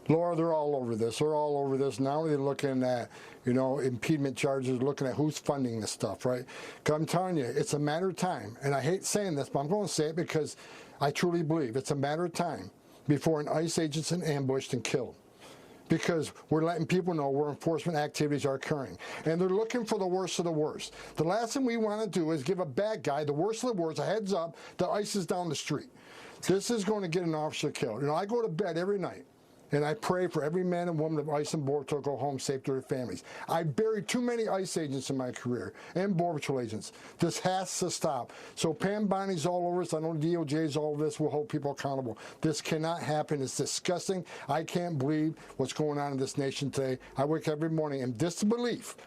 Laura, they're all over this. They're all over this. Now they're looking at, impediment charges, looking at who's funding this stuff, right? Because I'm telling you, it's a matter of time. And I hate saying this, but I'm going to say it because I truly believe it's a matter of time before an ICE agent's ambushed and killed. Because we're letting people know where enforcement activities are occurring. And they're looking for the worst of the worst. The last thing we want to do is give a bad guy, the worst of the worst, a heads up that ICE is down the street. This is going to get an officer killed. I go to bed every night, and I pray for every man and woman of ICE and Border Patrol go home safe to their families. I buried too many ICE agents in my career and Border Patrol agents. This has to stop. So Pam Bonnie's all over this. I know DOJ's all over this. We'll hold people accountable. This cannot happen. It's disgusting. I can't believe what's going on in this nation today. I wake up every morning in disbelief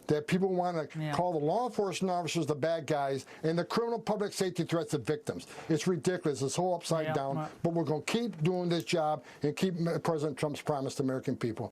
that people want to call the law enforcement officers the bad guys and the criminal public safety threats the victims. It's ridiculous. It's all upside down. But we're going to keep doing this job and keep President Trump's promise to American people.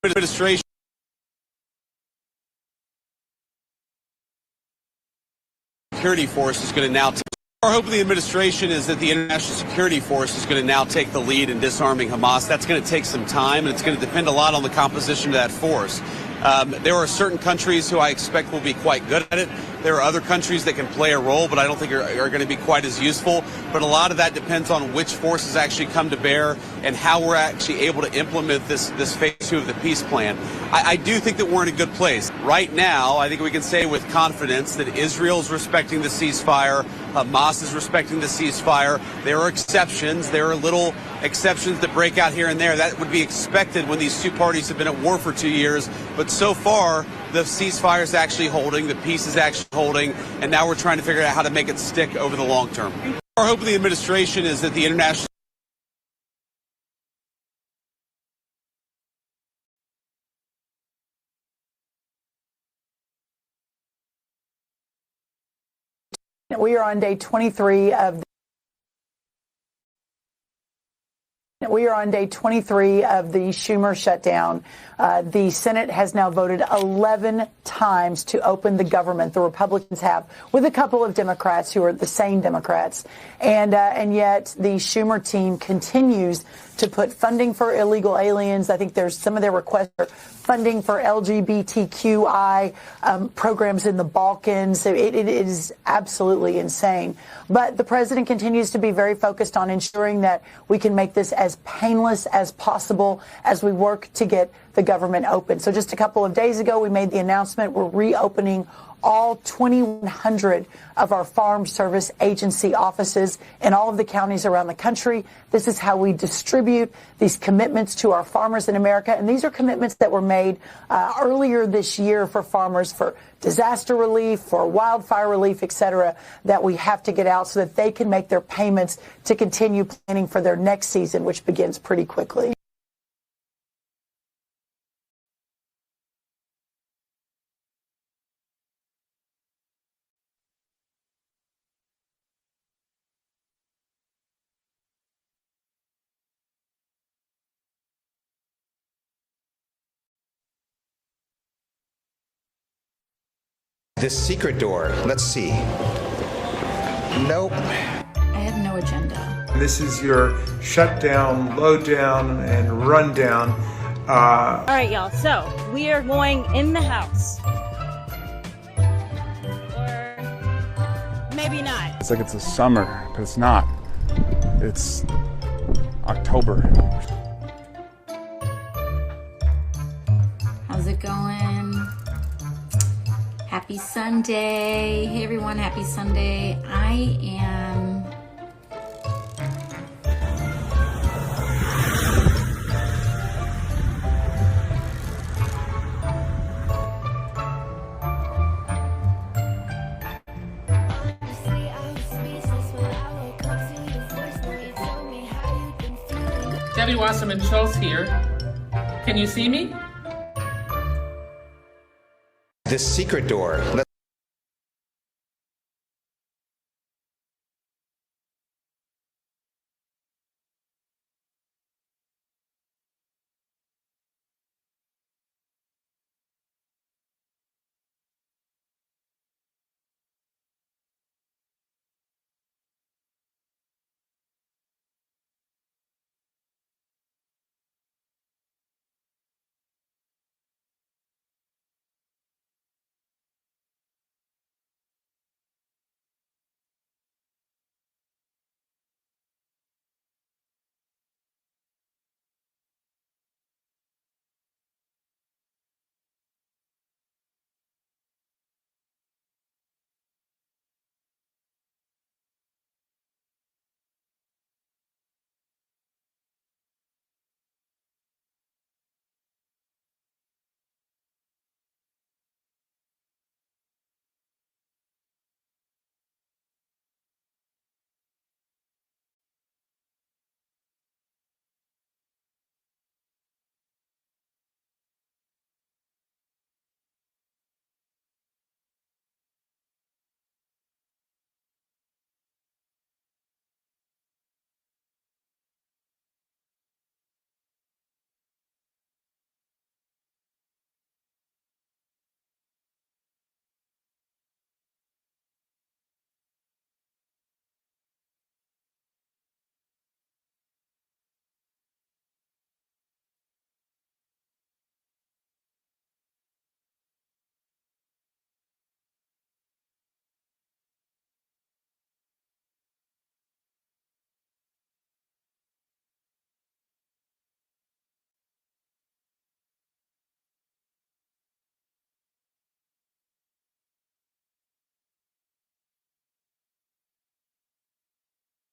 Administration security force is going to now our hope of the administration is that the international security force is going to now take the lead in disarming Hamas. That's going to take some time, and it's going to depend a lot on the composition of that force. There are certain countries who I expect will be quite good at it. There are other countries that can play a role, but I don't think are going to be quite as useful. But a lot of that depends on which forces actually come to bear and how we're actually able to implement this phase 2 of the peace plan. I do think that we're in a good place. Right now, I think we can say with confidence that Israel's respecting the ceasefire, Hamas is respecting the ceasefire. There are exceptions. There are little exceptions that break out here and there. That would be expected when these two parties have been at war for 2 years. But so far, the ceasefire is actually holding, the peace is actually holding, and now we're trying to figure out how to make it stick over the long term. Our hope of the administration is that the international We are on day 23 of We are on day 23 of the Schumer shutdown. The Senate has now voted 11 times to open the government. The Republicans have, with a couple of Democrats who are the same Democrats. And yet the Schumer team continues to put funding for illegal aliens. I think there's some of their requests for funding for LGBTQI programs in the Balkans. It is absolutely insane. But the president continues to be very focused on ensuring that we can make this as painless as possible as we work to get the government open. So just a couple of days ago, we made the announcement we're reopening all 2,100 of our Farm Service Agency offices in all of the counties around the country. This is how we distribute these commitments to our farmers in America. And these are commitments that were made earlier this year for farmers for disaster relief, for wildfire relief, et cetera, that we have to get out so that they can make their payments to continue planning for their next season, which begins pretty quickly. This secret door, let's see. Nope. I have no agenda. This is your shutdown, lowdown, and rundown. All right, y'all. So we are going in the house. Or maybe not. It's like it's the summer, but it's not. It's October. How's it going? Happy Sunday. Hey everyone, happy Sunday. I am Debbie Wasserman Schultz here. Can you see me? This secret door,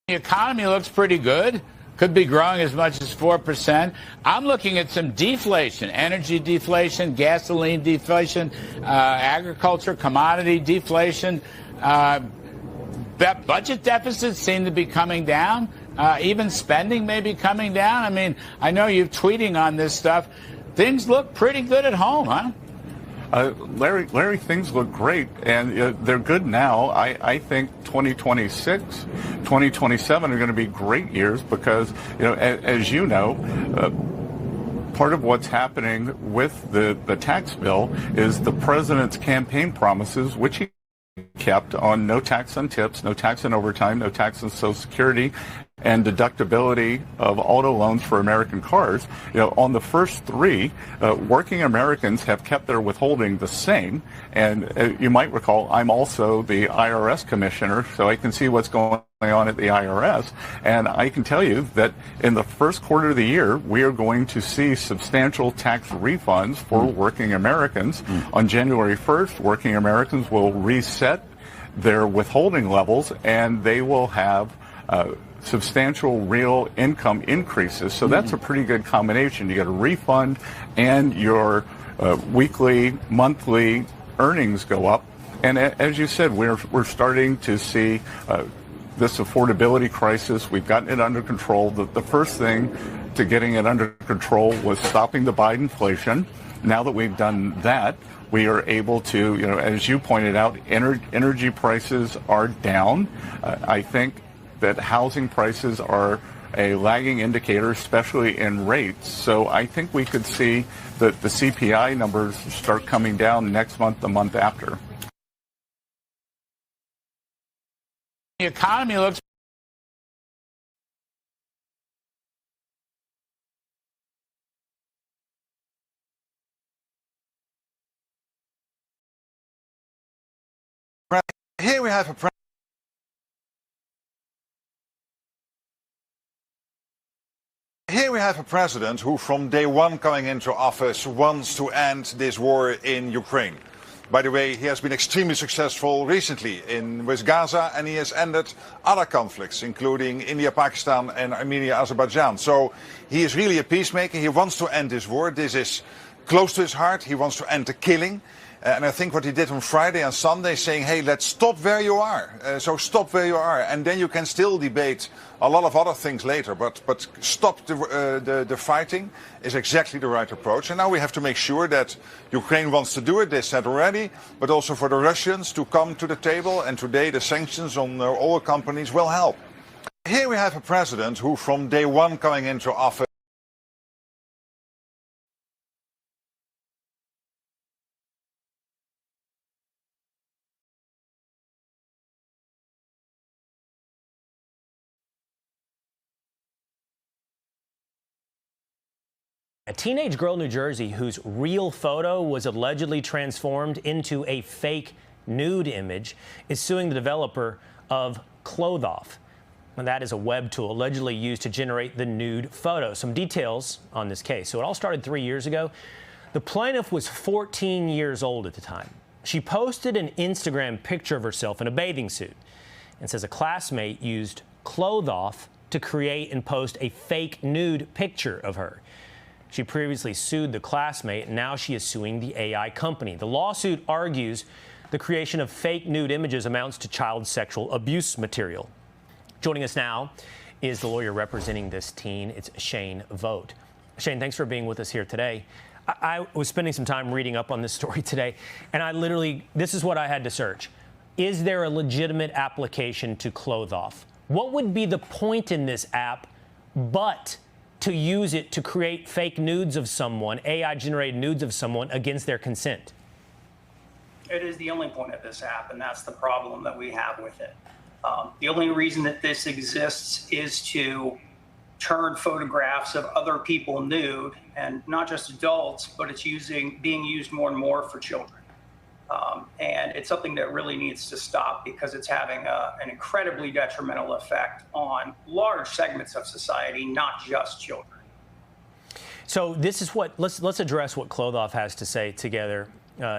The economy looks pretty good. Could be growing as much as 4%. I'm looking at some deflation, energy deflation, gasoline deflation, agriculture, commodity deflation. Budget deficits seem to be coming down. Even spending may be coming down. I mean, I know you're tweeting on this stuff. Things look pretty good at home, huh? Larry, things look great, and they're good now. I think 2026, 2027 are going to be great years because, as you know, part of what's happening with the tax bill is the president's campaign promises, which he kept, on no tax on tips, no tax on overtime, no tax on Social Security, and deductibility of auto loans for American cars. On the first three, working Americans have kept their withholding the same. And you might recall, I'm also the IRS commissioner, so I can see what's going on at the IRS. And I can tell you that in the first quarter of the year, we are going to see substantial tax refunds for working Americans. On January 1st, working Americans will reset their withholding levels, and they will have substantial real income increases. So that's a pretty good combination. You get a refund and your weekly, monthly earnings go up. And as you said, we're starting to see this affordability crisis. We've gotten it under control. The first thing to getting it under control was stopping the Biden inflation. Now that we've done that, we are able to, as you pointed out, energy prices are down. I think that housing prices are a lagging indicator, especially in rates. So I think we could see the CPI numbers start coming down next month, the month after. The economy looks Here we have a president who, from day one coming into office, wants to end this war in Ukraine. By the way, he has been extremely successful recently with Gaza, and he has ended other conflicts, including India, Pakistan, and Armenia, Azerbaijan. So he is really a peacemaker. He wants to end this war. This is close to his heart. He wants to end the killing. And I think what he did on Friday and Sunday, saying, hey, let's stop where you are. So stop where you are. And then you can still debate a lot of other things later. But stop the fighting is exactly the right approach. And now we have to make sure that Ukraine wants to do it. They said already. But also for the Russians to come to the table. And today the sanctions on oil companies will help. Here we have a president who, from day one coming into office, A teenage girl in New Jersey whose real photo was allegedly transformed into a fake nude image is suing the developer of Clothoff. And that is a web tool allegedly used to generate the nude photo. Some details on this case. So it all started 3 years ago. The plaintiff was 14 years old at the time. She posted an Instagram picture of herself in a bathing suit and says a classmate used Clothoff to create and post a fake nude picture of her. She previously sued the classmate, and now she is suing the AI company. The lawsuit argues the creation of fake nude images amounts to child sexual abuse material. Joining us now is the lawyer representing this teen. It's Shane Vogt. Shane, thanks for being with us here today. I was spending some time reading up on this story today, and this is what I had to search. Is there a legitimate application to Clothoff? What would be the point in this app but to use it to create fake nudes of someone, AI-generated nudes of someone against their consent? It is the only point of this app, and that's the problem that we have with it. The only reason that this exists is to turn photographs of other people nude, and not just adults, but it's being used more and more for children. And it's something that really needs to stop because it's having an incredibly detrimental effect on large segments of society, not just children. So this is let's address what Clothoff has to say together.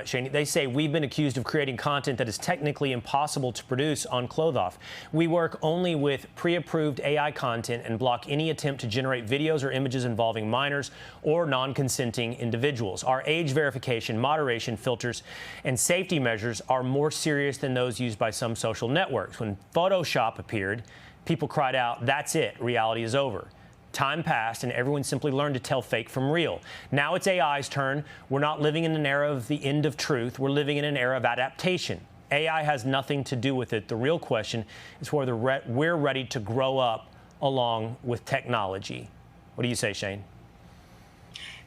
Shane, they say we've been accused of creating content that is technically impossible to produce on Clothoff. We work only with pre-approved AI content and block any attempt to generate videos or images involving minors or non-consenting individuals. Our age verification, moderation filters, and safety measures are more serious than those used by some social networks. When Photoshop appeared, people cried out, "That's it, reality is over." Time passed, and everyone simply learned to tell fake from real. Now it's AI's turn. We're not living in an era of the end of truth. We're living in an era of adaptation. AI has nothing to do with it. The real question is whether we're ready to grow up along with technology. What do you say, Shane?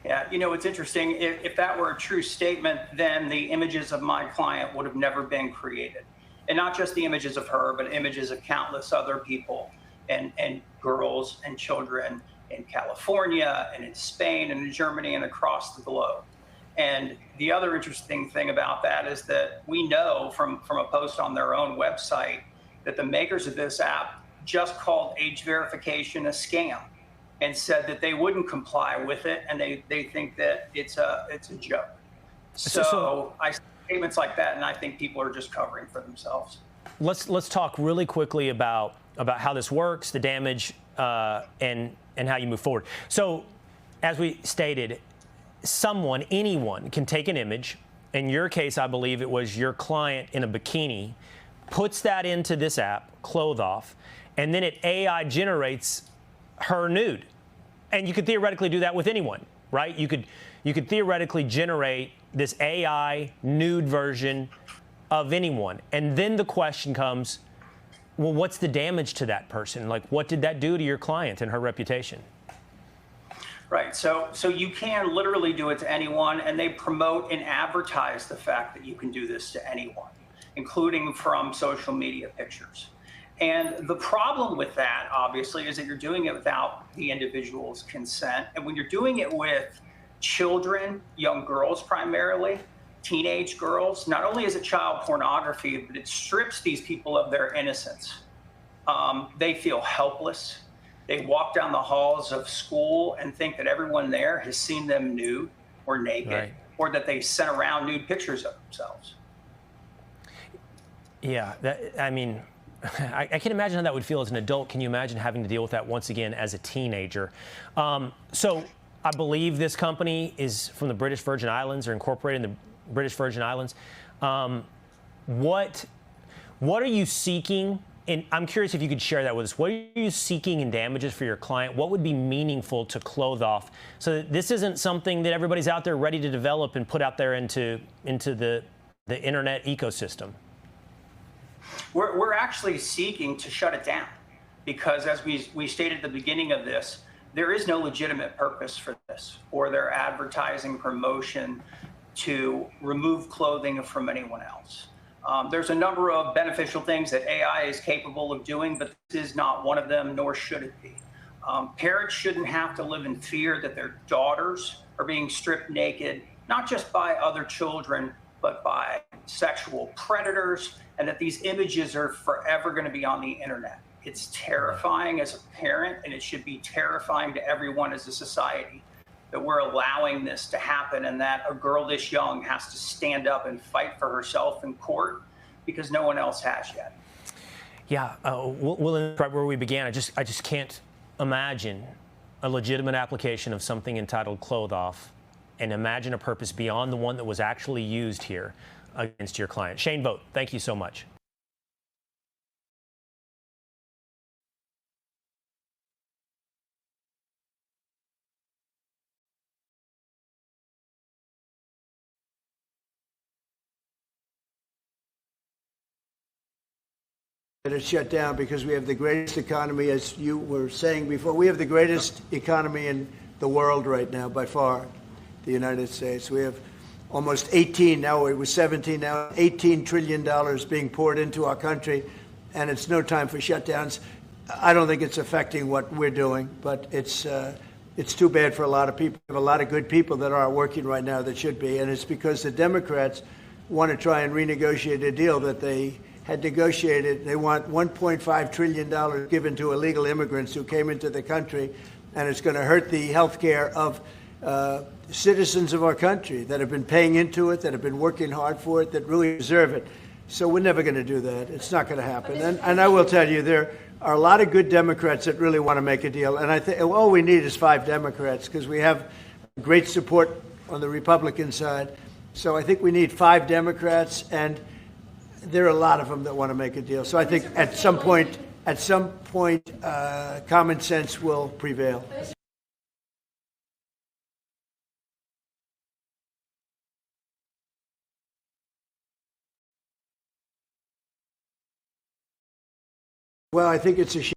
Yeah, it's interesting. If that were a true statement, then the images of my client would have never been created. And not just the images of her, but images of countless other people and girls and children in California and in Spain and in Germany and across the globe. And the other interesting thing about that is that we know from a post on their own website that the makers of this app just called age verification a scam and said that they wouldn't comply with it, and they think that it's a joke. So I see statements like that, and I think people are just covering for themselves. Let's talk really quickly about how this works, the damage, and how you move forward. So, as we stated, anyone can take an image. In your case, I believe it was your client in a bikini, puts that into this app, Clothe-Off, and then AI generates her nude. And you could theoretically do that with anyone, right? You could theoretically generate this AI nude version of anyone. And then the question comes, well, what's the damage to that person? Like, what did that do to your client and her reputation? Right. So you can literally do it to anyone, and they promote and advertise the fact that you can do this to anyone, including from social media pictures. And the problem with that, obviously, is that you're doing it without the individual's consent. And when you're doing it with children, young girls primarily, teenage girls, not only is it child pornography, but it strips these people of their innocence. They feel helpless. They walk down the halls of school and think that everyone there has seen them nude or naked, right, or that they sent around nude pictures of themselves. Yeah, I can imagine how that would feel as an adult. Can you imagine having to deal with that once again as a teenager? So I believe this company is from the British Virgin Islands, or incorporated in the British Virgin Islands. What are you seeking? And I'm curious if you could share that with us. What are you seeking in damages for your client? What would be meaningful to Clothe-Off, so that this isn't something that everybody's out there ready to develop and put out there into the internet ecosystem? We're actually seeking to shut it down, because as we stated at the beginning of this, there is no legitimate purpose for this or their advertising promotion to remove clothing from anyone else. There's a number of beneficial things that AI is capable of doing, but this is not one of them, nor should it be. Parents shouldn't have to live in fear that their daughters are being stripped naked, not just by other children, but by sexual predators, and that these images are forever going to be on the internet. It's terrifying as a parent, and it should be terrifying to everyone as a society that we're allowing this to happen, and that a girl this young has to stand up and fight for herself in court because no one else has yet. Yeah, we'll end right where we began. I just can't imagine a legitimate application of something entitled Clothe-Off and imagine a purpose beyond the one that was actually used here against your client. Shane Vogt, thank you so much. It's shut down because we have the greatest economy, as you were saying before. We have the greatest economy in the world right now, by far, the United States. We have almost 18, now it was 17, now $18 trillion being poured into our country, and it's no time for shutdowns. I don't think it's affecting what we're doing, but it's too bad for a lot of people. We have a lot of good people that aren't working right now that should be, and it's because the Democrats want to try and renegotiate a deal that they had negotiated. They want $1.5 trillion given to illegal immigrants who came into the country, and it's going to hurt the health care of citizens of our country that have been paying into it, that have been working hard for it, that really deserve it. So we're never going to do that. It's not going to happen. And I will tell you, there are a lot of good Democrats that really want to make a deal, and I think all we need is 5 Democrats, because we have great support on the Republican side. So I think we need 5 Democrats, and there are a lot of them that want to make a deal. So I think at some point at some point, common sense will prevail. Well, I think it's a shame.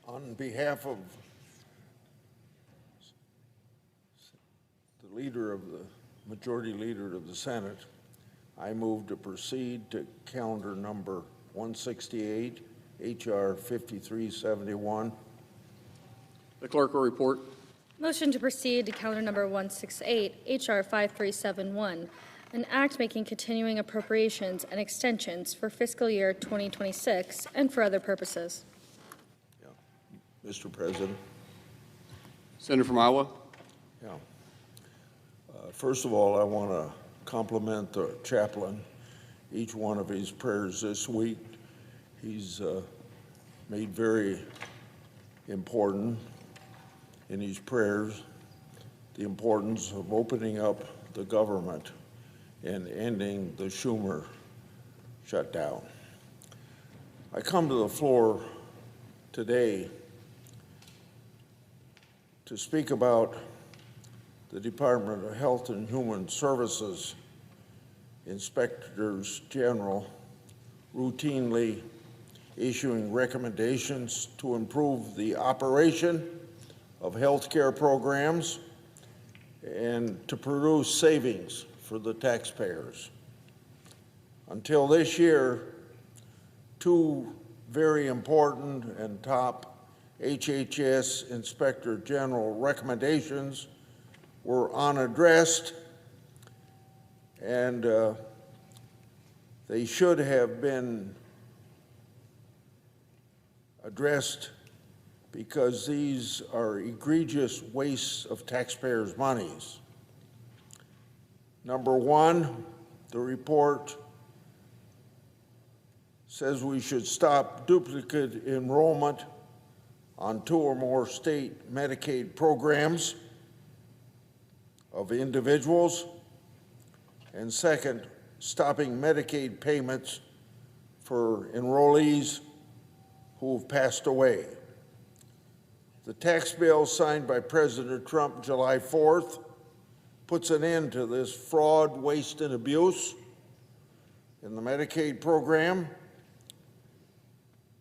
On behalf of the majority leader of the Senate, I move to proceed to calendar number 168, H.R. 5371. The clerk will report. Motion to proceed to calendar number 168, H.R. 5371, an act making continuing appropriations and extensions for fiscal year 2026 and for other purposes. Mr. President. Senator from Iowa. Yeah. First of all, I want to compliment the chaplain. Each one of his prayers this week, he's made very important in his prayers the importance of opening up the government and ending the Schumer shutdown. I come to the floor today to speak about the Department of Health and Human Services Inspectors General routinely issuing recommendations to improve the operation of health care programs and to produce savings for the taxpayers. Until this year, two very important and top HHS Inspector General recommendations were unaddressed, and they should have been addressed because these are egregious wastes of taxpayers' monies. Number one, the report says we should stop duplicate enrollment on 2 or more state Medicaid programs of individuals, and second, stopping Medicaid payments for enrollees who have passed away. The tax bill signed by President Trump July 4th puts an end to this fraud, waste, and abuse in the Medicaid program.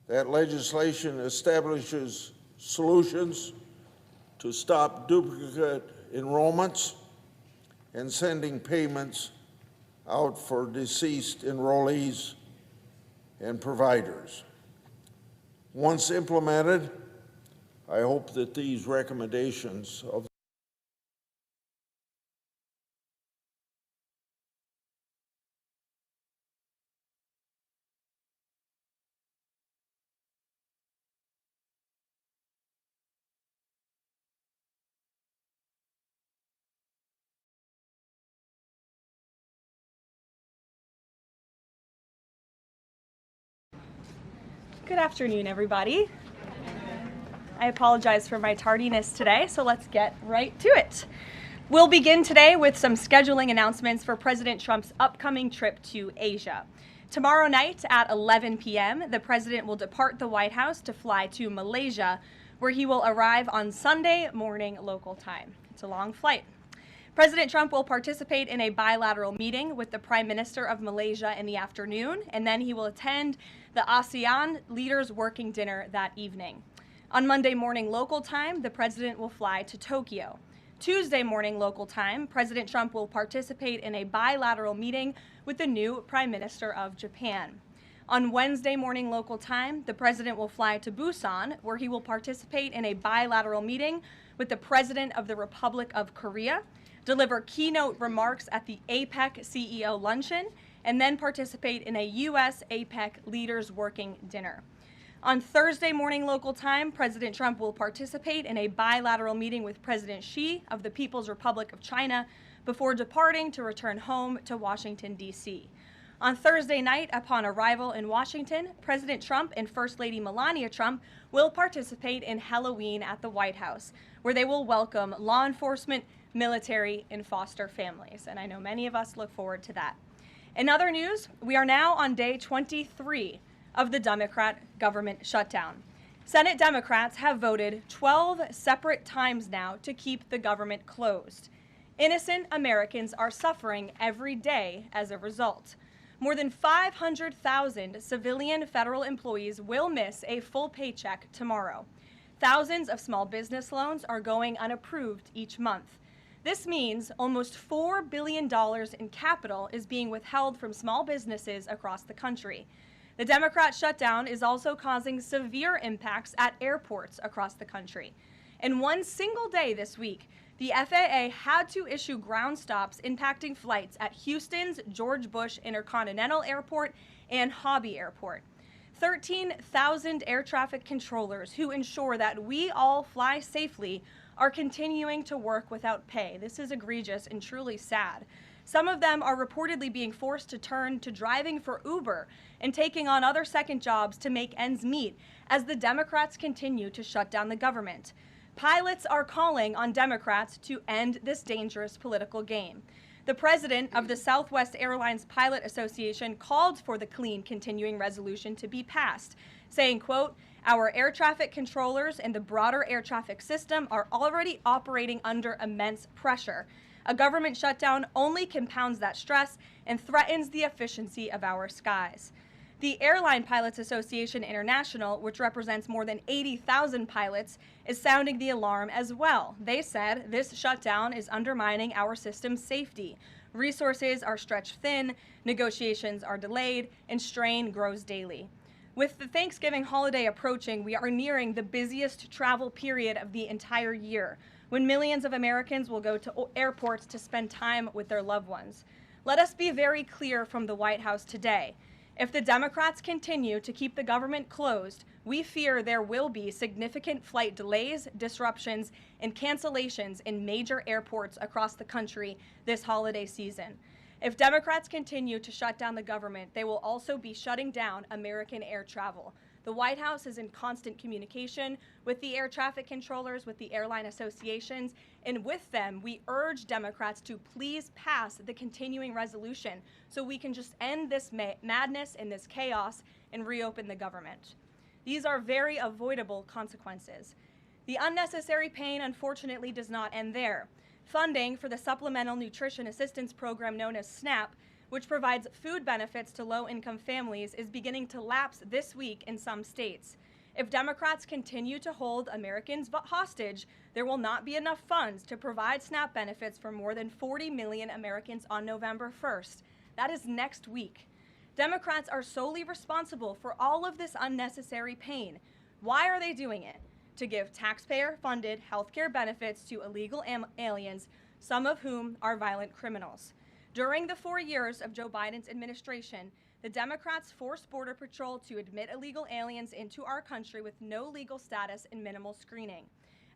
That legislation establishes solutions to stop duplicate enrollments and sending payments out for deceased enrollees and providers. Once implemented, I hope that these recommendations of Good afternoon, everybody. I apologize for my tardiness today, so let's get right to it. We'll begin today with some scheduling announcements for President Trump's upcoming trip to Asia. Tomorrow night at 11 p.m., the president will depart the White House to fly to Malaysia, where he will arrive on Sunday morning local time. It's a long flight. President Trump will participate in a bilateral meeting with the Prime Minister of Malaysia in the afternoon, and then he will attend the ASEAN Leaders Working Dinner that evening. On Monday morning local time, the president will fly to Tokyo. Tuesday morning local time, President Trump will participate in a bilateral meeting with the new Prime Minister of Japan. On Wednesday morning local time, the president will fly to Busan, where he will participate in a bilateral meeting with the President of the Republic of Korea, deliver keynote remarks at the APEC CEO luncheon, and then participate in a U.S. APEC Leaders Working Dinner. On Thursday morning local time, President Trump will participate in a bilateral meeting with President Xi of the People's Republic of China before departing to return home to Washington, D.C. On Thursday night, upon arrival in Washington, President Trump and First Lady Melania Trump will participate in Halloween at the White House, where they will welcome law enforcement, military, and foster families. And I know many of us look forward to that. In other news, we are now on day 23 of the Democrat government shutdown. Senate Democrats have voted 12 separate times now to keep the government closed. Innocent Americans are suffering every day as a result. More than 500,000 civilian federal employees will miss a full paycheck tomorrow. Thousands of small business loans are going unapproved each month. This means almost $4 billion in capital is being withheld from small businesses across the country. The Democrat shutdown is also causing severe impacts at airports across the country. In one single day this week, the FAA had to issue ground stops impacting flights at Houston's George Bush Intercontinental Airport and Hobby Airport. 13,000 air traffic controllers who ensure that we all fly safely are continuing to work without pay. This is egregious and truly sad. Some of them are reportedly being forced to turn to driving for Uber and taking on other second jobs to make ends meet as the Democrats continue to shut down the government. Pilots are calling on Democrats to end this dangerous political game. The president of the Southwest Airlines Pilot Association called for the clean continuing resolution to be passed, saying, quote, "Our air traffic controllers and the broader air traffic system are already operating under immense pressure. A government shutdown only compounds that stress and threatens the efficiency of our skies." The Airline Pilots Association International, which represents more than 80,000 pilots, is sounding the alarm as well. They said this shutdown is undermining our system's safety. Resources are stretched thin, negotiations are delayed, and strain grows daily. With the Thanksgiving holiday approaching, we are nearing the busiest travel period of the entire year, when millions of Americans will go to airports to spend time with their loved ones. Let us be very clear from the White House today. If the Democrats continue to keep the government closed, we fear there will be significant flight delays, disruptions, and cancellations in major airports across the country this holiday season. If Democrats continue to shut down the government, they will also be shutting down American air travel. The White House is in constant communication with the air traffic controllers, with the airline associations, and with them, we urge Democrats to please pass the continuing resolution so we can just end this madness and this chaos and reopen the government. These are very avoidable consequences. The unnecessary pain, unfortunately, does not end there. Funding for the Supplemental Nutrition Assistance Program known as SNAP, which provides food benefits to low-income families, is beginning to lapse this week in some states. If Democrats continue to hold Americans hostage, there will not be enough funds to provide SNAP benefits for more than 40 million Americans on November 1st. That is next week. Democrats are solely responsible for all of this unnecessary pain. Why are they doing it? To give taxpayer-funded health care benefits to illegal aliens, some of whom are violent criminals. During the 4 years of Joe Biden's administration, the Democrats forced Border Patrol to admit illegal aliens into our country with no legal status and minimal screening.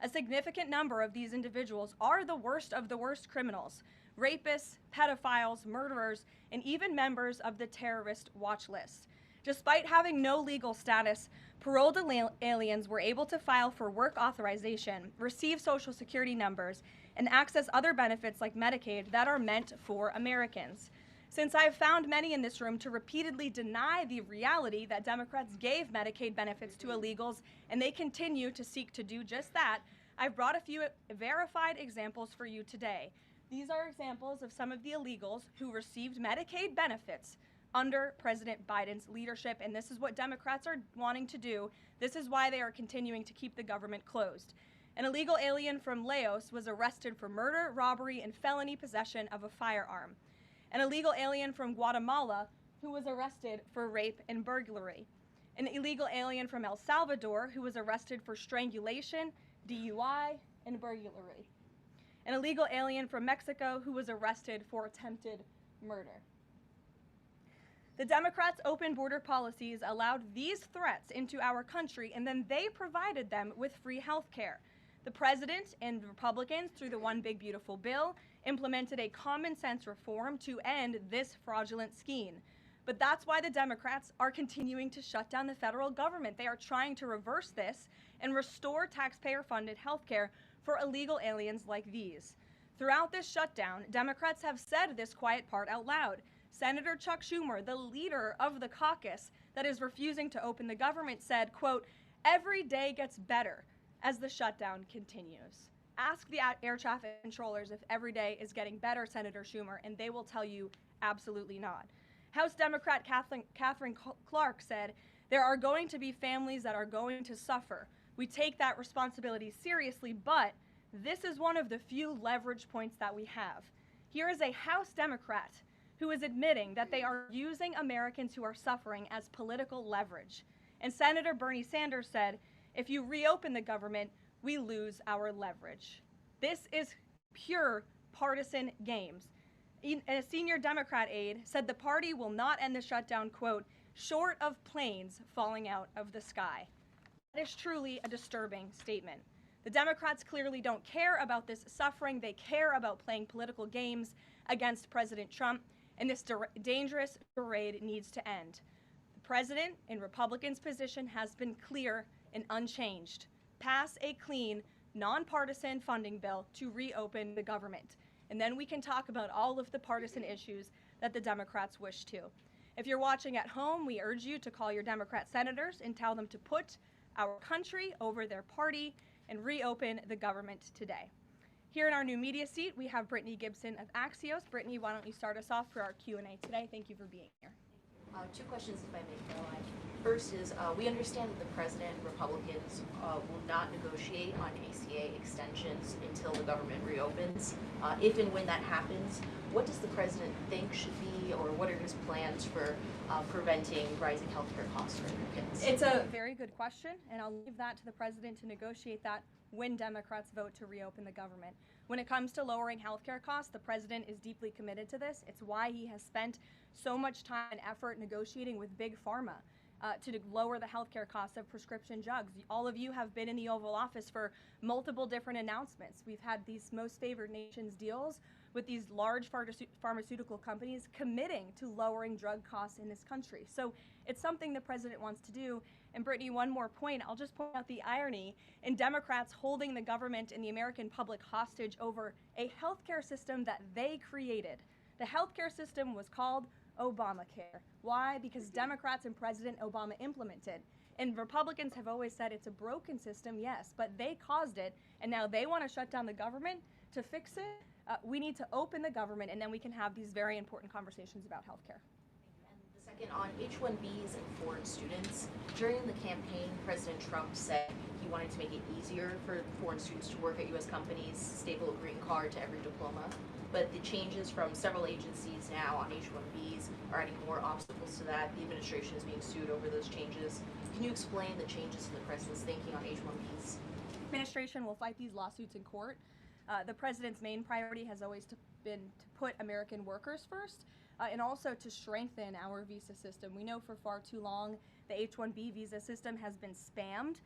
A significant number of these individuals are the worst of the worst criminals: rapists, pedophiles, murderers, and even members of the terrorist watch list. Despite having no legal status, paroled aliens were able to file for work authorization, receive Social Security numbers, and access other benefits like Medicaid that are meant for Americans. Since I've found many in this room to repeatedly deny the reality that Democrats gave Medicaid benefits to illegals, and they continue to seek to do just that, I've brought a few verified examples for you today. These are examples of some of the illegals who received Medicaid benefits under President Biden's leadership, and this is what Democrats are wanting to do. This is why they are continuing to keep the government closed. An illegal alien from Laos was arrested for murder, robbery, and felony possession of a firearm. An illegal alien from Guatemala who was arrested for rape and burglary. An illegal alien from El Salvador who was arrested for strangulation, DUI, and burglary. An illegal alien from Mexico who was arrested for attempted murder. The Democrats' open border policies allowed these threats into our country, and then they provided them with free health care. The president and Republicans, through the One Big Beautiful Bill, implemented a common sense reform to end this fraudulent scheme. But that's why the Democrats are continuing to shut down the federal government. They are trying to reverse this and restore taxpayer-funded health care for illegal aliens like these. Throughout this shutdown, Democrats have said this quiet part out loud. Senator Chuck Schumer, the leader of the caucus that is refusing to open the government, said, quote, "Every day gets better as the shutdown continues." Ask the air traffic controllers if every day is getting better, Senator Schumer, and they will tell you absolutely not. House Democrat Catherine Clark said, "There are going to be families that are going to suffer. We take that responsibility seriously, but this is one of the few leverage points that we have." Here is a House Democrat who is admitting that they are using Americans who are suffering as political leverage. And Senator Bernie Sanders said, "If you reopen the government, we lose our leverage." This is pure partisan games. A senior Democrat aide said the party will not end the shutdown, quote, "short of planes falling out of the sky." That is truly a disturbing statement. The Democrats clearly don't care about this suffering. They care about playing political games against President Trump, and this dangerous charade needs to end. The president and Republicans' position has been clear and unchanged. Pass a clean, nonpartisan funding bill to reopen the government. And then we can talk about all of the partisan issues that the Democrats wish to. If you're watching at home, we urge you to call your Democrat senators and tell them to put our country over their party and reopen the government today. Here in our new media seat, we have Brittany Gibson of Axios. Brittany, why don't you start us off for our Q&A today? Thank you for being here. Two questions, if I may, Karoline. First is, we understand that the president and Republicans will not negotiate on ACA extensions until the government reopens. If and when that happens, what does the president think should be, or what are his plans for preventing rising healthcare costs for Americans? It's a very good question, and I'll leave that to the president to negotiate that when Democrats vote to reopen the government. When it comes to lowering healthcare costs, the president is deeply committed to this. It's why he has spent so much time and effort negotiating with Big Pharma to lower the healthcare costs of prescription drugs. All of you have been in the Oval Office for multiple different announcements. We've had these most favored nations deals with these large pharmaceutical companies committing to lowering drug costs in this country. So it's something the president wants to do. And Brittany, one more point. I'll just point out the irony in Democrats holding the government and the American public hostage over a healthcare system that they created. The healthcare system was called Obamacare. Why? Because Democrats and President Obama implemented. And Republicans have always said it's a broken system, yes, but they caused it, and now they want to shut down the government to fix it. We need to open the government, and then we can have these very important conversations about healthcare. Second, on H-1Bs and foreign students, during the campaign, President Trump said he wanted to make it easier for foreign students to work at U.S. companies, staple a green card to every diploma. But the changes from several agencies now on H-1Bs are adding more obstacles to that. The administration is being sued over those changes. Can you explain the changes in the president's thinking on H-1Bs? The administration will fight these lawsuits in court. The president's main priority has always been to put American workers first, and also to strengthen our visa system. We know for far too long the H-1B visa system has been spammed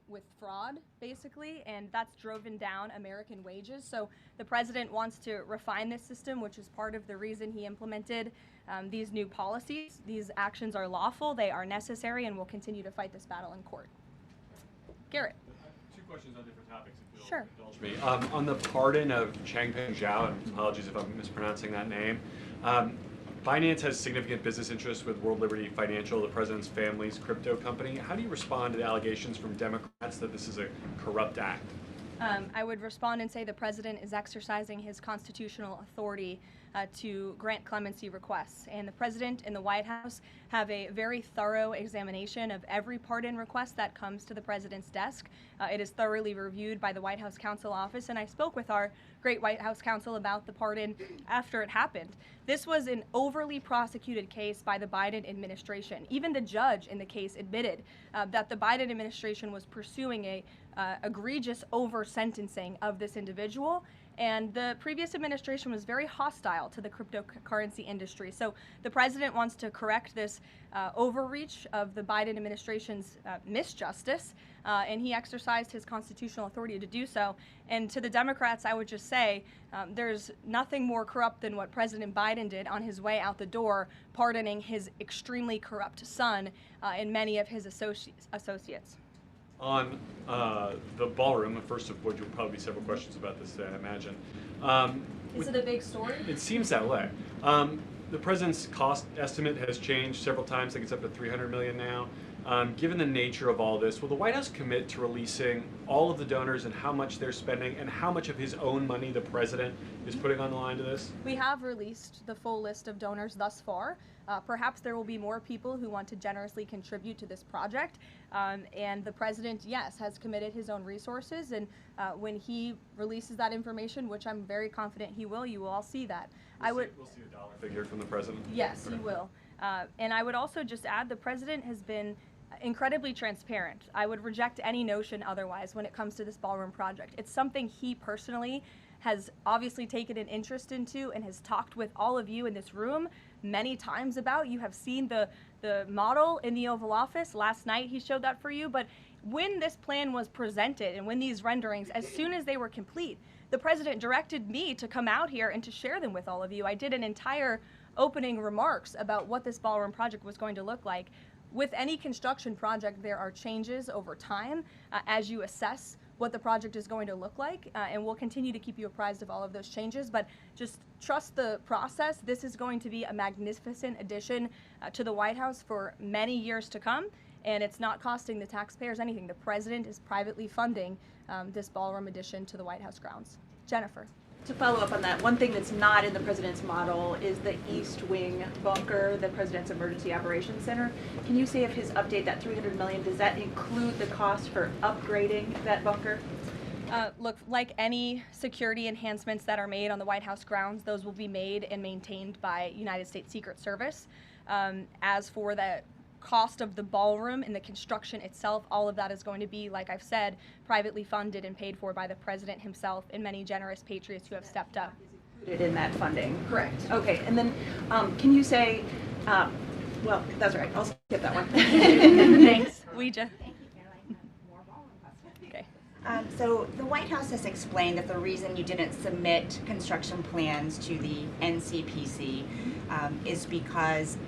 with fraud, basically, and that's driven down American wages. So the president wants to refine this system, which is part of the reason he implemented these new policies. These actions are lawful, they are necessary, and we'll continue to fight this battle in court. Garrett. Two questions on different topics, if you'll Sure. indulge me. On the pardon of Changpeng Zhao, and apologies if I'm mispronouncing that name, Binance has significant business interests with World Liberty Financial, the president's family's crypto company. How do you respond to the allegations from Democrats that this is a corrupt act? I would respond and say the president is exercising his constitutional authority to grant clemency requests. And the president and the White House have a very thorough examination of every pardon request that comes to the president's desk. It is thoroughly reviewed by the White House Counsel Office, and I spoke with our great White House counsel about the pardon after it happened. This was an overly prosecuted case by the Biden administration. Even the judge in the case admitted that the Biden administration was pursuing a egregious over-sentencing of this individual, and the previous administration was very hostile to the cryptocurrency industry. So the president wants to correct this overreach of the Biden administration's misjustice, and he exercised his constitutional authority to do so. And to the Democrats, I would just say there's nothing more corrupt than what President Biden did on his way out the door, pardoning his extremely corrupt son and many of his associates. On the ballroom, the first of which will probably be several questions about this today, I imagine. Is it a big story? It seems that way. The president's cost estimate has changed several times. I think it's up to $300 million now. Given the nature of all this, will the White House commit to releasing all of the donors and how much they're spending and how much of his own money the president is putting on the line to this? We have released the full list of donors thus far. Perhaps there will be more people who want to generously contribute to this project. And the president, yes, has committed his own resources. And when he releases that information, which I'm very confident he will, you will all see that. We'll see a dollar figure from the president? Yes, he will. And I would also just add the president has been incredibly transparent. I would reject any notion otherwise when it comes to this ballroom project. It's something he personally has obviously taken an interest into and has talked with all of you in this room many times about. You have seen the model in the Oval Office. Last night he showed that for you. But when this plan was presented and when these renderings, as soon as they were complete, the president directed me to come out here and to share them with all of you. I did an entire opening remarks about what this ballroom project was going to look like. With any construction project, there are changes over time as you assess what the project is going to look like, and we'll continue to keep you apprised of all of those changes, but just trust the process. This is going to be a magnificent addition to the White House for many years to come, and it's not costing the taxpayers anything. The president is privately funding this ballroom addition to the White House grounds. Jennifer. To follow up on that, one thing that's not in the president's model is the East Wing bunker, the president's emergency operations center. Can you say if his update, that $300 million, does that include the cost for upgrading that bunker? Look, like any security enhancements that are made on the White House grounds, those will be made and maintained by United States Secret Service. As for the cost of the ballroom and the construction itself, all of that is going to be, like I've said, privately funded and paid for by the president himself and many generous patriots who have stepped up. Included in that funding, correct. Okay, and then can you say, well, that's right, I'll skip that one. Thanks, Ouija. So the White House has explained that the reason you didn't submit construction plans to the NCPC is because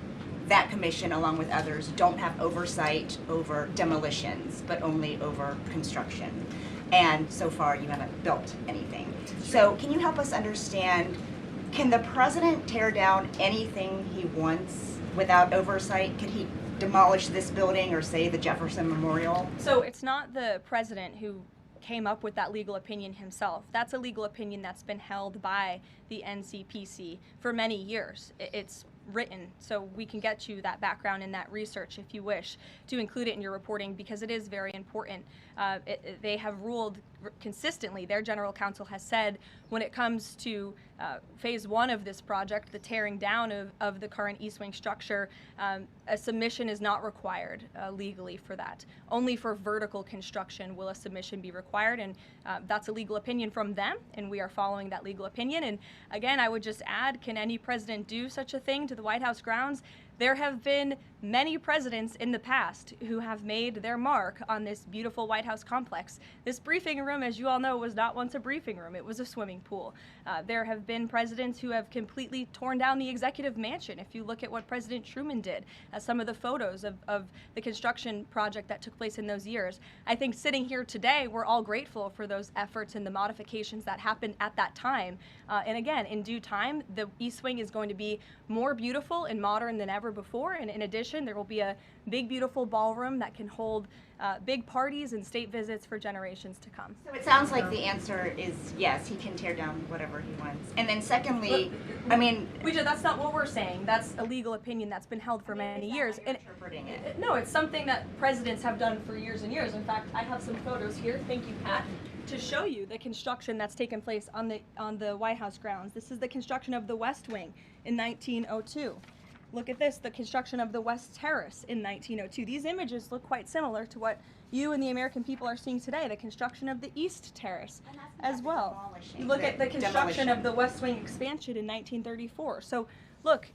that commission, along with others, don't have oversight over demolitions, but only over construction. And so far, you haven't built anything. So can you help us understand, can the president tear down anything he wants without oversight? Could he demolish this building or, say, the Jefferson Memorial? So it's not the president who came up with that legal opinion himself. That's a legal opinion that's been held by the NCPC for many years. It's written, so we can get you that background and that research if you wish to include it in your reporting, because it is very important. They have ruled consistently, their general counsel has said, when it comes to phase one of this project, the tearing down of the current East Wing structure, a submission is not required legally for that. Only for vertical construction will a submission be required, and that's a legal opinion from them, and we are following that legal opinion. And again, I would just add, can any president do such a thing to the White House grounds? There have been many presidents in the past who have made their mark on this beautiful White House complex. This briefing room, as you all know, was not once a briefing room. It was a swimming pool. There have been presidents who have completely torn down the executive mansion. If you look at what President Truman did, some of the photos of the construction project that took place in those years, I think sitting here today, we're all grateful for those efforts and the modifications that happened at that time. And again, in due time, the East Wing is going to be more beautiful and modern than ever before. And in addition, there will be a big, beautiful ballroom that can hold big parties and state visits for generations to come. So it sounds like the answer is yes, he can tear down whatever he wants. And then secondly, I mean... that's not what we're saying. That's a legal opinion that's been held for many years. And interpreting it. No, it's something that presidents have done for years and years. In fact, I have some photos here, thank you, Pat, to show you the construction that's taken place on the White House grounds. This is the construction of the West Wing in 1902. Look at this, the construction of the West Terrace in 1902. These images look quite similar to what you and the American people are seeing today, the construction of the East Terrace as well. You look at the construction of the West Wing expansion in 1934. So look,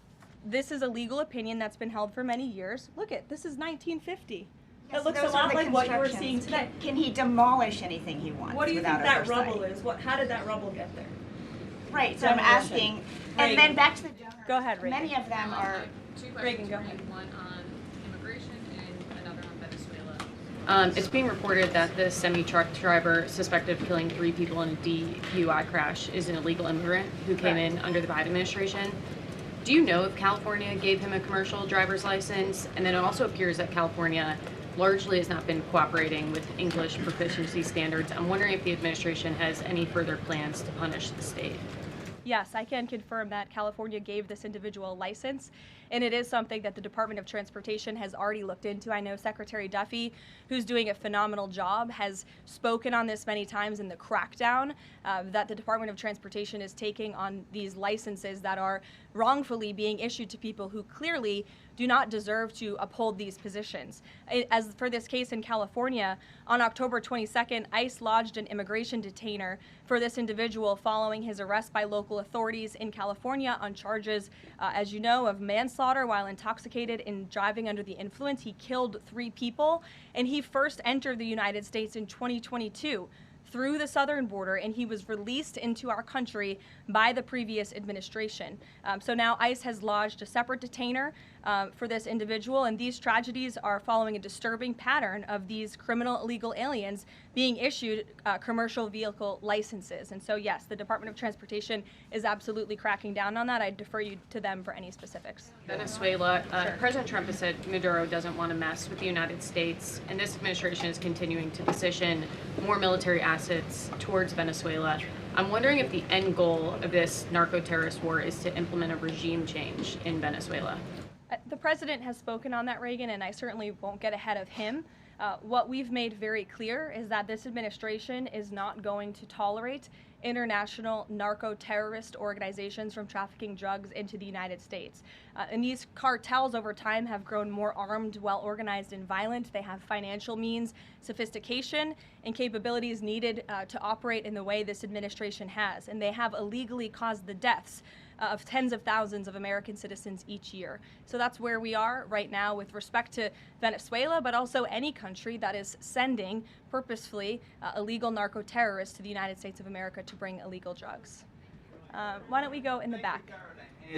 this is a legal opinion that's been held for many years. Look at, this is 1950. It looks a lot like what you were seeing today. Can he demolish anything he wants? What do you think without that oversight? rubble is? How did that rubble get there? Right, so I'm asking, and then back to the donors. Go ahead, Reagan. Many of them are... Two Reagan, questions. go ahead. One on immigration and another on Venezuela. It's being reported that the semi-truck driver suspected of killing 3 people in a DUI crash is an illegal immigrant who came in under the Biden administration. Do you know if California gave him a commercial driver's license? And then it also appears that California largely has not been cooperating with English proficiency standards. I'm wondering if the administration has any further plans to punish the state. Yes, I can confirm that California gave this individual a license, and it is something that the Department of Transportation has already looked into. I know Secretary Duffy, who's doing a phenomenal job, has spoken on this many times in the crackdown that the Department of Transportation is taking on these licenses that are wrongfully being issued to people who clearly do not deserve to uphold these positions. As for this case in California, on October 22nd, ICE lodged an immigration detainer for this individual following his arrest by local authorities in California on charges, as you know, of manslaughter while intoxicated and driving under the influence. He killed 3 people, and he first entered the United States in 2022 through the southern border, and he was released into our country by the previous administration. So now ICE has lodged a separate detainer for this individual, and these tragedies are following a disturbing pattern of these criminal illegal aliens being issued commercial vehicle licenses. And so yes, the Department of Transportation is absolutely cracking down on that. I defer you to them for any specifics. Venezuela, President Trump has said Maduro doesn't want to mess with the United States, and this administration is continuing to position more military assets towards Venezuela. I'm wondering if the end goal of this narco-terrorist war is to implement a regime change in Venezuela. The president has spoken on that, Reagan, and I certainly won't get ahead of him. What we've made very clear is that this administration is not going to tolerate international narco-terrorist organizations from trafficking drugs into the United States. And these cartels over time have grown more armed, well-organized, and violent. They have financial means, sophistication, and capabilities needed to operate in the way this administration has. And they have illegally caused the deaths of tens of thousands of American citizens each year. So that's where we are right now with respect to Venezuela, but also any country that is sending purposefully illegal narco-terrorists to the United States of America to bring illegal drugs. Why don't we go in the back?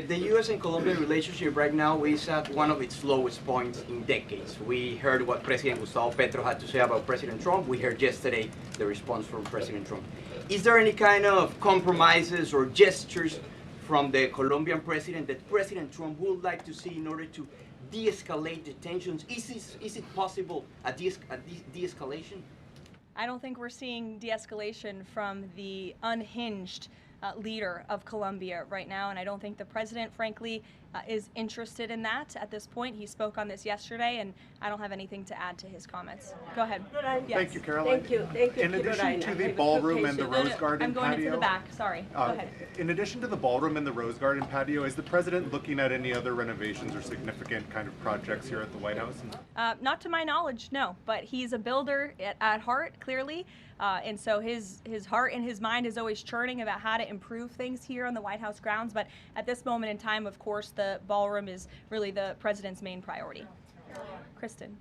The U.S. and Colombia relationship right now is at one of its lowest points in decades. We heard what President Gustavo Petro had to say about President Trump. We heard yesterday the response from President Trump. Is there any kind of compromises or gestures from the Colombian president that President Trump would like to see in order to de-escalate the tensions? Is it possible a de-escalation? I don't think we're seeing de-escalation from the unhinged leader of Colombia right now, and I don't think the president, frankly, is interested in that at this point. He spoke on this yesterday, and I don't have anything to add to his comments. Go ahead. Yes. Thank you, Caroline. Thank you. In addition to the ballroom and the Rose Garden I'm going patio, into the back. Sorry. Go ahead. In addition to the ballroom and the Rose Garden patio, is the president looking at any other renovations or significant kind of projects here at the White House? Not to my knowledge, no. But he's a builder at heart, clearly. And so his heart and his mind is always churning about how to improve things here on the White House grounds. But at this moment in time, of course, the ballroom is really the president's main priority. Kristen.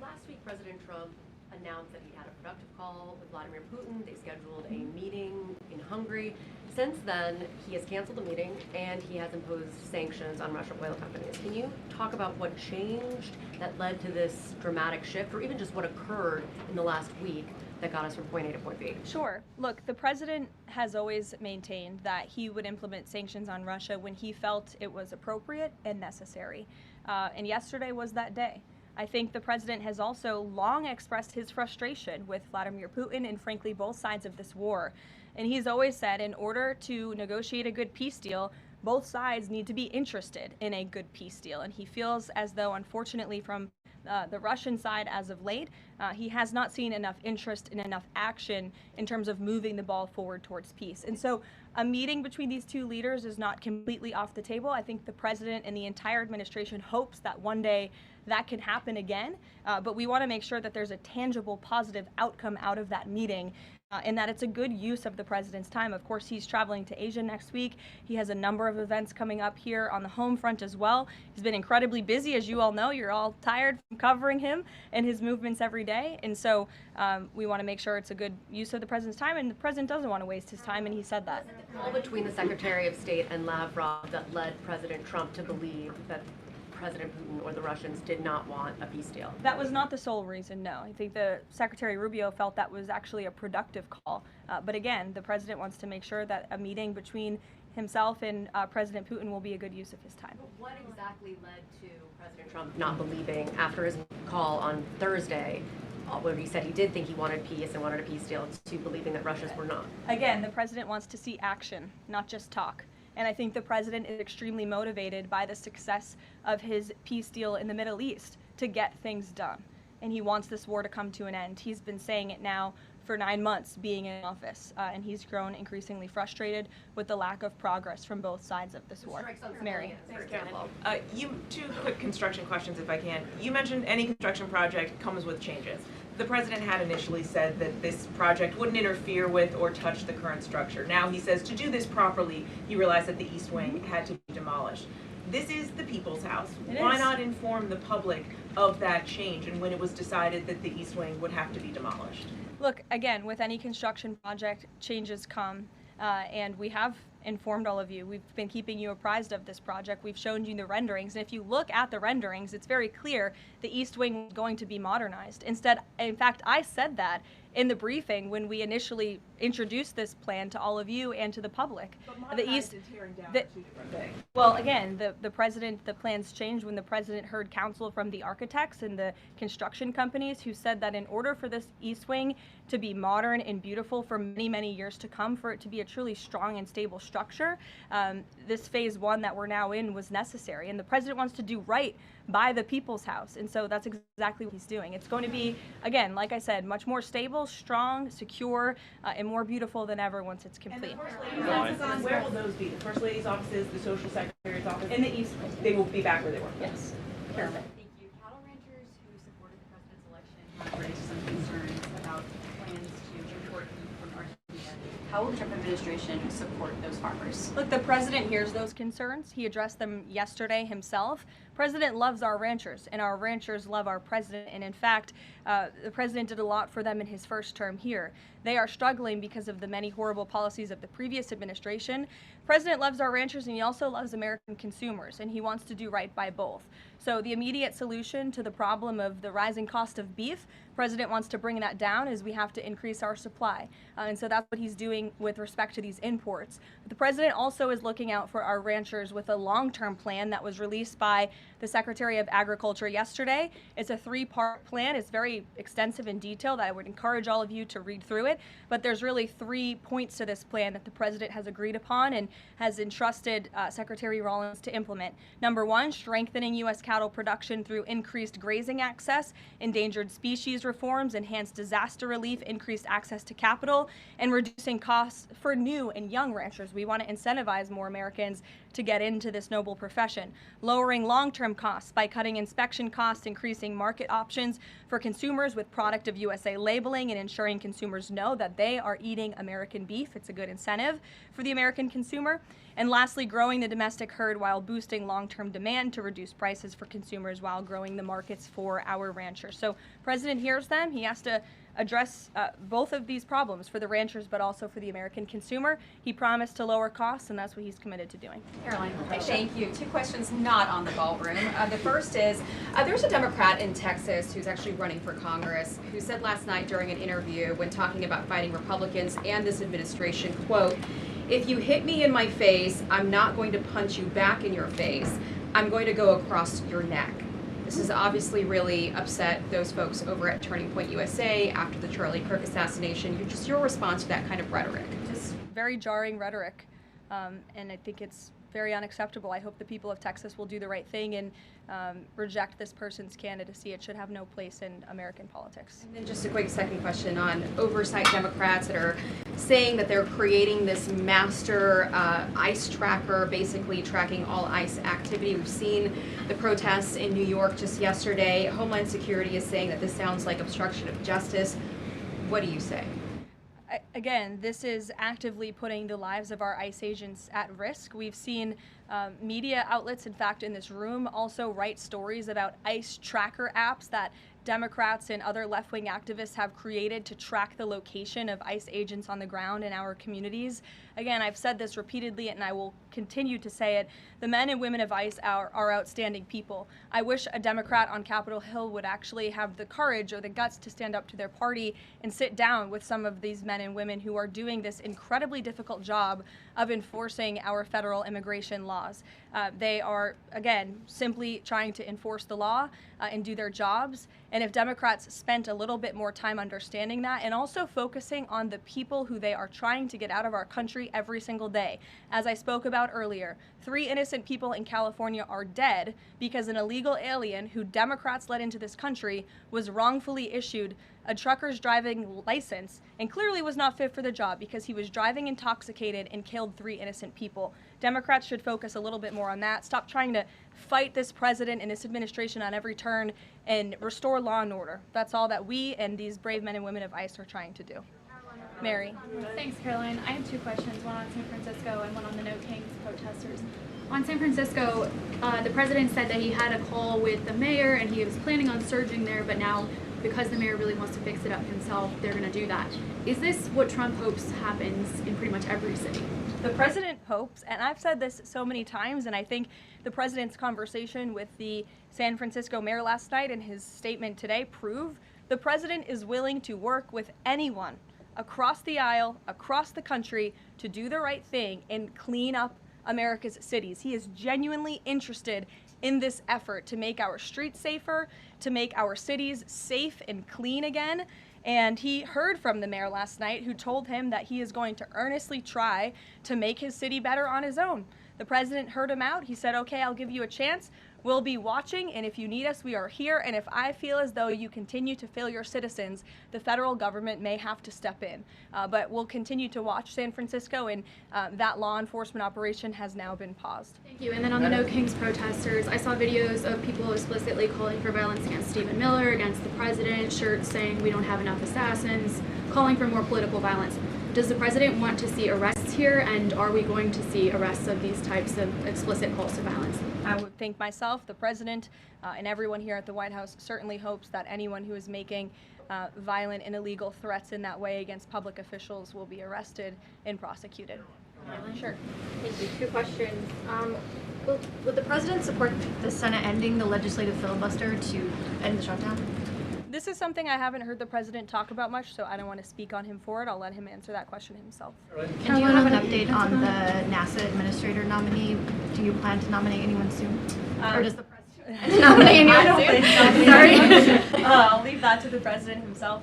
Last week, President Trump announced that he had a productive call with Vladimir Putin. They scheduled a meeting in Hungary. Since then, he has canceled the meeting and he has imposed sanctions on Russian oil companies. Can you talk about what changed that led to this dramatic shift, or even just what occurred in the last week that got us from point A to point B? Sure. Look, the president has always maintained that he would implement sanctions on Russia when he felt it was appropriate and necessary. And yesterday was that day. I think the president has also long expressed his frustration with Vladimir Putin and, frankly, both sides of this war. And he's always said in order to negotiate a good peace deal, both sides need to be interested in a good peace deal. And he feels as though, unfortunately, from the Russian side as of late, he has not seen enough interest and enough action in terms of moving the ball forward towards peace. And so a meeting between these two leaders is not completely off the table. I think the president and the entire administration hopes that one day that can happen again. But we want to make sure that there's a tangible, positive outcome out of that meeting. And that it's a good use of the president's time. Of course, he's traveling to Asia next week. He has a number of events coming up here on the home front as well. He's been incredibly busy, as you all know. You're all tired from covering him and his movements every day. And so we want to make sure it's a good use of the president's time. And the president doesn't want to waste his time, and he said that. All between the Secretary of State and Lavrov that led President Trump to believe that President Putin or the Russians did not want a peace deal. That was not the sole reason, no. I think the Secretary Rubio felt that was actually a productive call. But again, the president wants to make sure that a meeting between himself and President Putin will be a good use of his time. What exactly led to President Trump not believing, after his call on Thursday, where he said he did think he wanted peace and wanted a peace deal, to believing that Russians were not? Again, the president wants to see action, not just talk. And I think the president is extremely motivated by the success of his peace deal in the Middle East to get things done. And he wants this war to come to an end. He's been saying it now for 9 months being in office, and he's grown increasingly frustrated with the lack of progress from both sides of this war. Mary. Two quick construction questions, if I can. You mentioned any construction project comes with changes. The president had initially said that this project wouldn't interfere with or touch the current structure. Now he says to do this properly, he realized that the East Wing had to be demolished. This is the people's house. Why not inform the public of that change and when it was decided that the East Wing would have to be demolished? Look, again, with any construction project, changes come, and we have informed all of you. We've been keeping you apprised of this project. We've shown you the renderings, and if you look at the renderings, it's very clear the East Wing was going to be modernized. Instead, in fact, I said that in the briefing when we initially introduced this plan to all of you and to the public. The East, well, again, the plans changed when the president heard counsel from the architects and the construction companies who said that in order for this East Wing to be modern and beautiful for many, many years to come, for it to be a truly strong and stable structure, this phase one that we're now in was necessary. And the president wants to do right by the people's house. And so that's exactly what he's doing. It's going to be, again, like I said, much more stable, strong, secure, and more beautiful than ever once it's complete. And the First Lady's offices, where will those be? The First Lady's offices, the Social Secretary's office? In the East Wing. They will be back where they were? Yes. Perfect. Thank you. Cattle ranchers who supported the president's election have raised some concerns about plans to import beef from Argentina. How will the Trump administration support those farmers? Look, the president hears those concerns. He addressed them yesterday himself. President loves our ranchers, and our ranchers love our president. And in fact, the president did a lot for them in his first term here. They are struggling because of the many horrible policies of the previous administration. President loves our ranchers, and he also loves American consumers, and he wants to do right by both. So the immediate solution to the problem of the rising cost of beef, president wants to bring that down, as we have to increase our supply. And so that's what he's doing with respect to these imports. But the president also is looking out for our ranchers with a long-term plan that was released by the Secretary of Agriculture yesterday. It's a 3-part plan. It's very extensive and detailed. I would encourage all of you to read through it. But there's really 3 points to this plan that the president has agreed upon and has entrusted Secretary Rawlings to implement. Number 1, strengthening U.S. cattle production through increased grazing access, endangered species reforms, enhanced disaster relief, increased access to capital, and reducing costs for new and young ranchers. We want to incentivize more Americans to get into this noble profession, lowering long-term costs by cutting inspection costs, increasing market options for consumers with product of USA labeling, and ensuring consumers know that they are eating American beef. It's a good incentive for the American consumer. And lastly, growing the domestic herd while boosting long-term demand to reduce prices for consumers while growing the markets for our ranchers. So President hears them. He has to address both of these problems for the ranchers, but also for the American consumer. He promised to lower costs, and that's what he's committed to doing. Karoline. Thank you. Two questions not on the ballroom. The first is, there's a Democrat in Texas who's actually running for Congress who said last night during an interview when talking about fighting Republicans and this administration, quote, "If you hit me in my face, I'm not going to punch you back in your face. I'm going to go across your neck." This has obviously really upset those folks over at Turning Point USA after the Charlie Kirk assassination. Just your response to that kind of rhetoric. Just very jarring rhetoric, and I think it's very unacceptable. I hope the people of Texas will do the right thing and reject this person's candidacy. It should have no place in American politics. And then just a quick second question on oversight Democrats that are saying that they're creating this master ICE tracker, basically tracking all ICE activity. We've seen the protests in New York just yesterday. Homeland Security is saying that this sounds like obstruction of justice. What do you say? Again, this is actively putting the lives of our ICE agents at risk. We've seen media outlets, in fact, in this room, also write stories about ICE tracker apps that Democrats and other left-wing activists have created to track the location of ICE agents on the ground in our communities. Again, I've said this repeatedly, and I will continue to say it. The men and women of ICE are outstanding people. I wish a Democrat on Capitol Hill would actually have the courage or the guts to stand up to their party and sit down with some of these men and women who are doing this incredibly difficult job of enforcing our federal immigration laws. They are, again, simply trying to enforce the law and do their jobs. And if Democrats spent a little bit more time understanding that and also focusing on the people who they are trying to get out of our country every single day. As I spoke about earlier, 3 innocent people in California are dead because an illegal alien who Democrats let into this country was wrongfully issued a trucker's driving license and clearly was not fit for the job because he was driving intoxicated and killed 3 innocent people. Democrats should focus a little bit more on that. Stop trying to fight this president and this administration on every turn and restore law and order. That's all that we and these brave men and women of ICE are trying to do. Mary. Thanks, Karoline. I have 2 questions, one on San Francisco and one on the No Kings protesters. On San Francisco, the president said that he had a call with the mayor and he was planning on surging there, but now because the mayor really wants to fix it up himself, they're going to do that. Is this what Trump hopes happens in pretty much every city? The president hopes, and I've said this so many times, and I think the president's conversation with the San Francisco mayor last night and his statement today prove the president is willing to work with anyone across the aisle, across the country, to do the right thing and clean up America's cities. He is genuinely interested in this effort to make our streets safer, to make our cities safe and clean again. And he heard from the mayor last night who told him that he is going to earnestly try to make his city better on his own. The president heard him out. He said, okay, I'll give you a chance. We'll be watching, and if you need us, we are here. And if I feel as though you continue to fail your citizens, the federal government may have to step in. But we'll continue to watch San Francisco, and that law enforcement operation has now been paused. Thank you. And then on the No Kings protesters, I saw videos of people explicitly calling for violence against Stephen Miller, against the president, shirts saying we don't have enough assassins, calling for more political violence. Does the president want to see arrests here, and are we going to see arrests of these types of explicit calls to violence? I would think myself, the president, and everyone here at the White House certainly hopes that anyone who is making violent and illegal threats in that way against public officials will be arrested and prosecuted. Sure. Thank you. 2 questions. Would the president support the Senate ending the legislative filibuster to end the shutdown? This is something I haven't heard the president talk about much, so I don't want to speak on him for it. I'll let him answer that question himself. And do you have an update on the NASA administrator nominee? Do you plan to nominate anyone soon? Or does the president nominate anyone soon? Sorry. I'll leave that to the president himself.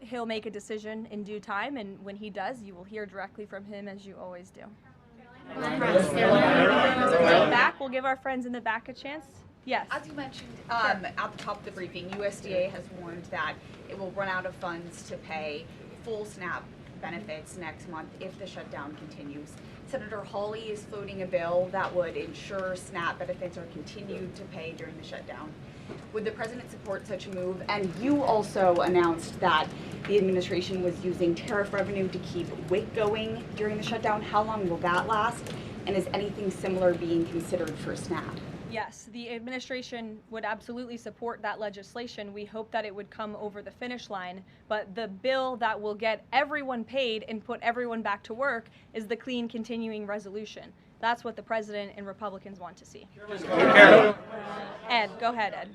He'll make a decision in due time, and when he does, you will hear directly from him, as you always do. Back, we'll give our friends in the back a chance. Yes. As you mentioned at the top of the briefing, USDA has warned that it will run out of funds to pay full SNAP benefits next month if the shutdown continues. Senator Hawley is floating a bill that would ensure SNAP benefits are continued to pay during the shutdown. Would the president support such a move? And you also announced that the administration was using tariff revenue to keep WIC going during the shutdown. How long will that last? And is anything similar being considered for SNAP? Yes, the administration would absolutely support that legislation. We hope that it would come over the finish line, but the bill that will get everyone paid and put everyone back to work is the clean continuing resolution. That's what the president and Republicans want to see. Ed, go ahead, Ed.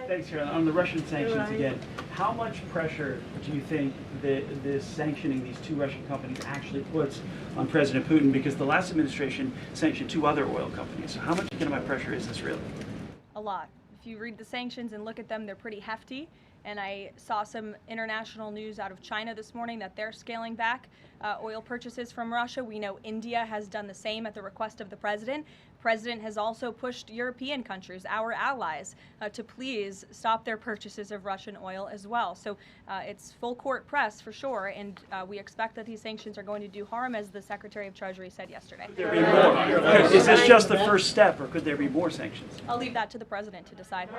Thanks, Caroline. On the Russian sanctions again, how much pressure do you think this sanctioning these two Russian companies actually puts on President Putin? Because the last administration sanctioned two other oil companies. So how much economic pressure is this really? A lot. If you read the sanctions and look at them, they're pretty hefty. And I saw some international news out of China this morning that they're scaling back oil purchases from Russia. We know India has done the same at the request of the president. The president has also pushed European countries, our allies, to please stop their purchases of Russian oil as well. So it's full court press for sure, and we expect that these sanctions are going to do harm, as the Secretary of Treasury said yesterday. Could there be more? Is this just the first step, or could there be more sanctions? I'll leave that to the president to decide.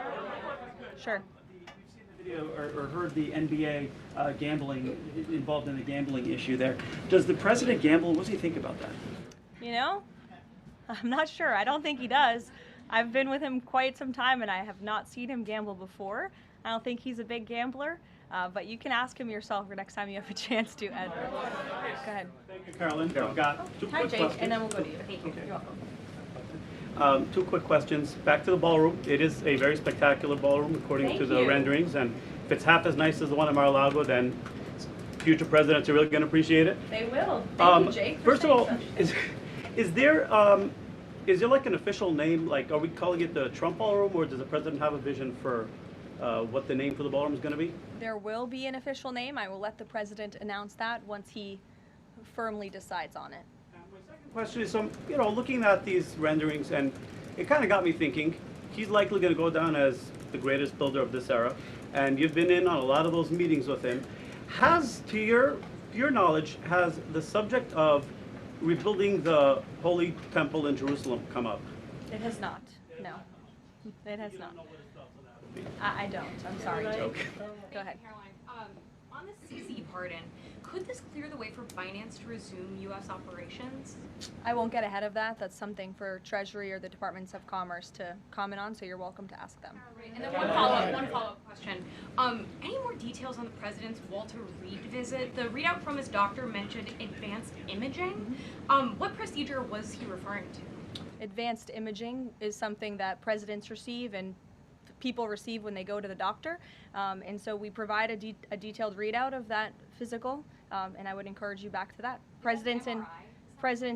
Sure. Or heard the NBA gambling, involved in the gambling issue there. Does the president gamble? What does he think about that? You know, I'm not sure. I don't think he does. I've been with him quite some time and I have not seen him gamble before. I don't think he's a big gambler, but you can ask him yourself next time you have a chance to, Ed. Go ahead. Thank you, Karoline. I've got two Hi, quick Jake, questions. and then we'll go to you. Thank you. Okay. You're welcome. Two quick questions. Back to the ballroom. It is a very spectacular ballroom, according Thank to the you. renderings. And if it's half as nice as the one at Mar-a-Lago, then future presidents are really going to appreciate it. They will. Thank you, Jake. First of all, is there like an official name? Like, are we calling it the Trump Ballroom, or does the president have a vision for what the name for the ballroom is going to be? There will be an official name. I will let the president announce that once he firmly decides on it. Question is, looking at these renderings, and it kind of got me thinking, he's likely going to go down as the greatest builder of this era, and you've been in on a lot of those meetings with him. Has, to your knowledge, has the subject of rebuilding the Holy Temple in Jerusalem come up? It has not. No. It has not. I don't. I'm sorry, Jake. Go ahead. Caroline, on the CC pardon, could this clear the way for finance to resume U.S. operations? I won't get ahead of that. That's something for Treasury or the Departments of Commerce to comment on, so you're welcome to ask them. And then one follow-up question. Any more details on the president's Walter Reed visit? The readout from his doctor mentioned advanced imaging. What procedure was he referring to? Advanced imaging is something that presidents receive and people receive when they go to the doctor, and so we provide a detailed readout of that physical, and I would encourage you back to that. Presidents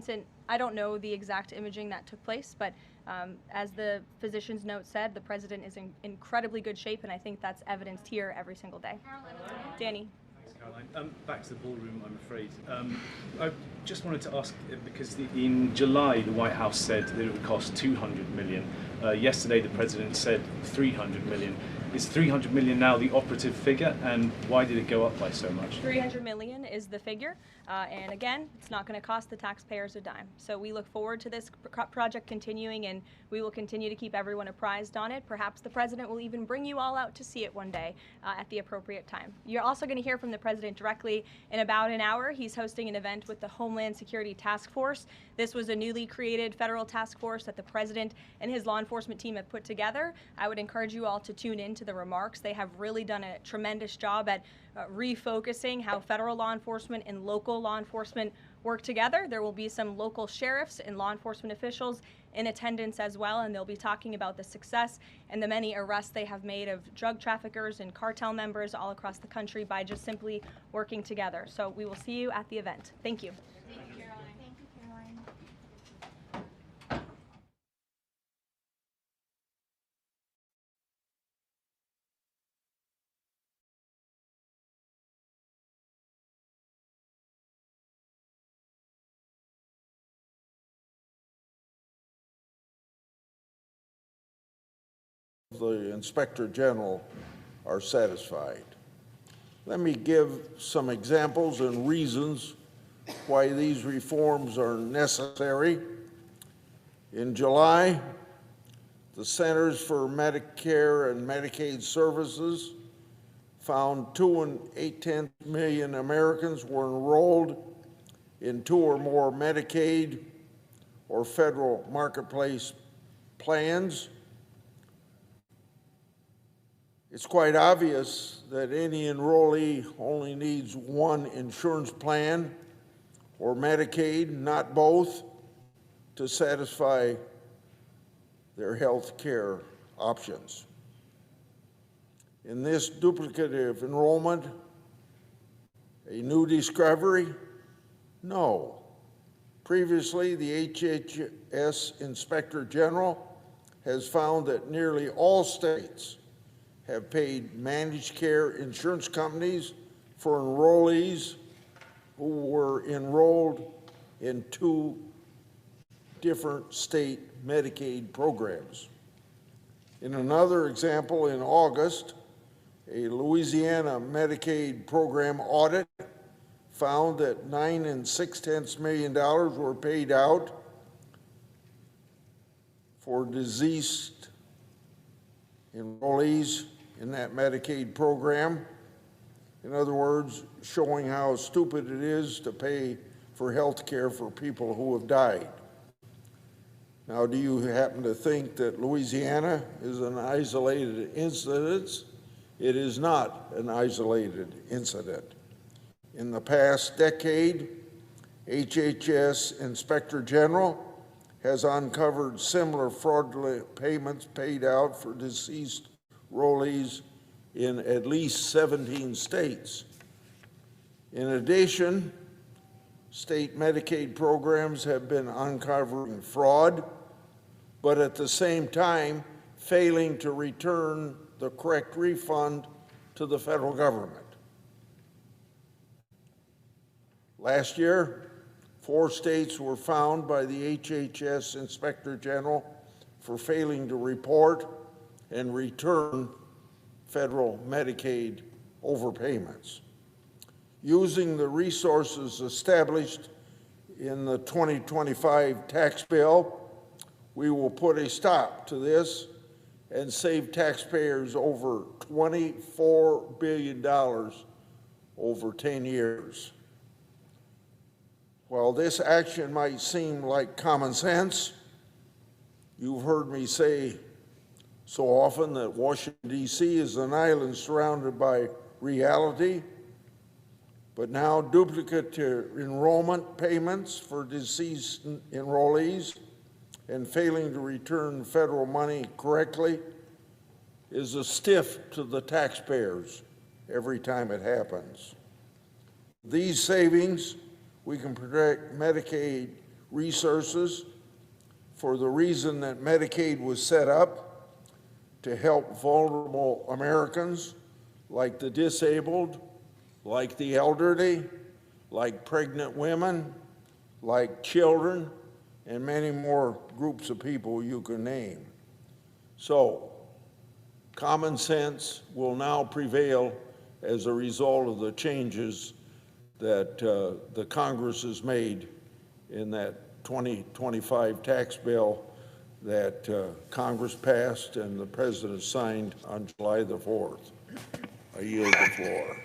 and I don't know the exact imaging that took place, but as the physician's note said, the president is in incredibly good shape, and I think that's evidenced here every single day. Danny. Caroline. Back to the ballroom, I'm afraid. I just wanted to ask, because in July the White House said that it would cost $200 million. Yesterday the president said $300 million. Is $300 million now the operative figure, and why did it go up by so much? $300 million is the figure, and again, it's not going to cost the taxpayers a dime. So we look forward to this project continuing, and we will continue to keep everyone apprised on it. Perhaps the president will even bring you all out to see it one day at the appropriate time. You're also going to hear from the president directly in about an hour. He's hosting an event with the Homeland Security Task Force. This was a newly created federal task force that the president and his law enforcement team have put together. I would encourage you all to tune in to the remarks. They have really done a tremendous job at refocusing how federal law enforcement and local law enforcement work together. There will be some local sheriffs and law enforcement officials in attendance as well, and they'll be talking about the success and the many arrests they have made of drug traffickers and cartel members all across the country by just simply working together. So we will see you at the event. Thank you. Thank you, Caroline. Thank you, Caroline. The Inspector General are satisfied. Let me give some examples and reasons why these reforms are necessary. In July, the Centers for Medicare and Medicaid Services found 2.8 million Americans were enrolled in 2 or more Medicaid or federal marketplace plans. It's quite obvious that any enrollee only needs one insurance plan or Medicaid, not both, to satisfy their health care options. In this duplicative enrollment, a new discovery? No. Previously, the HHS Inspector General has found that nearly all states have paid managed care insurance companies for enrollees who were enrolled in 2 different state Medicaid programs. In another example, in August, a Louisiana Medicaid program audit found that $9.6 million were paid out for deceased enrollees in that Medicaid program. In other words, showing how stupid it is to pay for health care for people who have died. Now, do you happen to think that Louisiana is an isolated incident? It is not an isolated incident. In the past decade, HHS Inspector General has uncovered similar fraudulent payments paid out for deceased enrollees in at least 17 states. In addition, state Medicaid programs have been uncovering fraud, but at the same time failing to return the correct refund to the federal government. Last year, 4 states were found by the HHS Inspector General for failing to report and return federal Medicaid overpayments. Using the resources established in the 2025 tax bill, we will put a stop to this and save taxpayers over $24 billion over 10 years. While this action might seem like common sense, you've heard me say so often that Washington, D.C. is an island surrounded by reality, but now duplicate enrollment payments for deceased enrollees and failing to return federal money correctly is a stiff to the taxpayers every time it happens. These savings, we can protect Medicaid resources for the reason that Medicaid was set up to help vulnerable Americans like the disabled, like the elderly, like pregnant women, like children, and many more groups of people you can name. So, common sense will now prevail as a result of the changes that the Congress has made in that 2025 tax bill that Congress passed and the President signed on July the 4th. I yield the floor.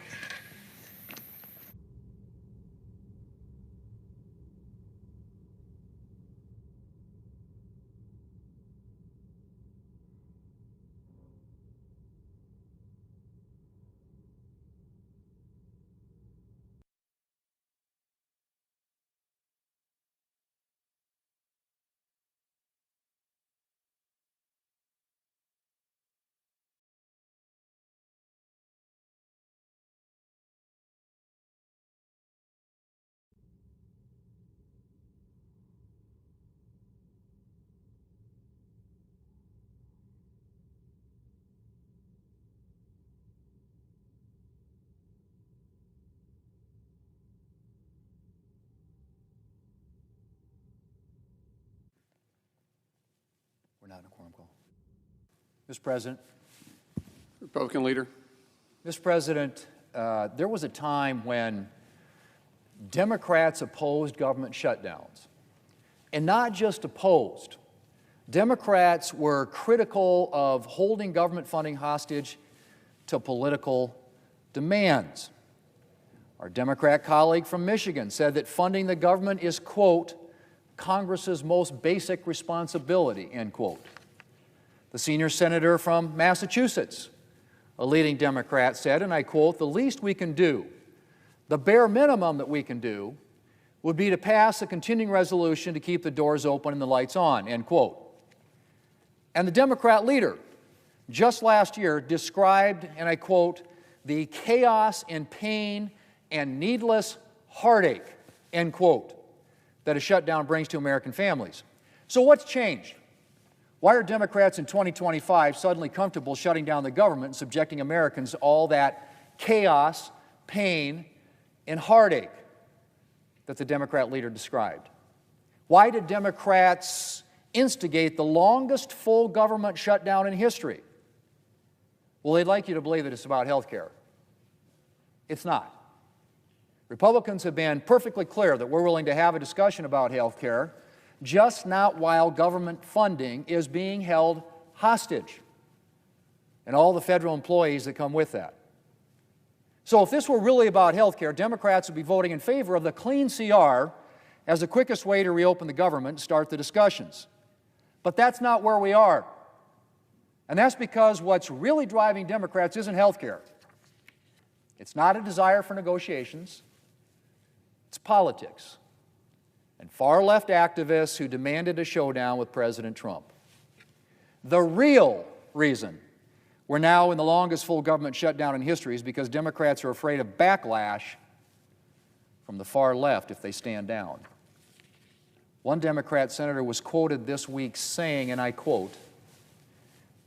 We're not in a quorum call. Mr. President. Republican leader. Mr. President, there was a time when Democrats opposed government shutdowns. And not just opposed. Democrats were critical of holding government funding hostage to political demands. Our Democrat colleague from Michigan said that funding the government is, quote, Congress's most basic responsibility, end quote. The senior senator from Massachusetts, a leading Democrat, said, and I quote, the least we can do, the bare minimum that we can do, would be to pass a continuing resolution to keep the doors open and the lights on, end quote. And the Democrat leader just last year described, and I quote, the chaos and pain and needless heartache, end quote, that a shutdown brings to American families. So what's changed? Why are Democrats in 2025 suddenly comfortable shutting down the government and subjecting Americans to all that chaos, pain, and heartache that the Democrat leader described? Why did Democrats instigate the longest full government shutdown in history? Well, they'd like you to believe that it's about health care. It's not. Republicans have been perfectly clear that we're willing to have a discussion about health care, just not while government funding is being held hostage and all the federal employees that come with that. So if this were really about health care, Democrats would be voting in favor of the clean CR as the quickest way to reopen the government and start the discussions. But that's not where we are. And that's because what's really driving Democrats isn't health care. It's not a desire for negotiations. It's politics and far-left activists who demanded a showdown with President Trump. The real reason we're now in the longest full government shutdown in history is because Democrats are afraid of backlash from the far left if they stand down. One Democrat senator was quoted this week saying, and I quote,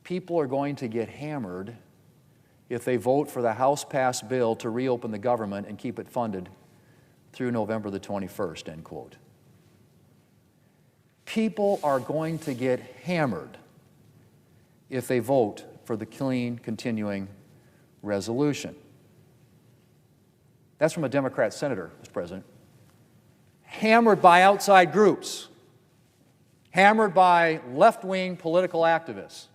people are going to get hammered if they vote for the House-passed bill to reopen the government and keep it funded through November the 21st, end quote. People are going to get hammered if they vote for the clean continuing resolution. That's from a Democrat senator, Mr. President. Hammered by outside groups, hammered by left-wing political activists.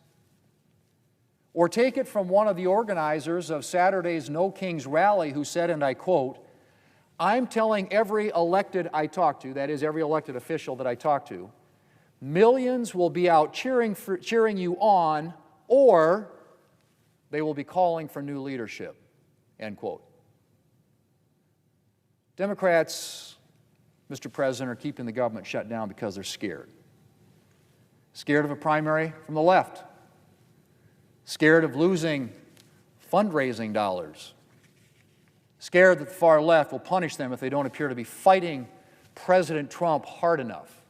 Or take it from one of the organizers of Saturday's No Kings rally who said, and I quote, I'm telling every elected I talk to, that is every elected official that I talk to, millions will be out cheering you on, or they will be calling for new leadership, end quote. Democrats, Mr. President, are keeping the government shut down because they're scared. Scared of a primary from the left. Scared of losing fundraising dollars. Scared that the far left will punish them if they don't appear to be fighting President Trump hard enough.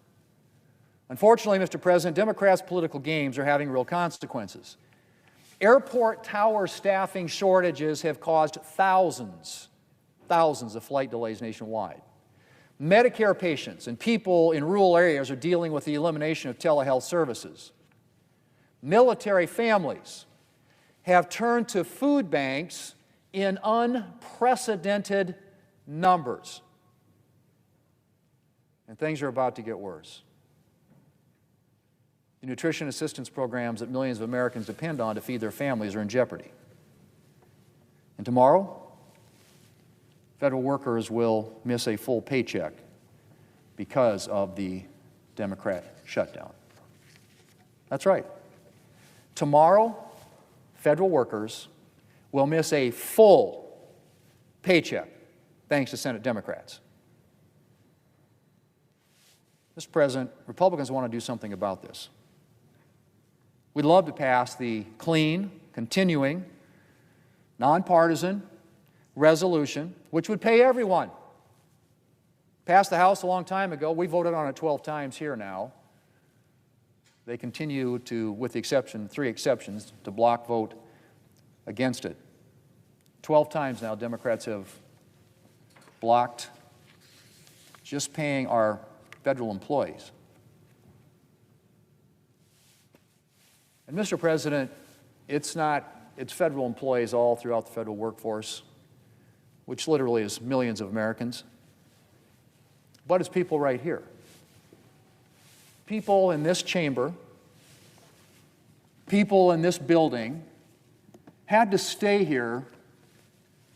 Unfortunately, Mr. President, Democrats' political games are having real consequences. Airport tower staffing shortages have caused thousands of flight delays nationwide. Medicare patients and people in rural areas are dealing with the elimination of telehealth services. Military families have turned to food banks in unprecedented numbers. And things are about to get worse. The nutrition assistance programs that millions of Americans depend on to feed their families are in jeopardy. And tomorrow, federal workers will miss a full paycheck because of the Democrat shutdown. That's right. Tomorrow, federal workers will miss a full paycheck thanks to Senate Democrats. Mr. President, Republicans want to do something about this. We'd love to pass the clean, continuing, nonpartisan resolution, which would pay everyone. Passed the House a long time ago. We voted on it 12 times here now. They continue to, with the exception, 3 exceptions, to block vote against it. 12 times now, Democrats have blocked just paying our federal employees. And Mr. President, it's federal employees all throughout the federal workforce, which literally is millions of Americans. but it's people right here. People in this chamber, people in this building had to stay here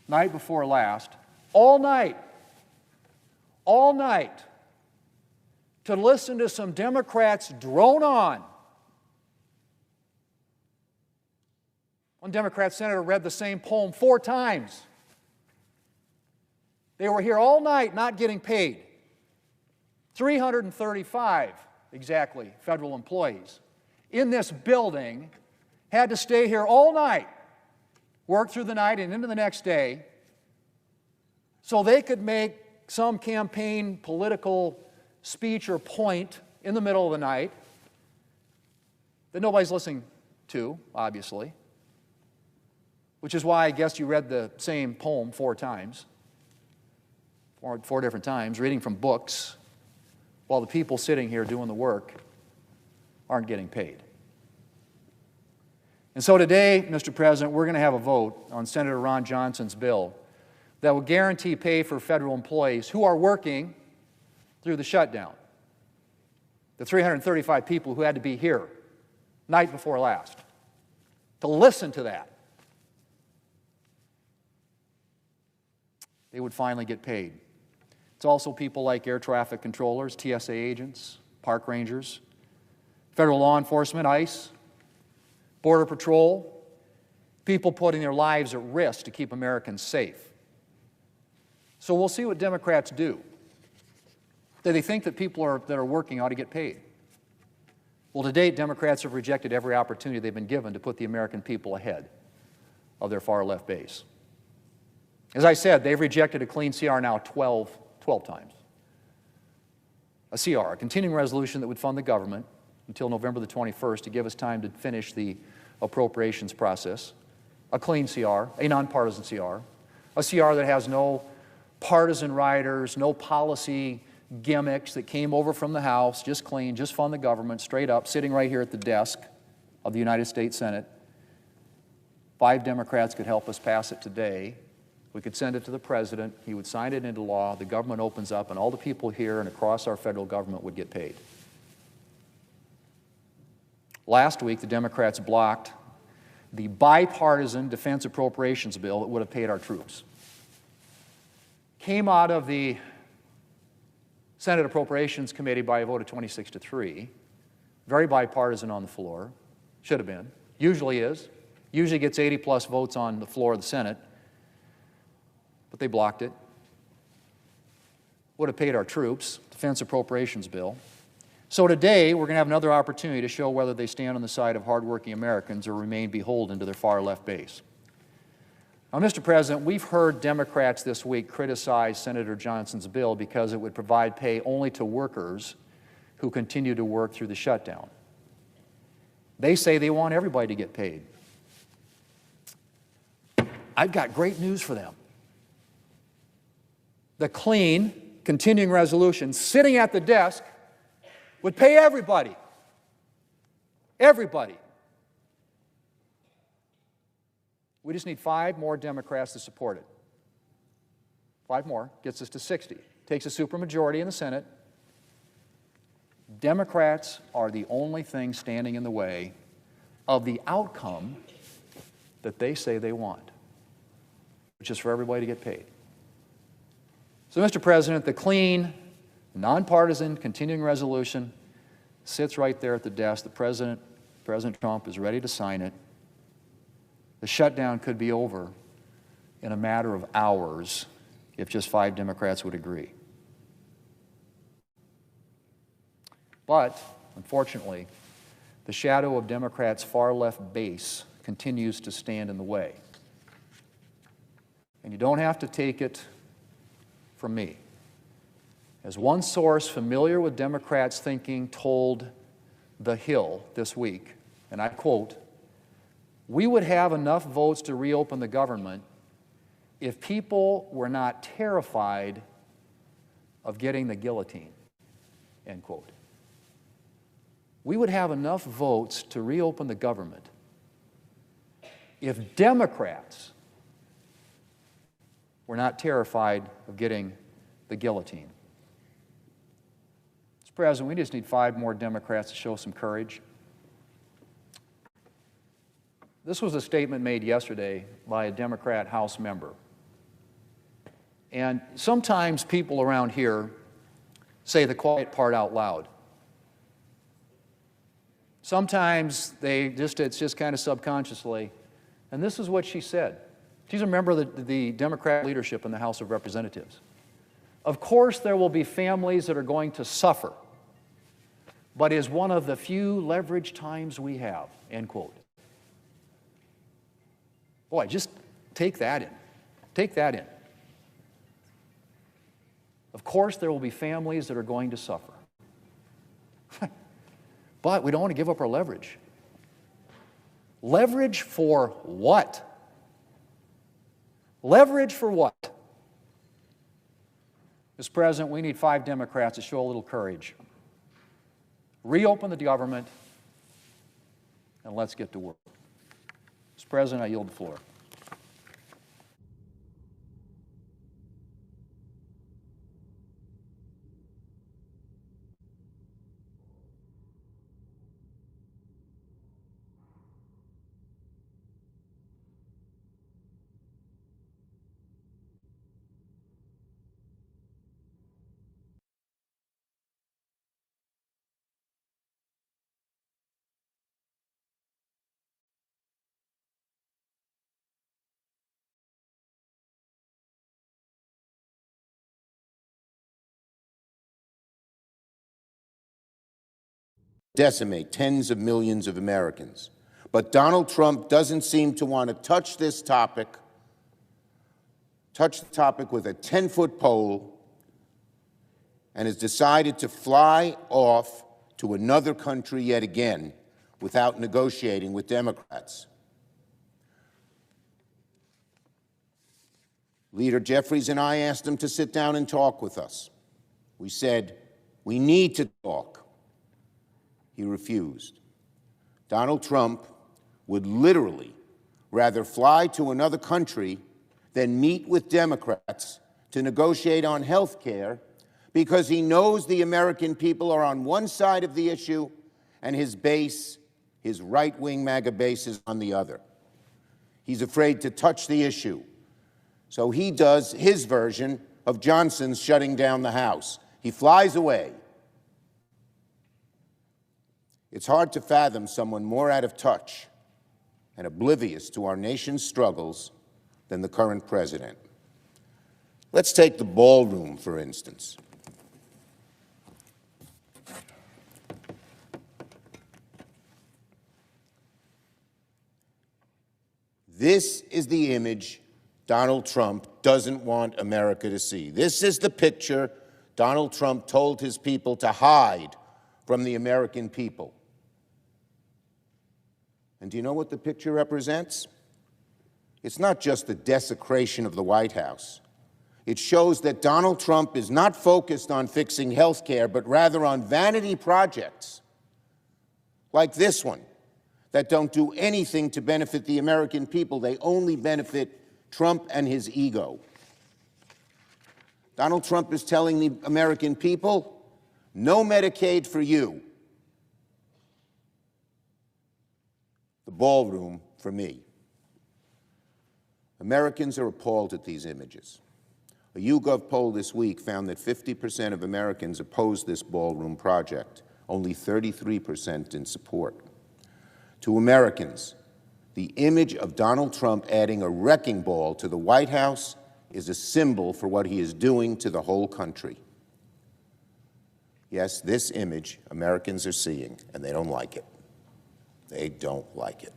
night before last, all night, to listen to some Democrats drone on. One Democrat senator read the same poem 4 times. They were here all night not getting paid. 335, exactly, federal employees in this building had to stay here all night, work through the night and into the next day, so they could make some campaign political speech or point in the middle of the night that nobody's listening to, obviously, which is why I guess you read the same poem 4 times, or 4 different times, reading from books, while the people sitting here doing the work aren't getting paid. And so today, Mr. President, we're going to have a vote on Senator Ron Johnson's bill that will guarantee pay for federal employees who are working through the shutdown. The 335 people who had to be here night before last to listen to that. They would finally get paid. It's also people like air traffic controllers, TSA agents, park rangers, federal law enforcement, ICE, Border Patrol, people putting their lives at risk to keep Americans safe. So we'll see what Democrats do. Do they think that people that are working ought to get paid? Well, to date, Democrats have rejected every opportunity they've been given to put the American people ahead of their far-left base. As I said, they've rejected a clean CR now 12 times. A CR, a continuing resolution that would fund the government until November the 21st to give us time to finish the appropriations process. A clean CR, a nonpartisan CR, a CR that has no partisan riders, no policy gimmicks that came over from the House, just clean, just fund the government, straight up, sitting right here at the desk of the United States Senate. 5 Democrats could help us pass it today. We could send it to the President, he would sign it into law, the government opens up, and all the people here and across our federal government would get paid. Last week, the Democrats blocked the bipartisan defense appropriations bill that would have paid our troops. Came out of the Senate Appropriations Committee by a vote of 26-3. Very bipartisan on the floor. Should have been. Usually is. Usually gets 80-plus votes on the floor of the Senate. But they blocked it. Would have paid our troops. Defense appropriations bill. So today, we're going to have another opportunity to show whether they stand on the side of hardworking Americans or remain beholden to their far-left base. Now, Mr. President, we've heard Democrats this week criticize Senator Johnson's bill because it would provide pay only to workers who continue to work through the shutdown. They say they want everybody to get paid. I've got great news for them. The clean, continuing resolution sitting at the desk would pay everybody. Everybody. We just need 5 more Democrats to support it. 5 more gets us to 60. Takes a supermajority in the Senate. Democrats are the only thing standing in the way of the outcome that they say they want, which is for everybody to get paid. So, Mr. President, the clean, nonpartisan, continuing resolution sits right there at the desk. The President Trump is ready to sign it. The shutdown could be over in a matter of hours if just 5 Democrats would agree. But, unfortunately, the shadow of Democrats' far-left base continues to stand in the way. And you don't have to take it from me. As one source familiar with Democrats' thinking told The Hill this week, and I quote, "We would have enough votes to reopen the government if people were not terrified of getting the guillotine," end quote. We would have enough votes to reopen the government if Democrats were not terrified of getting the guillotine. President, we just need 5 more Democrats to show some courage. This was a statement made yesterday by a Democrat House member. And sometimes people around here say the quiet part out loud. Sometimes it's just kind of subconsciously. And this is what she said. She's a member of the Democrat leadership in the House of Representatives. Of course, there will be families that are going to suffer, but is one of the few leverage times we have, end quote. Boy, just take that in. Take that in. Of course, there will be families that are going to suffer. But we don't want to give up our leverage. Leverage for what? Leverage for what? Mr. President, we need 5 Democrats to show a little courage. Reopen the government, and let's get to work. Mr. President, I yield the floor. Decimate tens of millions of Americans. But Donald Trump doesn't seem to want to touch the topic with a 10-foot pole, and has decided to fly off to another country yet again without negotiating with Democrats. Leader Jeffries and I asked him to sit down and talk with us. We said, we need to talk. He refused. Donald Trump would literally rather fly to another country than meet with Democrats to negotiate on health care, because he knows the American people are on one side of the issue and his base, his right-wing MAGA base, is on the other. He's afraid to touch the issue. So he does his version of Johnson's shutting down the House. He flies away. It's hard to fathom someone more out of touch and oblivious to our nation's struggles than the current president. Let's take the ballroom, for instance. This is the image Donald Trump doesn't want America to see. This is the picture Donald Trump told his people to hide from the American people. And do you know what the picture represents? It's not just the desecration of the White House. It shows that Donald Trump is not focused on fixing health care, but rather on vanity projects like this one that don't do anything to benefit the American people. They only benefit Trump and his ego. Donald Trump is telling the American people, no Medicaid for you. The ballroom for me. Americans are appalled at these images. A YouGov poll this week found that 50% of Americans oppose this ballroom project, only 33% in support. To Americans, the image of Donald Trump adding a wrecking ball to the White House is a symbol for what he is doing to the whole country. Yes, this image Americans are seeing, and they don't like it. They don't like it.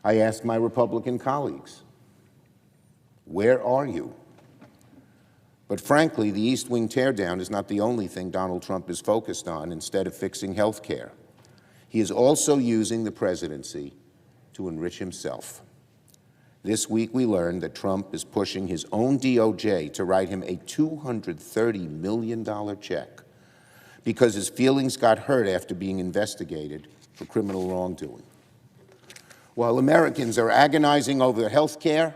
I asked my Republican colleagues, where are you? But frankly, the East Wing teardown is not the only thing Donald Trump is focused on instead of fixing health care. He is also using the presidency to enrich himself. This week we learned that Trump is pushing his own DOJ to write him a $230 million check because his feelings got hurt after being investigated for criminal wrongdoing. While Americans are agonizing over health care,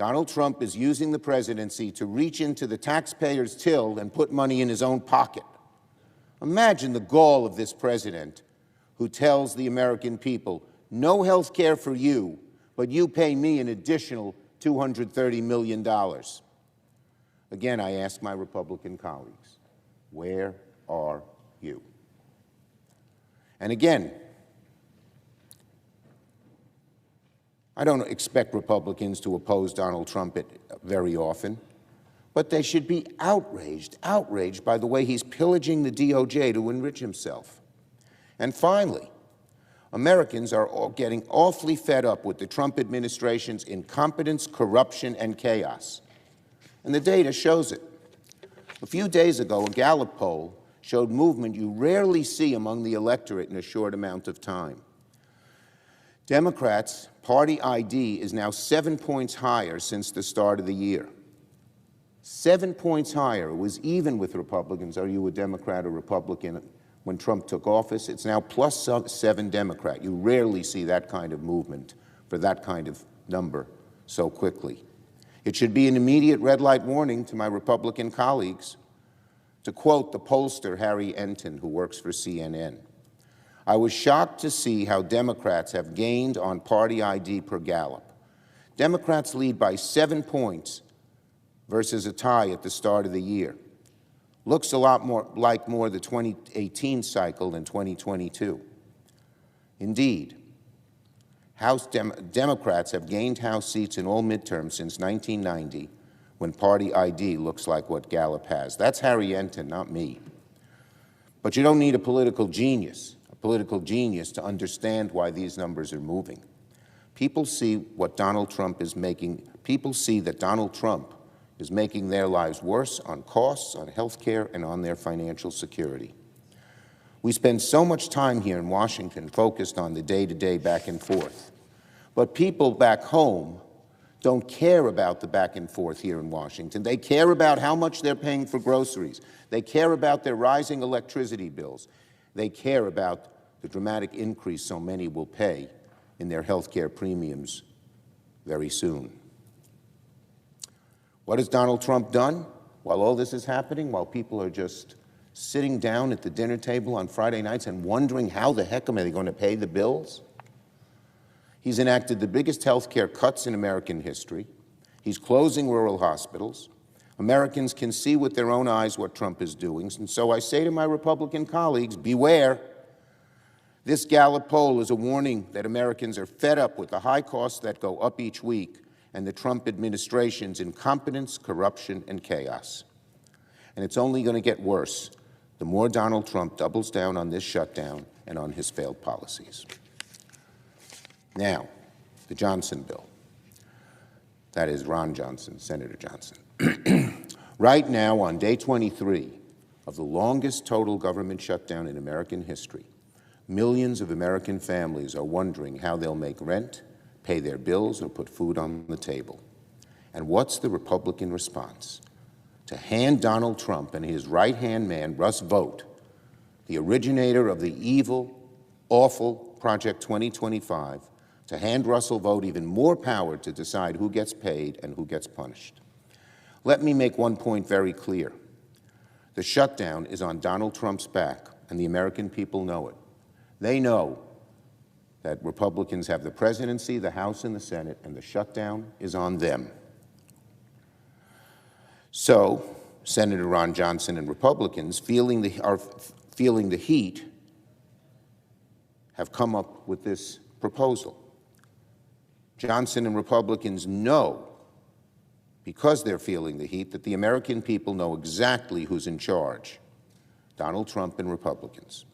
Donald Trump is using the presidency to reach into the taxpayer's till and put money in his own pocket. Imagine the gall of this president who tells the American people, no health care for you, but you pay me an additional $230 million. Again, I ask my Republican colleagues, where are you? And again, I don't expect Republicans to oppose Donald Trump very often, but they should be outraged by the way he's pillaging the DOJ to enrich himself. And finally, Americans are all getting awfully fed up with the Trump administration's incompetence, corruption, and chaos. And the data shows it. A few days ago, a Gallup poll showed movement you rarely see among the electorate in a short amount of time. Democrats' party ID is now 7 points higher since the start of the year. 7 points higher. It was even with Republicans. Are you a Democrat or Republican? When Trump took office, it's now +7 Democrat. You rarely see that kind of movement for that kind of number so quickly. It should be an immediate red light warning to my Republican colleagues. To quote the pollster Harry Enton, who works for CNN, I was shocked to see how Democrats have gained on party ID per Gallup. Democrats lead by 7 points versus a tie at the start of the year. Looks a lot more like the 2018 cycle than 2022. Indeed, Democrats have gained House seats in all midterms since 1990, when party ID looks like what Gallup has. That's Harry Enton, not me. But you don't need a political genius to understand why these numbers are moving. People see what Donald Trump is making. People see that Donald Trump is making their lives worse on costs, on health care, and on their financial security. We spend so much time here in Washington focused on the day-to-day back and forth. But people back home don't care about the back and forth here in Washington. They care about how much they're paying for groceries. They care about their rising electricity bills. They care about the dramatic increase so many will pay in their health care premiums very soon. What has Donald Trump done while all this is happening, while people are just sitting down at the dinner table on Friday nights and wondering how the heck am I going to pay the bills? He's enacted the biggest health care cuts in American history. He's closing rural hospitals. Americans can see with their own eyes what Trump is doing. And so I say to my Republican colleagues, beware. This Gallup poll is a warning that Americans are fed up with the high costs that go up each week and the Trump administration's incompetence, corruption, and chaos. And it's only going to get worse the more Donald Trump doubles down on this shutdown and on his failed policies. Now, the Johnson bill. That is Ron Johnson, Senator Johnson. Right now, on day 23 of the longest total government shutdown in American history, millions of American families are wondering how they'll make rent, pay their bills, or put food on the table. And what's the Republican response? To hand Donald Trump and his right-hand man, Russ Vought, the originator of the evil, awful Project 2025, to hand Russell Vought even more power to decide who gets paid and who gets punished. Let me make one point very clear. The shutdown is on Donald Trump's back, and the American people know it. They know that Republicans have the presidency, the House, and the Senate, and the shutdown is on them. So, Senator Ron Johnson and Republicans are feeling the heat, have come up with this proposal. Johnson and Republicans know, because they're feeling the heat, that the American people know exactly who's in charge: Donald Trump and Republicans.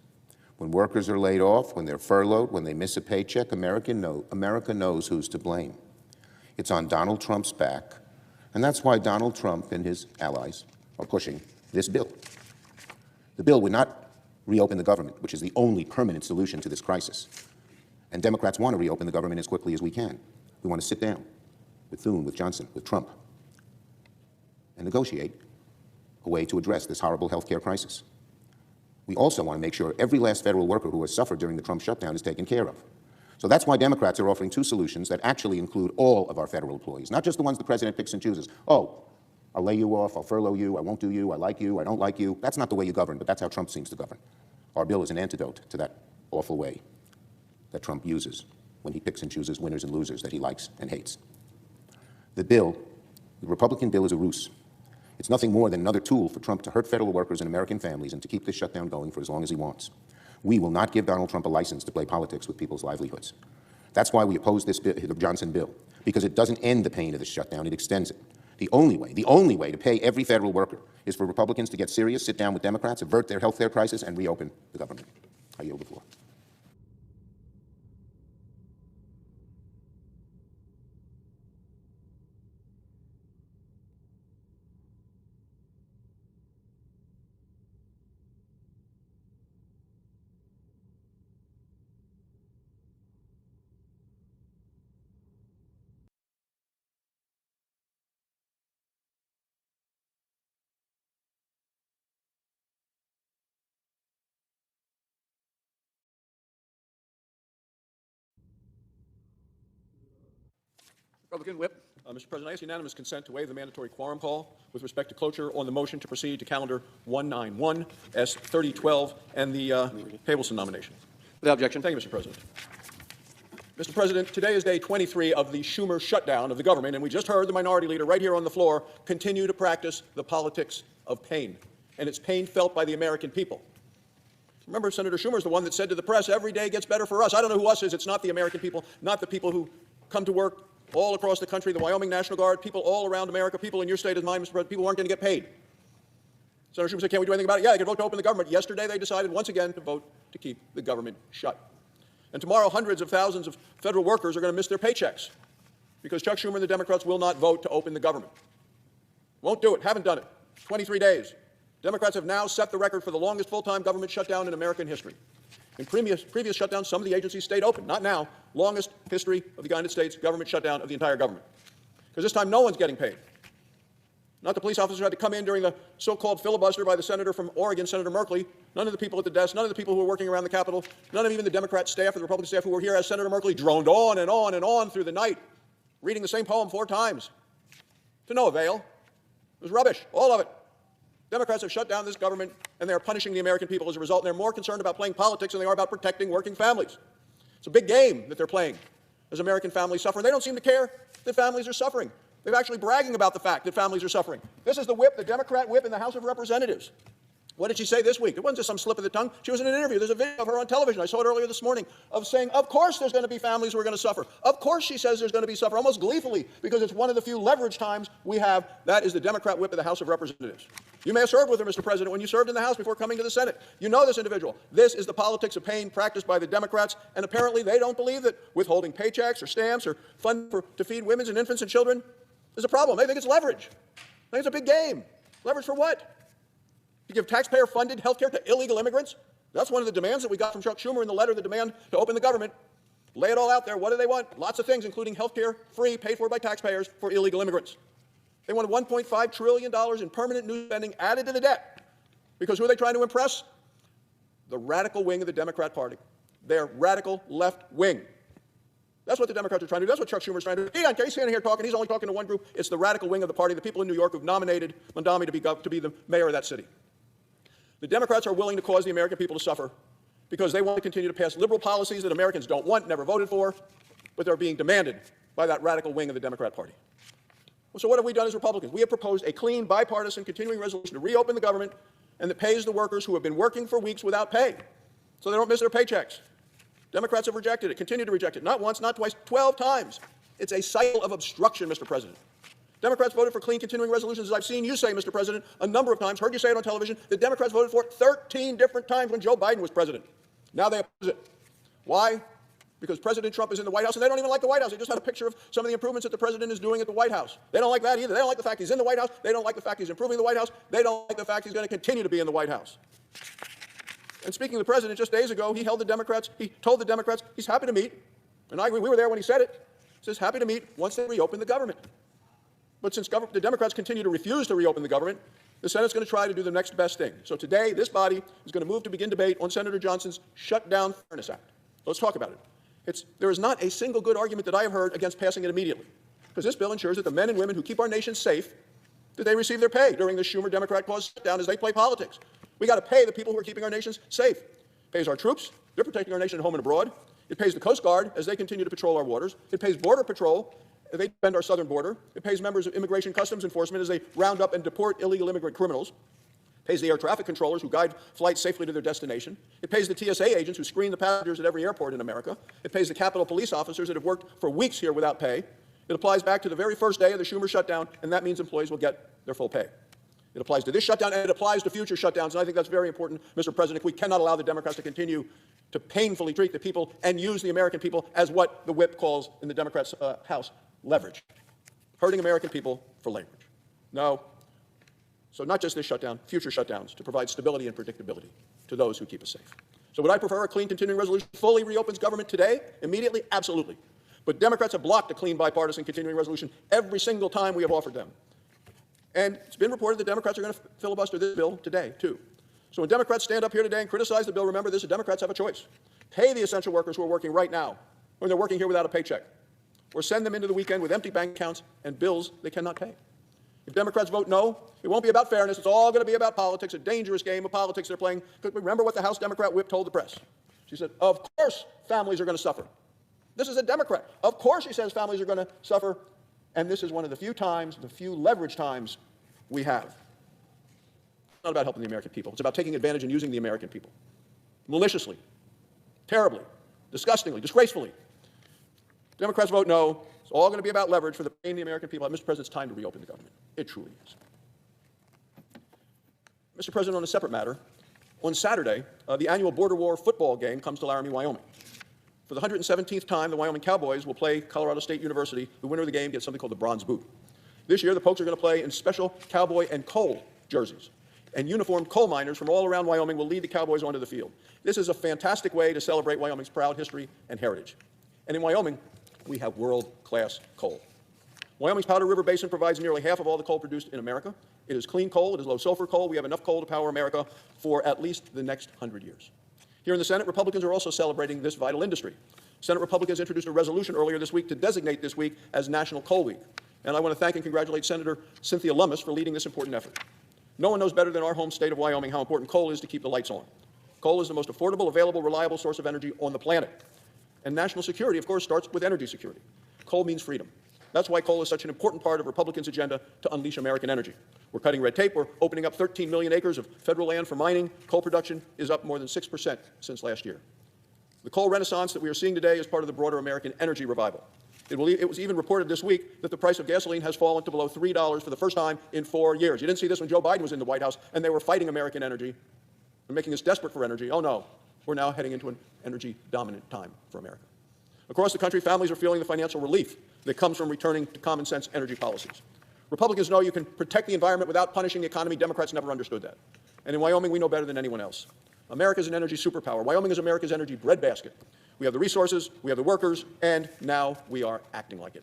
When workers are laid off, when they're furloughed, when they miss a paycheck, America knows who's to blame. It's on Donald Trump's back, and that's why Donald Trump and his allies are pushing this bill. The bill would not reopen the government, which is the only permanent solution to this crisis. And Democrats want to reopen the government as quickly as we can. We want to sit down with Thune, with Johnson, with Trump, and negotiate a way to address this horrible health care crisis. We also want to make sure every last federal worker who has suffered during the Trump shutdown is taken care of. So that's why Democrats are offering two solutions that actually include all of our federal employees, not just the ones the president picks and chooses. Oh, I'll lay you off, I'll furlough you, I won't do you, I like you, I don't like you. That's not the way you govern, but that's how Trump seems to govern. Our bill is an antidote to that awful way that Trump uses when he picks and chooses winners and losers that he likes and hates. The Republican bill is a ruse. It's nothing more than another tool for Trump to hurt federal workers and American families and to keep this shutdown going for as long as he wants. We will not give Donald Trump a license to play politics with people's livelihoods. That's why we oppose this bill, the Johnson bill, because it doesn't end the pain of the shutdown, it extends it. The only way to pay every federal worker is for Republicans to get serious, sit down with Democrats, avert their health care crisis, and reopen the government. I yield the floor. Republican Whip. Mr. President, I ask unanimous consent to waive the mandatory quorum call with respect to cloture on the motion to proceed to calendar 191, S3012, and the Pableson nomination. Without objection. Thank you, Mr. President. Mr. President, today is day 23 of the Schumer shutdown of the government, and we just heard the minority leader right here on the floor continue to practice the politics of pain, and it's pain felt by the American people. Remember, Senator Schumer is the one that said to the press, every day gets better for us. I don't know who us is. It's not the American people, not the people who come to work all across the country, the Wyoming National Guard, people all around America, people in your state as mine, Mr. President, people aren't going to get paid. Senator Schumer said, can't we do anything about it? Yeah, they could vote to open the government. Yesterday, they decided once again to vote to keep the government shut. And tomorrow, hundreds of thousands of federal workers are going to miss their paychecks because Chuck Schumer and the Democrats will not vote to open the government. Won't do it, haven't done it. 23 days. Democrats have now set the record for the longest full-time government shutdown in American history. In previous shutdowns, some of the agencies stayed open. Not now. Longest history of the United States government shutdown of the entire government. Because this time, no one's getting paid. Not the police officers who had to come in during the so-called filibuster by the senator from Oregon, Senator Merkley. None of the people at the desk, none of the people who were working around the Capitol, none of even the Democrat staff or the Republican staff who were here as Senator Merkley droned on and on and on through the night, reading the same poem 4 times. To no avail. It was rubbish, all of it. Democrats have shut down this government, and they are punishing the American people as a result, and they're more concerned about playing politics than they are about protecting working families. It's a big game that they're playing as American families suffer, and they don't seem to care that families are suffering. They're actually bragging about the fact that families are suffering. This is the whip, the Democrat whip in the House of Representatives. What did she say this week? It wasn't just some slip of the tongue. She was in an interview. There's a video of her on television. I saw it earlier this morning of saying, of course there's going to be families who are going to suffer. Of course she says there's going to be suffer, almost gleefully, because it's one of the few leverage times we have. That is the Democrat whip of the House of Representatives. You may have served with her, Mr. President, when you served in the House before coming to the Senate. You know this individual. This is the politics of pain practiced by the Democrats, and apparently they don't believe that withholding paychecks or stamps or funding to feed women and infants and children is a problem. They think it's leverage. They think it's a big game. Leverage for what? To give taxpayer-funded health care to illegal immigrants? That's one of the demands that we got from Chuck Schumer in the letter, the demand to open the government. Lay it all out there. What do they want? Lots of things, including health care, free, paid for by taxpayers, for illegal immigrants. They wanted $1.5 trillion in permanent new spending added to the debt. Because who are they trying to impress? The radical wing of the Democrat Party. Their radical left wing. That's what the Democrats are trying to do. That's what Chuck Schumer's trying to do. He's standing here talking. He's only talking to one group. It's the radical wing of the party, the people in New York who've nominated Mondami to be the mayor of that city. The Democrats are willing to cause the American people to suffer because they want to continue to pass liberal policies that Americans don't want, never voted for, but they're being demanded by that radical wing of the Democrat Party. Well, so what have we done as Republicans? We have proposed a clean, bipartisan, continuing resolution to reopen the government and that pays the workers who have been working for weeks without pay so they don't miss their paychecks. Democrats have rejected it, continue to reject it, not once, not twice, 12 times. It's a cycle of obstruction, Mr. President. Democrats voted for clean continuing resolutions, as I've seen you say, Mr. President, a number of times, heard you say it on television. The Democrats voted for it 13 different times when Joe Biden was president. Now they oppose it. Why? Because President Trump is in the White House, and they don't even like the White House. They just had a picture of some of the improvements that the president is doing at the White House. They don't like that either. They don't like the fact he's in the White House. They don't like the fact he's improving the White House. They don't like the fact he's going to continue to be in the White House. And speaking of the president, just days ago, he told the Democrats he's happy to meet, and I agree, we were there when he said it. He says happy to meet once they reopen the government. But since the Democrats continue to refuse to reopen the government, the Senate's going to try to do the next best thing. So today, this body is going to move to begin debate on Senator Johnson's Shutdown Fairness Act. Let's talk about it. There is not a single good argument that I have heard against passing it immediately, because this bill ensures that the men and women who keep our nation safe, that they receive their pay during the Schumer Democrat clause shutdown as they play politics. We got to pay the people who are keeping our nations safe. It pays our troops. They're protecting our nation at home and abroad. It pays the Coast Guard as they continue to patrol our waters. It pays Border Patrol as they defend our southern border. It pays members of Immigration Customs Enforcement as they round up and deport illegal immigrant criminals. It pays the air traffic controllers who guide flights safely to their destination. It pays the TSA agents who screen the passengers at every airport in America. It pays the Capitol Police officers that have worked for weeks here without pay. It applies back to the very first day of the Schumer shutdown, and that means employees will get their full pay. It applies to this shutdown, and it applies to future shutdowns, and I think that's very important, Mr. President. We cannot allow the Democrats to continue to painfully treat the people and use the American people as what the whip calls in the Democrats' House leverage, hurting American people for leverage. No. So not just this shutdown, future shutdowns to provide stability and predictability to those who keep us safe. So would I prefer a clean continuing resolution fully reopens government today, immediately? Absolutely. But Democrats have blocked a clean bipartisan continuing resolution every single time we have offered them. And it's been reported that Democrats are going to filibuster this bill today, too. So when Democrats stand up here today and criticize the bill, remember this, the Democrats have a choice. Pay the essential workers who are working right now, when they're working here without a paycheck, or send them into the weekend with empty bank accounts and bills they cannot pay. If Democrats vote no, it won't be about fairness. It's all going to be about politics, a dangerous game of politics they're playing. Remember what the House Democrat whip told the press. She said, of course families are going to suffer. This is a Democrat. Of course, she says, families are going to suffer. And this is one of the few times, the few leverage times we have. It's not about helping the American people. It's about taking advantage and using the American people. Maliciously, terribly, disgustingly, disgracefully. Democrats vote no. It's all going to be about leverage for the pain of the American people. Mr. President, it's time to reopen the government. It truly is. Mr. President, on a separate matter, on Saturday, the annual Border War football game comes to Laramie, Wyoming. For the 117th time, the Wyoming Cowboys will play Colorado State University. The winner of the game gets something called the Bronze Boot. This year, the Pokes are going to play in special cowboy and coal jerseys. And uniformed coal miners from all around Wyoming will lead the Cowboys onto the field. This is a fantastic way to celebrate Wyoming's proud history and heritage. And in Wyoming, we have world-class coal. Wyoming's Powder River Basin provides nearly half of all the coal produced in America. It is clean coal. It is low-sulfur coal. We have enough coal to power America for at least the next 100 years. Here in the Senate, Republicans are also celebrating this vital industry. Senate Republicans introduced a resolution earlier this week to designate this week as National Coal Week. And I want to thank and congratulate Senator Cynthia Lummis for leading this important effort. No one knows better than our home state of Wyoming how important coal is to keep the lights on. Coal is the most affordable, available, reliable source of energy on the planet. And national security, of course, starts with energy security. Coal means freedom. That's why coal is such an important part of Republicans' agenda to unleash American energy. We're cutting red tape. We're opening up 13 million acres of federal land for mining. Coal production is up more than 6% since last year. The coal renaissance that we are seeing today is part of the broader American energy revival. It was even reported this week that the price of gasoline has fallen to below $3 for the first time in 4 years. You didn't see this when Joe Biden was in the White House and they were fighting American energy and making us desperate for energy. Oh no, we're now heading into an energy-dominant time for America. Across the country, families are feeling the financial relief that comes from returning to common-sense energy policies. Republicans know you can protect the environment without punishing the economy. Democrats never understood that. And in Wyoming, we know better than anyone else. America is an energy superpower. Wyoming is America's energy breadbasket. We have the resources, we have the workers, and now we are acting like it.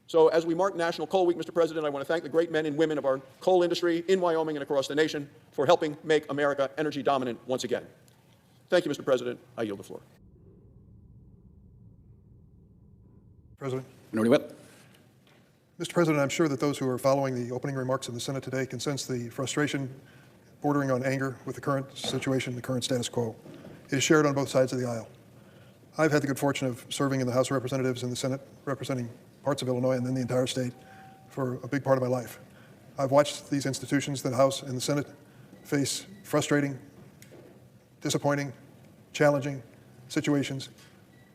So as we mark National Coal Week, Mr. President, I want to thank the great men and women of our coal industry in Wyoming and across the nation for helping make America energy dominant once again. Thank you, Mr. President. I yield the floor. President. Minority Whip. Mr. President, I'm sure that those who are following the opening remarks in the Senate today can sense the frustration bordering on anger with the current situation, the current status quo. It is shared on both sides of the aisle. I've had the good fortune of serving in the House of Representatives and the Senate, representing parts of Illinois and then the entire state for a big part of my life. I've watched these institutions, the House and the Senate, face frustrating, disappointing, challenging situations.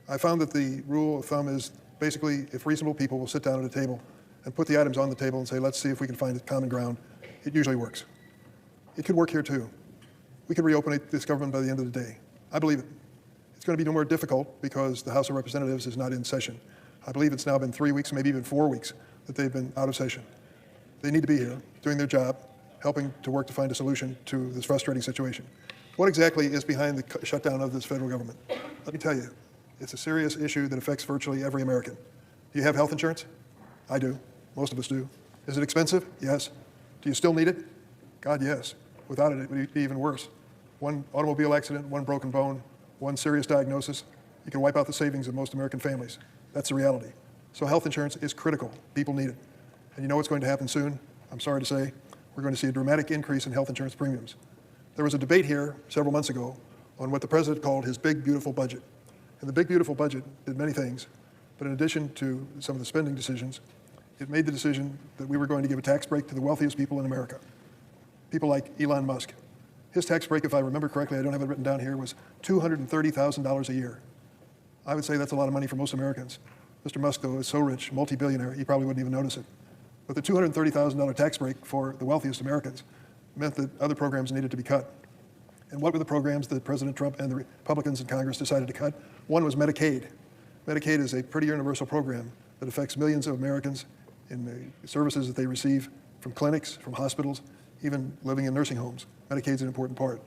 I found that the rule of thumb is basically if reasonable people will sit down at a table and put the items on the table and say, let's see if we can find common ground, it usually works. It could work here too. We could reopen this government by the end of the day. I believe it. It's going to be no more difficult because the House of Representatives is not in session. I believe it's now been 3 weeks, maybe even 4 weeks, that they've been out of session. They need to be here, doing their job, helping to work to find a solution to this frustrating situation. What exactly is behind the shutdown of this federal government? Let me tell you, it's a serious issue that affects virtually every American. Do you have health insurance? I do. Most of us do. Is it expensive? Yes. Do you still need it? God, yes. Without it, it would be even worse. One automobile accident, one broken bone, one serious diagnosis, You can wipe out the savings of most American families. That's the reality. So health insurance is critical. People need it. And you know what's going to happen soon? I'm sorry to say, we're going to see a dramatic increase in health insurance premiums. There was a debate here several months ago on what the president called his big, beautiful budget. And the big, beautiful budget did many things, but in addition to some of the spending decisions, it made the decision that we were going to give a tax break to the wealthiest people in America. People like Elon Musk. His tax break, if I remember correctly, I don't have it written down here, was $230,000 a year. I would say that's a lot of money for most Americans. Mr. Musk, though, is so rich, multi-billionaire, he probably wouldn't even notice it. But the $230,000 tax break for the wealthiest Americans meant that other programs needed to be cut. And what were the programs that President Trump and the Republicans in Congress decided to cut? One was Medicaid. Medicaid is a pretty universal program that affects millions of Americans in the services that they receive from clinics, from hospitals, even living in nursing homes. Medicaid is an important part.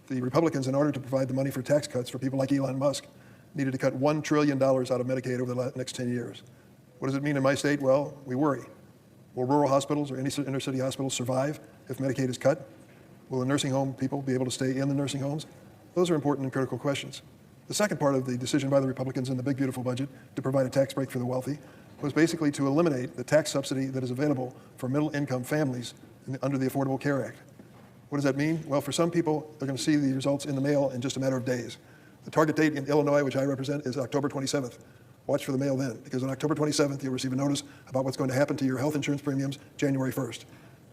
The Republicans, in order to provide the money for tax cuts for people like Elon Musk, needed to cut $1 trillion out of Medicaid over the next 10 years. What does it mean in my state? Well, we worry. Will rural hospitals or any inner city hospitals survive if Medicaid is cut? Will the nursing home people be able to stay in the nursing homes? Those are important and critical questions. The second part of the decision by the Republicans in the big, beautiful budget to provide a tax break for the wealthy was basically to eliminate the tax subsidy that is available for middle-income families under the Affordable Care Act. What does that mean? Well, for some people, they're going to see the results in the mail in just a matter of days. The target date in Illinois, which I represent, is October 27th. Watch for the mail then, because on October 27th, you'll receive a notice about what's going to happen to your health insurance premiums January 1st.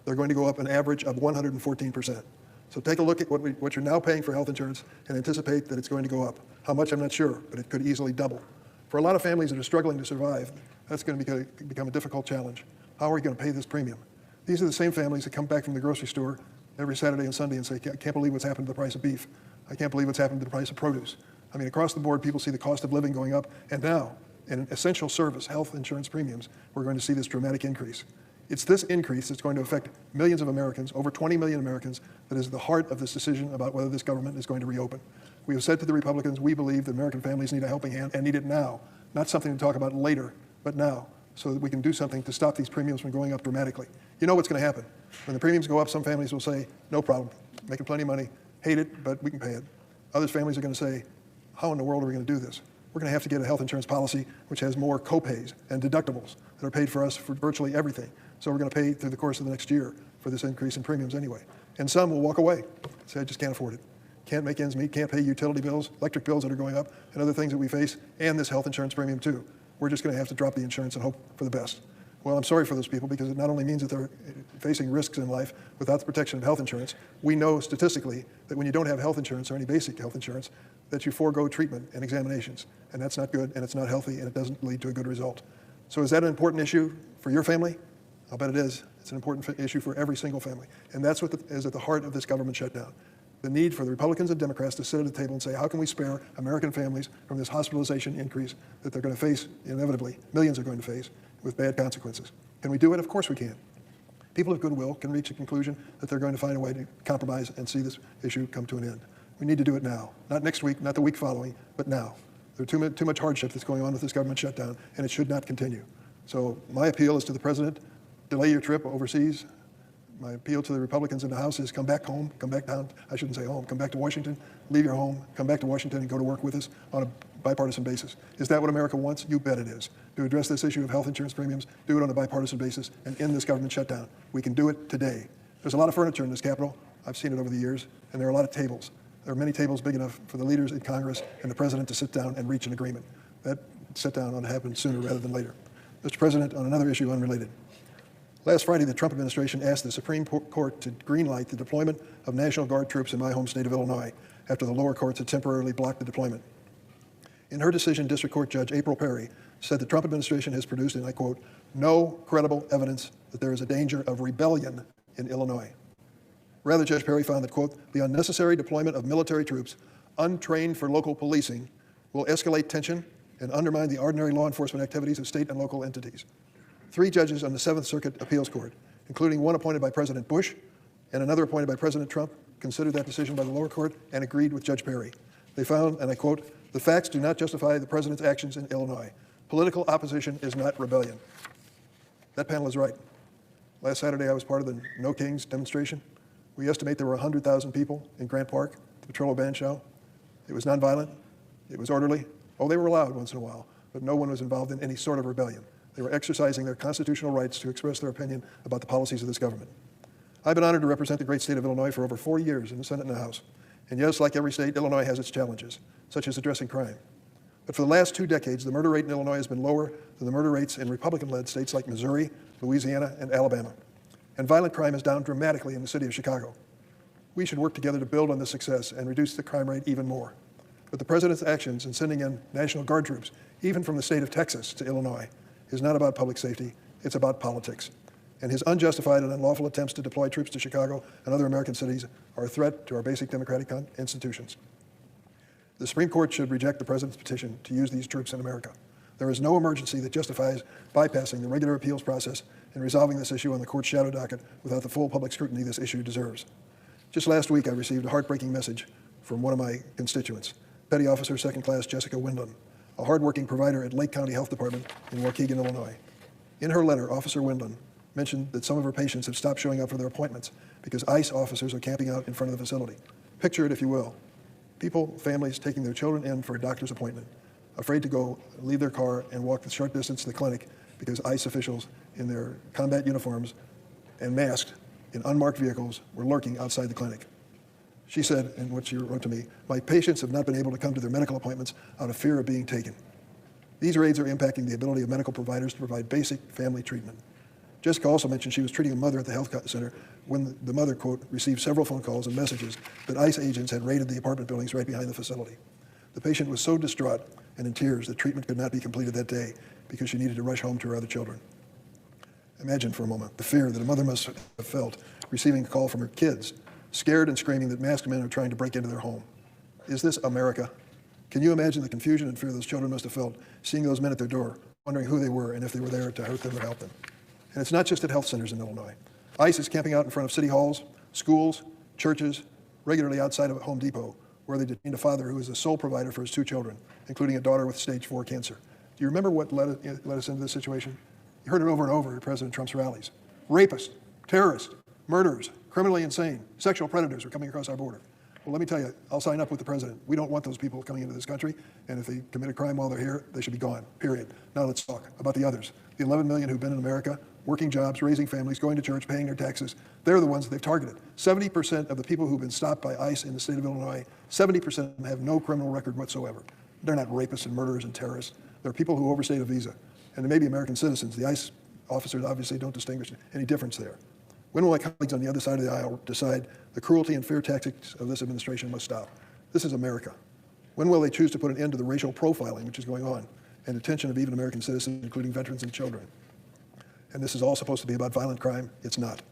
They're going to go up an average of 114%. So take a look at what you're now paying for health insurance and anticipate that it's going to go up. How much, I'm not sure, but it could easily double. For a lot of families that are struggling to survive, that's going to become a difficult challenge. How are we going to pay this premium? These are the same families that come back from the grocery store every Saturday and Sunday and say, I can't believe what's happened to the price of beef. I can't believe what's happened to the price of produce. I mean, across the board, people see the cost of living going up, and now, in an essential service, health insurance premiums, we're going to see this dramatic increase. It's this increase that's going to affect millions of Americans, over 20 million Americans, that is the heart of this decision about whether this government is going to reopen. We have said to the Republicans, we believe that American families need a helping hand and need it now, not something to talk about later, but now, so that we can do something to stop these premiums from going up dramatically. You know what's going to happen. When the premiums go up, some families will say, no problem, making plenty of money, hate it, but we can pay it. Other families are going to say, how in the world are we going to do this? We're going to have to get a health insurance policy which has more co-pays and deductibles that are paid for us for virtually everything. So we're going to pay through the course of the next year for this increase in premiums anyway. And some will walk away, say, I just can't afford it. Can't make ends meet, can't pay utility bills, electric bills that are going up, and other things that we face, and this health insurance premium too. We're just going to have to drop the insurance and hope for the best. Well, I'm sorry for those people because it not only means that they're facing risks in life without the protection of health insurance, we know statistically that when you don't have health insurance or any basic health insurance, that you forego treatment and examinations. And that's not good, and it's not healthy, and it doesn't lead to a good result. So is that an important issue for your family? I'll bet it is. It's an important issue for every single family. And that's what is at the heart of this government shutdown. The need for the Republicans and Democrats to sit at the table and say, how can we spare American families from this hospitalization increase that they're going to face inevitably, millions are going to face, with bad consequences? Can we do it? Of course we can. People of goodwill can reach a conclusion that they're going to find a way to compromise and see this issue come to an end. We need to do it now. Not next week, not the week following, but now. There's too much hardship that's going on with this government shutdown, and it should not continue. So my appeal is to the President, delay your trip overseas. My appeal to the Republicans in the House is come back home, come back down, I shouldn't say home, come back to Washington, leave your home, come back to Washington and go to work with us on a bipartisan basis. Is that what America wants? You bet it is. To address this issue of health insurance premiums, do it on a bipartisan basis and end this government shutdown. We can do it today. There's a lot of furniture in this Capitol. I've seen it over the years, and there are a lot of tables. There are many tables big enough for the leaders in Congress and the President to sit down and reach an agreement. That sit down ought to happen sooner rather than later. Mr. President, on another issue unrelated. Last Friday, the Trump administration asked the Supreme Court to greenlight the deployment of National Guard troops in my home state of Illinois after the lower courts had temporarily blocked the deployment. In her decision, District Court Judge April Perry said the Trump administration has produced, and I quote, no credible evidence that there is a danger of rebellion in Illinois. Rather, Judge Perry found that, quote, the unnecessary deployment of military troops untrained for local policing will escalate tension and undermine the ordinary law enforcement activities of state and local entities. 3 judges on the 7th Circuit Appeals Court, including one appointed by President Bush and another appointed by President Trump, considered that decision by the lower court and agreed with Judge Perry. They found, and I quote, the facts do not justify the president's actions in Illinois. Political opposition is not rebellion. That panel is right. Last Saturday, I was part of the No Kings demonstration. We estimate there were 100,000 people in Grant Park, the patrol band show. It was nonviolent, it was orderly, Oh, they were allowed once in a while, but no one was involved in any sort of rebellion. They were exercising their constitutional rights to express their opinion about the policies of this government. I've been honored to represent the great state of Illinois for over 40 years in the Senate and the House. And yes, like every state, Illinois has its challenges, such as addressing crime. But for the last 2 decades, the murder rate in Illinois has been lower than the murder rates in Republican-led states like Missouri, Louisiana, and Alabama. And violent crime is down dramatically in the city of Chicago. We should work together to build on this success and reduce the crime rate even more. But the president's actions in sending in National Guard troops, even from the state of Texas to Illinois, is not about public safety, it's about politics. And his unjustified and unlawful attempts to deploy troops to Chicago and other American cities are a threat to our basic democratic institutions. The Supreme Court should reject the president's petition to use these troops in America. There is no emergency that justifies bypassing the regular appeals process and resolving this issue on the court's shadow docket without the full public scrutiny this issue deserves. Just last week, I received a heartbreaking message from one of my constituents, Petty Officer Second Class Jessica Windland, a hardworking provider at Lake County Health Department in Waukegan, Illinois. In her letter, Officer Windland mentioned that some of her patients have stopped showing up for their appointments because ICE officers are camping out in front of the facility. Picture it, if you will. People, families taking their children in for a doctor's appointment, afraid to go leave their car and walk the short distance to the clinic because ICE officials in their combat uniforms and masked in unmarked vehicles were lurking outside the clinic. She said, in what she wrote to me, "My patients have not been able to come to their medical appointments out of fear of being taken." These raids are impacting the ability of medical providers to provide basic family treatment. Jessica also mentioned she was treating a mother at the health center when the mother, quote, received several phone calls and messages that ICE agents had raided the apartment buildings right behind the facility. The patient was so distraught and in tears that treatment could not be completed that day because she needed to rush home to her other children. Imagine for a moment the fear that a mother must have felt receiving a call from her kids, scared and screaming that masked men are trying to break into their home. Is this America? Can you imagine the confusion and fear those children must have felt seeing those men at their door, wondering who they were and if they were there to hurt them or help them? And it's not just at health centers in Illinois. ICE is camping out in front of city halls, schools, churches, regularly outside of Home Depot, where they detained a father who is the sole provider for his 2 children, including a daughter with stage 4 cancer. Do you remember what led us into this situation? You heard it over and over at President Trump's rallies. Rapists, terrorists, murderers, criminally insane, sexual predators are coming across our border. Well, let me tell you, I'll sign up with the president. We don't want those people coming into this country, and if they commit a crime while they're here, they should be gone, period. Now let's talk about the others. The 11 million who've been in America, working jobs, raising families, going to church, paying their taxes. They're the ones that they've targeted. 70% of the people who've been stopped by ICE in the state of Illinois, 70% of them have no criminal record whatsoever. They're not rapists and murderers and terrorists. They're people who overstayed a visa. And they may be American citizens. The ICE officers obviously don't distinguish any difference there. When will my colleagues on the other side of the aisle decide the cruelty and fear tactics of this administration must stop? This is America. When will they choose to put an end to the racial profiling which is going on and detention of even American citizens, including veterans and children? And this is all supposed to be about violent crime. It's not.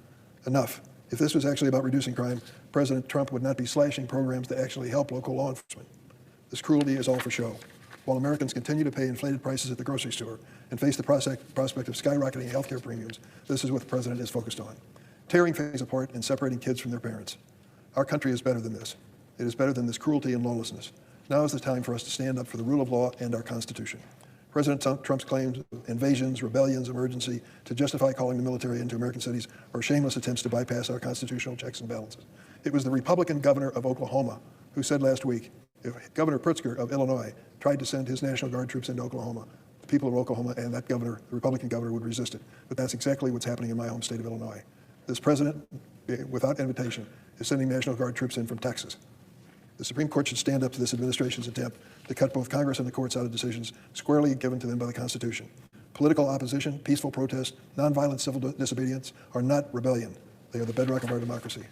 Enough. If this was actually about reducing crime, President Trump would not be slashing programs to actually help local law enforcement. This cruelty is all for show. While Americans continue to pay inflated prices at the grocery store and face the prospect of skyrocketing healthcare premiums, this is what the president is focused on. Tearing families apart and separating kids from their parents. Our country is better than this. It is better than this cruelty and lawlessness. Now is the time for us to stand up for the rule of law and our Constitution. President Trump's claims of invasions, rebellions, emergency to justify calling the military into American cities are shameless attempts to bypass our constitutional checks and balances. It was the Republican governor of Oklahoma who said last week, if Governor Pritzker of Illinois tried to send his National Guard troops into Oklahoma, the people of Oklahoma and that governor, the Republican governor, would resist it. But that's exactly what's happening in my home state of Illinois. This president, without invitation, is sending National Guard troops in from Texas. The Supreme Court should stand up to this administration's attempt to cut both Congress and the courts out of decisions squarely given to them by the Constitution. Political opposition, peaceful protest, nonviolent civil disobedience are not rebellion. They are the bedrock of our democracy.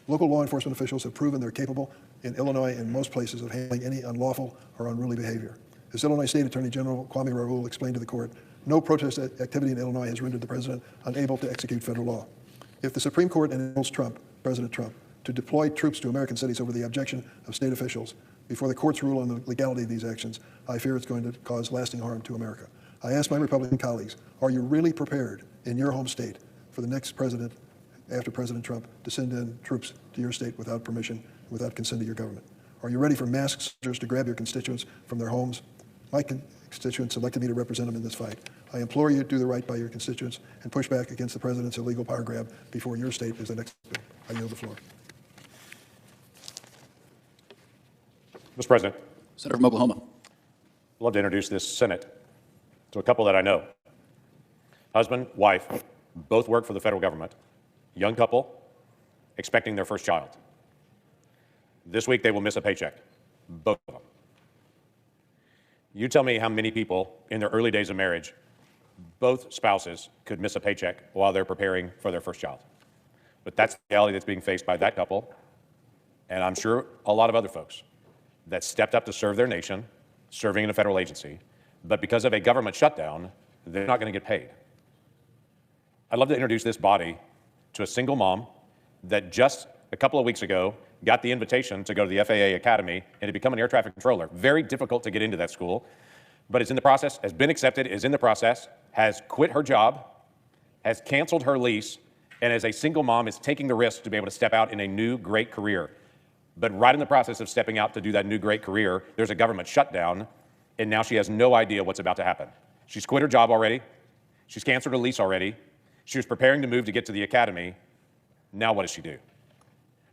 Local law enforcement officials have proven they're capable in Illinois and most places of handling any unlawful or unruly behavior. As Illinois State Attorney General Kwame Raoul explained to the court, no protest activity in Illinois has rendered the president unable to execute federal law. If the Supreme Court enables President Trump, to deploy troops to American cities over the objection of state officials before the courts rule on the legality of these actions, I fear it's going to cause lasting harm to America. I ask my Republican colleagues, are you really prepared in your home state for the next president, after President Trump, to send in troops to your state without permission, without consent of your government? Are you ready for masked soldiers to grab your constituents from their homes? My constituents elected me to represent them in this fight. I implore you to do the right by your constituents and push back against the president's illegal power grab before your state is the next bill. I yield the floor. Mr. President. Senator from Oklahoma. I'd love to introduce this Senate to a couple that I know. Husband, wife, both work for the federal government. Young couple, expecting their first child. This week they will miss a paycheck, both of them. You tell me how many people in their early days of marriage, both spouses could miss a paycheck while they're preparing for their first child. But that's the reality that's being faced by that couple, and I'm sure a lot of other folks that stepped up to serve their nation, serving in a federal agency, but because of a government shutdown, they're not going to get paid. I'd love to introduce this body to a single mom that just a couple of weeks ago got the invitation to go to the FAA Academy and to become an air traffic controller. Very difficult to get into that school, but is in the process, has been accepted, is in the process, has quit her job, has canceled her lease, and as a single mom is taking the risk to be able to step out in a new great career. But right in the process of stepping out to do that new great career, there's a government shutdown, and now she has no idea what's about to happen. She's quit her job already. She's canceled her lease already. She was preparing to move to get to the academy. Now what does she do?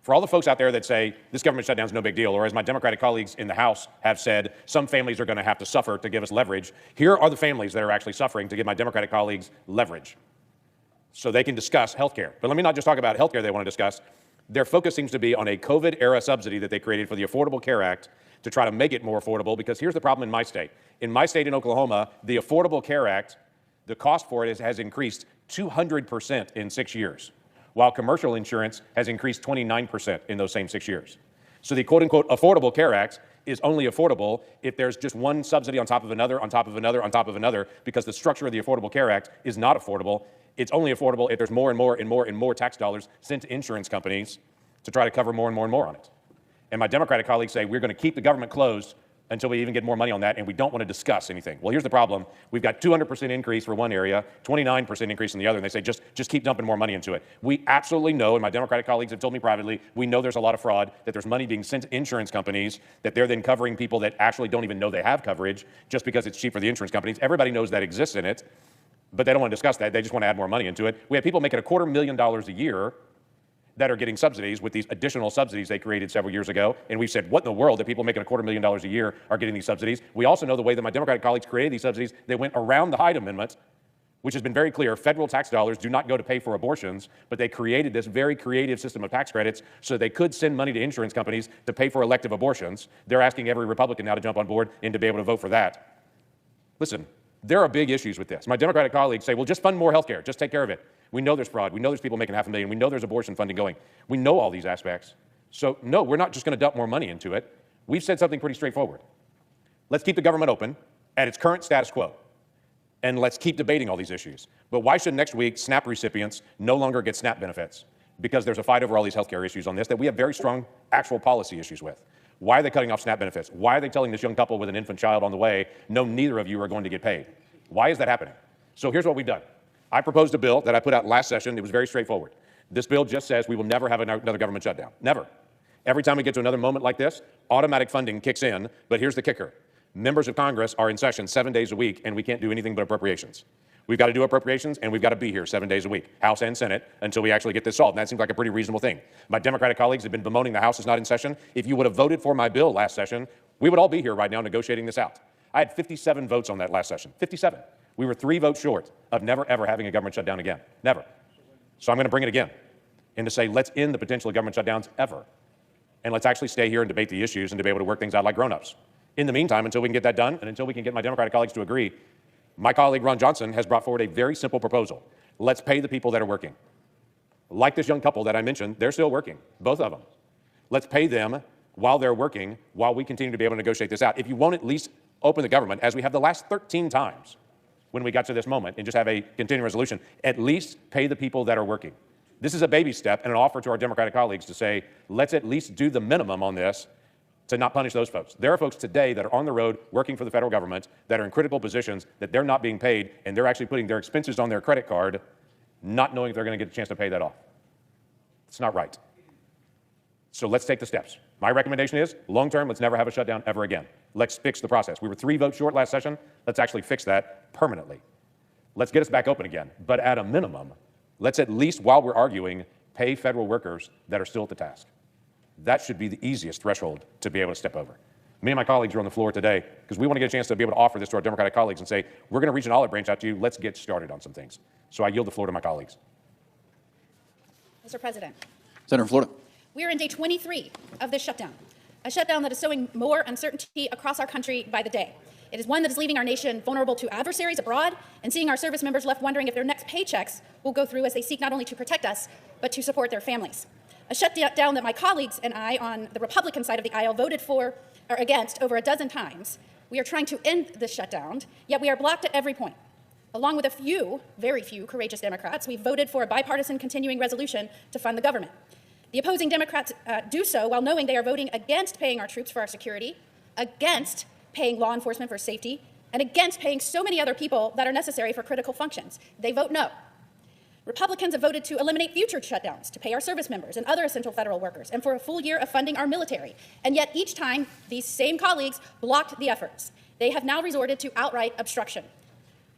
For all the folks out there that say this government shutdown is no big deal, or as my Democratic colleagues in the House have said, some families are going to have to suffer to give us leverage, here are the families that are actually suffering to give my Democratic colleagues leverage so they can discuss health care. But let me not just talk about health care they want to discuss. Their focus seems to be on a COVID-era subsidy that they created for the Affordable Care Act to try to make it more affordable, because here's the problem in my state. In my state in Oklahoma, the Affordable Care Act, the cost for it has increased 200% in 6 years, while commercial insurance has increased 29% in those same 6 years. So the quote-unquote Affordable Care Act is only affordable if there's just one subsidy on top of another, on top of another, on top of another, because the structure of the Affordable Care Act is not affordable. It's only affordable if there's more and more and more and more tax dollars sent to insurance companies to try to cover more and more and more on it. And my Democratic colleagues say we're going to keep the government closed until we even get more money on that, and we don't want to discuss anything. Well, here's the problem. We've got 200% increase for one area, 29% increase in the other, and they say just keep dumping more money into it. We absolutely know, and my Democratic colleagues have told me privately, we know there's a lot of fraud, that there's money being sent to insurance companies, that they're then covering people that actually don't even know they have coverage just because it's cheap for the insurance companies. Everybody knows that exists in it, but they don't want to discuss that. They just want to add more money into it. We have people making $250,000 a year that are getting subsidies with these additional subsidies they created several years ago. And we've said, what in the world that people making $250,000 a year are getting these subsidies? We also know the way that my Democratic colleagues created these subsidies. They went around the Hyde Amendment, which has been very clear. Federal tax dollars do not go to pay for abortions, but they created this very creative system of tax credits so they could send money to insurance companies to pay for elective abortions. They're asking every Republican now to jump on board and to be able to vote for that. Listen, there are big issues with this. My Democratic colleagues say, well, just fund more health care. Just take care of it. We know there's fraud. We know there's people making $500,000. We know there's abortion funding going. We know all these aspects. So no, we're not just going to dump more money into it. We've said something pretty straightforward. Let's keep the government open at its current status quo, and let's keep debating all these issues. But why should next week SNAP recipients no longer get SNAP benefits? Because there's a fight over all these health care issues on this that we have very strong actual policy issues with. Why are they cutting off SNAP benefits? Why are they telling this young couple with an infant child on the way, no, neither of you are going to get paid? Why is that happening? So here's what we've done. I proposed a bill that I put out last session. It was very straightforward. This bill just says we will never have another government shutdown. Never. Every time we get to another moment like this, automatic funding kicks in. But here's the kicker. Members of Congress are in session 7 days a week, and we can't do anything but appropriations. We've got to do appropriations, and we've got to be here 7 days a week, House and Senate, until we actually get this solved. And that seems like a pretty reasonable thing. My Democratic colleagues have been bemoaning the House is not in session. If you would have voted for my bill last session, we would all be here right now negotiating this out. I had 57 votes on that last session. 57. We were 3 votes short of never, ever having a government shutdown again. Never. So I'm going to bring it again and to say, let's end the potential of government shutdowns ever. And let's actually stay here and debate the issues and to be able to work things out like grown-ups. In the meantime, until we can get that done and until we can get my Democratic colleagues to agree, my colleague Ron Johnson has brought forward a very simple proposal. Let's pay the people that are working. Like this young couple that I mentioned, they're still working, both of them. Let's pay them while they're working, while we continue to be able to negotiate this out. If you won't at least open the government, as we have the last 13 times, when we got to this moment, and just have a continuing resolution, at least pay the people that are working. This is a baby step and an offer to our Democratic colleagues to say, let's at least do the minimum on this to not punish those folks. There are folks today that are on the road working for the federal government that are in critical positions that they're not being paid, and they're actually putting their expenses on their credit card, not knowing if they're going to get a chance to pay that off. It's not right. So let's take the steps. My recommendation is, long-term, let's never have a shutdown ever again. Let's fix the process. We were 3 votes short last session. Let's actually fix that permanently. Let's get us back open again. But at a minimum, let's at least, while we're arguing, pay federal workers that are still at the task. That should be the easiest threshold to be able to step over. Me and my colleagues are on the floor today because we want to get a chance to be able to offer this to our Democratic colleagues and say, we're going to reach an olive branch out to you. Let's get started on some things. So I yield the floor to my colleagues. Mr. President, Senator from Florida. we are in day 23 of this shutdown, a shutdown that is sowing more uncertainty across our country by the day. It is one that is leaving our nation vulnerable to adversaries abroad and seeing our service members left wondering if their next paychecks will go through as they seek not only to protect us, but to support their families. A shutdown that my colleagues and I on the Republican side of the aisle voted for or against over a dozen times. We are trying to end this shutdown, yet we are blocked at every point. Along with a few, very few, courageous Democrats, we voted for a bipartisan continuing resolution to fund the government. The opposing Democrats do so while knowing they are voting against paying our troops for our security, against paying law enforcement for safety, and against paying so many other people that are necessary for critical functions. They vote no. Republicans have voted to eliminate future shutdowns to pay our service members and other essential federal workers and for a full year of funding our military. And yet each time, these same colleagues blocked the efforts. They have now resorted to outright obstruction.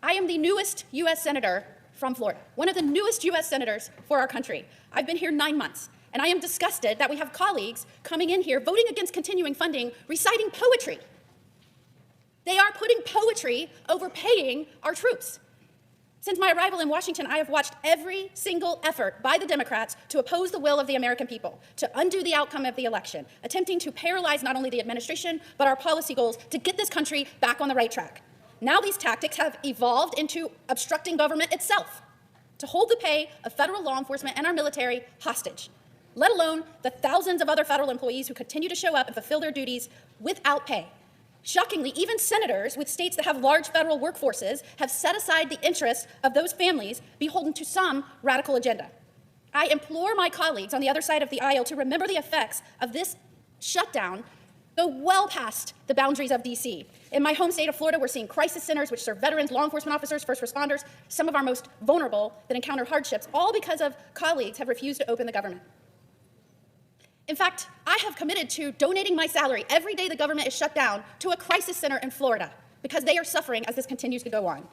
I am the newest U.S. Senator from Florida, one of the newest U.S. Senators for our country. I've been here 9 months, and I am disgusted that we have colleagues coming in here voting against continuing funding, reciting poetry. They are putting poetry over paying our troops. Since my arrival in Washington, I have watched every single effort by the Democrats to oppose the will of the American people, to undo the outcome of the election, attempting to paralyze not only the administration, but our policy goals to get this country back on the right track. Now these tactics have evolved into obstructing government itself, to hold the pay of federal law enforcement and our military hostage, let alone the thousands of other federal employees who continue to show up and fulfill their duties without pay. Shockingly, even senators with states that have large federal workforces have set aside the interests of those families beholden to some radical agenda. I implore my colleagues on the other side of the aisle to remember the effects of this shutdown go well past the boundaries of D.C. In my home state of Florida, we're seeing crisis centers which serve veterans, law enforcement officers, first responders, some of our most vulnerable that encounter hardships, all because of colleagues have refused to open the government. In fact, I have committed to donating my salary every day the government is shut down to a crisis center in Florida because they are suffering as this continues to go on.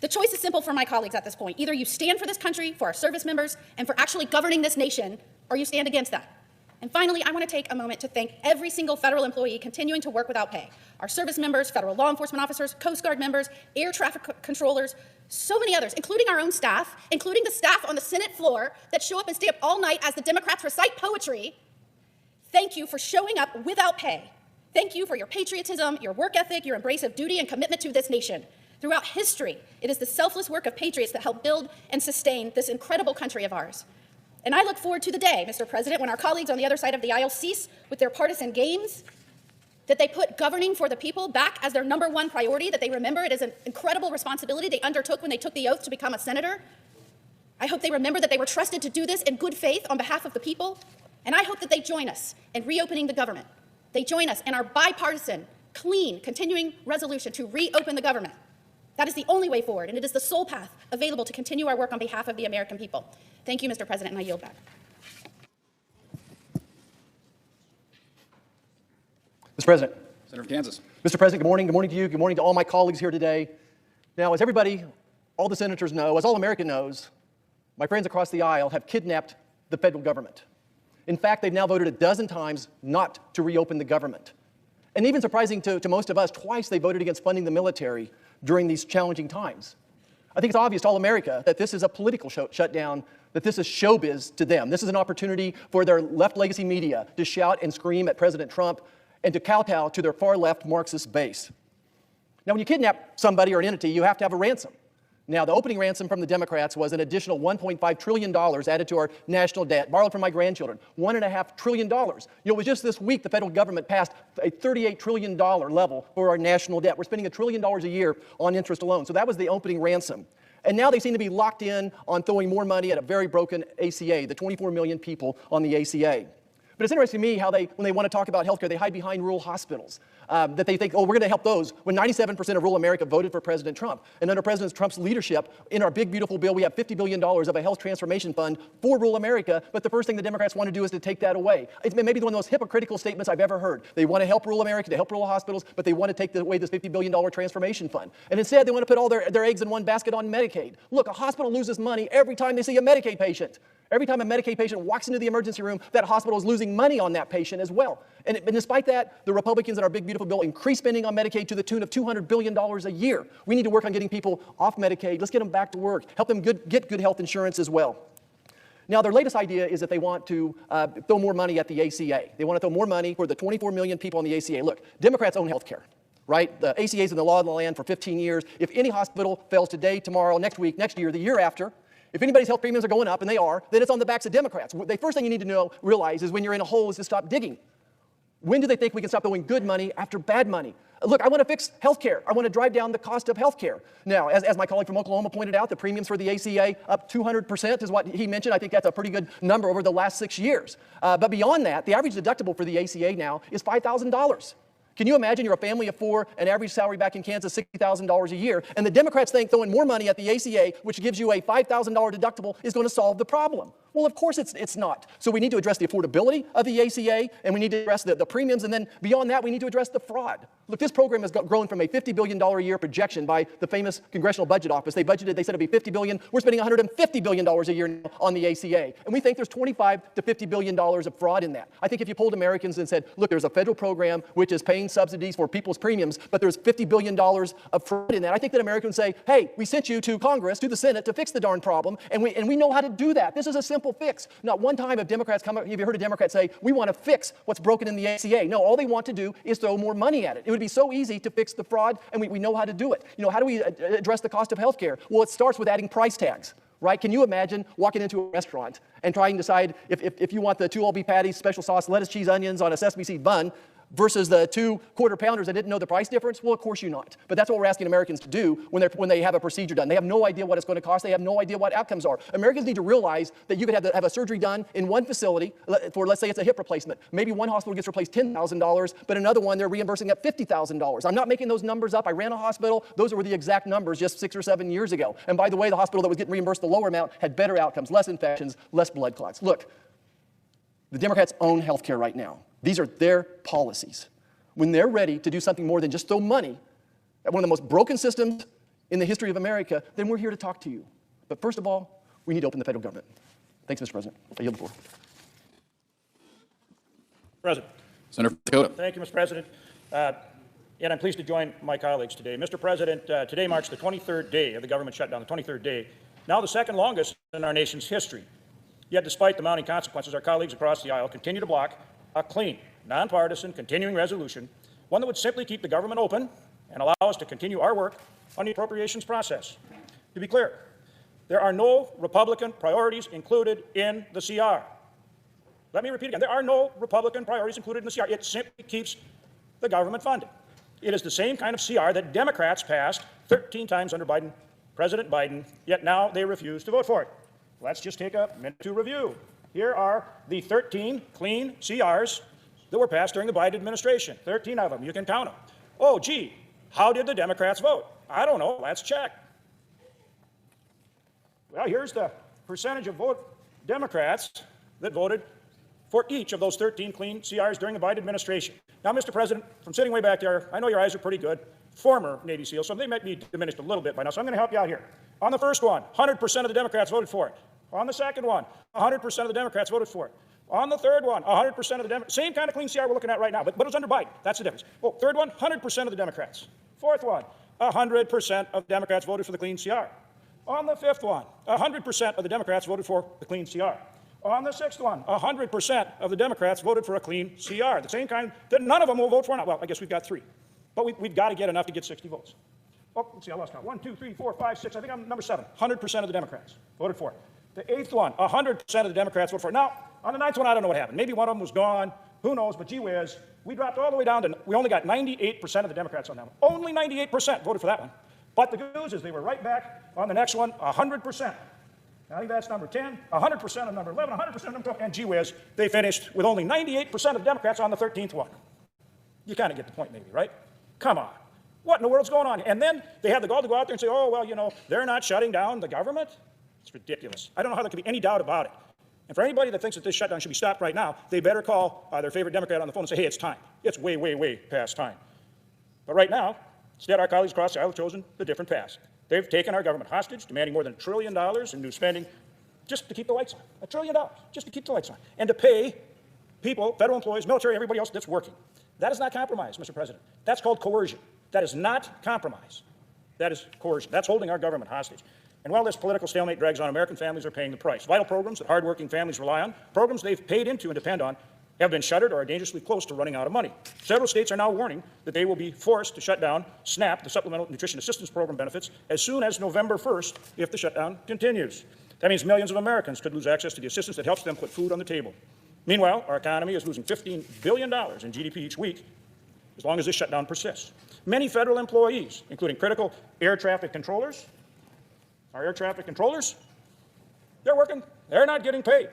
The choice is simple for my colleagues at this point. Either you stand for this country, for our service members, and for actually governing this nation, or you stand against that. And finally, I want to take a moment to thank every single federal employee continuing to work without pay. Our service members, federal law enforcement officers, Coast Guard members, air traffic controllers, so many others, including our own staff, including the staff on the Senate floor that show up and stay up all night as the Democrats recite poetry. Thank you for showing up without pay. Thank you for your patriotism, your work ethic, your embrace of duty and commitment to this nation. Throughout history, it is the selfless work of patriots that help build and sustain this incredible country of ours. And I look forward to the day, Mr. President, when our colleagues on the other side of the aisle cease with their partisan games, that they put governing for the people back as their #1 priority, that they remember it is an incredible responsibility they undertook when they took the oath to become a senator. I hope they remember that they were trusted to do this in good faith on behalf of the people. And I hope that they join us in reopening the government. They join us in our bipartisan, clean, continuing resolution to reopen the government. That is the only way forward, and it is the sole path available to continue our work on behalf of the American people. Thank you, Mr. President, and I yield back. Mr. President. Senator from Kansas. Mr. President, good morning. Good morning to you. Good morning to all my colleagues here today. Now, as everybody, all the senators know, as all America knows, my friends across the aisle have kidnapped the federal government. In fact, they've now voted a dozen times not to reopen the government. And even surprising to most of us, twice they voted against funding the military during these challenging times. I think it's obvious to all America that this is a political shutdown, that this is showbiz to them. This is an opportunity for their left legacy media to shout and scream at President Trump and to kowtow to their far-left Marxist base. Now, when you kidnap somebody or an entity, you have to have a ransom. Now, the opening ransom from the Democrats was an additional $1.5 trillion added to our national debt, borrowed from my grandchildren, $1.5 trillion. It was just this week the federal government passed a $38 trillion level for our national debt. We're spending $1 trillion a year on interest alone. So that was the opening ransom. And now they seem to be locked in on throwing more money at a very broken ACA, the 24 million people on the ACA. But it's interesting to me how when they want to talk about healthcare, they hide behind rural hospitals. That they think, oh, we're going to help those, when 97% of rural America voted for President Trump. And under President Trump's leadership, in our big, beautiful bill, we have $50 billion of a health transformation fund for rural America, but the first thing the Democrats want to do is to take that away. It's maybe one of the most hypocritical statements I've ever heard. They want to help rural America, to help rural hospitals, but they want to take away this $50 billion transformation fund. And instead, they want to put all their eggs in one basket on Medicaid. Look, a hospital loses money every time they see a Medicaid patient. Every time a Medicaid patient walks into the emergency room, that hospital is losing money on that patient as well. And despite that, the Republicans in our big, beautiful bill increase spending on Medicaid to the tune of $200 billion a year. We need to work on getting people off Medicaid. Let's get them back to work. Help them get good health insurance as well. Now, their latest idea is that they want to throw more money at the ACA. They want to throw more money for the 24 million people on the ACA. Look, Democrats own health care, right? The ACA is in the law of the land for 15 years. If any hospital fails today, tomorrow, next week, next year, the year after, if anybody's health premiums are going up, and they are, then it's on the backs of Democrats. The first thing you need to realize is when you're in a hole is to stop digging. When do they think we can stop throwing good money after bad money? Look, I want to fix health care. I want to drive down the cost of health care. Now, as my colleague from Oklahoma pointed out, the premiums for the ACA up 200% is what he mentioned. I think that's a pretty good number over the last 6 years. But beyond that, the average deductible for the ACA now is $5,000. Can you imagine you're a family of four, an average salary back in Kansas, $60,000 a year, and the Democrats think throwing more money at the ACA, which gives you a $5,000 deductible, is going to solve the problem? Well, of course it's not. So we need to address the affordability of the ACA, and we need to address the premiums, and then beyond that, we need to address the fraud. Look, this program has grown from a $50 billion a year projection by the famous Congressional Budget Office. They said it'd be $50 billion. We're spending $150 billion a year now on the ACA, and we think there's $25 to $50 billion of fraud in that. I think if you polled Americans and said, look, there's a federal program which is paying subsidies for people's premiums, but there's $50 billion of fraud in that, I think that Americans say, hey, we sent you to Congress, to the Senate, to fix the darn problem, and we know how to do that. This is a simple fix. Not one time have Democrats come up, have you heard a Democrat say, we want to fix what's broken in the ACA? No, all they want to do is throw more money at it. It would be so easy to fix the fraud, and we know how to do it. You know, how do we address the cost of health care? Well, it starts with adding price tags, right? Can you imagine walking into a restaurant and trying to decide if you want the 2 all beef patties, special sauce, lettuce, cheese, onions on a sesame seed bun versus the 2 quarter pounders that didn't know the price difference? Well, of course you not. But that's what we're asking Americans to do when they have a procedure done. They have no idea what it's going to cost. They have no idea what outcomes are. Americans need to realize that you could have a surgery done in one facility for, let's say it's a hip replacement. Maybe one hospital gets replaced $10,000, but another one they're reimbursing at $50,000. I'm not making those numbers up. I ran a hospital. Those were the exact numbers just 6 or 7 years ago. And by the way, the hospital that was getting reimbursed the lower amount had better outcomes, less infections, less blood clots. Look, the Democrats own health care right now. These are their policies. When they're ready to do something more than just throw money at one of the most broken systems in the history of America, then we're here to talk to you. But first of all, we need to open the federal government. Thanks, Mr. President. I yield the floor. President. Senator Dakota. Thank you, Mr. President. And I'm pleased to join my colleagues today. Mr. President, today marks the 23rd day of the government shutdown, the 23rd day, now the second longest in our nation's history. Yet despite the mounting consequences, our colleagues across the aisle continue to block a clean, nonpartisan, continuing resolution, one that would simply keep the government open and allow us to continue our work on the appropriations process. To be clear, there are no Republican priorities included in the CR. Let me repeat again. There are no Republican priorities included in the CR. It simply keeps the government funded. It is the same kind of CR that Democrats passed 13 times under President Biden, yet now they refuse to vote for it. Let's just take a minute to review. Here are the 13 clean CRs that were passed during the Biden administration. 13 of them. You can count them. Oh, gee, how did the Democrats vote? I don't know. Let's check. Well, here's the percentage of Democrats that voted for each of those 13 clean CRs during the Biden administration. Now, Mr. President, from sitting way back there, I know your eyes are pretty good. Former Navy SEALs, so they might be diminished a little bit by now, so I'm going to help you out here. On the first one, 100% of the Democrats voted for it. On the second one, 100% of the Democrats voted for it. On the third one, 100% of the Democrats. Same kind of clean CR we're looking at right now, but it was under Biden. That's the difference. Well, third one, 100% of the Democrats. Fourth one, 100% of Democrats voted for the clean CR. On the fifth one, 100% of the Democrats voted for the clean CR. On the sixth one, 100% of the Democrats voted for a clean CR. The same kind that none of them will vote for now. Well, I guess we've got 3. But we've got to get enough to get 60 votes. Oh, let's see, I lost count. 1, 2, 3, 4, 5, 6. I think I'm number 7. 100% of the Democrats voted for it. The 8th one, 100% of the Democrats voted for it. Now, on the 9th one, I don't know what happened. Maybe one of them was gone. Who knows? But gee whiz, we dropped all the way down to, we only got 98% of the Democrats on that one. Only 98% voted for that one. But the good news is they were right back on the next one, 100%. I think that's number 10, 100% of number 11, 100% of number 12, and gee whiz, they finished with only 98% of Democrats on the 13th one. You kind of get the point maybe, right? Come on. What in the world's going on? And then they have the gall to go out there and say, oh, well, you know, they're not shutting down the government. It's ridiculous. I don't know how there could be any doubt about it. And for anybody that thinks that this shutdown should be stopped right now, they better call their favorite Democrat on the phone and say, hey, it's time. It's way, way, way past time. But right now, instead, our colleagues across the aisle have chosen the different path. They've taken our government hostage, demanding more than $1 trillion in new spending, just to keep the lights on. $1 trillion just to keep the lights on. And to pay people, federal employees, military, everybody else that's working. That is not compromise, Mr. President. That's called coercion. That is not compromise. That is coercion. That's holding our government hostage. And while this political stalemate drags on, American families are paying the price. Vital programs that hardworking families rely on, programs they've paid into and depend on, have been shuttered or are dangerously close to running out of money. Several states are now warning that they will be forced to shut down SNAP, the Supplemental Nutrition Assistance Program benefits, as soon as November 1st if the shutdown continues. That means millions of Americans could lose access to the assistance that helps them put food on the table. Meanwhile, our economy is losing $15 billion in GDP each week as long as this shutdown persists. Many federal employees, including critical air traffic controllers, our air traffic controllers, they're working, they're not getting paid.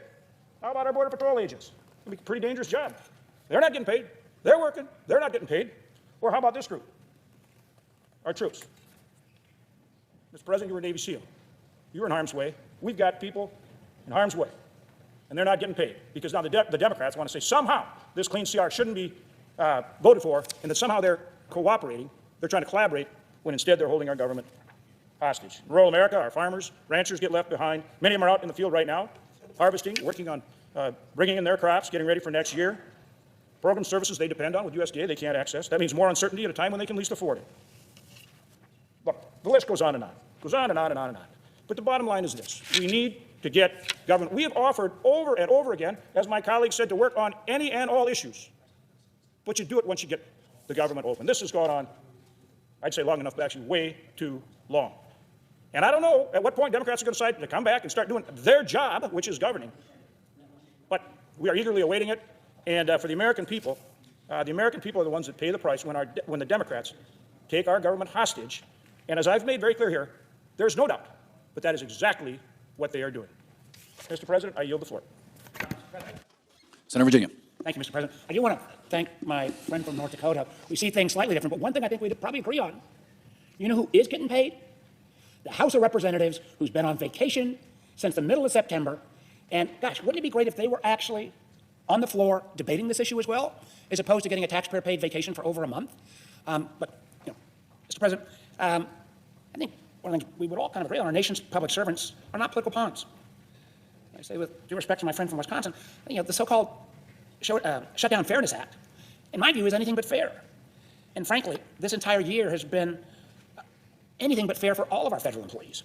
How about our Border Patrol agents? It'll be a pretty dangerous job. They're not getting paid. They're working. They're not getting paid. Or how about this group? Our troops. Mr. President, you were a Navy SEAL. You were in harm's way. We've got people in harm's way, and they're not getting paid because now the Democrats want to say somehow this clean CR shouldn't be voted for, and that somehow they're cooperating. They're trying to collaborate when instead they're holding our government hostage. In rural America, our farmers, ranchers get left behind. Many of them are out in the field right now, harvesting, working on bringing in their crops, getting ready for next year. Program services they depend on with USDA they can't access. That means more uncertainty at a time when they can least afford it. Look, the list goes on and on. Goes on and on and on and on. But the bottom line is this. We need to get government. We have offered over and over again, as my colleague said, to work on any and all issues. But you do it once you get the government open. This has gone on, I'd say long enough, but actually way too long. And I don't know at what point Democrats are going to decide to come back and start doing their job, which is governing. But we are eagerly awaiting it. And for the American people are the ones that pay the price when the Democrats take our government hostage. And as I've made very clear here, there's no doubt, but that is exactly what they are doing. Mr. President, I yield the floor. Senator Virginia. Thank you, Mr. President. I do want to thank my friend from North Dakota. We see things slightly different, but one thing I think we'd probably agree on. You know who is getting paid? The House of Representatives, who's been on vacation since the middle of September. And gosh, wouldn't it be great if they were actually on the floor debating this issue as well, as opposed to getting a taxpayer-paid vacation for over a month? But, you know, Mr. President, I think one of the things we would all kind of agree on, our nation's public servants are not political pawns. I say with due respect to my friend from Wisconsin, you know, the so-called Shutdown Fairness Act, in my view, is anything but fair. And frankly, this entire year has been anything but fair for all of our federal employees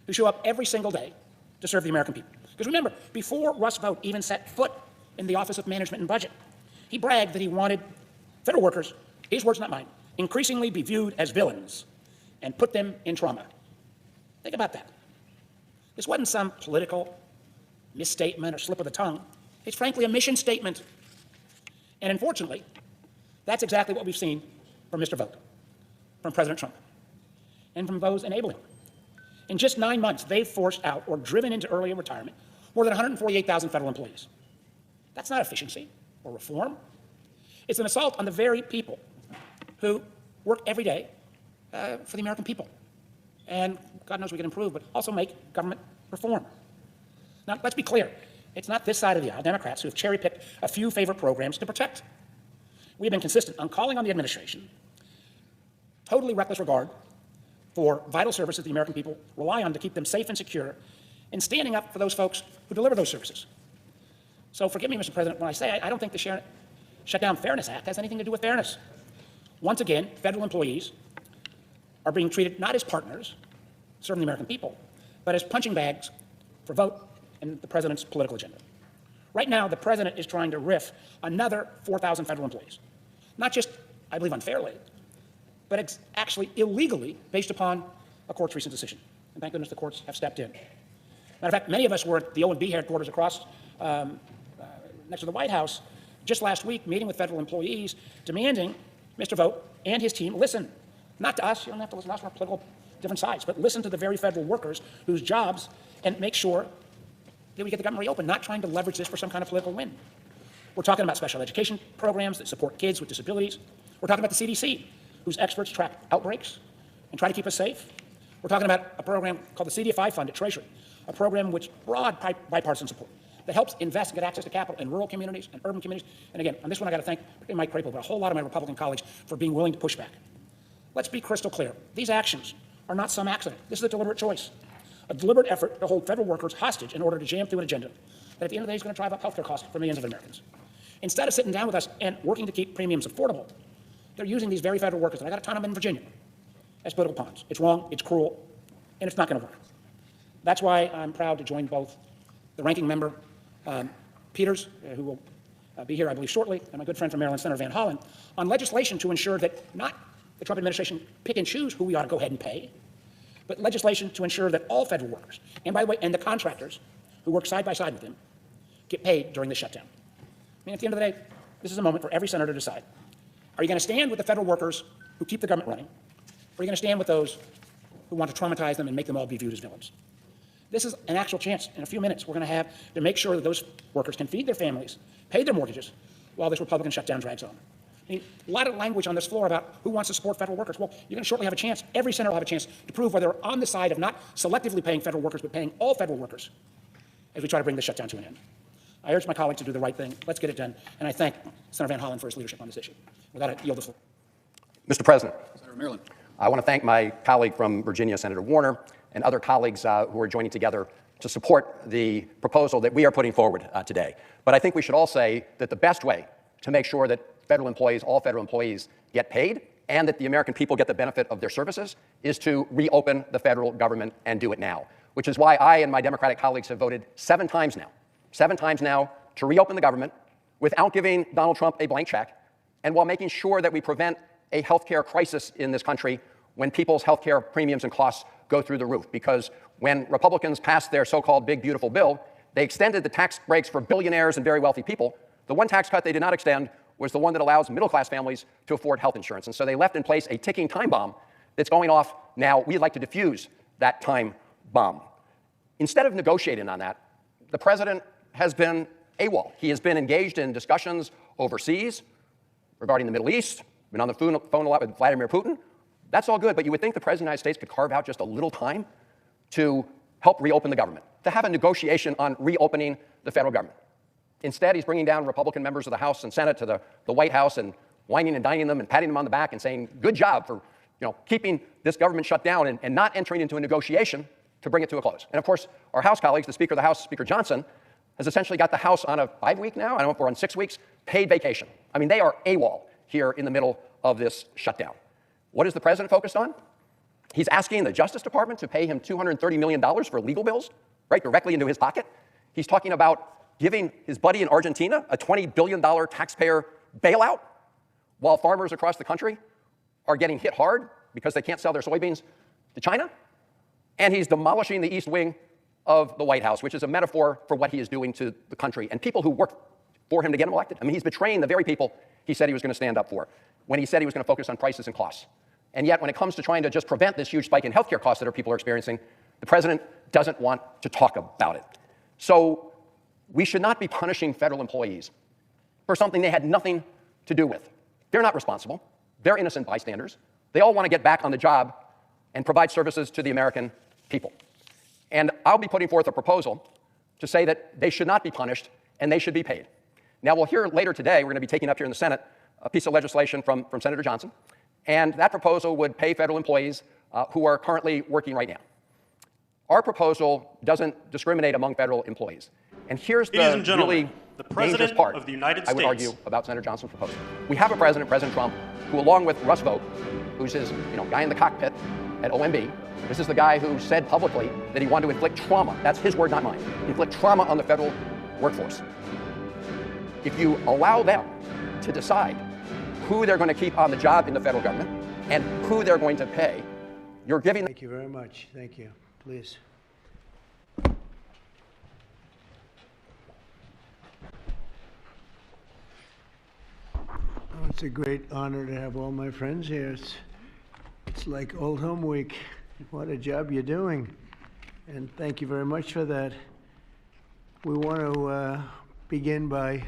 who show up every single day to serve the American people. Because remember, before Russ Vought even set foot in the Office of Management and Budget, he bragged that he wanted federal workers, his words not mine, increasingly be viewed as villains and put them in trauma. Think about that. This wasn't some political misstatement or slip of the tongue. It's frankly a mission statement. And unfortunately, that's exactly what we've seen from Mr. Vought, from President Trump, and from those enabling him. In just 9 months, they've forced out or driven into early retirement more than 148,000 federal employees. That's not efficiency or reform. It's an assault on the very people who work every day for the American people. And God knows we can improve, but also make government reform. Now, let's be clear. It's not this side of the aisle, Democrats, who have cherry-picked a few favorite programs to protect. We have been consistent on calling on the administration, totally reckless regard for vital services the American people rely on to keep them safe and secure, and standing up for those folks who deliver those services. So forgive me, Mr. President, when I say I don't think the Shutdown Fairness Act has anything to do with fairness. Once again, federal employees are being treated not as partners serving the American people, but as punching bags for Vought and the president's political agenda. Right now, the president is trying to riff another 4,000 federal employees. Not just, I believe, unfairly, but it's actually illegally based upon a court's recent decision. And thank goodness the courts have stepped in. Matter of fact, many of us were at the O&B headquarters across next to the White House just last week, meeting with federal employees, demanding Mr. Vought and his team listen, not to us, you don't have to listen to us, we're political different sides, but listen to the very federal workers whose jobs, and make sure that we get the government reopened, not trying to leverage this for some kind of political win. We're talking about special education programs that support kids with disabilities. We're talking about the CDC, whose experts track outbreaks and try to keep us safe. We're talking about a program called the CDFI Fund at Treasury, a program which broad bipartisan support that helps invest and get access to capital in rural communities and urban communities. And again, on this one I got to thank Mike Crapo, but a whole lot of my Republican colleagues for being willing to push back. Let's be crystal clear. These actions are not some accident. This is a deliberate choice. a deliberate effort to hold federal workers hostage in order to jam through an agenda that at the end of the day is going to drive up healthcare costs for millions of Americans. Instead of sitting down with us and working to keep premiums affordable, they're using these very federal workers, and I got a ton of them in Virginia, as political pawns. It's wrong, it's cruel, and it's not going to work. That's why I'm proud to join both the ranking member, Peters, who will be here, I believe, shortly, and my good friend from Maryland, Senator Van Hollen, on legislation to ensure that not the Trump administration pick and choose who we ought to go ahead and pay, but legislation to ensure that all federal workers, and by the way, and the contractors who work side by side with them, get paid during the shutdown. I mean, at the end of the day, this is a moment for every senator to decide. Are you going to stand with the federal workers who keep the government running, or are you going to stand with those who want to traumatize them and make them all be viewed as villains? This is an actual chance in a few minutes we're going to have to make sure that those workers can feed their families, pay their mortgages, while this Republican shutdown drags on. I mean, a lot of language on this floor about who wants to support federal workers. Well, you're going to shortly have a chance, every senator will have a chance to prove whether they're on the side of not selectively paying federal workers, but paying all federal workers as we try to bring this shutdown to an end. I urge my colleagues to do the right thing. Let's get it done. And I thank Senator Van Hollen for his leadership on this issue. With that, I yield the floor. Mr. President, Senator Maryland. I want to thank my colleague from Virginia, Senator Warner, and other colleagues who are joining together to support the proposal that we are putting forward today. But I think we should all say that the best way to make sure that federal employees, all federal employees, get paid and that the American people get the benefit of their services is to reopen the federal government and do it now, which is why I and my Democratic colleagues have voted 7 times now to reopen the government without giving Donald Trump a blank check and while making sure that we prevent a healthcare crisis in this country when people's healthcare premiums and costs go through the roof. Because when Republicans passed their so-called big, beautiful bill, they extended the tax breaks for billionaires and very wealthy people. The one tax cut they did not extend was the one that allows middle-class families to afford health insurance. And so they left in place a ticking time bomb that's going off now. We'd like to defuse that time bomb. Instead of negotiating on that, the president has been AWOL. He has been engaged in discussions overseas regarding the Middle East, been on the phone a lot with Vladimir Putin. That's all good, but you would think the President of the United States could carve out just a little time to help reopen the government, to have a negotiation on reopening the federal government. Instead, he's bringing down Republican members of the House and Senate to the White House and whining and dining them and patting them on the back and saying, good job for keeping this government shut down and not entering into a negotiation to bring it to a close. And of course, our House colleagues, the Speaker of the House, Speaker Johnson, has essentially got the House on a 5-week now, I don't know if we're on 6 weeks, paid vacation. I mean, they are AWOL here in the middle of this shutdown. What is the president focused on? He's asking the Justice Department to pay him $230 million for legal bills, right, directly into his pocket. He's talking about giving his buddy in Argentina a $20 billion taxpayer bailout while farmers across the country are getting hit hard because they can't sell their soybeans to China. And he's demolishing the East Wing of the White House, which is a metaphor for what he is doing to the country and people who worked for him to get him elected. I mean, he's betraying the very people he said he was going to stand up for when he said he was going to focus on prices and costs. And yet, when it comes to trying to just prevent this huge spike in healthcare costs that our people are experiencing, the president doesn't want to talk about it. So we should not be punishing federal employees for something they had nothing to do with. They're not responsible. They're innocent bystanders. They all want to get back on the job and provide services to the American people. And I'll be putting forth a proposal to say that they should not be punished and they should be paid. Now, we'll hear later today, we're going to be taking up here in the Senate a piece of legislation from Senator Johnson, and that proposal would pay federal employees who are currently working right now. Our proposal doesn't discriminate among federal employees. And here's the really dangerous part, of the United I would argue, about Senator Johnson's proposal. We have a president, President Trump, who along with Russ Vought, who's his guy in the cockpit at OMB, this is the guy who said publicly that he wanted to inflict trauma. That's his word, not mine. Inflict trauma on the federal workforce. If you allow them to decide who they're going to keep on the job in the federal government and who they're going to pay, you're giving them... Thank you very much. Thank you. Please. Oh, it's a great honor to have all my friends here. It's like Old Home Week. What a job you're doing. And thank you very much for that. We want to begin by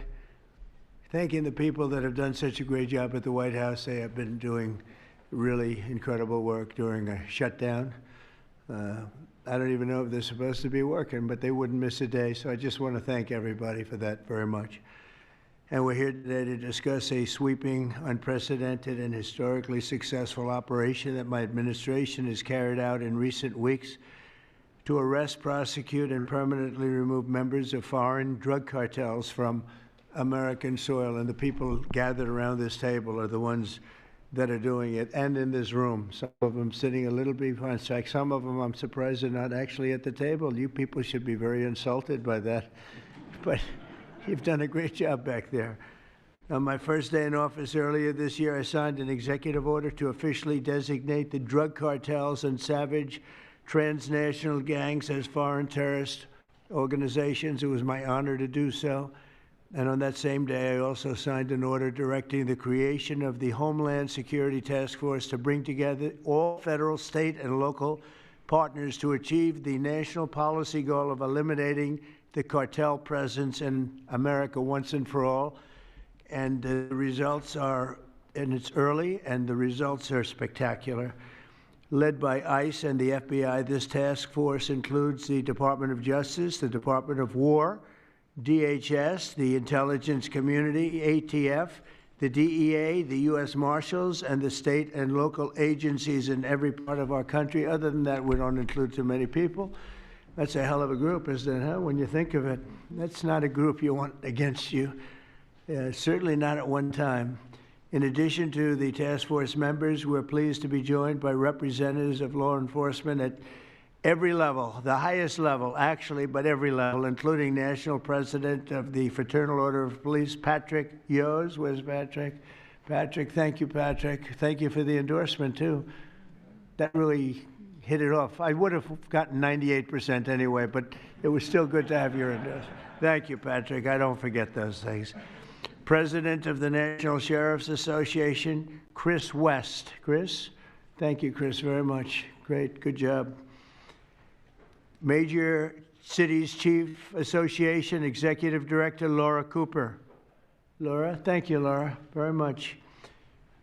thanking the people that have done such a great job at the White House. They have been doing really incredible work during a shutdown. I don't even know if they're supposed to be working, but they wouldn't miss a day. So I just want to thank everybody for that very much. And we're here today to discuss a sweeping, unprecedented, and historically successful operation that my administration has carried out in recent weeks to arrest, prosecute, and permanently remove members of foreign drug cartels from American soil. And the people gathered around this table are the ones that are doing it, and in this room. Some of them sitting a little behind. In fact, some of them, I'm surprised, are not actually at the table. You people should be very insulted by that. But you've done a great job back there. On my first day in office earlier this year, I signed an executive order to officially designate the drug cartels and savage transnational gangs as foreign terrorist organizations. It was my honor to do so. And on that same day, I also signed an order directing the creation of the Homeland Security Task Force to bring together all federal, state, and local partners to achieve the national policy goal of eliminating the cartel presence in America once and for all. And the results are, and it's early, and the results are spectacular. Led by ICE and the FBI, this task force includes the Department of Justice, the Department of War, DHS, the intelligence community, ATF, the DEA, the U.S. Marshals, and the state and local agencies in every part of our country. Other than that, we don't include too many people. That's a hell of a group, isn't it, huh? When you think of it, that's not a group you want against you. Certainly not at one time. In addition to the task force members, we're pleased to be joined by representatives of law enforcement at every level, the highest level, actually, but every level, including National President of the Fraternal Order of Police, Patrick Yos. Where's Patrick? Patrick, thank you, Patrick. Thank you for the endorsement, too. That really hit it off. I would have gotten 98% anyway, but it was still good to have your endorsement. Thank you, Patrick. I don't forget those things. President of the National Sheriff's Association, Chris West. Chris? Thank you, Chris, very much. Great, good job. Major Cities Chief Association Executive Director Laura Cooper. Laura, thank you, Laura, very much.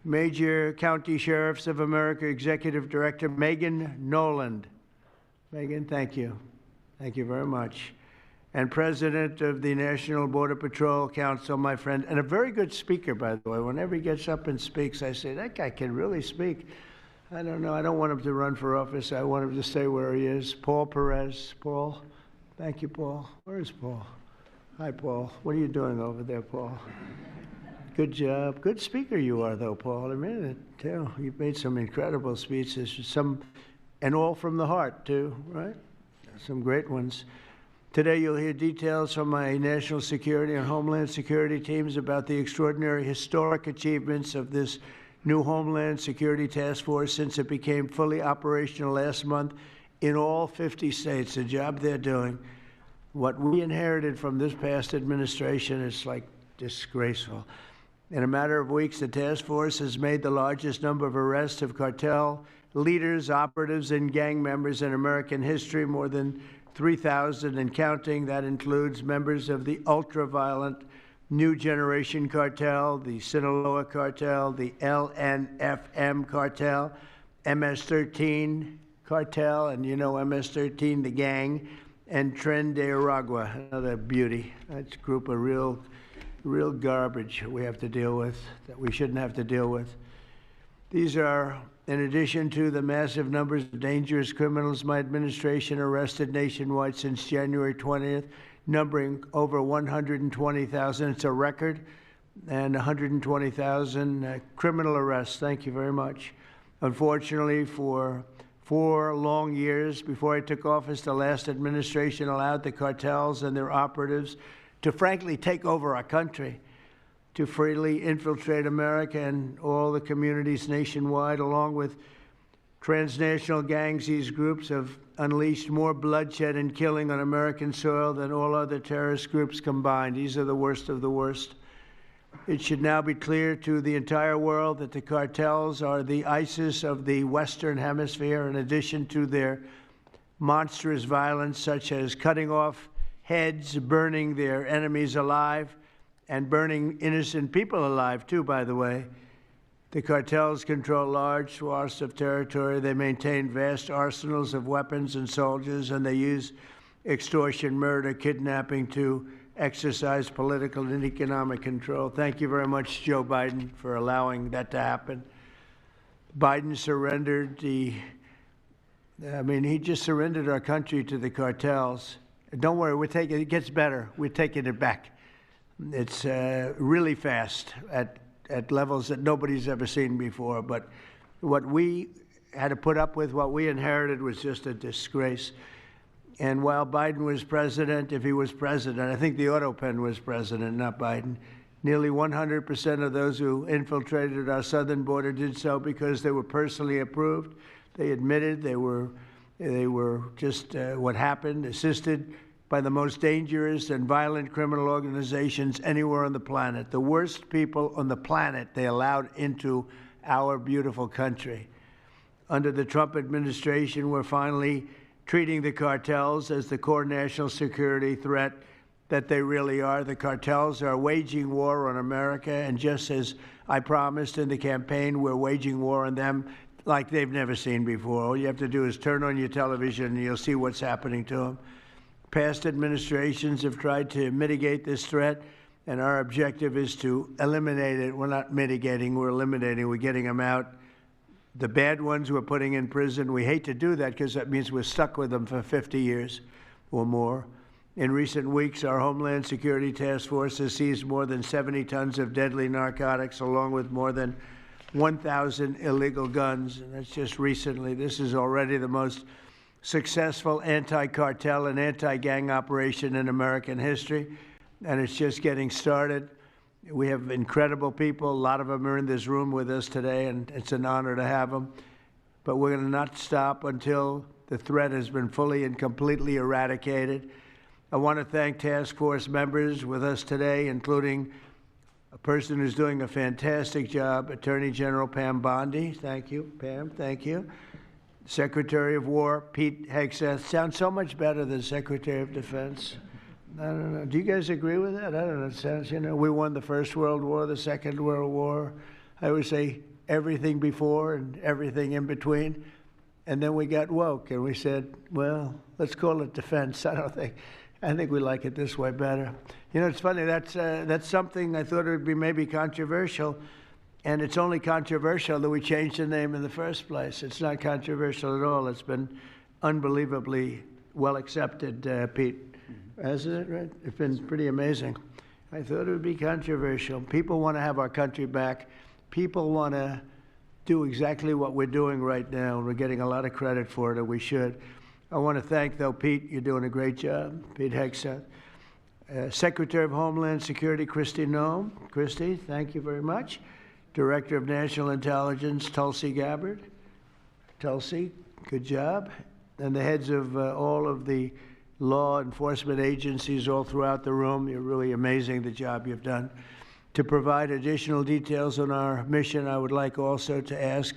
Major County Sheriffs of America Executive Director Megan Noland. Megan, thank you. Thank you very much. And President of the National Border Patrol Council, my friend, and a very good speaker, by the way. Whenever he gets up and speaks, I say, that guy can really speak. I don't know. I don't want him to run for office. I want him to stay where he is. Paul Perez. Paul? Thank you, Paul. Where is Paul? Hi, Paul. What are you doing over there, Paul? Good job. Good speaker you are, though, Paul. I mean it, too. You've made some incredible speeches, and all from the heart, too, right? Some great ones. Today, you'll hear details from my national security and homeland security teams about the extraordinary historic achievements of this new Homeland Security Task Force since it became fully operational last month in all 50 states. The job they're doing. What we inherited from this past administration is like disgraceful. In a matter of weeks, the task force has made the largest number of arrests of cartel leaders, operatives, and gang members in American history, more than 3,000 and counting. That includes members of the ultra-violent New Generation Cartel, the Sinaloa Cartel, the LNFM Cartel, MS-13 Cartel, and you know MS-13, the gang, and Tren de Aragua, another beauty. That's a group of real garbage we have to deal with, that we shouldn't have to deal with. These are, in addition to the massive numbers of dangerous criminals my administration arrested nationwide since January 20th, numbering over 120,000. It's a record, and 120,000 criminal arrests. Thank you very much. Unfortunately, for 4 long years before I took office, the last administration allowed the cartels and their operatives to frankly take over our country, to freely infiltrate America and all the communities nationwide. Along with transnational gangs, these groups have unleashed more bloodshed and killing on American soil than all other terrorist groups combined. These are the worst of the worst. It should now be clear to the entire world that the cartels are the ISIS of the Western Hemisphere, in addition to their monstrous violence, such as cutting off heads, burning their enemies alive, and burning innocent people alive, too, by the way. The cartels control large swaths of territory. They maintain vast arsenals of weapons and soldiers, and they use extortion, murder, kidnapping to exercise political and economic control. Thank you very much, Joe Biden, for allowing that to happen. Biden surrendered the I mean, he just surrendered our country to the cartels. Don't worry, we're taking it gets better. We're taking it back. It's really fast at levels that nobody's ever seen before. But what we had to put up with, what we inherited, was just a disgrace. And while Biden was president, if he was president, I think the auto pen was president, not Biden, nearly 100% of those who infiltrated our southern border did so because they were personally approved. They admitted they were just what happened, assisted by the most dangerous and violent criminal organizations anywhere on the planet. The worst people on the planet they allowed into our beautiful country. Under the Trump administration, we're finally treating the cartels as the core national security threat that they really are. The cartels are waging war on America, and just as I promised in the campaign, we're waging war on them like they've never seen before. All you have to do is turn on your television and you'll see what's happening to them. Past administrations have tried to mitigate this threat, and our objective is to eliminate it. We're not mitigating, we're eliminating. We're getting them out. The bad ones we're putting in prison. We hate to do that because that means we're stuck with them for 50 years or more. In recent weeks, our Homeland Security Task Force has seized more than 70 tons of deadly narcotics, along with more than 1,000 illegal guns. And that's just recently. This is already the most successful anti-cartel and anti-gang operation in American history, and it's just getting started. We have incredible people. A lot of them are in this room with us today, and it's an honor to have them. But we're going to not stop until the threat has been fully and completely eradicated. I want to thank task force members with us today, including a person who's doing a fantastic job, Attorney General Pam Bondi. Thank you, Pam. Thank you. Secretary of War Pete Hegseth. Sounds so much better than Secretary of Defense. I don't know. Do you guys agree with that? I don't know. It sounds, you know, we won the First World War, the Second World War. I always say everything before and everything in between. And then we got woke and we said, well, let's call it defense. I think we like it this way better. You know, it's funny. That's something I thought it would be maybe controversial. And it's only controversial that we changed the name in the first place. It's not controversial at all. It's been unbelievably well accepted, Pete. Hasn't it, right? It's been pretty amazing. I thought it would be controversial. People want to have our country back. People want to do exactly what we're doing right now, and we're getting a lot of credit for it, and we should. I want to thank, though, Pete. You're doing a great job, Pete Hegseth. Secretary of Homeland Security, Kristi Noem. Kristi, thank you very much. Director of National Intelligence, Tulsi Gabbard. Tulsi, good job. And the heads of all of the law enforcement agencies all throughout the room. You're really amazing, the job you've done. To provide additional details on our mission, I would like also to ask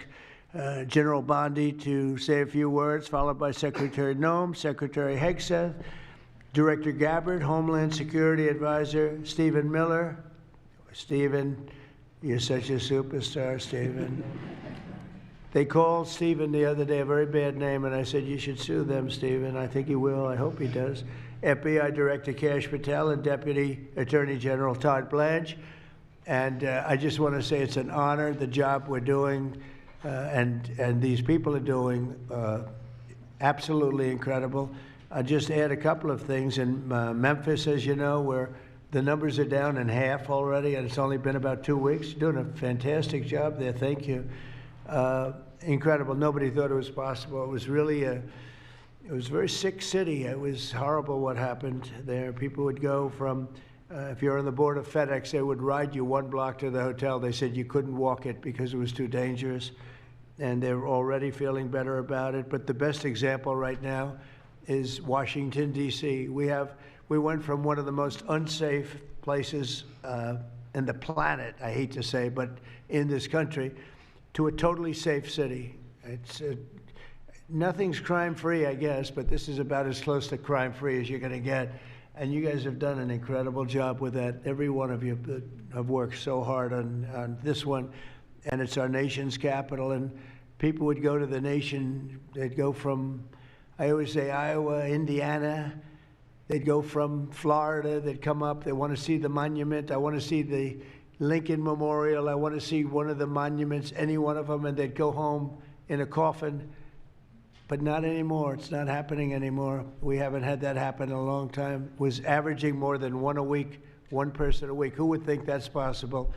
General Bondi to say a few words, followed by Secretary Noem, Secretary Hegseth, Director Gabbard, Homeland Security Advisor Stephen Miller. Stephen, you're such a superstar, Stephen. They called Stephen the other day a very bad name, and I said, you should sue them, Stephen. I think he will. I hope he does. FBI Director Kash Patel and Deputy Attorney General Todd Blanche. And I just want to say it's an honor, the job we're doing, and these people are doing absolutely incredible. I'll just add a couple of things. In Memphis, as you know, where the numbers are down in half already, and it's only been about 2 weeks. You're doing a fantastic job there. Thank you. Incredible. Nobody thought it was possible. It was really it was a very sick city. It was horrible what happened there. People would go from, if you're on the board of FedEx, they would ride you 1 block to the hotel. They said you couldn't walk it because it was too dangerous. And they're already feeling better about it. But the best example right now is Washington, D.C. We went from one of the most unsafe places in the planet, I hate to say, but in this country, to a totally safe city. It's nothing's crime-free, I guess, but this is about as close to crime-free as you're going to get. And you guys have done an incredible job with that. Every one of you have worked so hard on this one, and it's our nation's capital. And people would go to the nation. They'd go from, I always say, Iowa, Indiana. They'd go from Florida. They'd come up. They want to see the monument. I want to see the Lincoln Memorial. I want to see one of the monuments, any one of them, and they'd go home in a coffin. but not anymore. It's not happening anymore. We haven't had that happen in a long time. Was averaging more than one a week, one person a week. Who would think that's possible?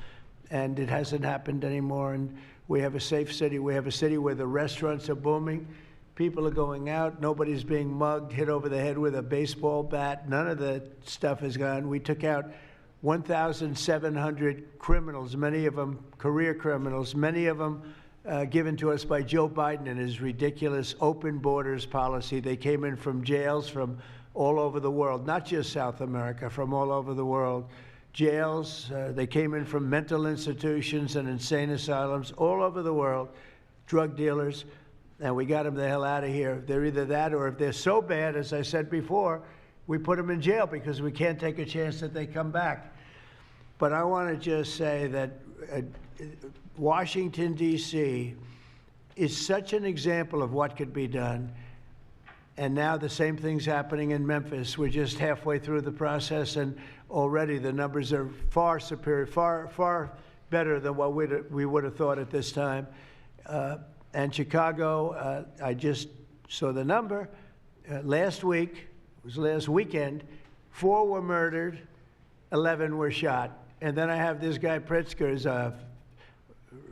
And it hasn't happened anymore. And we have a safe city. We have a city where the restaurants are booming. People are going out. Nobody's being mugged, hit over the head with a baseball bat. None of the stuff is gone. We took out 1,700 criminals, many of them career criminals, many of them given to us by Joe Biden and his ridiculous open borders policy. They came in from jails from all over the world, not just South America, from all over the world. Jails, they came in from mental institutions and insane asylums all over the world, drug dealers, and we got them the hell out of here. They're either that or if they're so bad, as I said before, we put them in jail because we can't take a chance that they come back. But I want to just say that Washington, D.C. is such an example of what could be done. And now the same thing's happening in Memphis. We're just halfway through the process, and already the numbers are far superior, far better than what we would have thought at this time. And Chicago, I just saw the number. Last week, it was last weekend, 4 were murdered, 11 were shot. And then I have this guy Pritzker, is a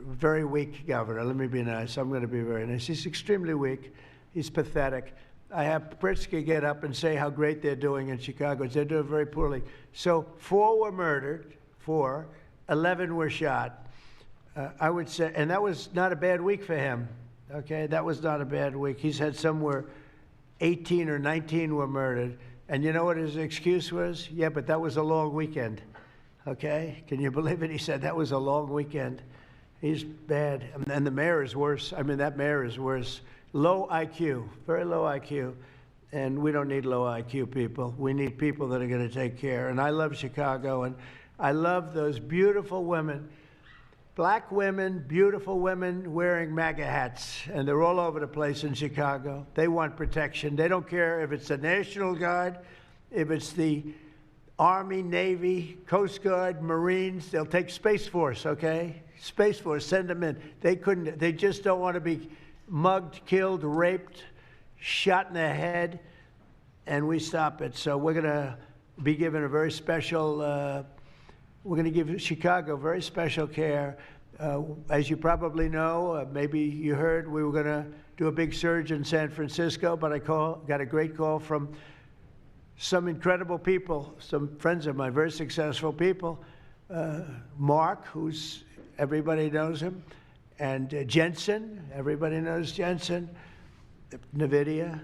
very weak governor. Let me be nice. I'm going to be very nice. He's extremely weak. He's pathetic. I have Pritzker get up and say how great they're doing in Chicago. They're doing very poorly. So 4 were murdered, 4, 11 were shot. I would say, and that was not a bad week for him. Okay, that was not a bad week. He's had somewhere 18 or 19 were murdered. And you know what his excuse was? Yeah, but that was a long weekend. Okay, can you believe it? He said that was a long weekend. He's bad. And the mayor is worse. I mean, that mayor is worse. Low IQ, very low IQ. And we don't need low IQ people. We need people that are going to take care. And I love Chicago, and I love those beautiful women, black women, beautiful women wearing MAGA hats. And they're all over the place in Chicago. They want protection. They don't care if it's the National Guard, if it's the Army, Navy, Coast Guard, Marines. They'll take Space Force, okay? Space Force, send them in. They just don't want to be mugged, killed, raped, shot in the head, and we stop it. So we're going to be given a very special, we're going to give Chicago very special care. As you probably know, maybe you heard, we were going to do a big surge in San Francisco, but I got a great call from some incredible people, some friends of mine, very successful people. Mark, who's, everybody knows him, and Jensen, everybody knows Jensen, NVIDIA,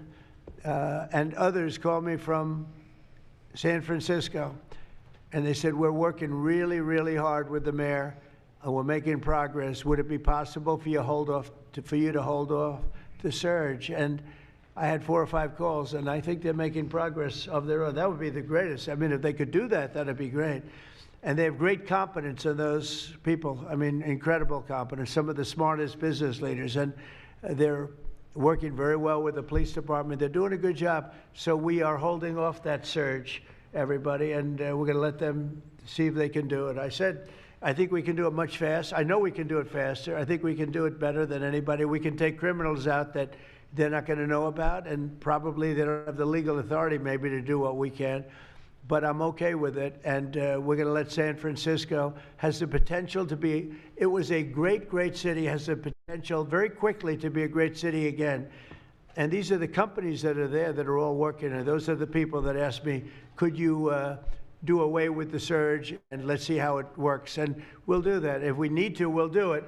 and others called me from San Francisco. And they said, we're working really, really hard with the mayor, and we're making progress. Would it be possible for you to hold off the surge? And I had 4 or 5 calls, and I think they're making progress of their own. That would be the greatest. I mean, if they could do that, that'd be great. And they have great competence in those people. I mean, incredible competence, some of the smartest business leaders. And they're working very well with the police department. They're doing a good job. So we are holding off that surge, everybody, and we're going to let them see if they can do it. I said, I think we can do it much faster. I know we can do it faster. I think we can do it better than anybody. We can take criminals out that they're not going to know about, and probably they don't have the legal authority maybe to do what we can. But I'm okay with it, and we're going to let San Francisco, has the potential to be, it was a great, great city, has the potential very quickly to be a great city again. And these are the companies that are there that are all working, and those are the people that asked me, could you do away with the surge, and let's see how it works. And we'll do that. If we need to, we'll do it.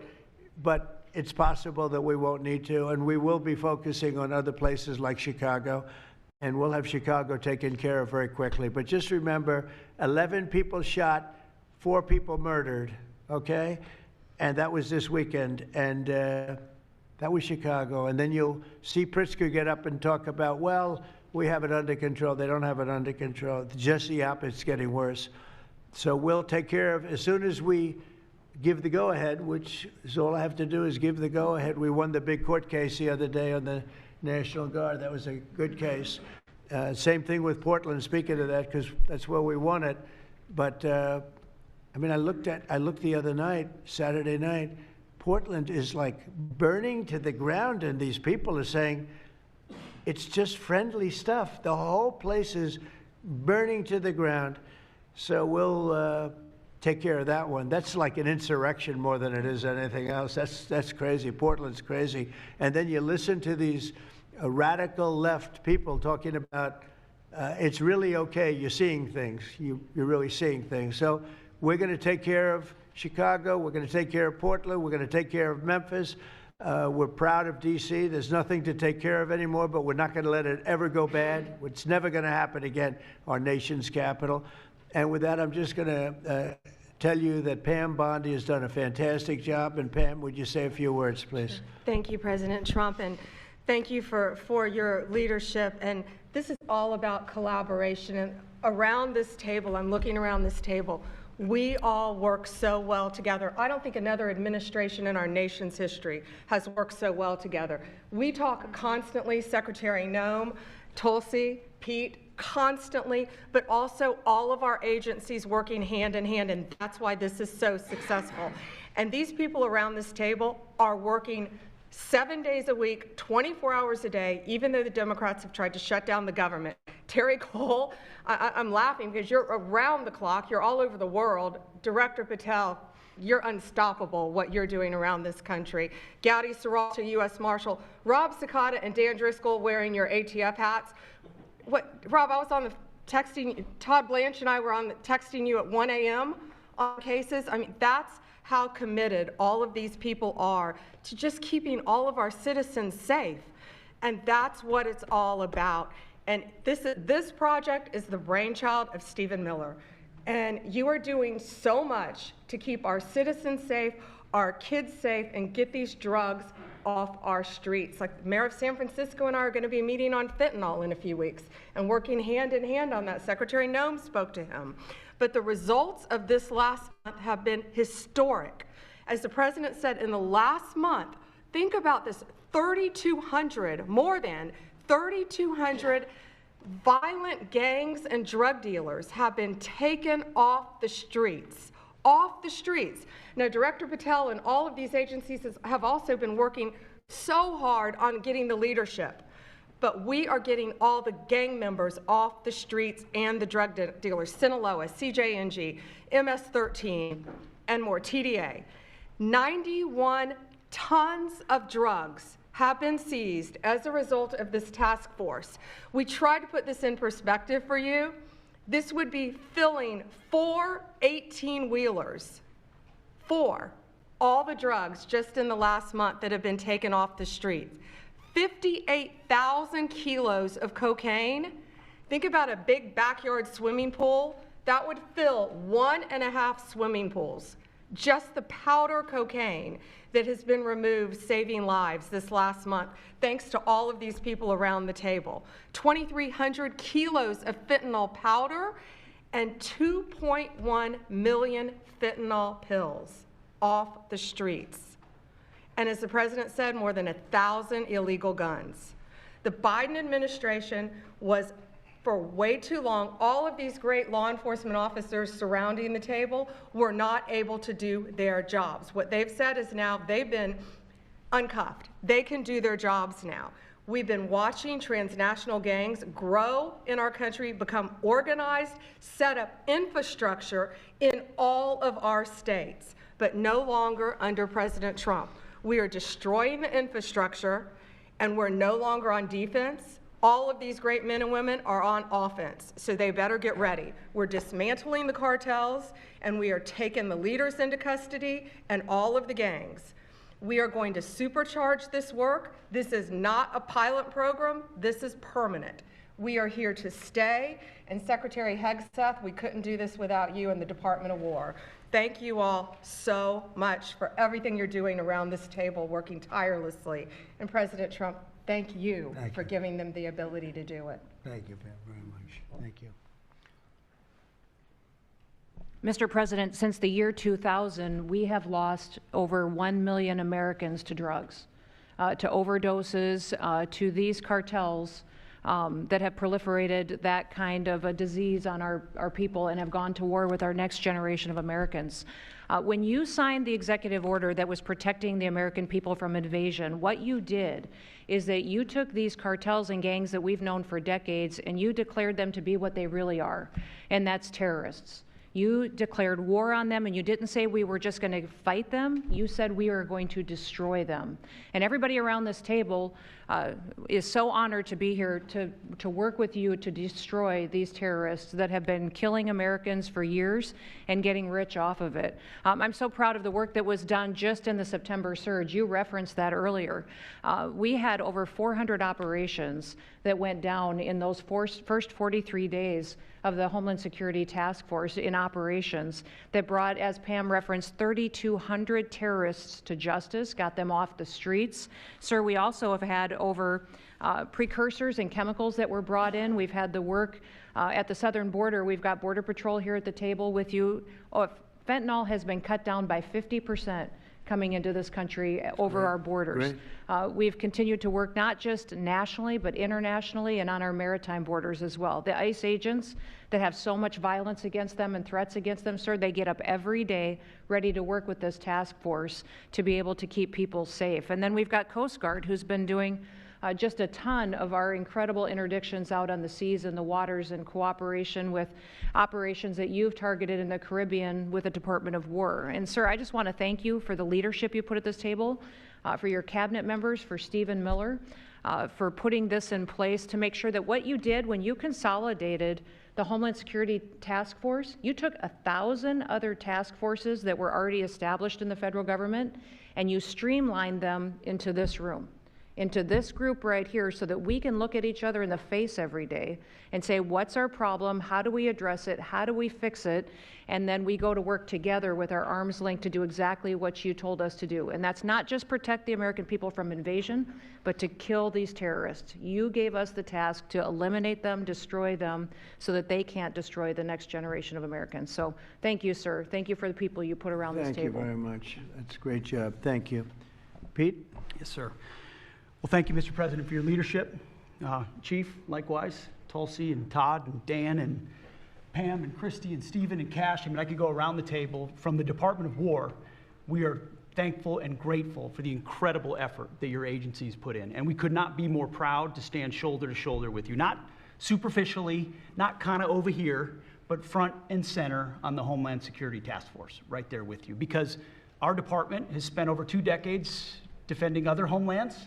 But it's possible that we won't need to, and we will be focusing on other places like Chicago. And we'll have Chicago taken care of very quickly. But just remember, 11 people shot, 4 people murdered, okay? And that was this weekend. And that was Chicago. And then you'll see Pritzker get up and talk about, well, we have it under control. They don't have it under control. Just the opposite, it's getting worse. So we'll take care of, as soon as we give the go-ahead, which is all I have to do is give the go-ahead. We won the big court case the other day on the National Guard. That was a good case. Same thing with Portland, speaking of that, because that's where we won it. But, I mean, I looked the other night, Saturday night, Portland is like burning to the ground, and these people are saying, It's just friendly stuff. The whole place is burning to the ground. So we'll take care of that one. That's like an insurrection more than it is anything else. That's crazy. Portland's crazy. And then you listen to these radical left people talking about it's really okay. You're seeing things. You're really seeing things. So we're going to take care of Chicago. We're going to take care of Portland. We're going to take care of Memphis. We're proud of D.C. There's nothing to take care of anymore, but we're not going to let it ever go bad. It's never going to happen again, our nation's capital. And with that, I'm just going to tell you that Pam Bondi has done a fantastic job. And Pam, would you say a few words, please? Thank you, President Trump, and thank you for your leadership. And this is all about collaboration. And around this table, I'm looking around this table, we all work so well together. I don't think another administration in our nation's history has worked so well together. We talk constantly, Secretary Noem, Tulsi, Pete, constantly, but also all of our agencies working hand in hand, and that's why this is so successful. And these people around this table are working 7 days a week, 24 hours a day, even though the Democrats have tried to shut down the government. Terry Cole, I'm laughing because you're around the clock, you're all over the world. Director Patel, you're unstoppable what you're doing around this country. Gowdy Serralta, U.S. Marshal, Rob Sakata and Dan Driscoll wearing your ATF hats. Rob, I was on the texting, Todd Blanche and I were on the texting you at 1 a.m. on cases. I mean, that's how committed all of these people are to just keeping all of our citizens safe. And that's what it's all about. And this project is the brainchild of Stephen Miller. And you are doing so much to keep our citizens safe, our kids safe, and get these drugs off our streets. Like the mayor of San Francisco and I are going to be meeting on fentanyl in a few weeks and working hand in hand on that. Secretary Noem spoke to him. But the results of this last month have been historic. As the president said, in the last month, think about this, 3,200, more than 3,200 violent gangs and drug dealers have been taken off the streets. Off the streets. Now, Director Patel and all of these agencies have also been working so hard on getting the leadership. But we are getting all the gang members off the streets and the drug dealers, Sinaloa, CJNG, MS-13, and more, TDA. 91 tons of drugs have been seized as a result of this task force. We tried to put this in perspective for you. This would be filling 4 18-wheelers. 4. All the drugs just in the last month that have been taken off the streets. 58,000 kilos of cocaine. Think about a big backyard swimming pool. That would fill 1.5 swimming pools. Just the powder cocaine that has been removed, saving lives this last month, thanks to all of these people around the table. 2,300 kilos of fentanyl powder and 2.1 million fentanyl pills off the streets. And as the president said, more than 1,000 illegal guns. The Biden administration was, for way too long, all of these great law enforcement officers surrounding the table were not able to do their jobs. What they've said is now they've been uncuffed. They can do their jobs now. We've been watching transnational gangs grow in our country, become organized, set up infrastructure in all of our states, but no longer under President Trump. We are destroying the infrastructure, and we're no longer on defense. All of these great men and women are on offense, so they better get ready. We're dismantling the cartels, and we are taking the leaders into custody and all of the gangs. We are going to supercharge this work. This is not a pilot program. This is permanent. We are here to stay, and Secretary Hegseth, we couldn't do this without you and the Department of War. Thank you all so much for everything you're doing around this table, working tirelessly. And President Trump, thank you for giving them the ability to do it. Thank you, Pam, very much. Thank you. Mr. President, since the year 2000, we have lost over 1 million Americans to drugs, to overdoses, to these cartels that have proliferated that kind of a disease on our people and have gone to war with our next generation of Americans. When you signed the executive order that was protecting the American people from invasion, what you did is that you took these cartels and gangs that we've known for decades and you declared them to be what they really are, and that's terrorists. You declared war on them, and you didn't say we were just going to fight them. You said we are going to destroy them. And everybody around this table is so honored to be here to work with you to destroy these terrorists that have been killing Americans for years and getting rich off of it. I'm so proud of the work that was done just in the September surge. You referenced that earlier. We had over 400 operations that went down in those first 43 days of the Homeland Security Task Force in operations that brought, as Pam referenced, 3,200 terrorists to justice, got them off the streets. Sir, we also have had over precursors and chemicals that were brought in. We've had the work at the southern border. We've got Border Patrol here at the table with you. Fentanyl has been cut down by 50% coming into this country over our borders. We've continued to work not just nationally, but internationally and on our maritime borders as well. The ICE agents that have so much violence against them and threats against them, sir, they get up every day ready to work with this task force to be able to keep people safe. And then we've got Coast Guard, who's been doing just a ton of our incredible interdictions out on the seas and the waters in cooperation with operations that you've targeted in the Caribbean with the Department of War. And sir, I just want to thank you for the leadership you put at this table, for your cabinet members, for Stephen Miller, for putting this in place to make sure that what you did when you consolidated the Homeland Security Task Force, you took 1,000 other task forces that were already established in the federal government and you streamlined them into this room, into this group right here, so that we can look at each other in the face every day and say, what's our problem? How do we address it? How do we fix it? And then we go to work together with our arms linked to do exactly what you told us to do. And that's not just protect the American people from invasion, but to kill these terrorists. You gave us the task to eliminate them, destroy them, so that they can't destroy the next generation of Americans. So thank you, sir. Thank you for the people you put around this table. Thank you very much. That's a great job. Thank you. Pete? Yes, sir. Well, thank you, Mr. President, for your leadership. Chief, likewise, Tulsi and Todd and Dan and Pam and Christy and Stephen and Cash. I mean, I could go around the table. From the Department of War, we are thankful and grateful for the incredible effort that your agencies put in. And we could not be more proud to stand shoulder to shoulder with you, not superficially, not kind of over here, but front and center on the Homeland Security Task Force, right there with you. Because our department has spent over 2 decades defending other homelands,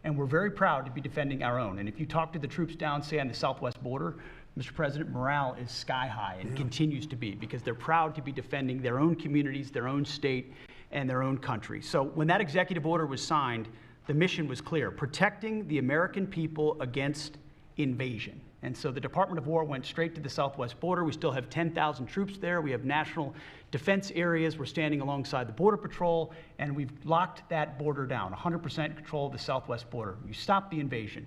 and we're very proud to be defending our own. And if you talk to the troops down, say, on the southwest border, Mr. President, morale is sky high and continues to be, because they're proud to be defending their own communities, their own state, and their own country. So when that executive order was signed, the mission was clear: protecting the American people against invasion. And so the Department of War went straight to the southwest border. We still have 10,000 troops there. We have national defense areas. We're standing alongside the Border Patrol, and we've locked that border down, 100% control of the southwest border. You stopped the invasion.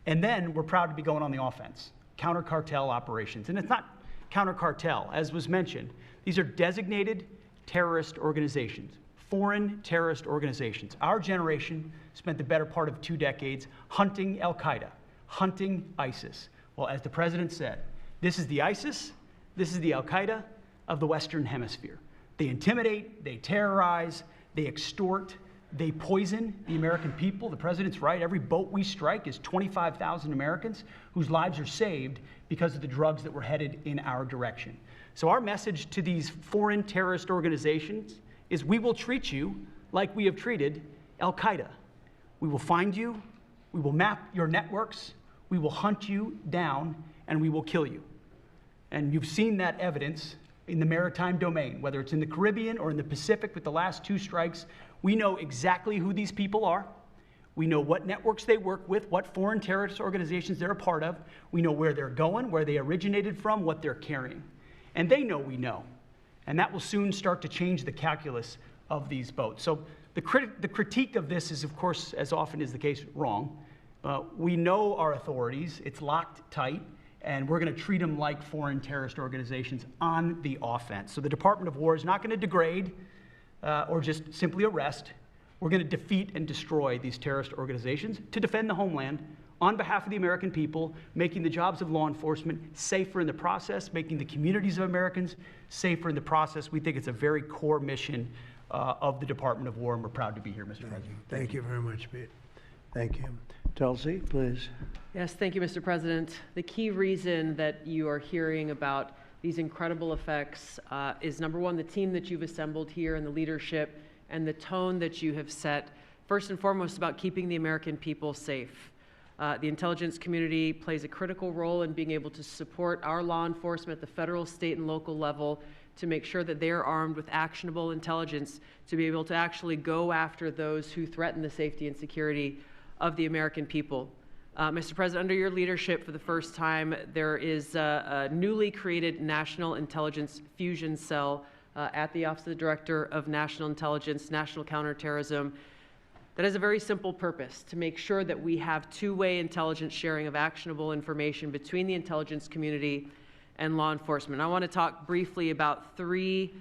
And then we're proud to be going on the offense, counter-cartel operations. And it's not counter-cartel, as was mentioned. These are designated terrorist organizations, foreign terrorist organizations. Our generation spent the better part of 2 decades hunting al-Qaeda, hunting ISIS. Well, as the president said, this is the ISIS, this is the al-Qaeda of the Western Hemisphere. They intimidate, they terrorize, they extort, they poison the American people. The president's right. Every boat we strike is 25,000 Americans whose lives are saved because of the drugs that were headed in our direction. So our message to these foreign terrorist organizations is, we will treat you like we have treated al-Qaeda. We will find you, we will map your networks, we will hunt you down, and we will kill you. And you've seen that evidence in the maritime domain, whether it's in the Caribbean or in the Pacific with the last 2 strikes. We know exactly who these people are. We know what networks they work with, what foreign terrorist organizations they're a part of. We know where they're going, where they originated from, what they're carrying. And they know we know. And that will soon start to change the calculus of these boats. So the critique of this is, of course, as often is the case, wrong. We know our authorities. It's locked tight, and we're going to treat them like foreign terrorist organizations on the offense. So the Department of War is not going to degrade or just simply arrest. We're going to defeat and destroy these terrorist organizations to defend the homeland on behalf of the American people, making the jobs of law enforcement safer in the process, making the communities of Americans safer in the process. We think it's a very core mission of the Department of War, and we're proud to be here, Mr. President. Thank you very much, Pete. Thank you. Tulsi, please. Yes, thank you, Mr. President. The key reason that you are hearing about these incredible effects is, number one, the team that you've assembled here and the leadership and the tone that you have set, first and foremost, about keeping the American people safe. The intelligence community plays a critical role in being able to support our law enforcement at the federal, state, and local level to make sure that they're armed with actionable intelligence to be able to actually go after those who threaten the safety and security of the American people. Mr. President, under your leadership, for the first time, there is a newly created National Intelligence Fusion Cell at the Office of the Director of National Intelligence, National Counterterrorism, that has a very simple purpose: to make sure that we have two-way intelligence sharing of actionable information between the intelligence community and law enforcement. I want to talk briefly about three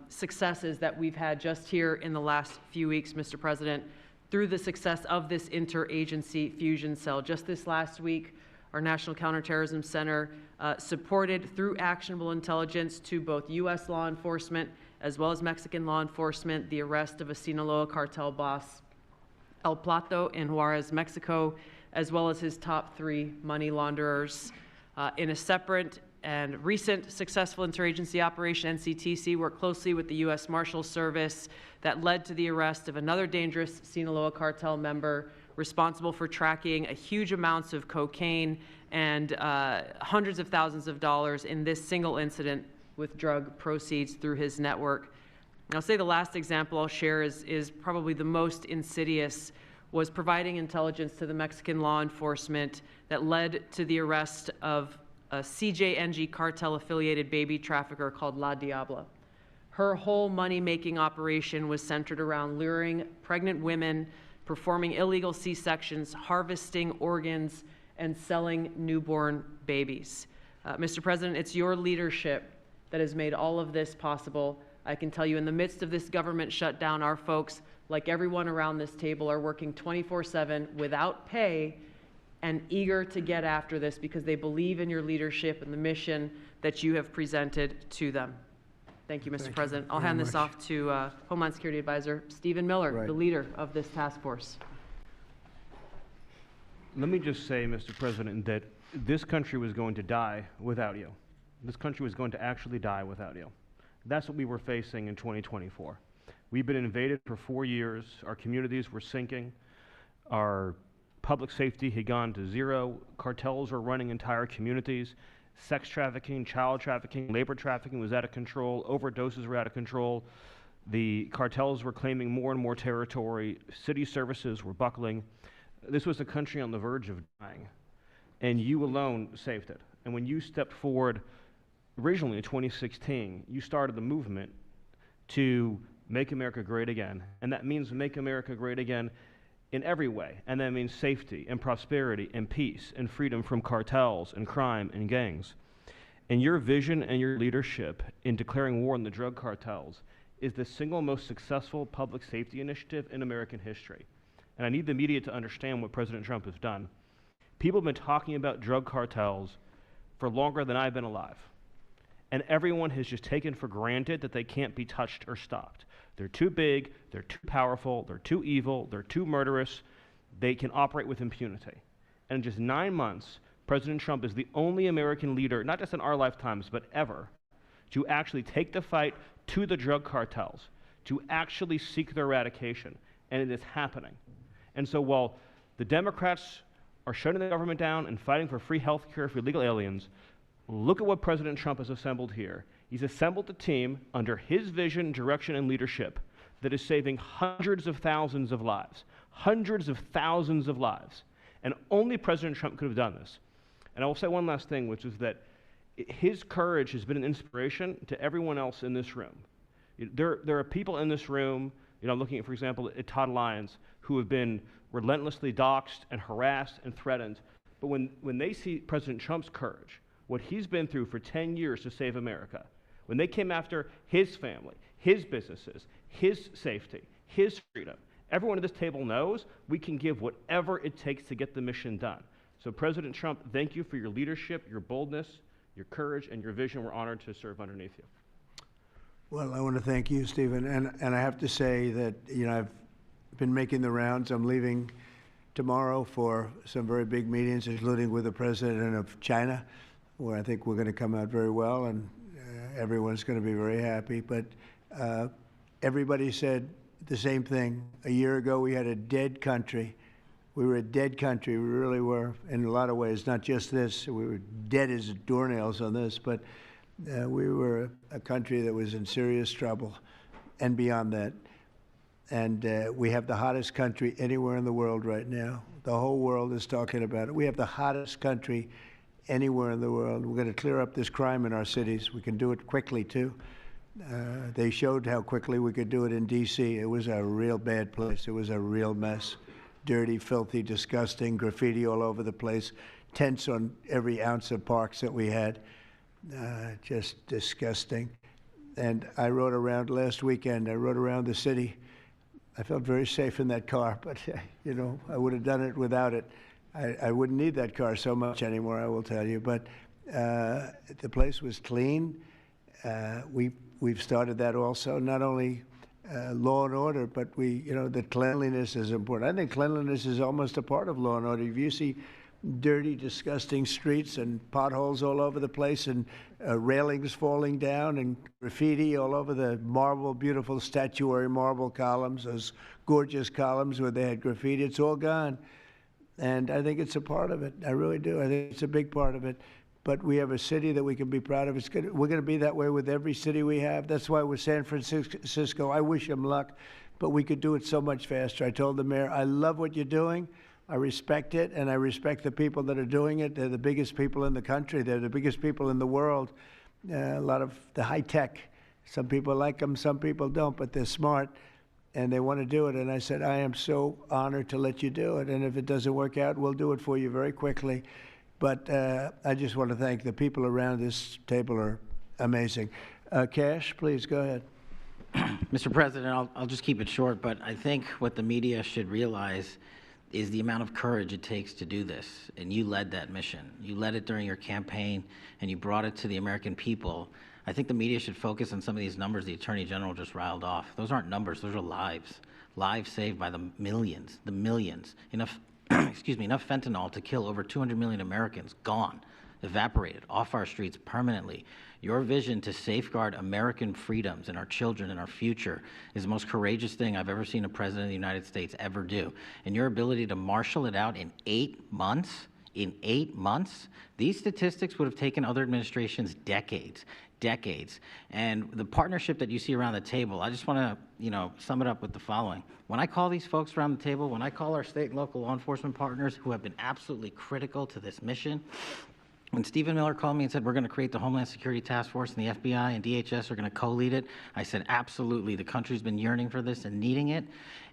successes that we've had just here in the last few weeks, Mr. President, through the success of this interagency fusion cell. Just this last week, our National Counterterrorism Center supported, through actionable intelligence to both U.S. law enforcement as well as Mexican law enforcement, the arrest of a Sinaloa cartel boss, El Plato, in Juarez, Mexico, as well as his top 3 money launderers. In a separate and recent successful interagency operation, NCTC worked closely with the U.S. Marshals Service that led to the arrest of another dangerous Sinaloa cartel member responsible for tracking a huge amounts of cocaine and hundreds of thousands of dollars in this single incident with drug proceeds through his network. And I'll say the last example I'll share is probably the most insidious, was providing intelligence to the Mexican law enforcement that led to the arrest of a CJNG cartel-affiliated baby trafficker called La Diabla. Her whole money-making operation was centered around luring pregnant women, performing illegal C-sections, harvesting organs, and selling newborn babies. Mr. President, it's your leadership that has made all of this possible. I can tell you, in the midst of this government shutdown, our folks, like everyone around this table, are working 24/7 without pay and eager to get after this because they believe in your leadership and the mission that you have presented to them. Thank you, Mr. President. I'll hand this off to Homeland Security Advisor Stephen Miller, the leader of this task force. Let me just say, Mr. President, that this country was going to die without you. This country was going to actually die without you. That's what we were facing in 2024. We've been invaded for 4 years. Our communities were sinking. Our public safety had gone to zero. Cartels were running entire communities. Sex trafficking, child trafficking, labor trafficking was out of control. Overdoses were out of control. The cartels were claiming more and more territory. City services were buckling. This was a country on the verge of dying, and you alone saved it. And when you stepped forward originally in 2016, you started the movement to make America great again. And that means make America great again in every way. And that means safety and prosperity and peace and freedom from cartels and crime and gangs. And your vision and your leadership in declaring war on the drug cartels is the single most successful public safety initiative in American history. And I need the media to understand what President Trump has done. People have been talking about drug cartels for longer than I've been alive. And everyone has just taken for granted that they can't be touched or stopped. They're too big, they're too powerful, they're too evil, they're too murderous. They can operate with impunity. And in just 9 months, President Trump is the only American leader, not just in our lifetimes, but ever, to actually take the fight to the drug cartels, to actually seek their eradication. And it is happening. And so while the Democrats are shutting the government down and fighting for free health care for illegal aliens, look at what President Trump has assembled here. He's assembled a team under his vision, direction, and leadership that is saving hundreds of thousands of lives. Hundreds of thousands of lives. And only President Trump could have done this. And I will say one last thing, which is that his courage has been an inspiration to everyone else in this room. There are people in this room, I'm looking at, for example, at Todd Lyons, who have been relentlessly doxxed and harassed and threatened. But when they see President Trump's courage, what he's been through for 10 years to save America, when they came after his family, his businesses, his safety, his freedom, Everyone at this table knows we can give whatever it takes to get the mission done. So President Trump, thank you for your leadership, your boldness, your courage, and your vision. We're honored to serve underneath you. Well, I want to thank you, Stephen. And I have to say that, you know, I've been making the rounds. I'm leaving tomorrow for some very big meetings, including with the president of China, where I think we're going to come out very well, and everyone's going to be very happy. But everybody said the same thing. A year ago, we had a dead country. We were a dead country. We really were, in a lot of ways, not just this. We were dead as doornails on this, but we were a country that was in serious trouble and beyond that. And we have the hottest country anywhere in the world right now. The whole world is talking about it. We have the hottest country anywhere in the world. We're going to clear up this crime in our cities. We can do it quickly, too. They showed how quickly we could do it in D.C. It was a real bad place. It was a real mess. Dirty, filthy, disgusting, graffiti all over the place, tents on every ounce of parks that we had. Just disgusting. And I rode around last weekend. I rode around the city. I felt very safe in that car, but, you know, I would have done it without it. I wouldn't need that car so much anymore, I will tell you. But the place was clean. We've started that also, not only law and order, but you know, the cleanliness is important. I think cleanliness is almost a part of law and order. If you see dirty, disgusting streets and potholes all over the place and railings falling down and graffiti all over the marble, beautiful statuary marble columns, those gorgeous columns where they had graffiti, it's all gone. And I think it's a part of it. I really do. I think it's a big part of it. But we have a city that we can be proud of. We're going to be that way with every city we have. That's why with San Francisco, I wish them luck, but we could do it so much faster. I told the mayor, I love what you're doing. I respect it, and I respect the people that are doing it. They're the biggest people in the country. They're the biggest people in the world. A lot of the high tech. Some people like them, some people don't, but they're smart, and they want to do it. And I said, I am so honored to let you do it, and if it doesn't work out, we'll do it for you very quickly. But I just want to thank the people around this table are amazing. Cash, please go ahead. Mr. President, I'll just keep it short, but I think what the media should realize is the amount of courage it takes to do this. And you led that mission. You led it during your campaign, and you brought it to the American people. I think the media should focus on some of these numbers the Attorney General just riled off. Those aren't numbers, those are lives. Lives saved by the millions. Enough enough fentanyl to kill over 200 million Americans, gone, evaporated off our streets permanently. Your vision to safeguard American freedoms and our children and our future is the most courageous thing I've ever seen a president of the United States ever do. And your ability to marshal it out in 8 months, these statistics would have taken other administrations decades. And the partnership that you see around the table, I just want to, sum it up with the following. When I call these folks around the table, when I call our state and local law enforcement partners who have been absolutely critical to this mission, when Stephen Miller called me and said we're going to create the Homeland Security Task Force and the FBI and DHS are going to co-lead it, I said absolutely. The country's been yearning for this and needing it.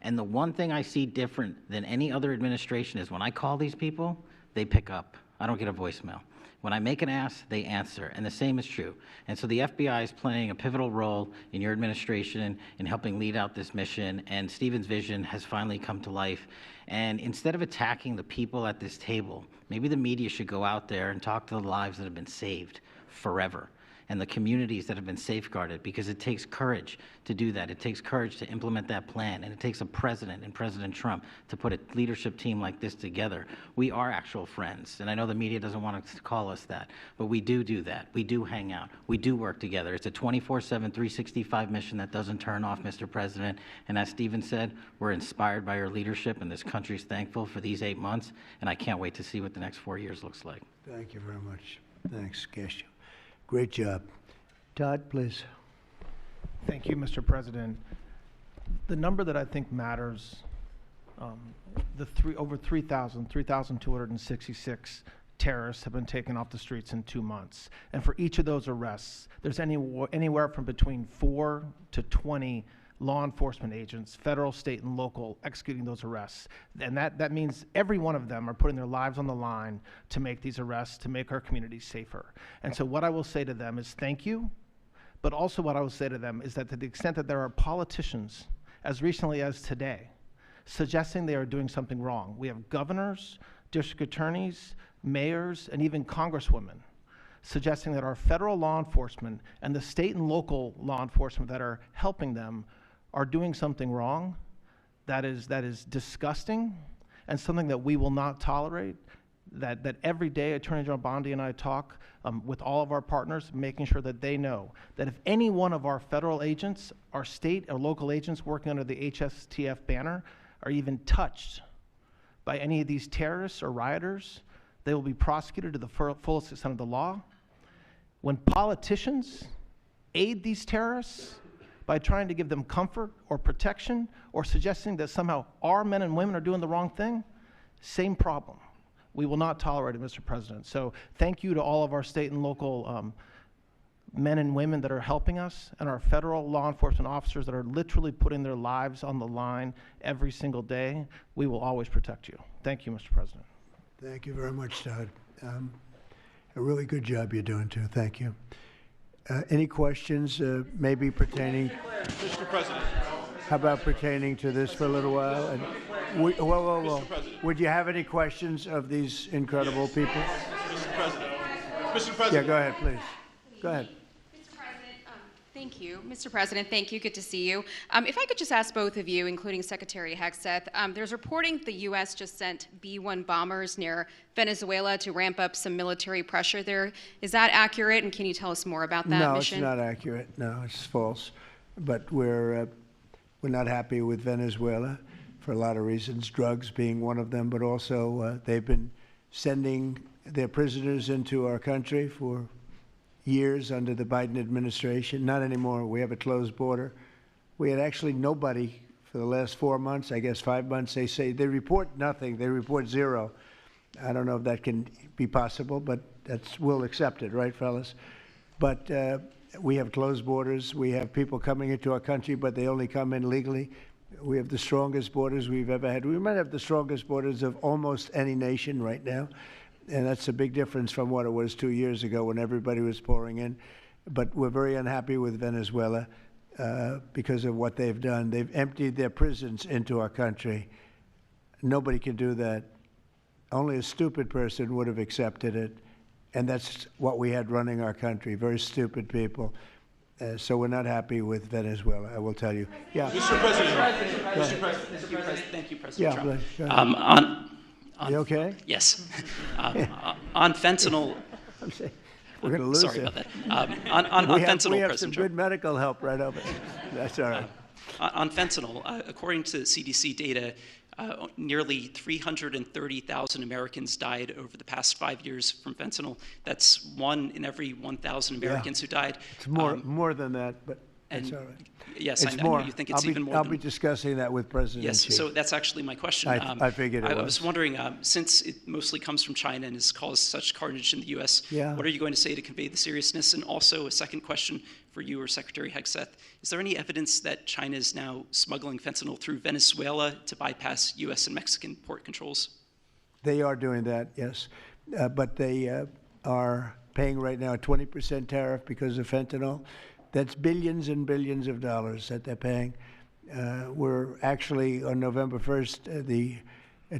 And the one thing I see different than any other administration is when I call these people, they pick up. I don't get a voicemail. When I make an ask, they answer, and the same is true. And so the FBI is playing a pivotal role in your administration in helping lead out this mission, and Stephen's vision has finally come to life. And instead of attacking the people at this table, maybe the media should go out there and talk to the lives that have been saved forever and the communities that have been safeguarded, because it takes courage to do that. It takes courage to implement that plan, and it takes a president and President Trump to put a leadership team like this together. We are actual friends, and I know the media doesn't want to call us that, but we do that. We do hang out. We do work together. It's a 24/7, 365 mission that doesn't turn off, Mr. President, and as Stephen said, we're inspired by your leadership, and this country's thankful for these 8 months, and I can't wait to see what the next 4 years looks like. Thank you very much. Thanks, Cash. Great job. Todd, please. Thank you, Mr. President. The number that I think matters, over 3,266 terrorists have been taken off the streets in 2 months. And for each of those arrests, there's anywhere from between 4 to 20 law enforcement agents, federal, state, and local, executing those arrests. And that means every one of them are putting their lives on the line to make these arrests, to make our communities safer. And so what I will say to them is thank you, but also what I will say to them is that to the extent that there are politicians, as recently as today, suggesting they are doing something wrong. We have governors, district attorneys, mayors, and even congresswomen suggesting that our federal law enforcement and the state and local law enforcement that are helping them are doing something wrong. That is disgusting and something that we will not tolerate. That every day Attorney General Bondi and I talk with all of our partners, making sure that they know that if any one of our federal agents, our state or local agents working under the HSTF banner are even touched by any of these terrorists or rioters, they will be prosecuted to the fullest extent of the law. When politicians aid these terrorists by trying to give them comfort or protection or suggesting that somehow our men and women are doing the wrong thing, same problem. We will not tolerate it, Mr. President. So thank you to all of our state and local men and women that are helping us, and our federal law enforcement officers that are literally putting their lives on the line every single day. We will always protect you. Thank you, Mr. President. Thank you very much, Todd. A really good job you're doing, too. Thank you. Any questions, maybe pertaining? Mr. President. How about pertaining to this for a little while? And whoa. Would you have any questions of these incredible people? Mr. President. Mr. President. Yeah, go ahead, please. Go ahead. Thank you. Mr. President, thank you. Good to see you. If I could just ask both of you, including Secretary Hegseth, there's reporting the U.S. just sent B-1 bombers near Venezuela to ramp up some military pressure there. Is that accurate, and can you tell us more about that mission? No, it's not accurate. No, it's false. But we're not happy with Venezuela for a lot of reasons, drugs being one of them, but also they've been sending their prisoners into our country for years under the Biden administration. Not anymore. We have a closed border. We had actually nobody for the last 4 months, I guess 5 months. They report nothing. They report zero. I don't know if that can be possible, but we'll accept it, right, fellas? But we have closed borders. We have people coming into our country, but they only come in legally. We have the strongest borders we've ever had. We might have the strongest borders of almost any nation right now. And that's a big difference from what it was 2 years ago when everybody was pouring in. But we're very unhappy with Venezuela because of what they've done. They've emptied their prisons into our country. Nobody can do that. Only a stupid person would have accepted it. And that's what we had running our country, very stupid people. So we're not happy with Venezuela, I will tell you. Yeah. Mr. President. Mr. President. Thank you, President Trump. Yeah, you okay? Yes. On fentanyl. We're going to lose Sorry it. about that. On fentanyl, we have President some Trump. good medical help right over there. That's all right. On fentanyl, according to CDC data, nearly 330,000 Americans died over the past 5 years from fentanyl. That's 1 in every 1,000 Americans who died. It's more than that, but that's all right. Yes, it's I more. know you think it's even more. I'll be discussing that with President Yes, Xi. so that's actually my question. I figured it was. I was wondering, since it mostly comes from China and has caused such carnage in the U.S., Yeah. what are you going to say to convey the seriousness? And also a second question for you or Secretary Hegseth. Is there any evidence that China is now smuggling fentanyl through Venezuela to bypass U.S. and Mexican port controls? They are doing that, yes. But they are paying right now a 20% tariff because of fentanyl. That's billions and billions of dollars that they're paying. We're actually, on November 1st, the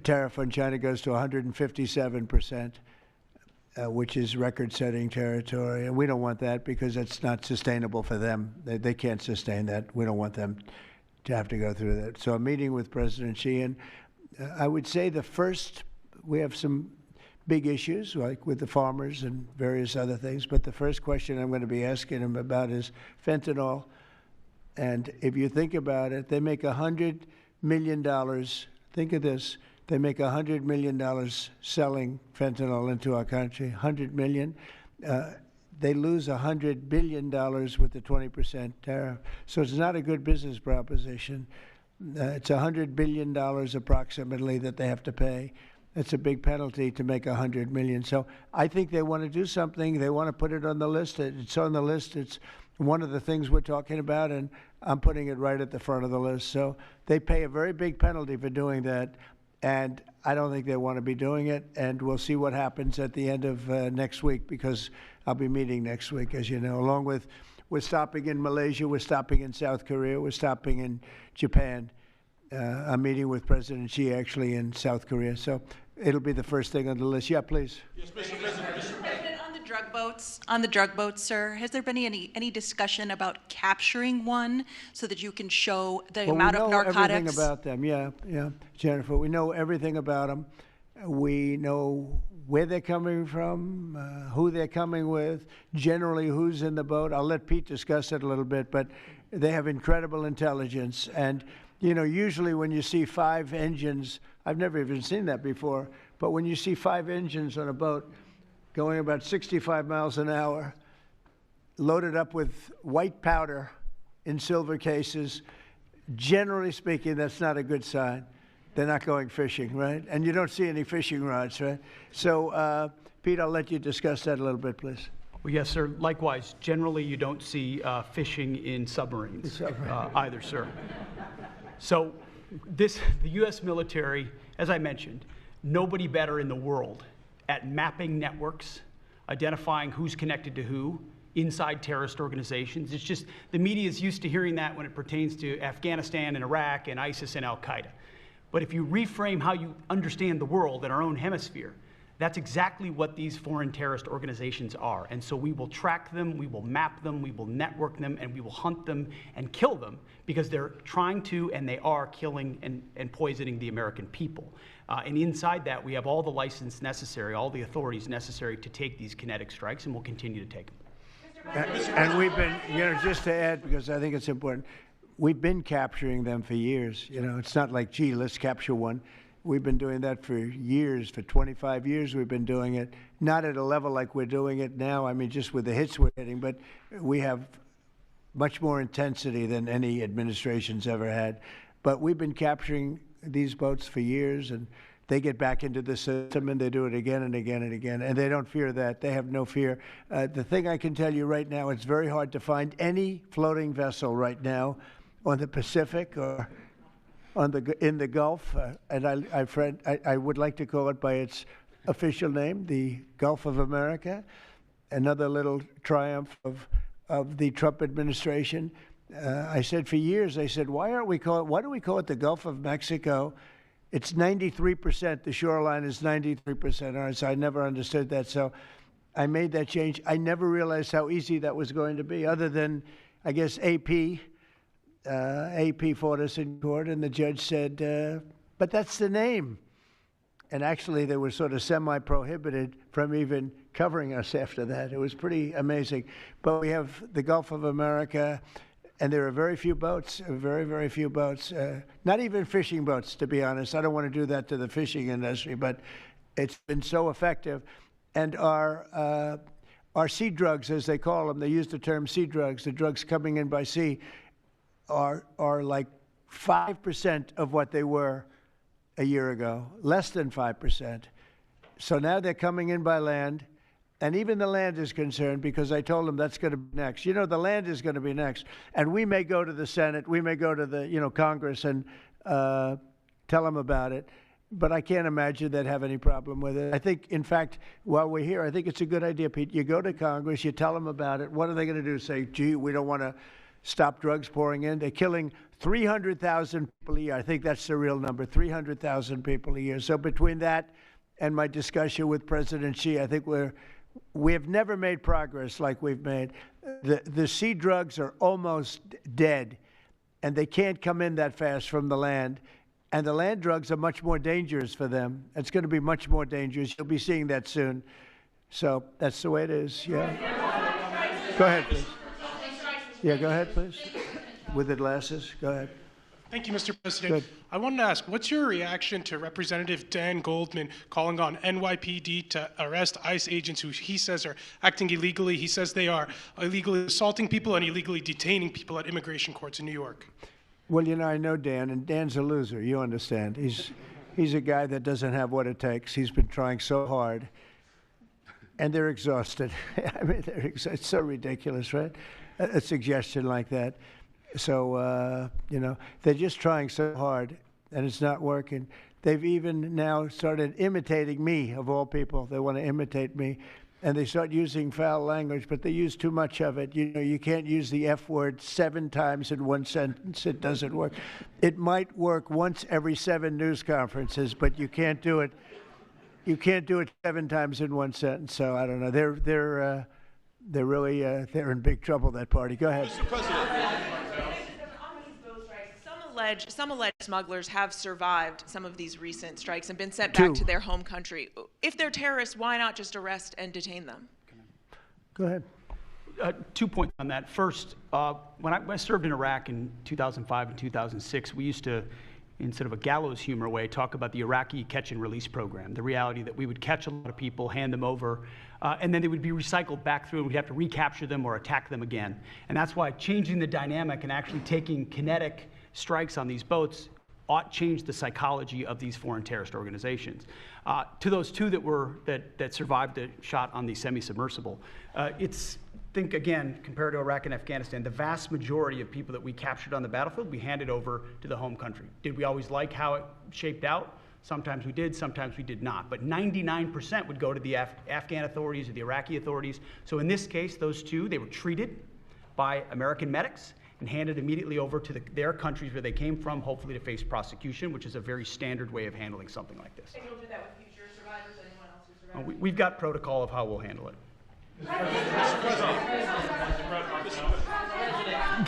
tariff on China goes to 157%, which is record-setting territory. And we don't want that because it's not sustainable for them. They can't sustain that. We don't want them to have to go through that. So I'm meeting with President Xi, and I would say we have some big issues, like with the farmers and various other things. But the first question I'm going to be asking him about is fentanyl. And if you think about it, they make $100 million. Think of this. They make $100 million selling fentanyl into our country, $100 million. They lose $100 billion with the 20% tariff. So it's not a good business proposition. It's $100 billion approximately that they have to pay. It's a big penalty to make $100 million. So I think they want to do something. They want to put it on the list. It's on the list. It's one of the things we're talking about, and I'm putting it right at the front of the list. So they pay a very big penalty for doing that, and I don't think they want to be doing it. And we'll see what happens at the end of next week, because I'll be meeting next week, as you know, along with we're stopping in Malaysia, we're stopping in South Korea, we're stopping in Japan. I'm meeting with President Xi actually in South Korea, so it'll be the first thing on the list. Yeah, please. Yes, Mr. President, on the drug boats, sir, has there been any discussion about capturing one so that you can show the amount of narcotics? We know everything about them. Yeah, Jennifer. We know everything about them. We know where they're coming from, who they're coming with, generally who's in the boat. I'll let Pete discuss it a little bit, but they have incredible intelligence. And, you know, usually when you see 5 engines, I've never even seen that before, but when you see 5 engines on a boat going about 65 miles an hour, loaded up with white powder in silver cases, generally speaking, that's not a good sign. They're not going fishing, right? And you don't see any fishing rods, right? So, Pete, I'll let you discuss that a little bit, please. Well, yes, sir. Likewise, generally you don't see fishing in submarines either, sir. So the U.S. military, as I mentioned, nobody better in the world at mapping networks, identifying who's connected to who inside terrorist organizations. It's just the media is used to hearing that when it pertains to Afghanistan and Iraq and ISIS and Al-Qaeda. But if you reframe how you understand the world in our own hemisphere, that's exactly what these foreign terrorist organizations are. And so we will track them, we will map them, we will network them, and we will hunt them and kill them because they're trying to and they are killing and poisoning the American people. And inside that, we have all the license necessary, all the authorities necessary to take these kinetic strikes, and we'll continue to take them. And we've been, you know, just to add, because I think it's important, we've been capturing them for years. You know, it's not like, gee, let's capture one. We've been doing that for years. For 25 years, we've been doing it. Not at a level like we're doing it now. I mean, just with the hits we're hitting, but we have much more intensity than any administration's ever had. But we've been capturing these boats for years, and they get back into the system, and they do it again and again and again, and they don't fear that. They have no fear. The thing I can tell you right now, it's very hard to find any floating vessel right now on the Pacific or in the Gulf, and I would like to call it by its official name, the Gulf of America, another little triumph of the Trump administration. I said for years, I said, why do we call it the Gulf of Mexico? It's 93%, the shoreline is 93% ours. So I never understood that, so I made that change. I never realized how easy that was going to be, other than, I guess, AP fought us in court, and the judge said, but that's the name. And actually, they were sort of semi-prohibited from even covering us after that. It was pretty amazing. But we have the Gulf of America, and there are very few boats, very, very few boats, not even fishing boats, to be honest. I don't want to do that to the fishing industry, but it's been so effective. And our sea drugs, as they call them, they use the term sea drugs, the drugs coming in by sea, are like 5% of what they were a year ago, less than 5%. So now they're coming in by land, and even the land is concerned because I told them that's going to be next. You know, the land is going to be next. And we may go to the Senate, we may go to the, Congress and tell them about it, but I can't imagine they'd have any problem with it. I think, in fact, while we're here, I think it's a good idea, Pete. You go to Congress, you tell them about it. What are they going to do? Say, gee, we don't want to stop drugs pouring in. They're killing 300,000 people a year. I think that's the real number, 300,000 people a year. So between that and my discussion with President Xi, I think we have never made progress like we've made. The sea drugs are almost dead, and they can't come in that fast from the land. And the land drugs are much more dangerous for them. It's going to be much more dangerous. You'll be seeing that soon. So that's the way it is, yeah. Go ahead, please. Yeah, go ahead, please. With the glasses, go ahead. Thank you, Mr. President. Good. I wanted to ask, what's your reaction to Representative Dan Goldman calling on NYPD to arrest ICE agents who he says are acting illegally? He says they are illegally assaulting people and illegally detaining people at immigration courts in New York. Well, I know Dan, and Dan's a loser, you understand. He's a guy that doesn't have what it takes. He's been trying so hard, and they're exhausted. I mean, it's so ridiculous, right? A suggestion like that. So, they're just trying so hard, and it's not working. They've even now started imitating me, of all people. They want to imitate me. and they start using foul language, but they use too much of it. You know, you can't use the F word 7 times in one sentence. It doesn't work. It might work once every 7 news conferences, but you can't do it. You can't do it 7 times in one sentence. So I don't know. They're really they're in big trouble. That party. Go ahead. Mr. President. Some alleged smugglers have survived some of these recent strikes and been sent back to their home country. If they're terrorists, why not just arrest and detain them? Go ahead. 2 points on that. First, when I served in Iraq in 2005 and 2006, we used to, in sort of a gallows humor way, talk about the Iraqi catch and release program, the reality that we would catch a lot of people, hand them over, and then they would be recycled back through and we'd have to recapture them or attack them again. And that's why changing the dynamic and actually taking kinetic strikes on these boats ought change the psychology of these foreign terrorist organizations. To those 2 that survived the shot on the semi-submersible, think again, compared to Iraq and Afghanistan, the vast majority of people that we captured on the battlefield, we handed over to the home country. Did we always like how it shaped out? Sometimes we did, sometimes we did not. But 99% would go to the Afghan authorities or the Iraqi authorities. So in this case, those 2, they were treated by American medics and handed immediately over to their countries where they came from, hopefully to face prosecution, which is a very standard way of handling something like this. And you'll do that with future survivors, anyone else who survived? We've got protocol of how we'll handle it.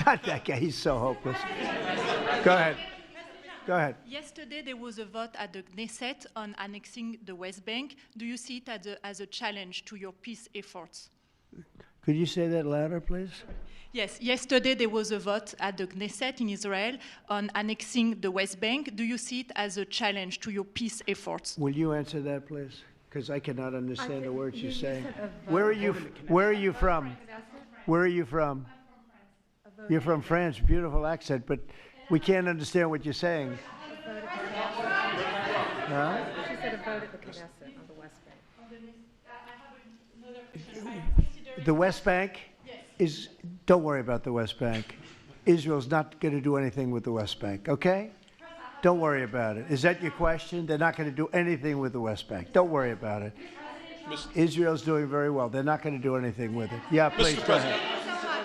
Not that guy. He's so hopeless. Go ahead. Go ahead. Yesterday, there was a vote at the Knesset on annexing the West Bank. Do you see it as a challenge to your peace efforts? Could you say that louder, please? Yes, yesterday there was a vote at the Knesset in Israel on annexing the West Bank. Do you see it as a challenge to your peace efforts? Will you answer that, please? Because I cannot understand the words you're saying. Where are you? Where are you from? Where are you from? You're from France. Beautiful accent, but we can't understand what you're saying. Huh? She said a vote at the Knesset on the West Bank. The West Bank is, don't worry about the West Bank. Israel's not going to do anything with the West Bank, okay? Don't worry about it. Is that your question? They're not going to do anything with the West Bank. Don't worry about it. Israel's doing very well. They're not going to do anything with it. Yeah, please, go ahead.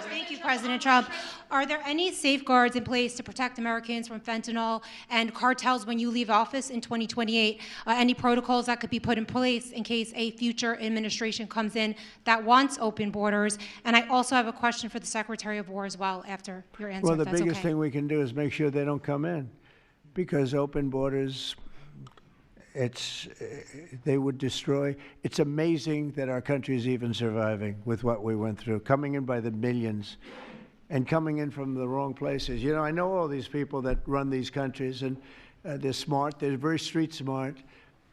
Thank you, President Trump. Are there any safeguards in place to protect Americans from fentanyl and cartels when you leave office in 2028? Any protocols that could be put in place in case a future administration comes in that wants open borders? And I also have a question for the Secretary of War as well after your answer. Well, the if that's biggest okay. thing we can do is make sure they don't come in, because open borders, they would destroy. It's amazing that our country is even surviving with what we went through, coming in by the millions and coming in from the wrong places. You know, I know all these people that run these countries, and they're smart. They're very street smart,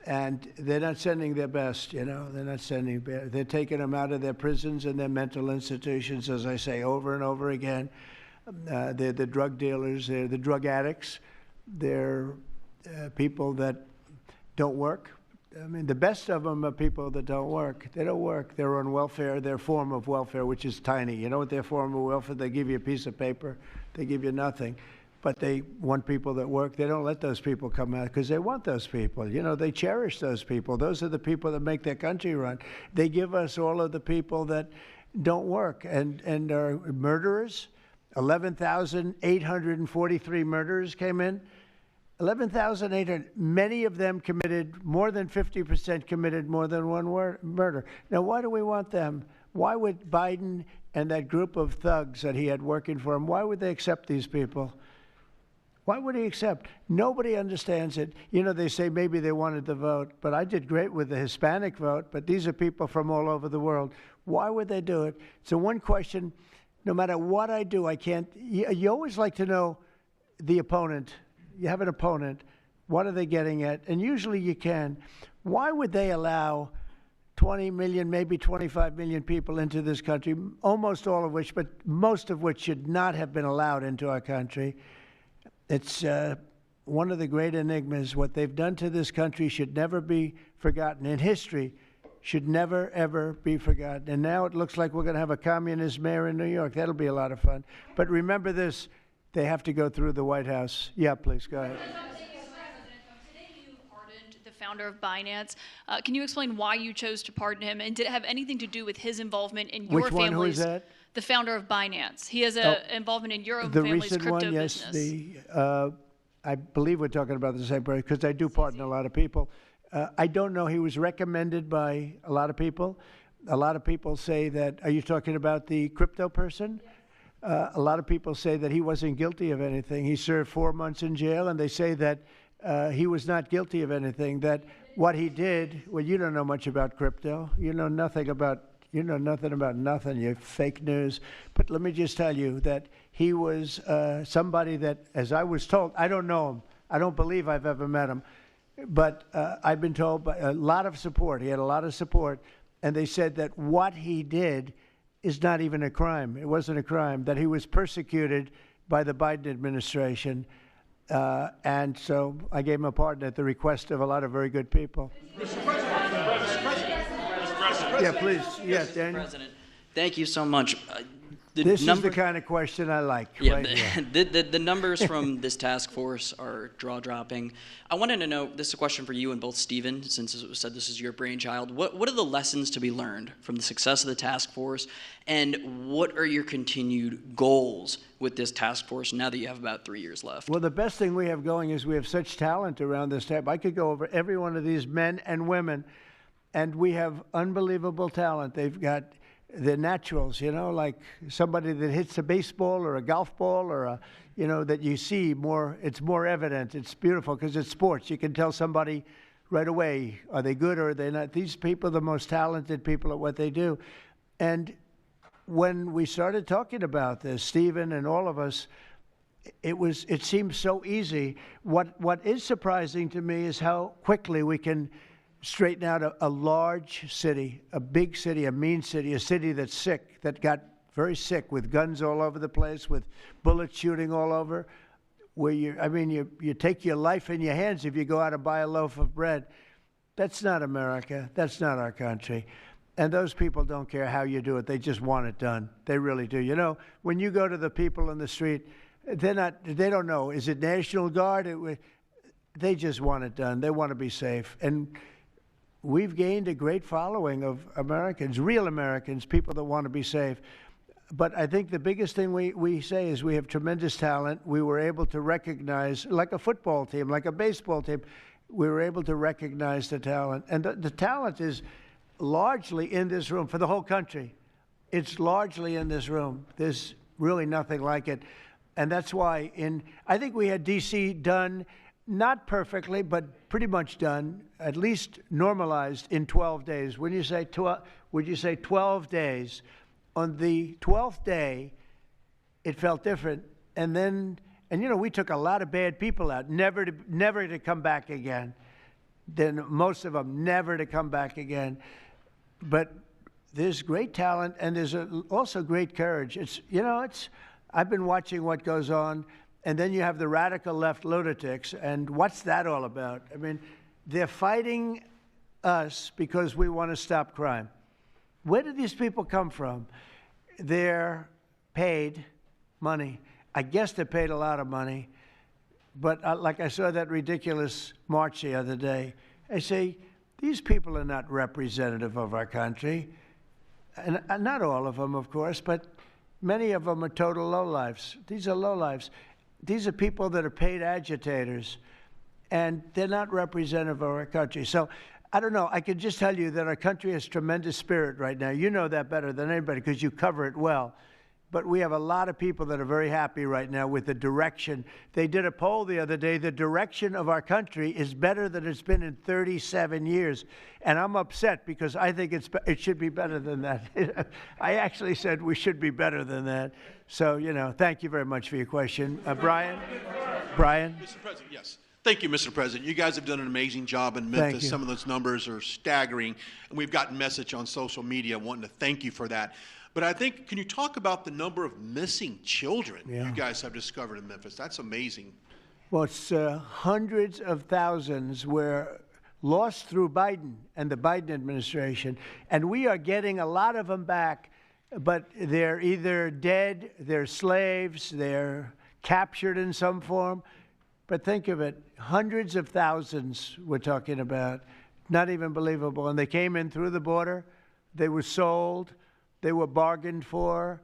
and they're not sending their best, you know. They're not sending, they're taking them out of their prisons and their mental institutions, as I say over and over again. They're the drug dealers. They're the drug addicts. They're people that don't work. I mean, the best of them are people that don't work. They don't work. They're on welfare, their form of welfare, which is tiny. You know what their form of welfare? They give you a piece of paper. They give you nothing. But they want people that work. They don't let those people come out because they want those people. You know, they cherish those people. Those are the people that make their country run. They give us all of the people that don't work and are murderers. 11,843 murderers came in. 11,800, many of them committed, more than 50% committed more than one murder. Now, why do we want them? Why would Biden and that group of thugs that he had working for him, why would they accept these people? Why would he accept? Nobody understands it. You know, they say maybe they wanted the vote, but I did great with the Hispanic vote, but these are people from all over the world. Why would they do it? So one question, no matter what I do, I can't, you always like to know the opponent. You have an opponent, what are they getting at? And usually you can. Why would they allow 20 million, maybe 25 million people into this country, almost all of which, but most of which should not have been allowed into our country? It's one of the great enigmas. What they've done to this country should never be forgotten. In history, should never, ever be forgotten. And now it looks like we're going to have a communist mayor in New York. That'll be a lot of fun. But remember this. They have to go through the White House. Yeah, please, go ahead. Today you pardoned the founder of Binance. Can you explain why you chose to pardon him, and did it have anything to do with his involvement in your Which one? Who is family's? that? The founder of Binance. He has a involvement in your own The family's recent crypto one, yes. business. I believe we're talking about the same person because I do pardon a lot of people. I don't know. He was recommended by a lot of people. A lot of people say that. Are you talking about the crypto person? A lot of people say that he wasn't guilty of anything. He served 4 months in jail, and they say that he was not guilty of anything. That what he did. Well, you don't know much about crypto. You know nothing about. You know nothing about nothing. You're fake news. But let me just tell you that he was somebody that, as I was told, I don't know him. I don't believe I've ever met him. But I've been told by a lot of support. He had a lot of support. And they said that what he did is not even a crime. It wasn't a crime. That he was persecuted by the Biden administration. And so I gave him a pardon at the request of a lot of very good people. Yeah, please. Yes, Daniel. President, thank you so much. This is the kind of question I like. Yeah, right here. the numbers from this task force are jaw-dropping. I wanted to know, this is a question for you and both Stephen, since it was said this is your brainchild. What are the lessons to be learned from the success of the task force, and what are your continued goals with this task force now that you have about 3 years left? Well, the best thing we have going is we have such talent around this table. I could go over every one of these men and women, and we have unbelievable talent. They've got the naturals, you know, like somebody that hits a baseball or a golf ball or a, you know, that you see more, it's more evident. It's beautiful because it's sports. You can tell somebody right away, are they good or are they not? These people are the most talented people at what they do. And when we started talking about this, Stephen and all of us, it seemed so easy. What is surprising to me is how quickly we can straighten out a large city, a big city, a mean city, a city that's sick, that got very sick with guns all over the place, with bullets shooting all over, where you take your life in your hands if you go out and buy a loaf of bread. That's not America. That's not our country. And those people don't care how you do it. They just want it done. They really do. You know, when you go to the people in the street, they don't know. Is it National Guard? They just want it done. They want to be safe. And we've gained a great following of Americans, real Americans, people that want to be safe. But I think the biggest thing we say is we have tremendous talent. We were able to recognize, like a football team, like a baseball team, we were able to recognize the talent. And the talent is largely in this room for the whole country. It's largely in this room. There's really nothing like it. And that's why I think we had D.C. done, not perfectly, but pretty much done, at least normalized in 12 days. When you say would you say 12 days? On the 12th day, it felt different. And you know, we took a lot of bad people out, never to come back again. Then most of them never to come back again. But there's great talent, and there's also great courage. I've been watching what goes on. And then you have the radical left lunatics, and what's that all about? I mean, they're fighting us because we want to stop crime. Where do these people come from? They're paid money. I guess they're paid a lot of money. But like I saw that ridiculous march the other day, I say, these people are not representative of our country. And not all of them, of course, but many of them are total lowlifes. These are lowlifes. These are people that are paid agitators, and they're not representative of our country. So I don't know. I can just tell you that our country has tremendous spirit right now. You know that better than anybody because you cover it well. But we have a lot of people that are very happy right now with the direction. They did a poll the other day. The direction of our country is better than it's been in 37 years. And I'm upset because I think it should be better than that. I actually said we should be better than that. So, you know, thank you very much for your question. Brian? Mr. President, yes. Thank you, Mr. President. You guys have done an amazing job in Thank Memphis. you. Some of those numbers are staggering, and we've gotten message on social media wanting to thank you for that. But I think, can you talk about the number of missing children you guys have discovered in Memphis? That's amazing. Well, it's hundreds of thousands were lost through Biden and the Biden administration, and we are getting a lot of them back, but they're either dead, they're slaves, they're captured in some form. But think of it, hundreds of thousands we're talking about, not even believable. And they came in through the border, they were sold, they were bargained for,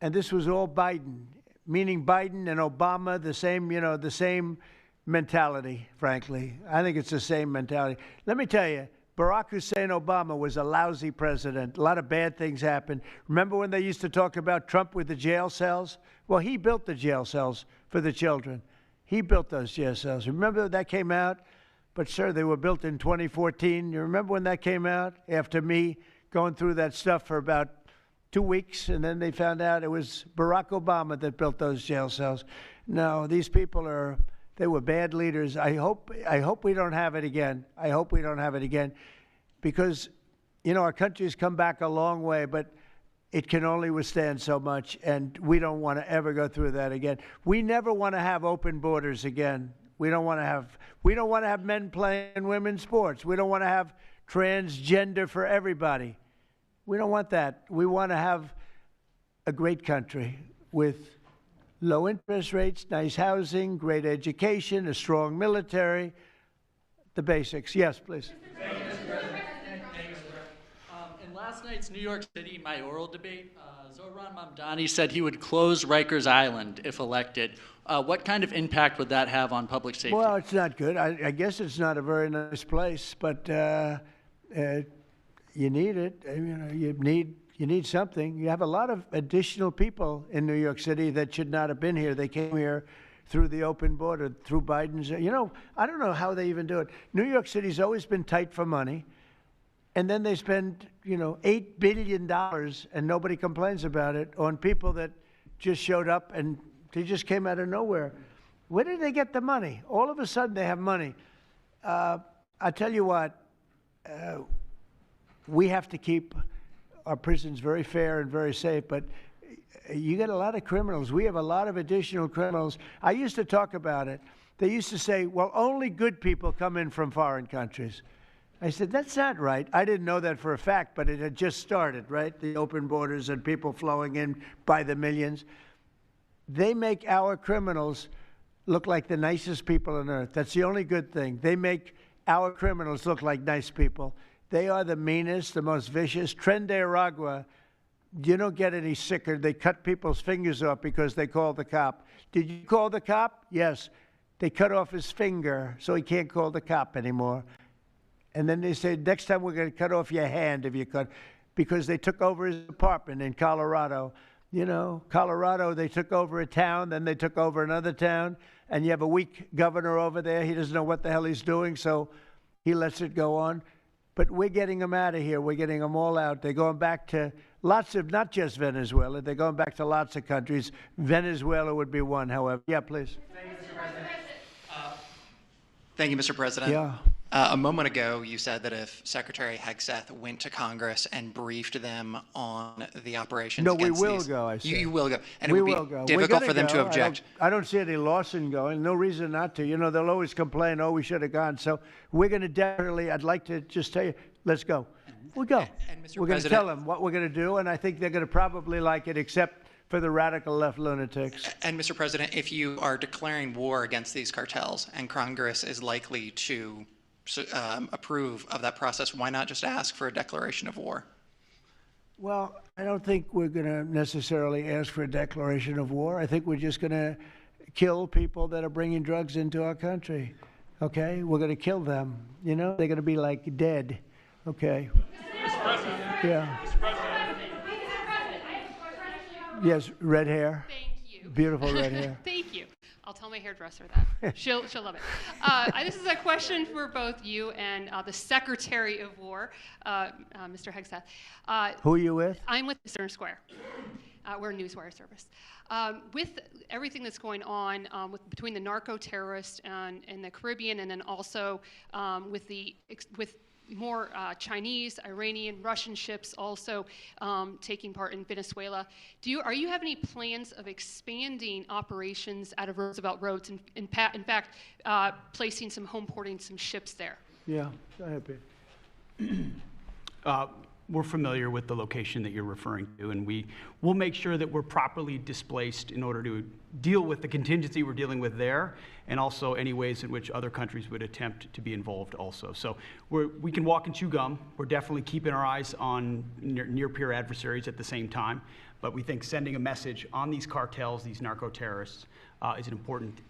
and this was all Biden, meaning Biden and Obama, the same, the same mentality, frankly. I think it's the same mentality. Let me tell you, Barack Hussein Obama was a lousy president. A lot of bad things happened. Remember when they used to talk about Trump with the jail cells? Well, he built the jail cells for the children. He built those jail cells. Remember that came out? But, sir, they were built in 2014. You remember when that came out? After me going through that stuff for about 2 weeks, and then they found out it was Barack Obama that built those jail cells. No, these people they were bad leaders. I hope we don't have it again. I hope we don't have it again because, our country's come back a long way, but it can only withstand so much, and we don't want to ever go through that again. We never want to have open borders again. We don't want to have men playing women's sports. We don't want to have transgender for everybody. We don't want that. We want to have a great country with low interest rates, nice housing, great education, a strong military, the basics. Yes, please. In last night's New York City mayoral debate, Zohran Mamdani said he would close Rikers Island if elected. What kind of impact would that have on public safety? Well, it's not good. I guess it's not a very nice place, but you need it. You need something. You have a lot of additional people in New York City that should not have been here. They came here through the open border, through Biden's. I don't know how they even do it. New York City's always been tight for money. And then they spend, $8 billion, and nobody complains about it, on people that just showed up and they just came out of nowhere. Where did they get the money? All of a sudden they have money. I tell you what, we have to keep our prisons very fair and very safe, but you get a lot of criminals. We have a lot of additional criminals. I used to talk about it. They used to say, well, only good people come in from foreign countries. I said, that's not right. I didn't know that for a fact, but it had just started, right? The open borders and people flowing in by the millions. They make our criminals look like the nicest people on earth. That's the only good thing. They make our criminals look like nice people. They are the meanest, the most vicious. Tren de Aragua, you don't get any sicker. They cut people's fingers off because they called the cop. Did you call the cop? Yes. They cut off his finger so he can't call the cop anymore. And then they said, next time we're going to cut off your hand if you cut, because they took over his apartment in Colorado. Colorado, they took over a town, then they took over another town, and you have a weak governor over there. He doesn't know what the hell he's doing, so he lets it go on. But we're getting them out of here. We're getting them all out. They're going back to lots of, not just Venezuela, they're going back to lots of countries. Venezuela would be one, however. Yeah, please. Thank you, Mr. President. Yeah. A moment ago, you said that if Secretary Hegseth went to Congress and briefed them on the operations No, we against will these, go, I said. You will go. And We it would will be go. difficult We're for them gonna to go. object. I don't see any Lawson going. No reason not to. They'll always complain, oh, we should have gone. So we're going to definitely, I'd like to just tell you, let's go. We'll go. And Mr. We're going to President- tell them what we're going to do, and I think they're going to probably like it, except for the radical left lunatics. And Mr. President, if you are declaring war against these cartels and Congress is likely to approve of that process, why not just ask for a declaration of war? Well, I don't think we're going to necessarily ask for a declaration of war. I think we're just going to kill people that are bringing drugs into our country. Okay? We're going to kill them. They're going to be like dead. Okay? Yeah. Yes, red hair. Thank you. Beautiful red hair. Thank you. I'll tell my hairdresser that. She'll love it. This is a question for both you and the Secretary of War, Mr. Hegseth. Who are you with? I'm with Center Square. We're a newswire service. With everything that's going on between the narco-terrorists in the Caribbean, and then also with more Chinese, Iranian, Russian ships also taking part in Venezuela. Are you have any plans of expanding operations out of Roosevelt Roads, and in fact, placing some home porting some ships there? Yeah, go ahead, Pete. we're familiar with the location that you're referring to, and we'll make sure that we're properly displaced in order to deal with the contingency we're dealing with there, and also any ways in which other countries would attempt to be involved also. So we can walk and chew gum. We're definitely keeping our eyes on near-peer adversaries at the same time, but we think sending a message on these cartels, these narco-terrorists, is an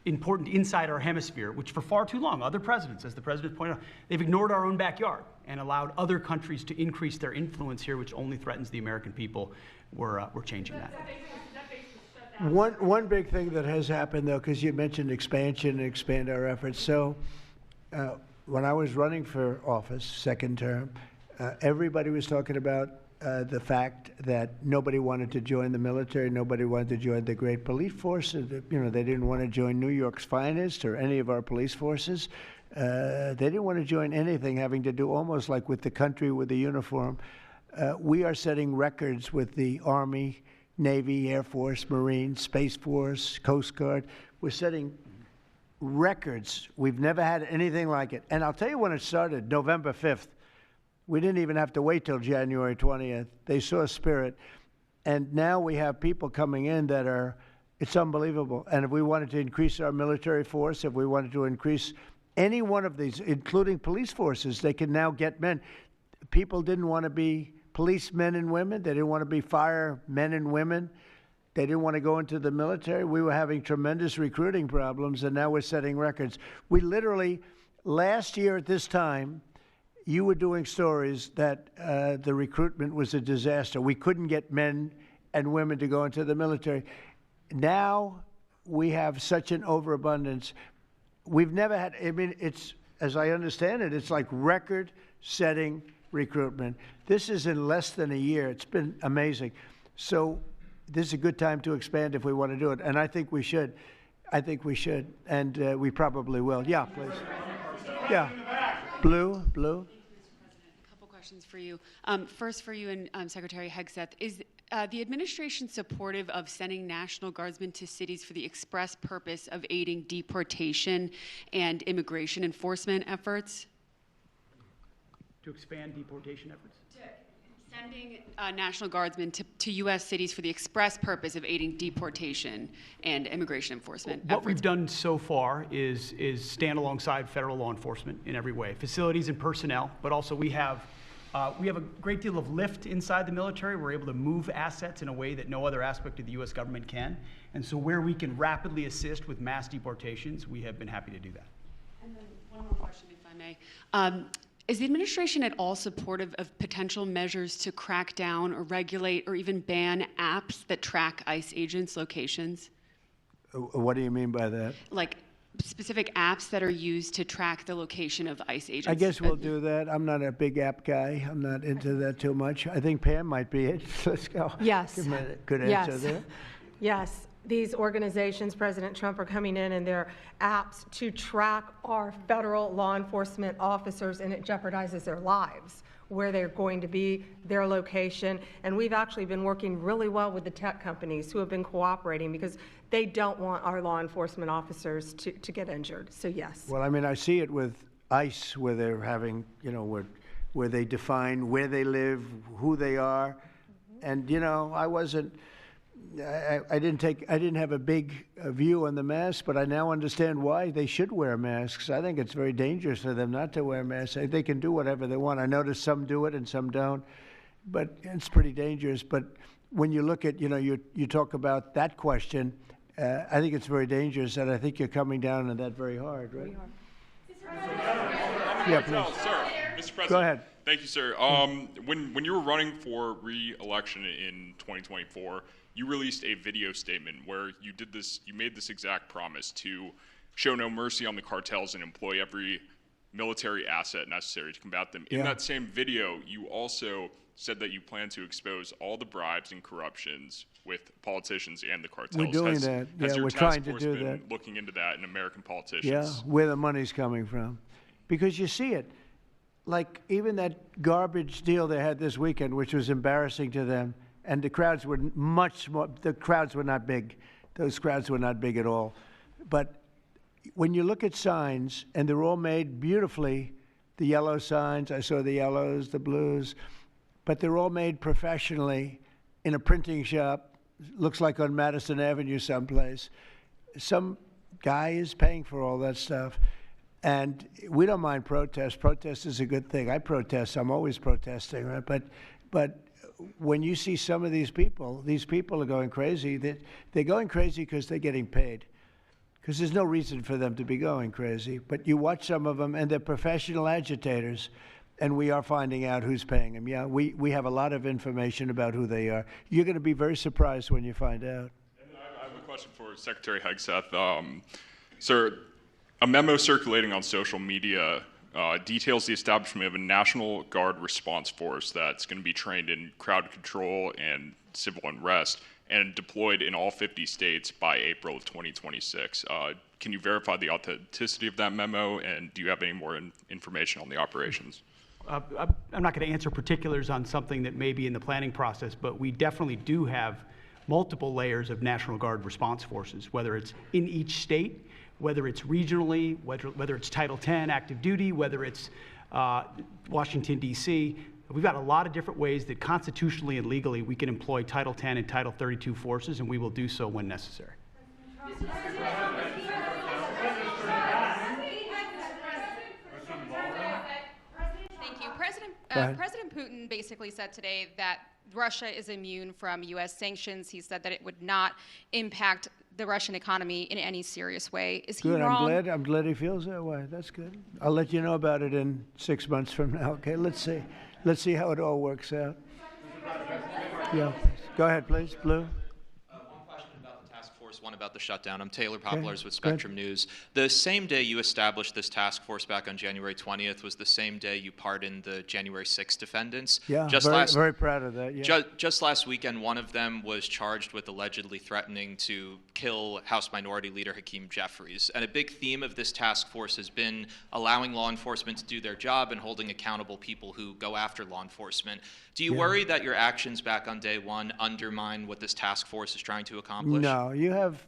important inside our hemisphere, which for far too long, other presidents, as the president pointed out, they've ignored our own backyard and allowed other countries to increase their influence here, which only threatens the American people. We're changing that. One big thing that has happened, though, because you mentioned expansion and expand our efforts. So when I was running for office, second term, everybody was talking about the fact that nobody wanted to join the military, nobody wanted to join the great police force. They didn't want to join New York's finest or any of our police forces. They didn't want to join anything having to do almost like with the country, with the uniform. We are setting records with the Army, Navy, Air Force, Marines, Space Force, Coast Guard. We're setting records. We've never had anything like it. And I'll tell you when it started, November 5th. We didn't even have to wait till January 20th. They saw spirit. And now we have people coming in that are, it's unbelievable. And if we wanted to increase our military force, if we wanted to increase any one of these, including police forces, they can now get men. People didn't want to be policemen and women. They didn't want to be firemen and women. They didn't want to go into the military. We were having tremendous recruiting problems, and now we're setting records. We literally, last year at this time, you were doing stories that the recruitment was a disaster. We couldn't get men and women to go into the military. Now we have such an overabundance. We've never had, I mean, it's, as I understand it, it's like record-setting recruitment. This is in less than a year. It's been amazing. So this is a good time to expand if we want to do it, and I think we should. I think we should, and we probably will. Yeah, please. Yeah. Blue. Questions for you. First for you and Secretary Hegseth. Is the administration supportive of sending National Guardsmen to cities for the express purpose of aiding deportation and immigration enforcement efforts? To expand deportation efforts? Sending National Guardsmen to U.S. cities for the express purpose of aiding deportation and immigration enforcement efforts. What we've done so far is stand alongside federal law enforcement in every way, facilities and personnel, but also we have a great deal of lift inside the military. We're able to move assets in a way that no other aspect of the U.S. government can. And so where we can rapidly assist with mass deportations, we have been happy to do that. And then one more question, if I may. Is the administration at all supportive of potential measures to crack down or regulate or even ban apps that track ICE agents' locations? What do you mean by that? Like specific apps that are used to track the location of ICE agents? I guess we'll do that. I'm not a big app guy. I'm not into that too much. I think Pam might be it. Let's go. Yes. Good answer there. Yes. These organizations, President Trump, are coming in and their apps to track our federal law enforcement officers, and it jeopardizes their lives, where they're going to be, their location. And we've actually been working really well with the tech companies who have been cooperating because they don't want our law enforcement officers to get injured. So yes. Well, I mean, I see it with ICE, where they're having, where they define where they live, who they are. And, I didn't have a big view on the mask, but I now understand why they should wear masks. I think it's very dangerous for them not to wear masks. They can do whatever they want. I notice some do it and some don't, but it's pretty dangerous. But when you look at, you talk about that question, I think it's very dangerous, and I think you're coming down on that very hard, right? Yeah, please. Sir, Mr. President. Go ahead. Thank you, sir. When you were running for re-election in 2024, you released a video statement where you made this exact promise to show no mercy on the cartels and employ every military asset necessary to combat them. In that same video, you also said that you plan to expose all the bribes and corruptions with politicians and the cartels. We're doing that. Has your we're task trying to force do been that. looking into that in American politicians? Yeah, where the money's coming from. Because you see it. Like even that garbage deal they had this weekend, which was embarrassing to them, and the crowds were the crowds were not big. Those crowds were not big at all. But when you look at signs, and they're all made beautifully, the yellow signs, I saw the yellows, the blues, but they're all made professionally in a printing shop, looks like on Madison Avenue someplace. Some guy is paying for all that stuff. And we don't mind protest. Protest is a good thing. I protest. I'm always protesting, right? But when you see some of these people are going crazy. They're going crazy because they're getting paid. Because there's no reason for them to be going crazy. But you watch some of them, and they're professional agitators. And we are finding out who's paying them. Yeah, we have a lot of information about who they are. You're going to be very surprised when you find out. And I have a question for Secretary Hegseth. Sir, a memo circulating on social media details the establishment of a National Guard response force that's going to be trained in crowd control and civil unrest and deployed in all 50 states by April of 2026. Can you verify the authenticity of that memo, and do you have any more information on the operations? I'm not going to answer particulars on something that may be in the planning process, but we definitely do have multiple layers of National Guard response forces, whether it's in each state, whether it's regionally, whether it's Title 10 active duty, whether it's Washington, D.C. We've got a lot of different ways that constitutionally and legally we can employ Title 10 and Title 32 forces, and we will do so when necessary. President Putin basically said today that Russia is immune from U.S. sanctions. He said that it would not impact the Russian economy in any serious way. Is he good. wrong? I'm glad he feels that way. That's good. I'll let you know about it in 6 months from now. Okay, let's see how it all works out. Yeah, go ahead, please, Blue. One question about the task force, one about the shutdown. I'm Taylor Poplars with Spectrum News. The same day you established this task force back on January 20th was the same day you pardoned the January 6th defendants. Yeah, very proud of that. Yeah. Just last weekend, one of them was charged with allegedly threatening to kill House Minority Leader Hakeem Jeffries. And a big theme of this task force has been allowing law enforcement to do their job and holding accountable people who go after law enforcement. Do you worry that your actions back on day one undermine what this task force is trying to accomplish? No, you have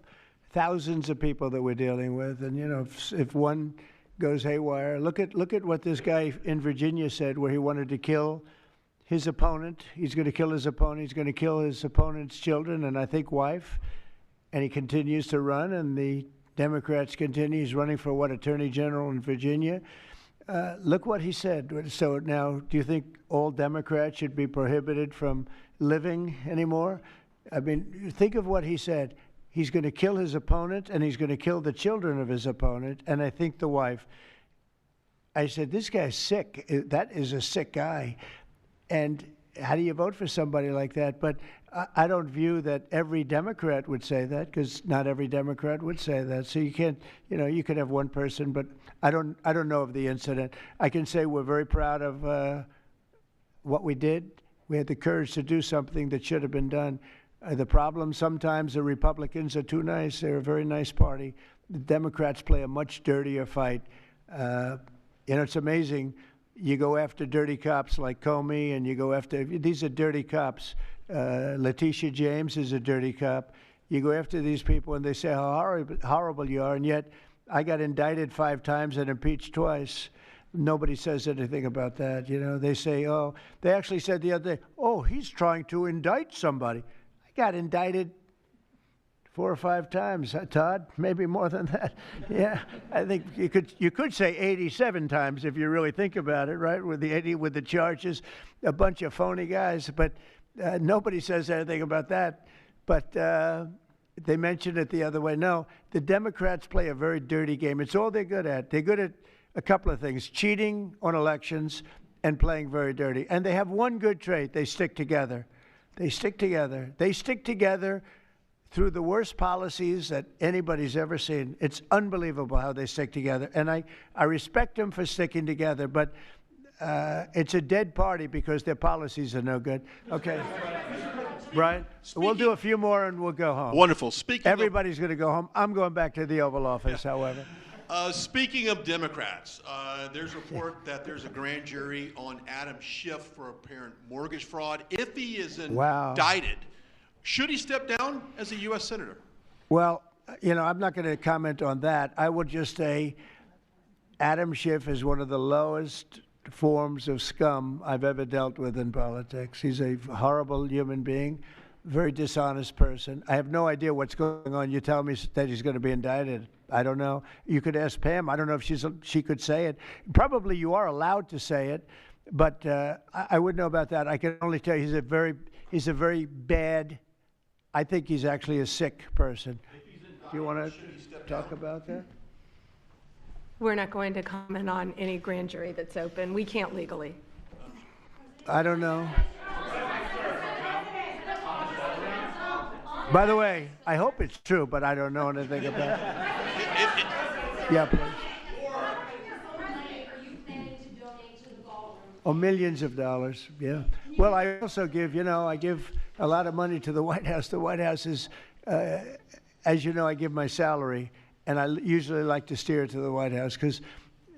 thousands of people that we're dealing with, and you know, if one goes haywire, look at what this guy in Virginia said, where he wanted to kill his opponent. He's going to kill his opponent. He's going to kill his opponent's children and I think wife. And he continues to run, and the Democrats continue. He's running for what, Attorney General in Virginia? Look what he said. So now, do you think all Democrats should be prohibited from living anymore? I mean, think of what he said. He's going to kill his opponent, and he's going to kill the children of his opponent, and I think the wife. I said, this guy's sick. That is a sick guy. And how do you vote for somebody like that? But I don't view that every Democrat would say that, because not every Democrat would say that. So you can't, you know, you could have one person, but I don't know of the incident. I can say we're very proud of what we did. We had the courage to do something that should have been done. The problem sometimes the Republicans are too nice. They're a very nice party. The Democrats play a much dirtier fight. You know, it's amazing. You go after dirty cops like Comey, and you go after, these are dirty cops. Letitia James is a dirty cop. You go after these people and they say how horrible you are, and yet I got indicted 5 times and impeached twice. Nobody says anything about that. You know, they say, oh, they actually said the other day, oh, he's trying to indict somebody. I got indicted 4 or 5 times, Todd, maybe more than that. Yeah, I think you could say 87 times if you really think about it, right? With the charges, a bunch of phony guys, but nobody says anything about that. But they mentioned it the other way. No, the Democrats play a very dirty game. It's all they're good at. They're good at a couple of things: cheating on elections and playing very dirty. And they have one good trait: they stick together. They stick together. They stick together through the worst policies that anybody's ever seen. It's unbelievable how they stick together. And I respect them for sticking together, but it's a dead party because their policies are no good. Okay. Brian, we'll do a few more and we'll go home. Wonderful. Everybody's going to go home. I'm going back to the Oval Office, however. Speaking of Democrats, there's a report that there's a grand jury on Adam Schiff for apparent mortgage fraud. If he is indicted, should he step down as a U.S. Senator? Well, you know, I'm not going to comment on that. I would just say Adam Schiff is one of the lowest forms of scum I've ever dealt with in politics. He's a horrible human being, very dishonest person. I have no idea what's going on. You tell me that he's going to be indicted. I don't know. You could ask Pam. I don't know if she could say it. Probably you are allowed to say it, but I wouldn't know about that. I can only tell you he's a very bad, I think he's actually a sick person. Do you want to talk about that? We're not going to comment on any grand jury that's open. We can't legally. I don't know. By the way, I hope it's true, but I don't know anything about it. Yeah, please. Oh, millions of dollars, yeah. Well, I also give, I give a lot of money to the White House. The White House is, as you know, I give my salary, and I usually like to steer it to the White House because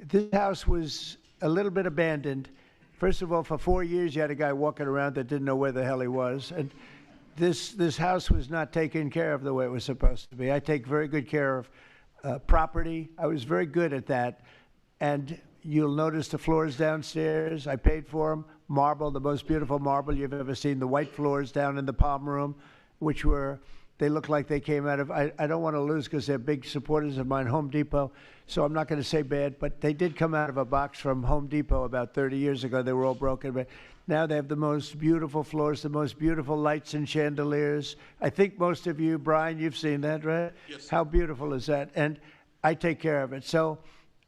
this house was a little bit abandoned. First of all, for 4 years, you had a guy walking around that didn't know where the hell he was. And this house was not taken care of the way it was supposed to be. I take very good care of property. I was very good at that. And you'll notice the floors downstairs, I paid for them. Marble, the most beautiful marble you've ever seen. The white floors down in the palm room, which they look like they came out of, I don't want to lose because they're big supporters of mine, Home Depot, so I'm not going to say bad, but they did come out of a box from Home Depot about 30 years ago. They were all broken, but now they have the most beautiful floors, the most beautiful lights and chandeliers. I think most of you, Brian, you've seen that, right? Yes. How beautiful is that? And I take care of it. So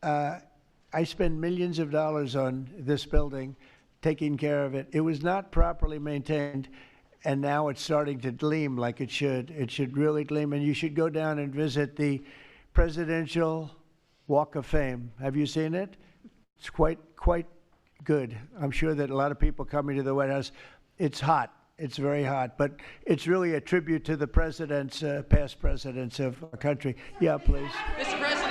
I spend millions of dollars on this building, taking care of it. It was not properly maintained, and now it's starting to gleam like it should. It should really gleam, and you should go down and visit the Presidential Walk of Fame. Have you seen it? It's quite good. I'm sure that a lot of people coming to the White House, it's hot. It's very hot, but it's really a tribute to the presidents, past presidents of our country. Yeah, please. Mr. President.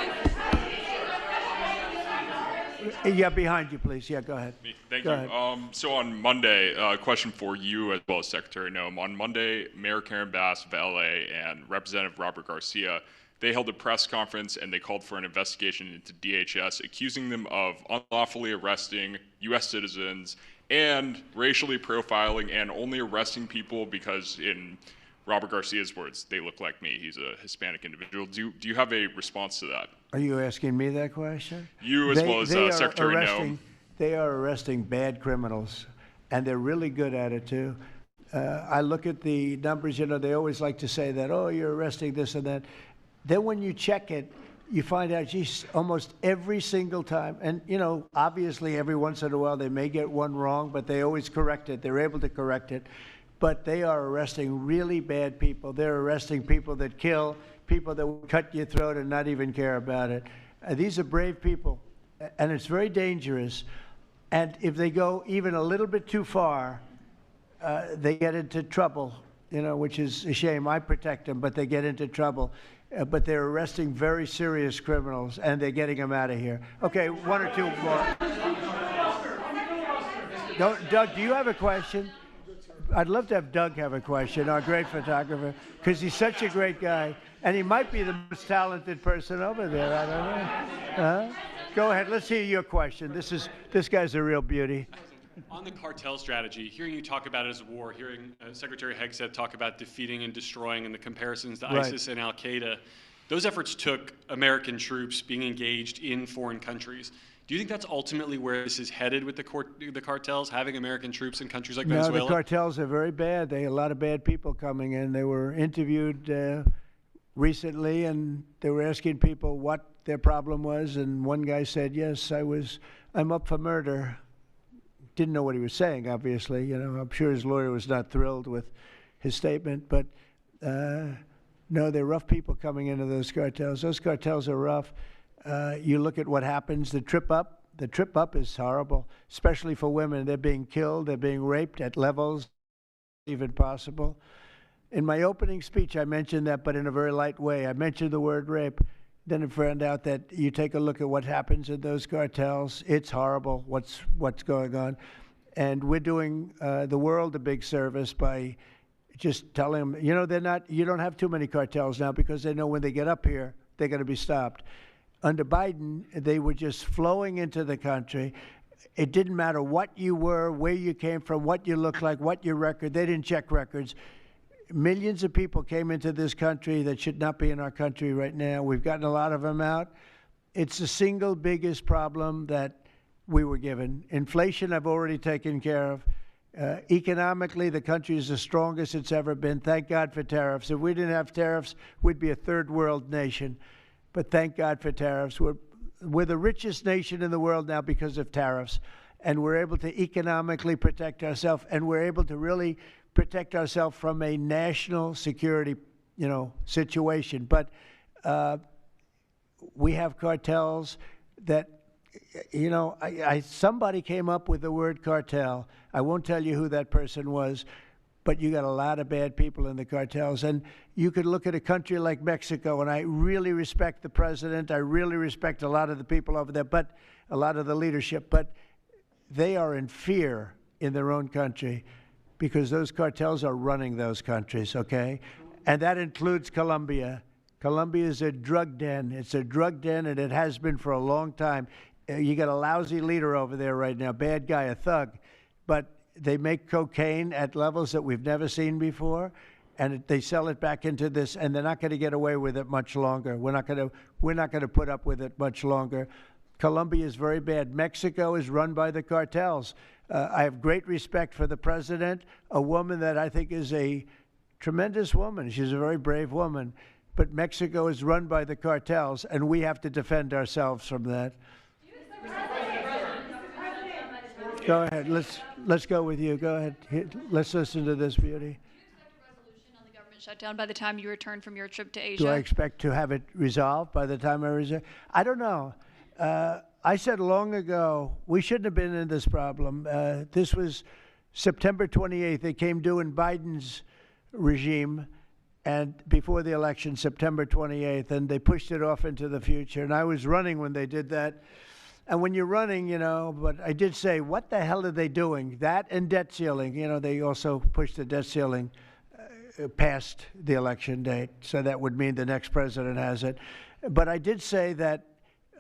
Yeah, behind you, please. Yeah, go ahead. Thank Go you. ahead. So on Monday, a question for you as well as Secretary Noem. On Monday, Mayor Karen Bass of LA and Representative Robert Garcia, they held a press conference and they called for an investigation into DHS, accusing them of unlawfully arresting U.S. citizens and racially profiling and only arresting people because, in Robert Garcia's words, they look like me. He's a Hispanic individual. Do you have a response to that? Are you asking me that question? You as well as Secretary Noem. They are arresting bad criminals, and they're really good at it, too. I look at the numbers, they always like to say that, oh, you're arresting this and that. Then when you check it, you find out, geez, almost every single time, and, obviously every once in a while they may get one wrong, but they always correct it. They're able to correct it. But they are arresting really bad people. They're arresting people that kill, people that will cut your throat and not even care about it. These are brave people, and it's very dangerous. And if they go even a little bit too far, they get into trouble, which is a shame. I protect them, but they get into trouble. But they're arresting very serious criminals, and they're getting them out of here. Okay, one or two more. Doug, do you have a question? I'd love to have Doug have a question, our great photographer, because he's such a great guy, and he might be the most talented person over there. I don't know. Go ahead. Let's hear your question. This guy's a real beauty. On the cartel strategy, hearing you talk about it as a war, hearing Secretary Hegseth talk about defeating and destroying and the comparisons to ISIS and Al-Qaeda, those efforts took American troops being engaged in foreign countries. Do you think that's ultimately where this is headed with the cartels, having American troops in countries like Venezuela? No, the cartels are very bad. They had a lot of bad people coming in. They were interviewed recently, and they were asking people what their problem was, and one guy said, yes, I'm up for murder. Didn't know what he was saying, obviously. I'm sure his lawyer was not thrilled with his statement, but no, they're rough people coming into those cartels. Those cartels are rough. You look at what happens, the trip up is horrible, especially for women. They're being killed, they're being raped at levels even possible. In my opening speech, I mentioned that, but in a very light way. I mentioned the word rape. Then I found out that you take a look at what happens in those cartels. It's horrible what's going on. And we're doing the world a big service by just telling them, you don't have too many cartels now because they know when they get up here, they're going to be stopped. Under Biden, they were just flowing into the country. It didn't matter what you were, where you came from, what you looked like, what your record. They didn't check records. Millions of people came into this country that should not be in our country right now. We've gotten a lot of them out. It's the single biggest problem that we were given. Inflation, I've already taken care of. Economically, the country is the strongest it's ever been. Thank God for tariffs. If we didn't have tariffs, we'd be a third world nation. But thank God for tariffs. We're the richest nation in the world now because of tariffs. And we're able to economically protect ourselves, and we're able to really protect ourselves from a national security, situation. But we have cartels that, somebody came up with the word cartel. I won't tell you who that person was, but you got a lot of bad people in the cartels. And you could look at a country like Mexico, and I really respect the president. I really respect a lot of the people over there, but a lot of the leadership. But they are in fear in their own country because those cartels are running those countries, okay? And that includes Colombia. Colombia is a drug den. It's a drug den, and it has been for a long time. You got a lousy leader over there right now, bad guy, a thug. But they make cocaine at levels that we've never seen before, and they sell it back into this, and they're not going to get away with it much longer. We're not going to put up with it much longer. Colombia is very bad. Mexico is run by the cartels. I have great respect for the president, a woman that I think is a tremendous woman. She's a very brave woman. But Mexico is run by the cartels, and we have to defend ourselves from that. Go ahead. Let's go with you. Go ahead. Let's listen to this, Beauty. Shutdown by the time you return from your trip to Asia? Do I expect to have it resolved by the time I return? I don't know. I said long ago we shouldn't have been in this problem. This was September 28th. It came due in Biden's regime, and before the election, September 28th, and they pushed it off into the future. And I was running when they did that. And when you're running, but I did say, what the hell are they doing? That and debt ceiling. They also pushed the debt ceiling past the election date. So that would mean the next president has it. But I did say that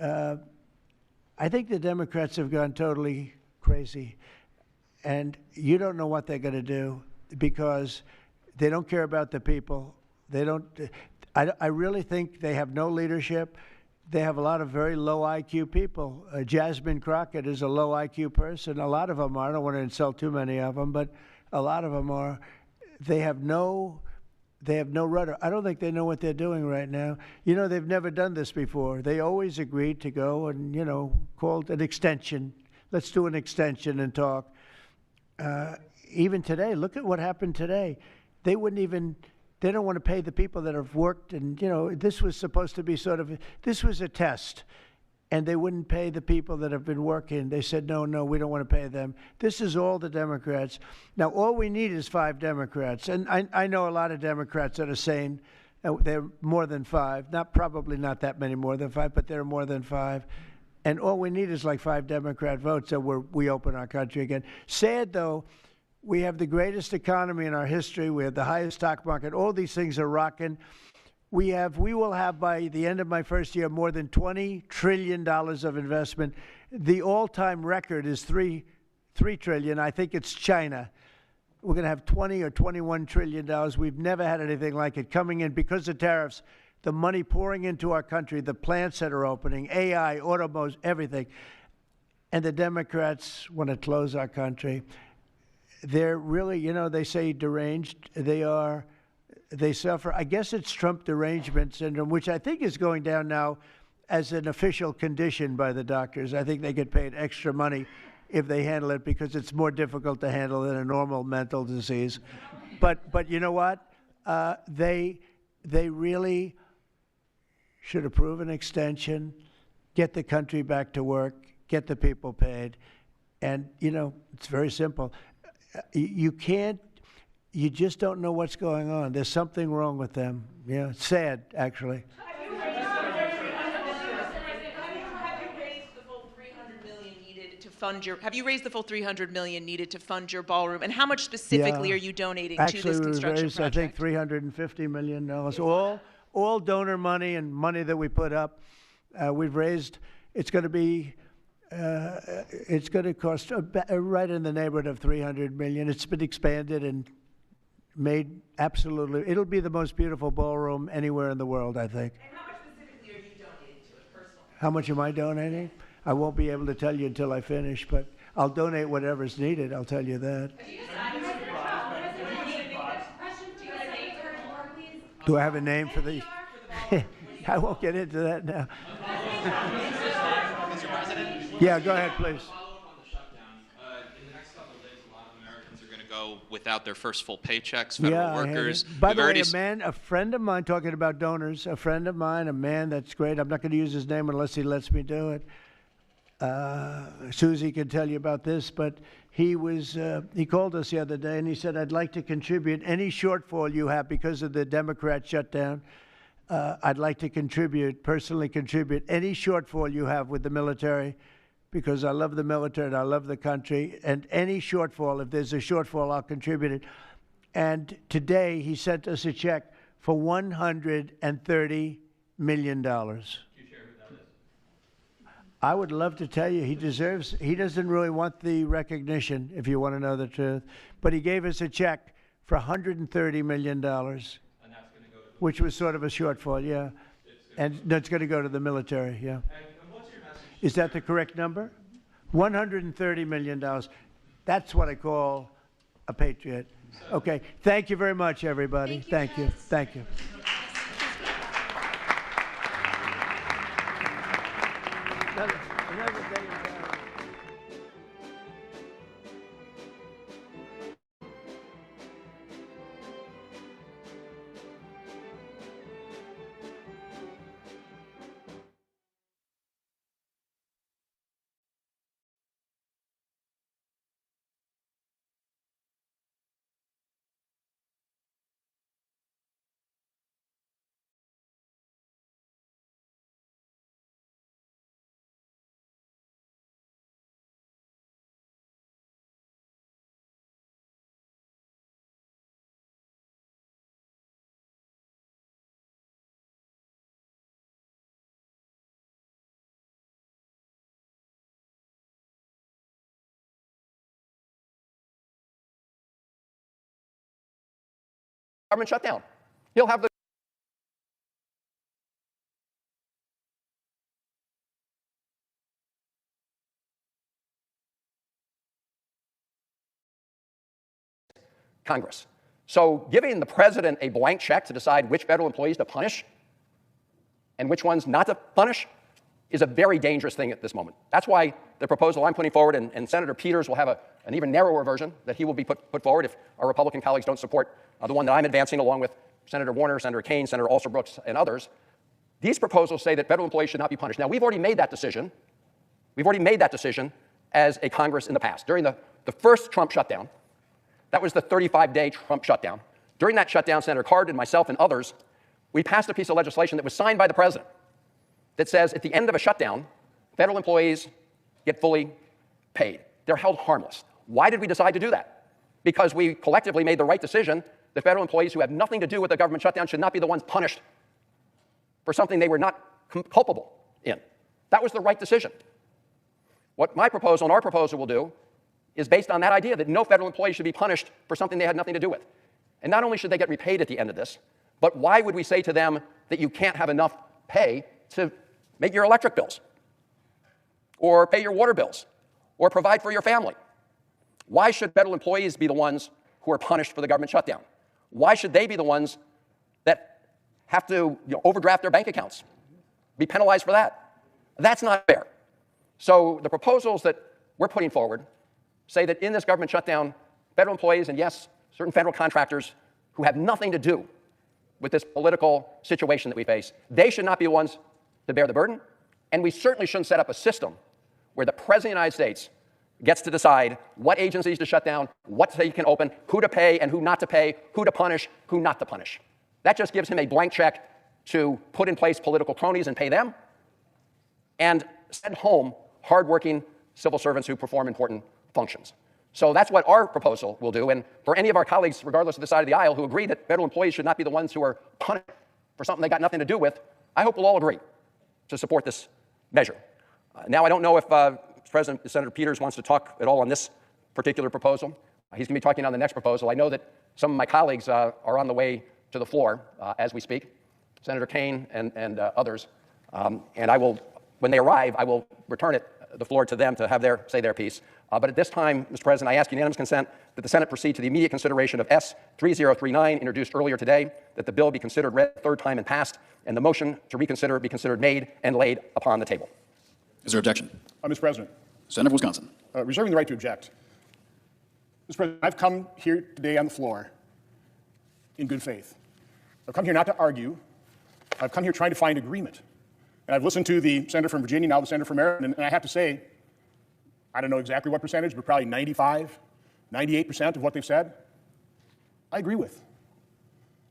I think the Democrats have gone totally crazy. And you don't know what they're going to do because they don't care about the people. They don't. I really think they have no leadership. They have a lot of very low IQ people. Jasmine Crockett is a low IQ person. A lot of them are. I don't want to insult too many of them, but a lot of them are. They have no rudder. I don't think they know what they're doing right now. They've never done this before. They always agreed to go and, called an extension. Let's do an extension and talk. Even today, look at what happened today. They don't want to pay the people that have worked. And, this was supposed to be this was a test. And they wouldn't pay the people that have been working. They said, no, we don't want to pay them. This is all the Democrats. Now, all we need is 5 Democrats. And I know a lot of Democrats that are saying they're more than 5. Probably not that many more than 5, but they're more than 5. And all we need is like 5 Democrat votes so we open our country again. Sad, though, we have the greatest economy in our history. We have the highest stock market. All these things are rocking. We will have, by the end of my first year, more than $20 trillion of investment. The all-time record is $3 trillion. I think it's China. We're going to have $20 or $21 trillion. We've never had anything like it coming in because of tariffs. The money pouring into our country, the plants that are opening, AI, automobiles, everything. And the Democrats want to close our country. They're really, they say deranged. They suffer. I guess it's Trump derangement syndrome, which I think is going down now as an official condition by the doctors. I think they get paid extra money if they handle it because it's more difficult to handle than a normal mental disease. But you know what? They really should approve an extension, get the country back to work, get the people paid. And, it's very simple. You just don't know what's going on. There's something wrong with them. It's sad, actually. Have you raised the full $300 million needed to fund your? Have you raised the full $300 million needed to fund your ballroom? And how much specifically are you donating to this construction project? I think $350 million. All donor money and money that we put up. We've raised. It's going to be It's going to cost right in the neighborhood of $300 million. It's been expanded and made absolutely. It'll be the most beautiful ballroom anywhere in the world, I think. And how much specifically are you donating to it personally? How much am I donating? I won't be able to tell you until I finish, but I'll donate whatever's needed. I'll tell you that. Do I have a name for the? I won't get into that now. Mr. President? Yeah, go ahead, please. Follow up on the shutdown. In the next couple of days, a lot of Americans are going to go without their first full paychecks. Federal workers. By the way, a friend of mine, talking about donors, a friend of mine, a man that's great. I'm not going to use his name unless he lets me do it. Susie can tell you about this, but he called us the other day and he said, I'd like to contribute any shortfall you have because of the Democrat shutdown. I'd like to personally contribute any shortfall you have with the military, because I love the military and I love the country, and any shortfall, if there's a shortfall, I'll contribute it. And today he sent us a check for $130 million. I would love to tell you he doesn't really want the recognition, if you want to know the truth, but he gave us a check for $130 million, which was sort of a shortfall, yeah. And that's going to go to the military, yeah. Is that the correct number? $130 million. That's what I call a patriot. Okay, thank you very much, everybody. Thank you. Thank you. Another day in town. Government shutdown. He'll have the Congress. So giving the president a blank check to decide which federal employees to punish and which ones not to punish is a very dangerous thing at this moment. That's why the proposal I'm putting forward, and Senator Peters will have an even narrower version that he will be put forward if our Republican colleagues don't support the one that I'm advancing along with Senator Warner, Senator Kaine, Senator Alston-Brooks, and others. These proposals say that federal employees should not be punished. Now, we've already made that decision. We've already made that decision as a Congress in the past. During the first Trump shutdown, that was the 35-day Trump shutdown. During that shutdown, Senator Cardin, myself, and others, we passed a piece of legislation that was signed by the president that says at the end of a shutdown, federal employees get fully paid. They're held harmless. Why did we decide to do that? Because we collectively made the right decision that federal employees who have nothing to do with the government shutdown should not be the ones punished for something they were not culpable in. That was the right decision. What my proposal and our proposal will do is based on that idea that no federal employee should be punished for something they had nothing to do with. And not only should they get repaid at the end of this, but why would we say to them that you can't have enough pay to make your electric bills, or pay your water bills, or provide for your family? Why should federal employees be the ones who are punished for the government shutdown? Why should they be the ones that have to overdraft their bank accounts, be penalized for that? That's not fair. So the proposals that we're putting forward say that in this government shutdown, federal employees, and yes, certain federal contractors who have nothing to do with this political situation that we face, they should not be the ones to bear the burden. And we certainly shouldn't set up a system where the President of the United States gets to decide what agencies to shut down, what they can open, who to pay and who not to pay, who to punish, who not to punish. That just gives him a blank check to put in place political cronies and pay them, and send home hardworking civil servants who perform important functions. So that's what our proposal will do. And for any of our colleagues, regardless of the side of the aisle, who agree that federal employees should not be the ones who are punished for something they got nothing to do with, I hope we'll all agree to support this measure. Now, I don't know if Mr. President, if Senator Peters wants to talk at all on this particular proposal, he's going to be talking on the next proposal. I know that some of my colleagues are on the way to the floor as we speak, Senator Kaine and others. And I will, when they arrive, I will return the floor to them to have say their piece. But at this time, Mr. President, I ask unanimous consent that the Senate proceed to the immediate consideration of S. 3039, introduced earlier today, that the bill be considered read a third time and passed, and the motion to reconsider be considered made and laid upon the table. Is there objection? Mr. President. Senator of Wisconsin. Reserving the right to object. Mr. President, I've come here today on the floor in good faith. I've come here not to argue. I've come here trying to find agreement. And I've listened to the senator from Virginia, now the senator from Maryland, and I have to say, I don't know exactly what percentage, but probably 95, 98% of what they've said, I agree with.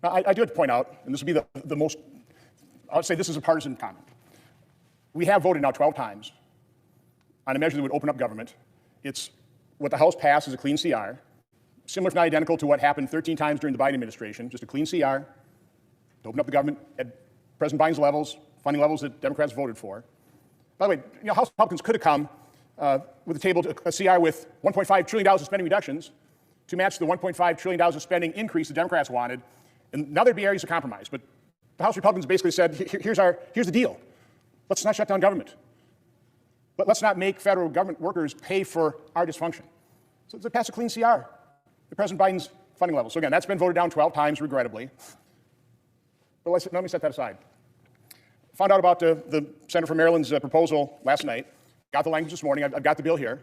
Now, I do have to point out, and this will be the most, I would say this is a partisan comment. We have voted now 12 times on a measure that would open up government. It's what the House passed is a clean CR, similar if not identical to what happened 13 times during the Biden administration, just a clean CR to open up the government at President Biden's levels, funding levels that Democrats voted for. By the way, House Republicans could have come with a table, a CR with $1.5 trillion of spending reductions to match the $1.5 trillion of spending increase the Democrats wanted, and now there'd be areas of compromise. But the House Republicans basically said, here's the deal. Let's not shut down government. But let's not make federal government workers pay for our dysfunction. So they passed a clean CR at President Biden's funding level. So again, that's been voted down 12 times, regrettably. But let me set that aside. Found out about the Senator from Maryland's proposal last night. Got the language this morning. I've got the bill here.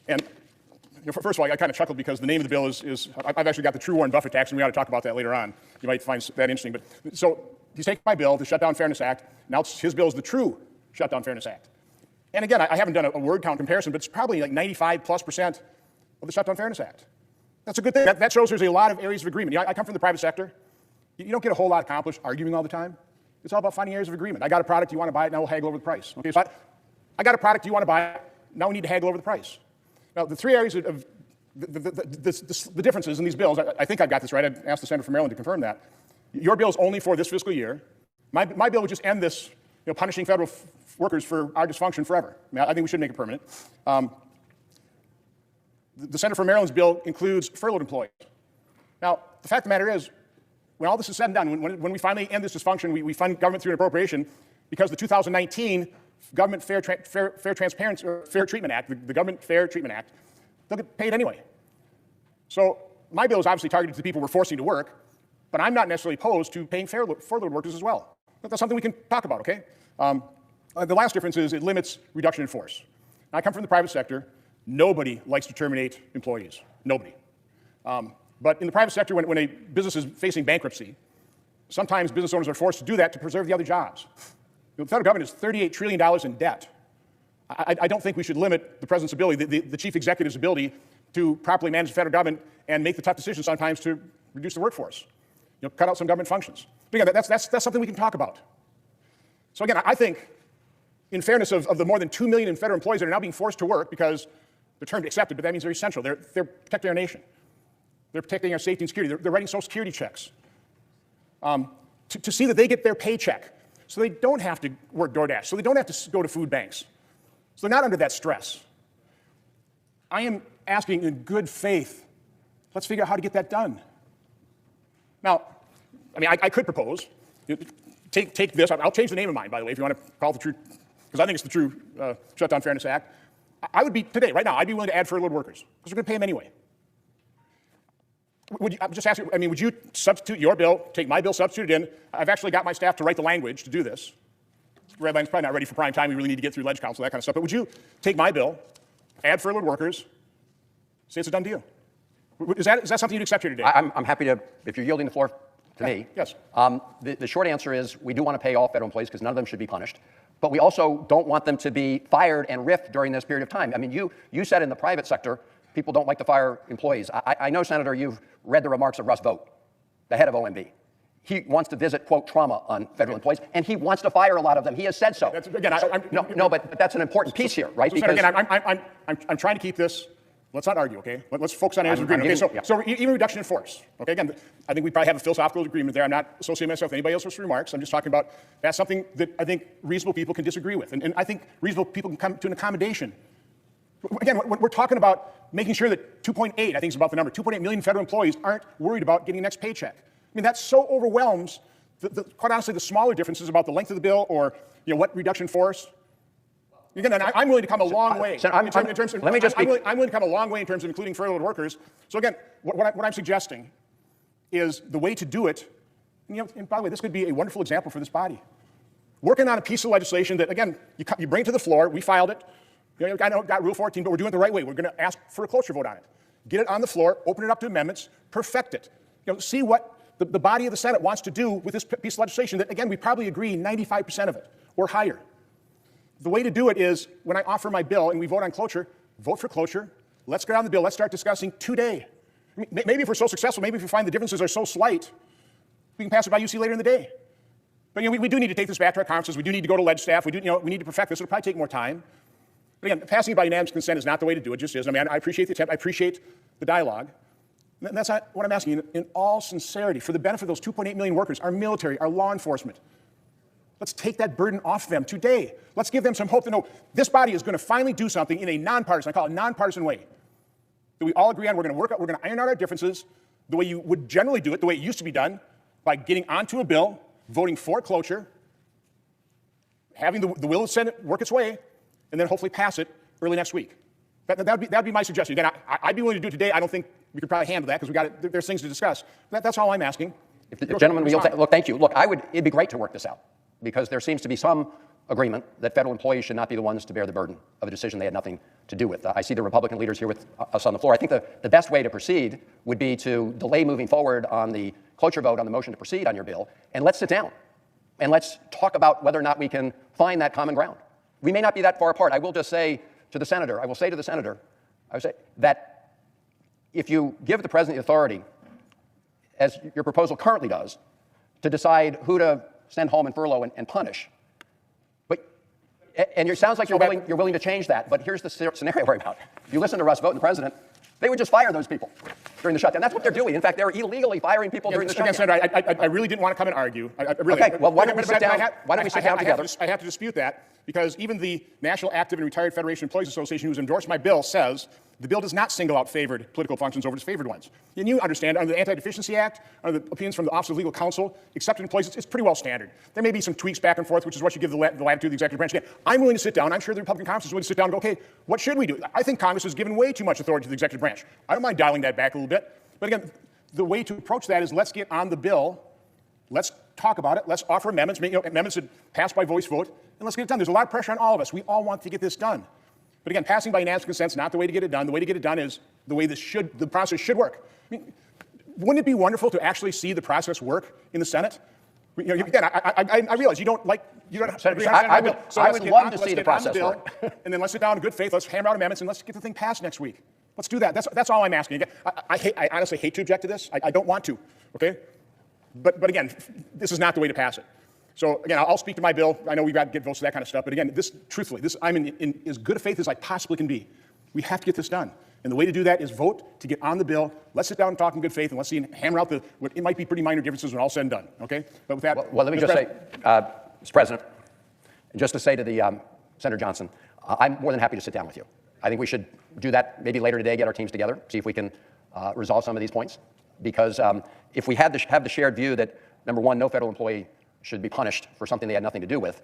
And first of all, I kind of chuckled because the name of the bill is I've actually got the true Warren Buffett tax, and we ought to talk about that later on. You might find that interesting. But so he's taking my bill, the Shutdown Fairness Act. Now his bill is the true Shutdown Fairness Act. And again, I haven't done a word count comparison, but it's probably like 95+% of the Shutdown Fairness Act. That's a good thing. That shows there's a lot of areas of agreement. I come from the private sector. You don't get a whole lot accomplished arguing all the time. It's all about finding areas of agreement. I got a product, you want to buy it, now we'll haggle over the price. Okay, so I got a product, you want to buy it, now we need to haggle over the price. Now, the three areas of the differences in these bills, I think I've got this right. I asked the Senator from Maryland to confirm that. Your bill is only for this fiscal year. My bill would just end this, punishing federal workers for our dysfunction forever. I think we should make it permanent. The Senator from Maryland's bill includes furloughed employees. Now, the fact of the matter is, when all this is said and done, when we finally end this dysfunction, we fund government through an appropriation, because the 2019 Government Fair Treatment Act, the Government Fair Treatment Act, they'll get paid anyway. So my bill is obviously targeted to the people we're forcing to work, but I'm not necessarily opposed to paying furloughed workers as well. But that's something we can talk about, okay? The last difference is it limits reduction in force. Now, I come from the private sector. Nobody likes to terminate employees. Nobody. But in the private sector, when a business is facing bankruptcy, sometimes business owners are forced to do that to preserve the other jobs. The federal government is $38 trillion in debt. I don't think we should limit the president's ability, the chief executive's ability, to properly manage the federal government and make the tough decisions sometimes to reduce the workforce. Cut out some government functions. But again, that's something we can talk about. So again, I think, in fairness of the more than 2 million federal employees that are now being forced to work because they're termed accepted, but that means they're essential. They're protecting our nation. They're protecting our safety and security. They're writing Social Security checks. To see that they get their paycheck, so they don't have to work DoorDash, so they don't have to go to food banks, so they're not under that stress. I am asking in good faith, let's figure out how to get that done. Now, I could propose, take this, I'll change the name of mine, by the way, if you want to call it the true, because I think it's the true Shutdown Fairness Act. I would be, today, right now, I'd be willing to add furloughed workers, because we're going to pay them anyway. I'm just asking, would you substitute your bill, take my bill, substitute it in? I've actually got my staff to write the language to do this. Red line's probably not ready for prime time. We really need to get through Ledge Council, that kind of stuff. But would you take my bill, add furloughed workers, say it's a done deal? Is that something you'd accept here today? I'm happy to, if you're yielding the floor to me. Yes. The short answer is we do want to pay all federal employees because none of them should be punished. But we also don't want them to be fired and riffed during this period of time. You said in the private sector, people don't like to fire employees. I know, Senator, you've read the remarks of Russ Vought, the head of OMB. He wants to visit, quote, trauma on federal employees, and he wants to fire a lot of them. He has said so. But that's an important piece here, right? Senator, again, I'm trying to keep this. Let's not argue, okay? Let's focus on areas of agreement. So even reduction in force, okay? Again, I think we probably have a philosophical agreement there. I'm not associating myself with anybody else's remarks. I'm just talking about that's something that I think reasonable people can disagree with. And I think reasonable people can come to an accommodation Again, we're talking about making sure that 2.8, I think is about the number, 2.8 million federal employees aren't worried about getting the next paycheck. I mean, that so overwhelms, quite honestly, the smaller differences about the length of the bill or what reduction force. Again, and I'm willing to come a long way. I'm willing to come a long way in terms of including furloughed workers. So again, what I'm suggesting is the way to do it, and by the way, this could be a wonderful example for this body. Working on a piece of legislation that, again, you bring it to the floor, we filed it, I know it got Rule 14, but we're doing it the right way. We're going to ask for a cloture vote on it. Get it on the floor, open it up to amendments, perfect it. See what the body of the Senate wants to do with this piece of legislation that, again, we probably agree 95% of it or higher. The way to do it is when I offer my bill and we vote on cloture, vote for cloture. Let's get on the bill. Let's start discussing today. I mean, maybe if we're so successful, maybe if we find the differences are so slight, we can pass it by UC later in the day. But we do need to take this back to our conferences. We do need to go to ledge staff. We need to perfect this. It'll probably take more time. But again, passing it by unanimous consent is not the way to do it. It just is. I mean, I appreciate the attempt. I appreciate the dialogue. And that's not what I'm asking. In all sincerity, for the benefit of those 2.8 million workers, our military, our law enforcement, let's take that burden off them today. Let's give them some hope to know this body is going to finally do something in a nonpartisan, I call it nonpartisan way, that we all agree on. We're going to iron out our differences the way you would generally do it, the way it used to be done, by getting onto a bill, voting for cloture, having the will of the Senate work its way, and then hopefully pass it early next week. That'd be my suggestion. Again, I'd be willing to do it today. I don't think we could probably handle that because there's things to discuss. That's all I'm asking. If the gentleman, look, thank you. Look, it'd be great to work this out because there seems to be some agreement that federal employees should not be the ones to bear the burden of a decision they had nothing to do with. I see the Republican leaders here with us on the floor. I think the best way to proceed would be to delay moving forward on the cloture vote on the motion to proceed on your bill, and let's sit down and let's talk about whether or not we can find that common ground. We may not be that far apart. I will just say to the senator, I will say that if you give the president the authority, as your proposal currently does, to decide who to send home and furlough and punish, and it sounds like you're willing to change that, but here's the scenario we're about. If you listen to Russ Vought and the president, they would just fire those people during the shutdown. That's what they're doing. In fact, they're illegally firing people during the shutdown. Senator, I really didn't want to come and argue. Okay, well, why don't we sit down together? I have to dispute that because even the National Active and Retired Federation Employees Association, who's endorsed my bill, says the bill does not single out favored political functions over disfavored ones. And you understand, under the Anti-Deficiency Act, under the opinions from the Office of Legal Counsel, accepted employees, it's pretty well standard. There may be some tweaks back and forth, which is what you give the latitude to the executive branch. Again, I'm willing to sit down. I'm sure the Republican Congress is willing to sit down and go, okay, what should we do? I think Congress has given way too much authority to the executive branch. I don't mind dialing that back a little bit. But again, the way to approach that is let's get on the bill, let's talk about it, let's offer amendments, amendments that pass by voice vote, and let's get it done. There's a lot of pressure on all of us. We all want to get this done. But again, passing by unanimous consent is not the way to get it done. The way to get it done is the way the process should work. I mean, wouldn't it be wonderful to actually see the process work in the Senate? Again, I realize you don't Senator, I would love to see the process work. And then let's sit down in good faith, let's hammer out amendments, and let's get the thing passed next week. Let's do that. That's all I'm asking. Again, I honestly hate to object to this. I don't want to, okay? But again, this is not the way to pass it. So again, I'll speak to my bill. I know we've got to get votes for that kind of stuff. But again, truthfully, I'm in as good a faith as I possibly can be. We have to get this done. And the way to do that is vote to get on the bill. Let's sit down and talk in good faith, and let's see hammer out what it might be pretty minor differences when all said and done, okay? But with that, well, let me just say, Mr. President, just to say to the Senator Johnson, I'm more than happy to sit down with you. I think we should do that maybe later today, get our teams together, see if we can resolve some of these points. Because if we have the shared view that, number one, no federal employee should be punished for something they had nothing to do with,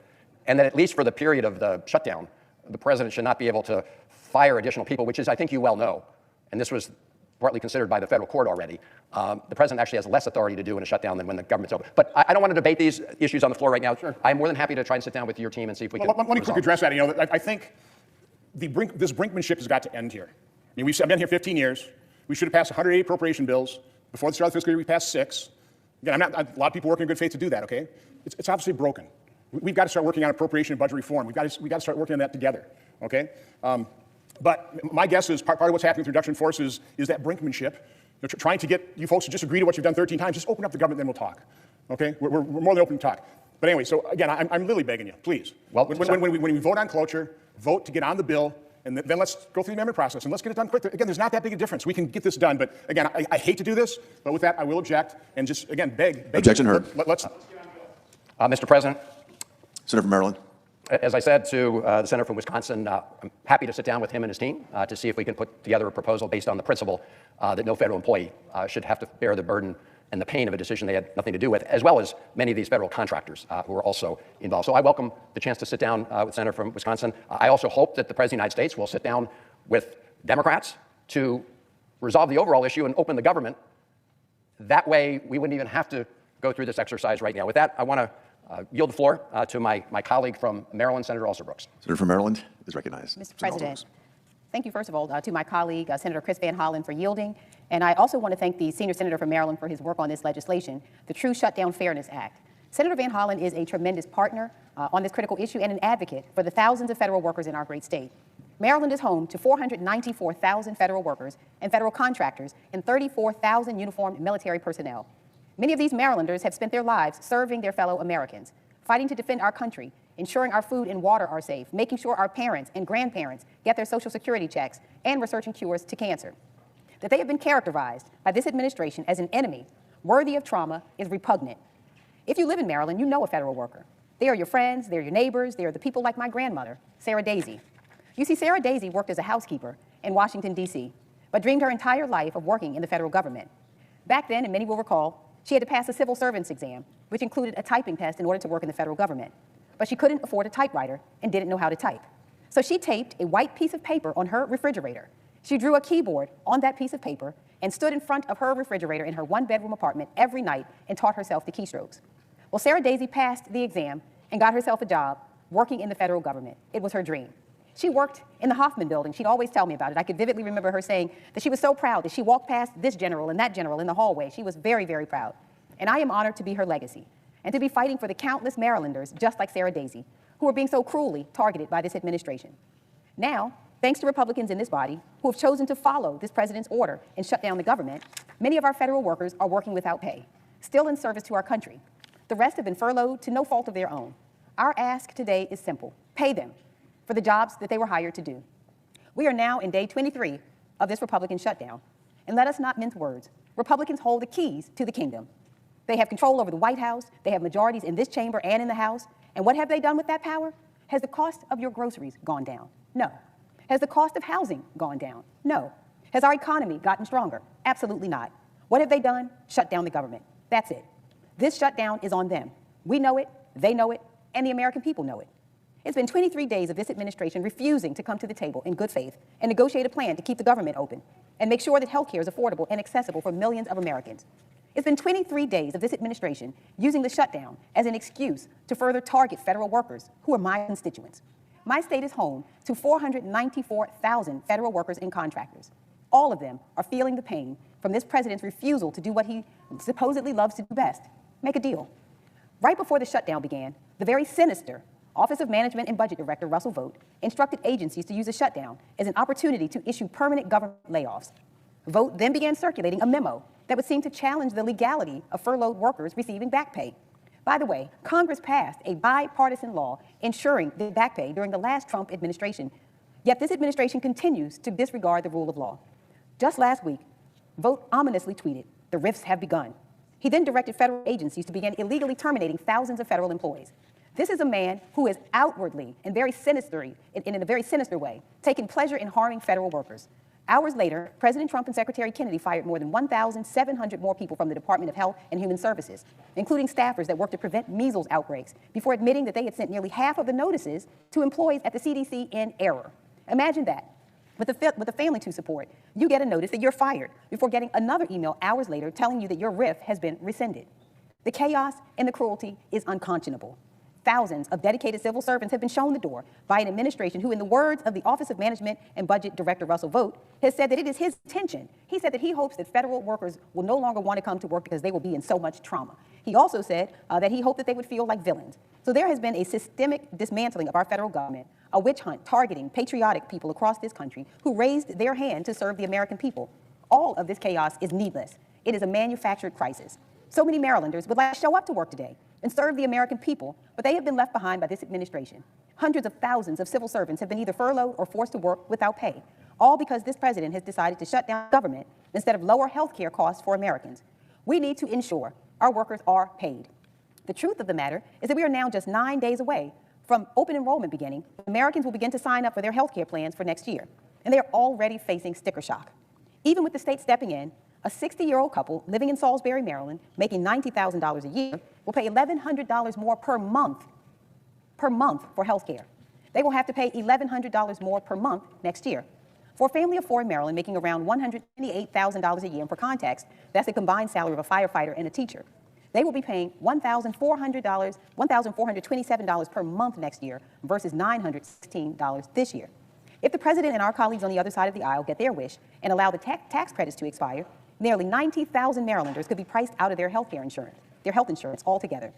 and that at least for the period of the shutdown, the president should not be able to fire additional people, which is, I think you well know, and this was partly considered by the federal court already. The president actually has less authority to do in a shutdown than when the government's open. But I don't want to debate these issues on the floor right now. Sure. I'm more than happy to try and sit down with your team and see if we can Let me quickly address that. I think this brinkmanship has got to end here. I mean, I've been here 15 years. We should have passed 180 appropriation bills. Before the start of the fiscal year, we passed 6. Again, a lot of people working in good faith to do that, okay? It's obviously broken. We've got to start working on appropriation and budget reform. We've got to start working on that together, okay? But my guess is part of what's happening with reduction force is that brinkmanship. Trying to get you folks to just agree to what you've done 13 times. Just open up the government, then we'll talk, okay? We're more than open to talk. But anyway, so again, I'm really begging you, please. Well, when we vote on cloture, vote to get on the bill, and then let's go through the amendment process, and let's get it done quick. Again, there's not that big a difference. We can get this done, but again, I hate to do this, but with that, I will object, and just, again, beg. Objection heard. Let's Mr. President. Senator from Maryland. As I said to the senator from Wisconsin, I'm happy to sit down with him and his team to see if we can put together a proposal based on the principle that no federal employee should have to bear the burden and the pain of a decision they had nothing to do with, as well as many of these federal contractors who are also involved. So I welcome the chance to sit down with the senator from Wisconsin. I also hope that the President of the United States will sit down with Democrats to resolve the overall issue and open the government. That way, we wouldn't even have to go through this exercise right now. With that, I want to yield the floor to my colleague from Maryland, Senator Alston-Brooks. Senator from Maryland is recognized. Mr. President, thank you, first of all, to my colleague, Senator Chris Van Hollen, for yielding. And I also want to thank the senior senator from Maryland for his work on this legislation, the True Shutdown Fairness Act. Senator Van Hollen is a tremendous partner on this critical issue and an advocate for the thousands of federal workers in our great state. Maryland is home to 494,000 federal workers and federal contractors and 34,000 uniformed military personnel. Many of these Marylanders have spent their lives serving their fellow Americans, fighting to defend our country, ensuring our food and water are safe, making sure our parents and grandparents get their Social Security checks, and researching cures to cancer. That they have been characterized by this administration as an enemy worthy of trauma is repugnant. If you live in Maryland, you know a federal worker. They are your friends, they're your neighbors, they are the people like my grandmother, Sarah Daisy. You see, Sarah Daisy worked as a housekeeper in Washington, D.C., but dreamed her entire life of working in the federal government. Back then, and many will recall, she had to pass a civil servants exam, which included a typing test in order to work in the federal government. But she couldn't afford a typewriter and didn't know how to type. So she taped a white piece of paper on her refrigerator. She drew a keyboard on that piece of paper and stood in front of her refrigerator in her one-bedroom apartment every night and taught herself the keystrokes. Well, Sarah Daisy passed the exam and got herself a job working in the federal government. It was her dream. She worked in the Hoffman building. She'd always tell me about it. I could vividly remember her saying that she was so proud that she walked past this general and that general in the hallway. She was very, very proud. And I am honored to be her legacy and to be fighting for the countless Marylanders, just like Sarah Daisy, who are being so cruelly targeted by this administration. Now, thanks to Republicans in this body who have chosen to follow this president's order and shut down the government, many of our federal workers are working without pay, still in service to our country. The rest have been furloughed to no fault of their own. Our ask today is simple: pay them for the jobs that they were hired to do. We are now in day 23 of this Republican shutdown, and let us not mince words. Republicans hold the keys to the kingdom. They have control over the White House, they have majorities in this chamber and in the House, and what have they done with that power? Has the cost of your groceries gone down? No. Has the cost of housing gone down? No. Has our economy gotten stronger? Absolutely not. What have they done? Shut down the government. That's it. This shutdown is on them. We know it, they know it, and the American people know it. It's been 23 days of this administration refusing to come to the table in good faith and negotiate a plan to keep the government open and make sure that health care is affordable and accessible for millions of Americans. It's been 23 days of this administration using the shutdown as an excuse to further target federal workers who are my constituents. My state is home to 494,000 federal workers and contractors. All of them are feeling the pain from this president's refusal to do what he supposedly loves to do best: make a deal. Right before the shutdown began, the very sinister Office of Management and Budget Director Russell Vogt instructed agencies to use a shutdown as an opportunity to issue permanent government layoffs. Vogt then began circulating a memo that would seem to challenge the legality of furloughed workers receiving back pay. By the way, Congress passed a bipartisan law ensuring the back pay during the last Trump administration, yet this administration continues to disregard the rule of law. Just last week, Vogt ominously tweeted, "The rifts have begun." He then directed federal agencies to begin illegally terminating thousands of federal employees. This is a man who is outwardly and very sinisterly, in a very sinister way, taking pleasure in harming federal workers. Hours later, President Trump and Secretary Kennedy fired more than 1,700 more people from the Department of Health and Human Services, including staffers that worked to prevent measles outbreaks, before admitting that they had sent nearly half of the notices to employees at the CDC in error. Imagine that. With a family to support, you get a notice that you're fired before getting another email hours later telling you that your RIF has been rescinded. The chaos and the cruelty is unconscionable. Thousands of dedicated civil servants have been shown the door by an administration who, in the words of the Office of Management and Budget Director Russell Vogt, has said that it is his intention. He said that he hopes that federal workers will no longer want to come to work because they will be in so much trauma. He also said that he hoped that they would feel like villains. So there has been a systemic dismantling of our federal government, a witch hunt targeting patriotic people across this country who raised their hand to serve the American people. All of this chaos is needless. It is a manufactured crisis. So many Marylanders would like to show up to work today and serve the American people, but they have been left behind by this administration. Hundreds of thousands of civil servants have been either furloughed or forced to work without pay, all because this president has decided to shut down government instead of lower health care costs for Americans. We need to ensure our workers are paid. The truth of the matter is that we are now just 9 days away From open enrollment beginning, Americans will begin to sign up for their health care plans for next year, and they are already facing sticker shock. Even with the state stepping in, a 60-year-old couple living in Salisbury, Maryland, making $90,000 a year, will pay $1,100 more per month for health care. They will have to pay $1,100 more per month next year. For a family of four in Maryland making around $128,000 a year, and for context, that's the combined salary of a firefighter and a teacher, they will be paying $1,427 per month next year versus $916 this year. If the president and our colleagues on the other side of the aisle get their wish and allow the tax credits to expire, nearly 90,000 Marylanders could be priced out of their health insurance altogether.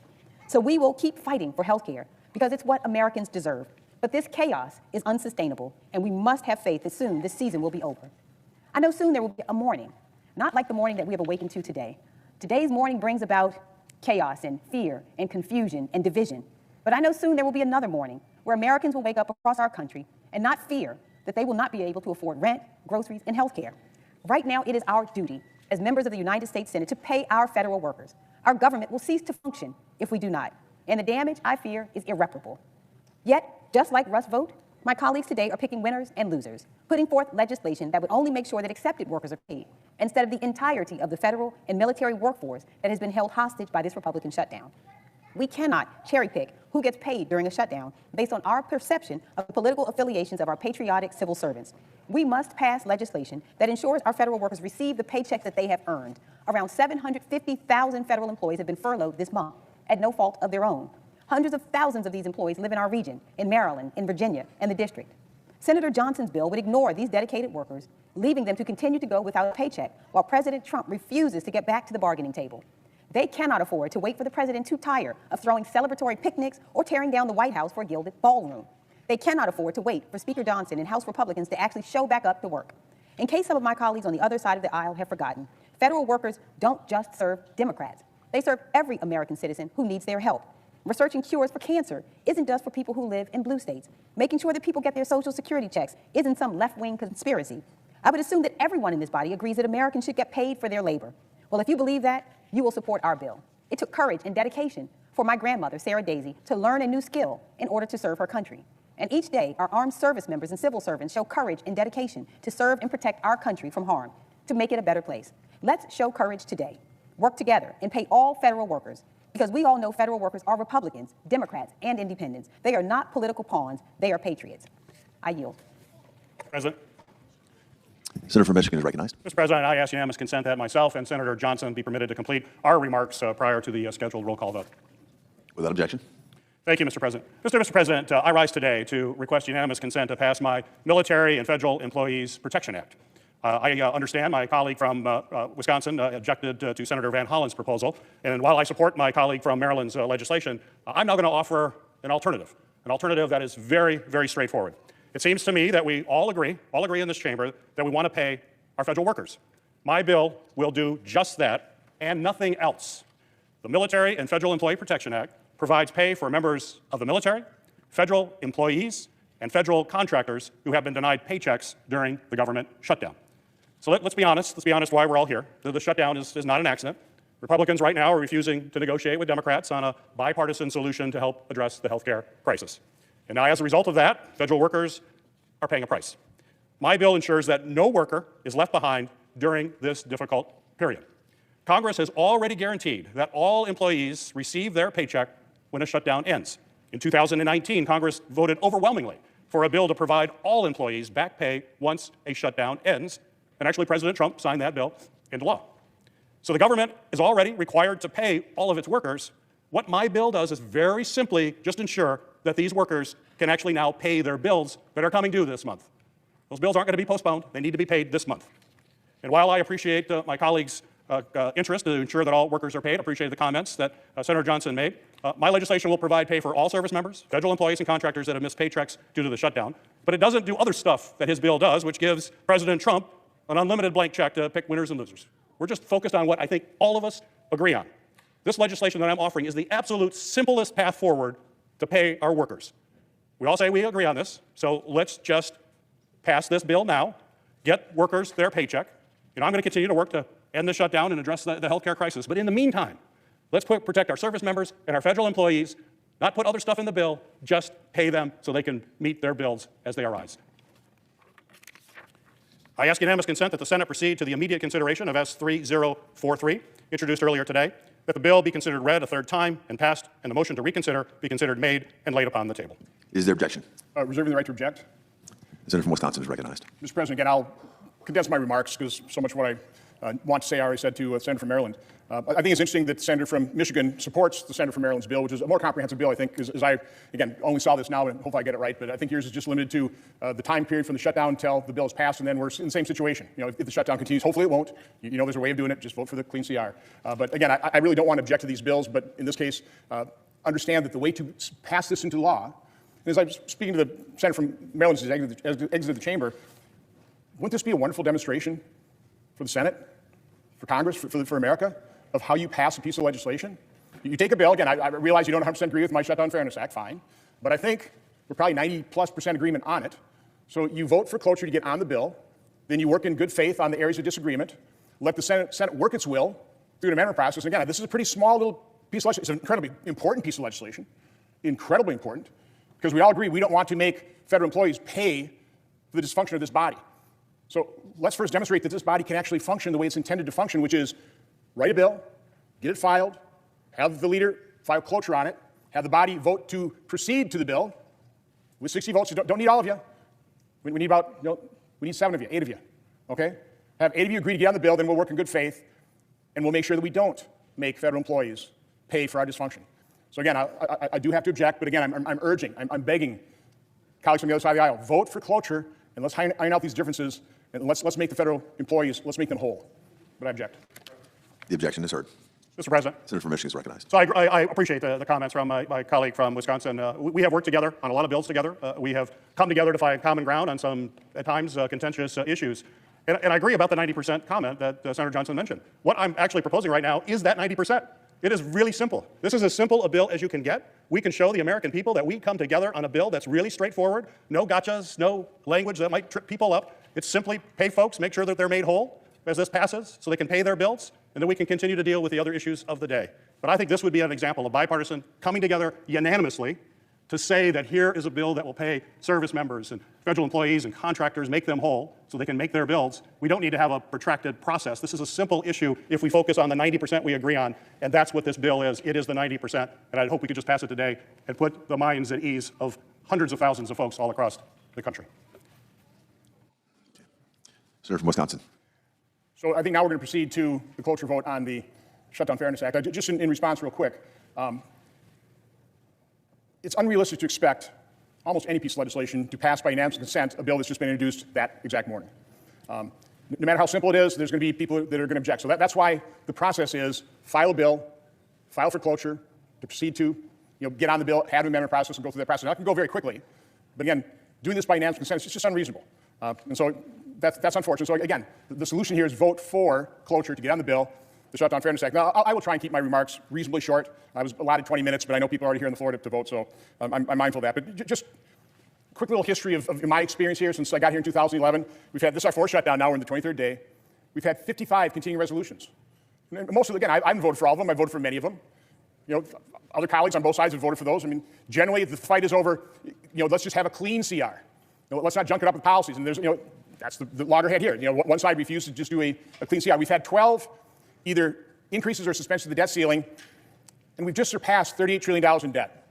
So we will keep fighting for health care because it's what Americans deserve. But this chaos is unsustainable, and we must have faith that soon this season will be over. I know soon there will be a morning, not like the morning that we have awakened to today. Today's morning brings about chaos and fear and confusion and division. But I know soon there will be another morning where Americans will wake up across our country and not fear that they will not be able to afford rent, groceries, and health care. Right now, it is our duty as members of the United States Senate to pay our federal workers. Our government will cease to function if we do not, and the damage, I fear, is irreparable. Yet, just like Russ Vogt, my colleagues today are picking winners and losers, putting forth legislation that would only make sure that accepted workers are paid, instead of the entirety of the federal and military workforce that has been held hostage by this Republican shutdown. We cannot cherry pick who gets paid during a shutdown based on our perception of the political affiliations of our patriotic civil servants. We must pass legislation that ensures our federal workers receive the paychecks that they have earned. Around 750,000 federal employees have been furloughed this month at no fault of their own. Hundreds of thousands of these employees live in our region, in Maryland, in Virginia, and the district. Senator Johnson's bill would ignore these dedicated workers, leaving them to continue to go without a paycheck while President Trump refuses to get back to the bargaining table. They cannot afford to wait for the president to tire of throwing celebratory picnics or tearing down the White House for a gilded ballroom. They cannot afford to wait for Speaker Johnson and House Republicans to actually show back up to work. In case some of my colleagues on the other side of the aisle have forgotten, federal workers don't just serve Democrats. They serve every American citizen who needs their help. Researching cures for cancer isn't just for people who live in blue states. Making sure that people get their Social Security checks isn't some left-wing conspiracy. I would assume that everyone in this body agrees that Americans should get paid for their labor. Well, if you believe that, you will support our bill. It took courage and dedication for my grandmother, Sarah Daisy, to learn a new skill in order to serve her country. And each day, our armed service members and civil servants show courage and dedication to serve and protect our country from harm, to make it a better place. Let's show courage today. Work together and pay all federal workers, because we all know federal workers are Republicans, Democrats, and independents. They are not political pawns. They are patriots. I yield. President. Senator from Michigan is recognized. Mr. President, I ask unanimous consent that myself and Senator Johnson be permitted to complete our remarks prior to the scheduled roll call vote. Without objection. Thank you, Mr. President. Mr. President, I rise today to request unanimous consent to pass my Military and Federal Employees Protection Act. I understand my colleague from Wisconsin objected to Senator Van Hollen's proposal, and while I support my colleague from Maryland's legislation, I'm now going to offer an alternative that is very, very straightforward. It seems to me that we all agree in this chamber that we want to pay our federal workers. My bill will do just that and nothing else. The Military and Federal Employee Protection Act provides pay for members of the military, federal employees, and federal contractors who have been denied paychecks during the government shutdown. So let's be honest why we're all here. The shutdown is not an accident. Republicans right now are refusing to negotiate with Democrats on a bipartisan solution to help address the health care crisis. And now as a result of that, federal workers are paying a price. My bill ensures that no worker is left behind during this difficult period. Congress has already guaranteed that all employees receive their paycheck when a shutdown ends. In 2019, Congress voted overwhelmingly for a bill to provide all employees back pay once a shutdown ends, and actually President Trump signed that bill into law. So the government is already required to pay all of its workers. What my bill does is very simply just ensure that these workers can actually now pay their bills that are coming due this month. Those bills aren't going to be postponed. They need to be paid this month. And while I appreciate my colleagues' interest to ensure that all workers are paid, appreciate the comments that Senator Johnson made, my legislation will provide pay for all service members, federal employees, and contractors that have missed paychecks due to the shutdown. But it doesn't do other stuff that his bill does, which gives President Trump an unlimited blank check to pick winners and losers. We're just focused on what I think all of us agree on. This legislation that I'm offering is the absolute simplest path forward to pay our workers. We all say we agree on this, so let's just pass this bill now, get workers their paycheck. I'm going to continue to work to end the shutdown and address the health care crisis. But in the meantime, let's protect our service members and our federal employees Not put other stuff in the bill, just pay them so they can meet their bills as they arise. I ask unanimous consent that the Senate proceed to the immediate consideration of S3043, introduced earlier today, that the bill be considered read a third time and passed, and the motion to reconsider be considered made and laid upon the table. Is there objection? Reserving the right to object. The senator from Wisconsin is recognized. Mr. President, again, I'll condense my remarks because so much of what I want to say I already said to Senator from Maryland. I think it's interesting that the senator from Michigan supports the senator from Maryland's bill, which is a more comprehensive bill, I think, as I, again, only saw this now, and hopefully I get it right, but I think yours is just limited to the time period from the shutdown until the bill is passed, and then we're in the same situation. You know, if the shutdown continues, hopefully it won't. You know there's a way of doing it. Just vote for the clean CR. But again, I really don't want to object to these bills, but in this case, understand that the way to pass this into law, and as I'm speaking to the senator from Maryland as he exited the chamber, wouldn't this be a wonderful demonstration for the Senate, for Congress, for America, of how you pass a piece of legislation? You take a bill, again, I realize you don't 100% agree with my Shutdown Fairness Act, fine, but I think we're probably 90+% agreement on it. So you vote for cloture to get on the bill, then you work in good faith on the areas of disagreement, let the Senate work its will through an amendment process. And again, this is a pretty small little piece of legislation. It's an incredibly important piece of legislation, incredibly important, because we all agree we don't want to make federal employees pay for the dysfunction of this body. So let's first demonstrate that this body can actually function the way it's intended to function, which is write a bill, get it filed, have the leader file cloture on it, have the body vote to proceed to the bill with 60 votes. You don't need all of you. We need about, we need 7 of you, 8 of you, okay? Have 8 of you agree to get on the bill, then we'll work in good faith, and we'll make sure that we don't make federal employees pay for our dysfunction. So again, I do have to object, but again, I'm urging, I'm begging colleagues on the other side of the aisle, vote for cloture, and let's iron out these differences, and let's make the federal employees, let's make them whole. But I object. The objection is heard. Mr. President. Senator from Michigan is recognized. So I appreciate the comments from my colleague from Wisconsin. We have worked together on a lot of bills together. We have come together to find common ground on some, at times, contentious issues. And I agree about the 90% comment that Senator Johnson mentioned. What I'm actually proposing right now is that 90%. It is really simple. This is as simple a bill as you can get. We can show the American people that we come together on a bill that's really straightforward, no gotchas, no language that might trip people up. It's simply pay folks, make sure that they're made whole as this passes so they can pay their bills, and then we can continue to deal with the other issues of the day. But I think this would be an example of bipartisan coming together unanimously to say that here is a bill that will pay service members and federal employees and contractors, make them whole so they can make their bills. We don't need to have a protracted process. This is a simple issue if we focus on the 90% we agree on, and that's what this bill is. It is the 90%, and I hope we could just pass it today and put the minds at ease of hundreds of thousands of folks all across the country. Senator from Wisconsin. So I think now we're going to proceed to the cloture vote on the Shutdown Fairness Act. Just in response real quick, it's unrealistic to expect almost any piece of legislation to pass by unanimous consent a bill that's just been introduced that exact morning. No matter how simple it is, there's going to be people that are going to object. So that's why the process is file a bill, file for cloture, to proceed to get on the bill, have an amendment process, and go through that process. Now, it can go very quickly, but again, doing this by unanimous consent is just unreasonable. And so that's unfortunate. So again, the solution here is vote for cloture to get on the bill, the Shutdown Fairness Act. Now, I will try and keep my remarks reasonably short. I was allotted 20 minutes, but I know people are already here on the floor to vote, so I'm mindful of that. But just a quick little history of my experience here since I got here in 2011. We've had, this is our 4th shutdown now, we're in the 23rd day. We've had 55 continuing resolutions. And most of them, again, I haven't voted for all of them, I voted for many of them. Other colleagues on both sides have voted for those. I mean, generally, if the fight is over, let's just have a clean CR. Let's not junk it up with policies. And there's, that's the loggerhead here. One side refused to just do a clean CR. We've had 12 either increases or suspensions of the debt ceiling, and we've just surpassed $38 trillion in debt.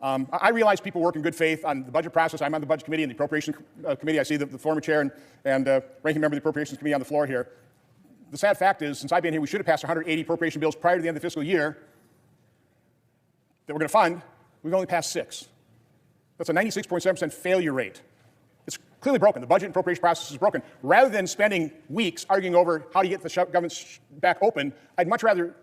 I realize people work in good faith on the budget process. I'm on the Budget Committee and the Appropriations Committee. I see the former chair and ranking member of the Appropriations Committee on the floor here. The sad fact is, since I've been here, we should have passed 180 appropriation bills prior to the end of the fiscal year that we're going to fund. We've only passed 6. That's a 96.7% failure rate. It's clearly broken. The budget and appropriation process is broken. Rather than spending weeks arguing over how to get the government back open, I'd much rather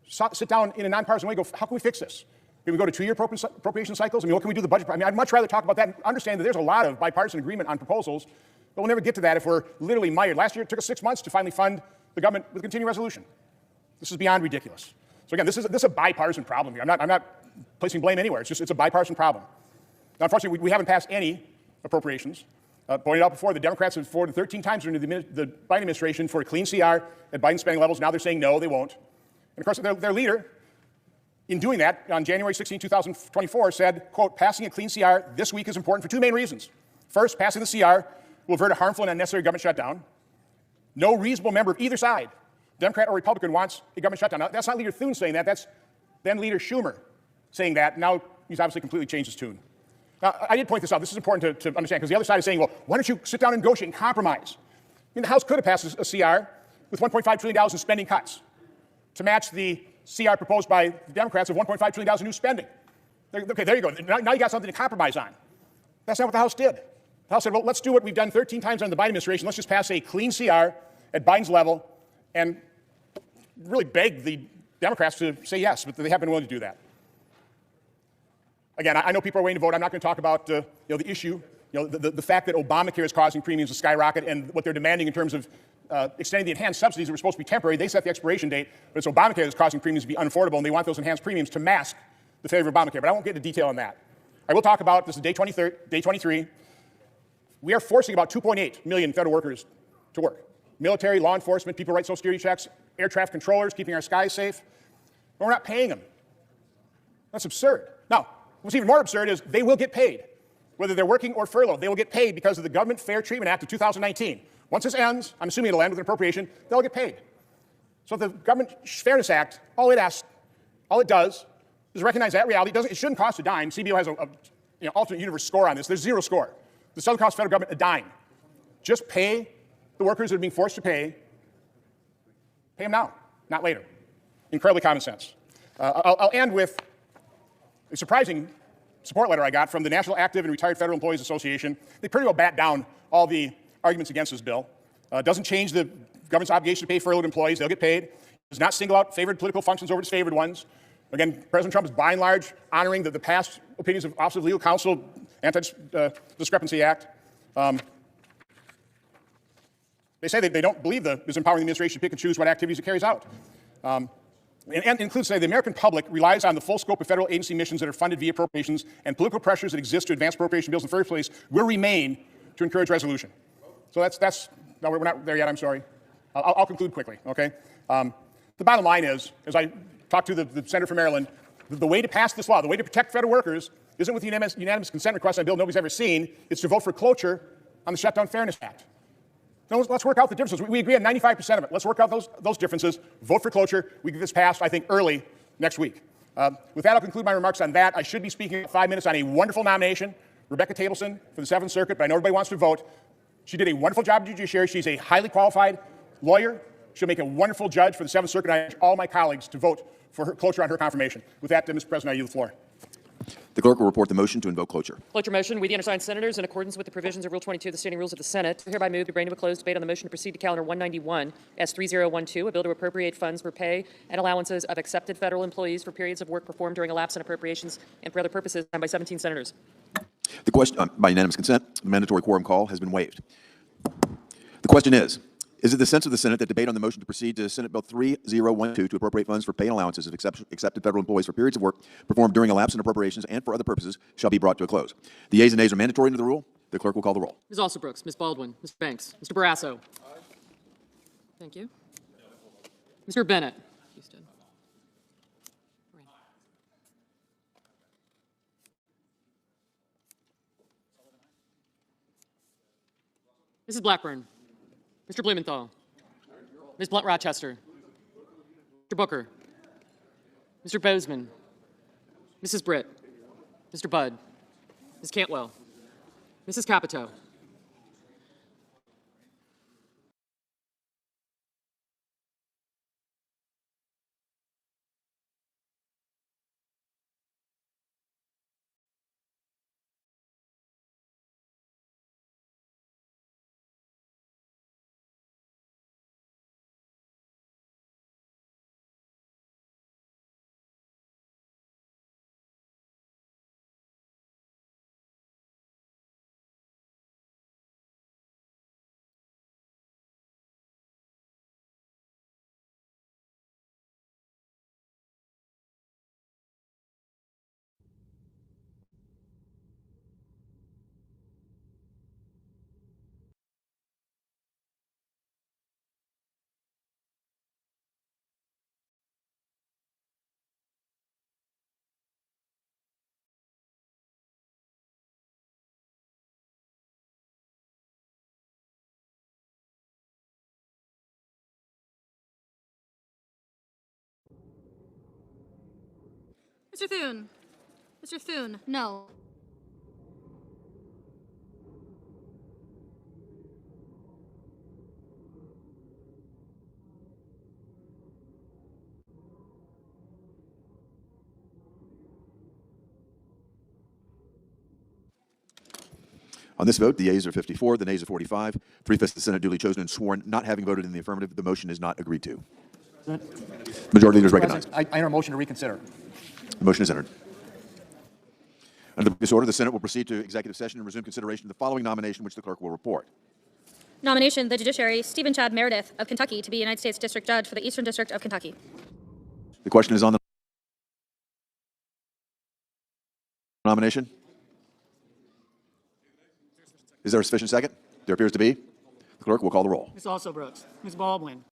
sit down in a nonpartisan way and go, how can we fix this? Can we go to 2-year appropriation cycles? I mean, what can we do the budget? I mean, I'd much rather talk about that and understand that there's a lot of bipartisan agreement on proposals, but we'll never get to that if we're literally mired. Last year, it took us 6 months to finally fund the government with a continuing resolution. This is beyond ridiculous. So again, this is a bipartisan problem here. I'm not placing blame anywhere. It's a bipartisan problem. Now, unfortunately, we haven't passed any appropriations. Pointed out before, the Democrats have voted 13 times during the Biden administration for a clean CR at Biden spending levels. Now they're saying no, they won't. And of course, their leader, in doing that, on January 16, 2024, said, quote, passing a clean CR this week is important for two main reasons. First, passing the CR will avert a harmful and unnecessary government shutdown. No reasonable member of either side, Democrat or Republican, wants a government shutdown. Now, that's not Leader Thune saying that. That's then Leader Schumer saying that. Now he's obviously completely changed his tune. Now, I did point this out. This is important to understand, because the other side is saying, well, why don't you sit down and negotiate and compromise? I mean, the House could have passed a CR with $1.5 trillion in spending cuts to match the CR proposed by the Democrats of $1.5 trillion in new spending. Okay, there you go. Now you got something to compromise on. That's not what the House did. The House said, well, let's do what we've done 13 times under the Biden administration. Let's just pass a clean CR at Biden's level and really beg the Democrats to say yes, but they haven't been willing to do that. Again, I know people are waiting to vote. I'm not going to talk about the issue, the fact that Obamacare is causing premiums to skyrocket and what they're demanding in terms of extending the enhanced subsidies that were supposed to be temporary. They set the expiration date, but it's Obamacare that's causing premiums to be unaffordable, and they want those enhanced premiums to mask the failure of Obamacare. But I won't get into detail on that. I will talk about, this is day 23. We are forcing about 2.8 million federal workers to work. Military, law enforcement, people who write Social Security checks, air traffic controllers, keeping our skies safe. But we're not paying them. That's absurd. Now, what's even more absurd is they will get paid. Whether they're working or furloughed, they will get paid because of the Government Fair Treatment Act of 2019. Once this ends, I'm assuming it'll end with an appropriation, they'll get paid. So the Government Fairness Act, all it does is recognize that reality. It shouldn't cost a dime. CBO has a alternate universe score on this. There's zero score. This doesn't cost the federal government a dime. Just pay the workers that are being forced to pay them now, not later. Incredibly common sense. I'll end with a surprising support letter I got from the National Active and Retired Federal Employees Association. They pretty well bat down all the arguments against this bill. It doesn't change the government's obligation to pay furloughed employees. They'll get paid. It does not single out favored political functions over disfavored ones. Again, President Trump is by and large honoring the past opinions of Office of Legal Counsel, Anti-Discrepancy Act. They say they don't believe is empowering the administration to pick and choose what activities it carries out. And includes say the American public relies on the full scope of federal agency missions that are funded via appropriations, and political pressures that exist to advance appropriation bills in the first place will remain to encourage resolution. So that's no, we're not there yet. I'm sorry. I'll conclude quickly. Okay. The bottom line is, as I talked to the senator from Maryland, the way to pass this law, the way to protect federal workers, isn't with the unanimous consent request on a bill nobody's ever seen. It's to vote for cloture on the Shutdown Fairness Act. Now, let's work out the differences. We agree on 95% of it. Let's work out those differences. Vote for cloture. We get this passed, I think, early next week. With that, I'll conclude my remarks on that. I should be speaking 5 minutes on a wonderful nomination, Rebecca Tableson for the 7th Circuit, but I know everybody wants to vote. She did a wonderful job in the judiciary. She's a highly qualified lawyer. She'll make a wonderful judge for the 7th Circuit. I urge all my colleagues to vote for her cloture on her confirmation. With that, Mr. President, I yield the floor. The clerk will report the motion to invoke cloture. Cloture motion. We, the undersigned senators, in accordance with the provisions of Rule 22 of the Standing Rules of the Senate, hereby move to bring to a closed debate on the motion to proceed to calendar 191 S3012, a bill to appropriate funds for pay and allowances of accepted federal employees for periods of work performed during a lapse in appropriations and for other purposes, signed by 17 senators. The question, by unanimous consent, the mandatory quorum call has been waived. The question is it the sense of the Senate that debate on the motion to proceed to Senate Bill 3012 to appropriate funds for pay and allowances of accepted federal employees for periods of work performed during a lapse in appropriations and for other purposes shall be brought to a close? The yeas and nays are mandatory under the rule. The clerk will call the roll. Ms. Alsobrooks, Ms. Baldwin, Mr. Banks, Mr. Barrasso. Aye. Thank you. Mr. Bennett. Houston. Mrs. Blackburn. Mr. Blumenthal. Ms. Blunt-Rochester. Mr. Booker. Mr. Bozeman. Mrs. Britt. Mr. Budd. Ms. Cantwell. Mrs. Capito. Mr. Thune. Mr. Thune, no. On this vote, the yeas are 54, the nays are 45. 3/5 of the Senate duly chosen and sworn not having voted in the affirmative, the motion is not agreed to. Majority Leader is recognized. I enter a motion to reconsider. The motion is entered. Under this order, the Senate will proceed to executive session and resume consideration of the following nomination, which the clerk will report. Nomination, the judiciary, Stephen Chad Meredith of Kentucky to be United States District Judge for the Eastern District of Kentucky. The question is on the nomination. Is there a sufficient second? There appears to be. The clerk will call the roll. Ms. Alsobrooks. Ms. Baldwin.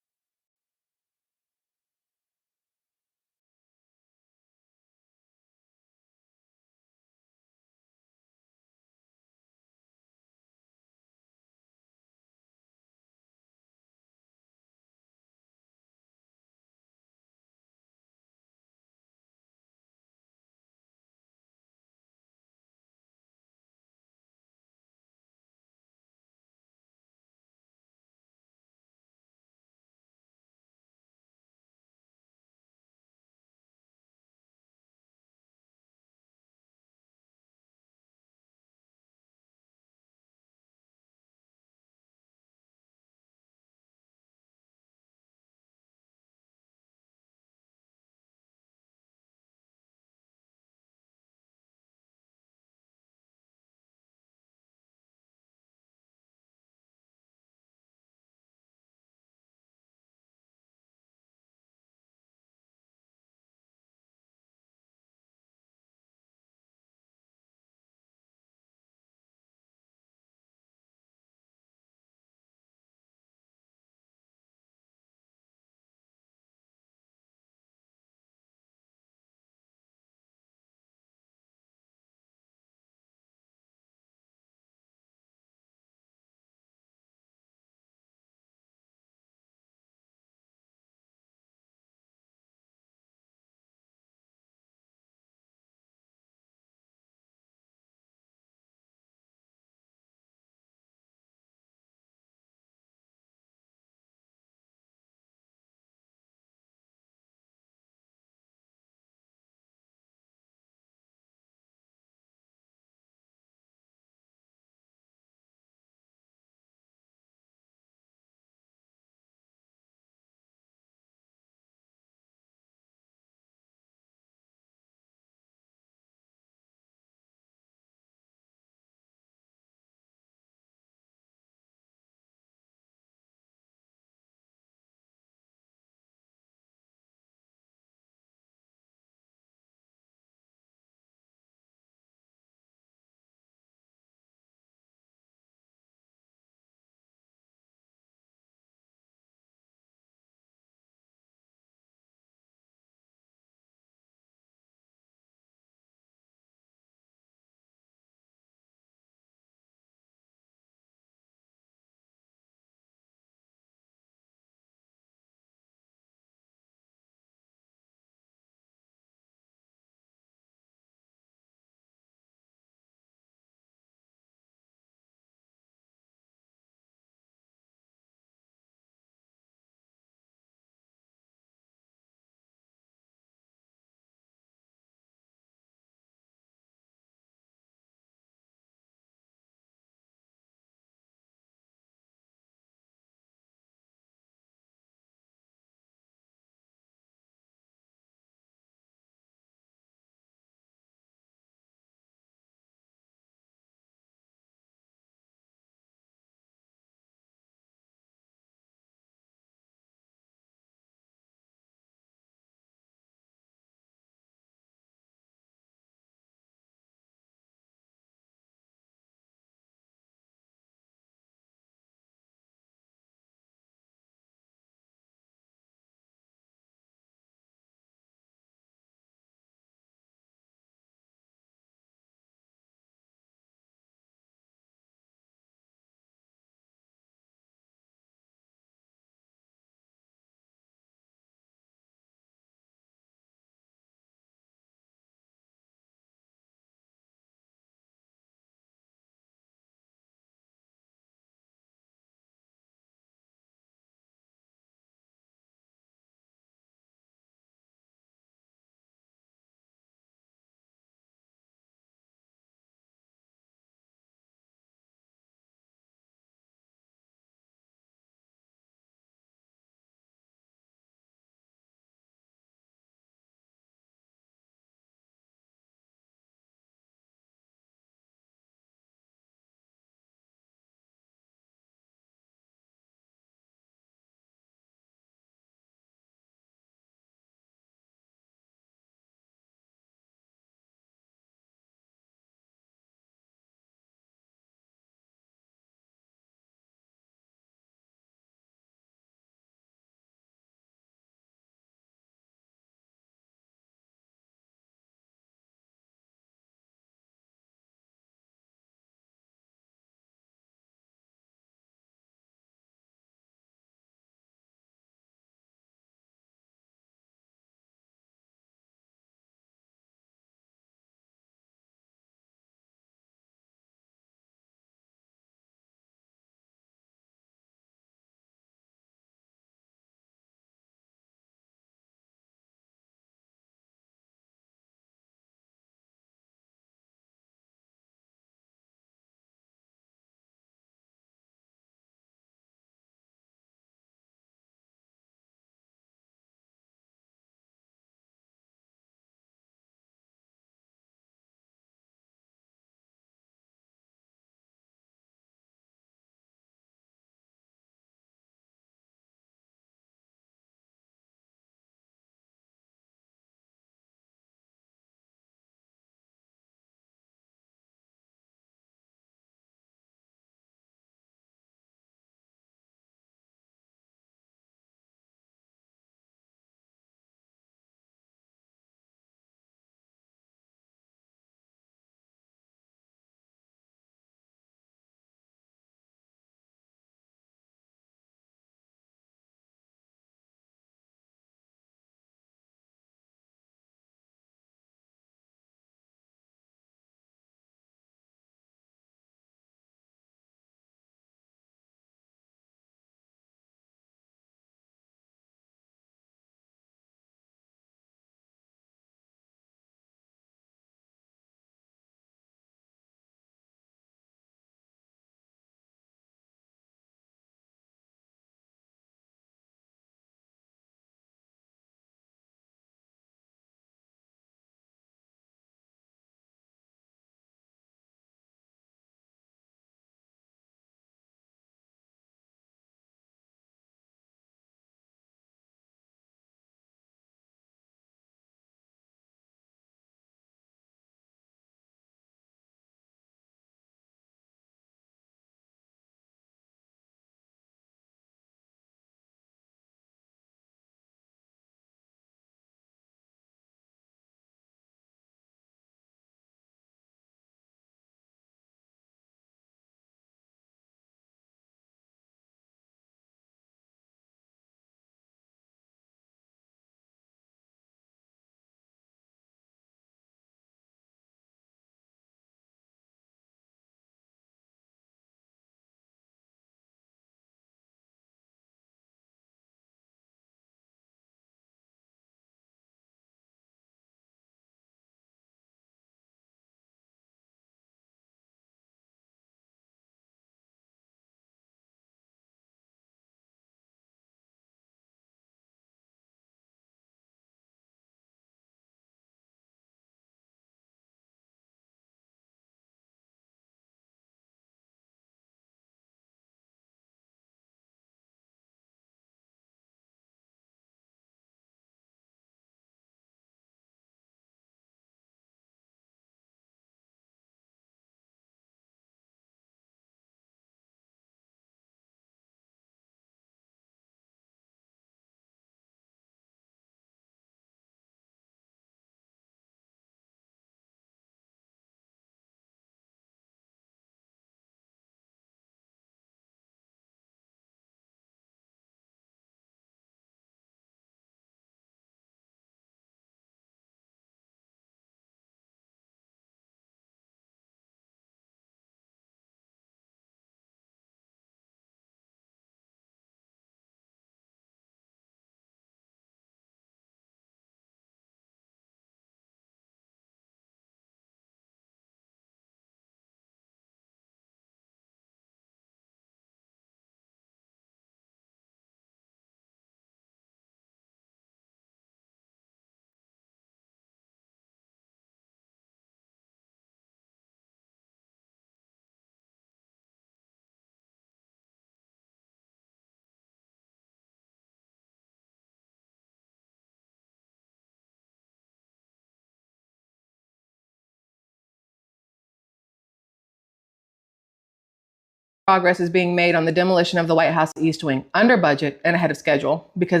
progress is being made on the demolition of the White House East Wing under budget and ahead of schedule because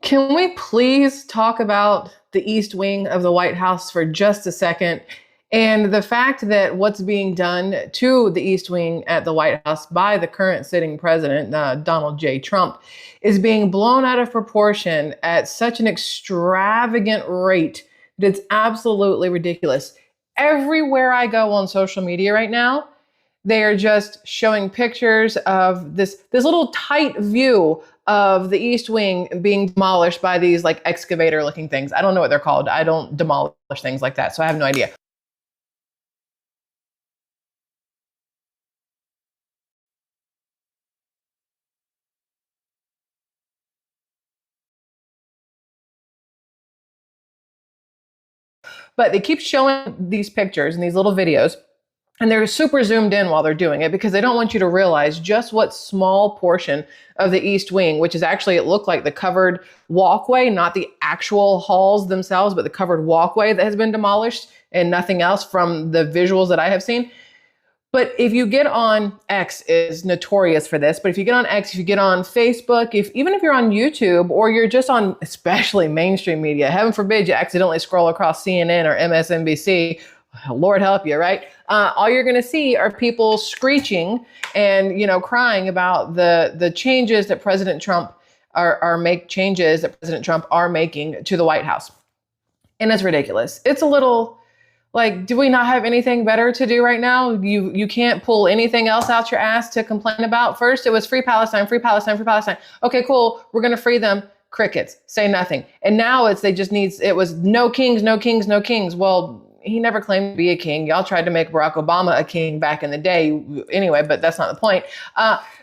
Can we please talk about the East Wing of the White House for just a second? And the fact that what's being done to the East Wing at the White House by the current sitting president, Donald J. Trump, is being blown out of proportion at such an extravagant rate that it's absolutely ridiculous. Everywhere I go on social media right now, they are just showing pictures of this little tight view of the East Wing being demolished by these like excavator looking things. I don't know what they're called. I don't demolish things like that, so I have no idea. But they keep showing these pictures and these little videos, and they're super zoomed in while they're doing it because they don't want you to realize just what small portion of the East Wing, which is actually, it looked like the covered walkway, not the actual halls themselves, but the covered walkway that has been demolished and nothing else from the visuals that I have seen. But if you get on, X is notorious for this, but if you get on X, if you get on Facebook, even if you're on YouTube or you're just on especially mainstream media, heaven forbid you accidentally scroll across CNN or MSNBC, Lord help you, right? All you're going to see are people screeching and, crying about the changes that President Trump are making to the White House. And it's ridiculous. It's a little like, do we not have anything better to do right now? You can't pull anything else out your ass to complain about. First, it was free Palestine, free Palestine, free Palestine. Okay, cool. We're going to free them. Crickets. Say nothing. And now it was no kings, no kings, no kings. Well, he never claimed to be a king. Y'all tried to make Barack Obama a king back in the day anyway, but that's not the point.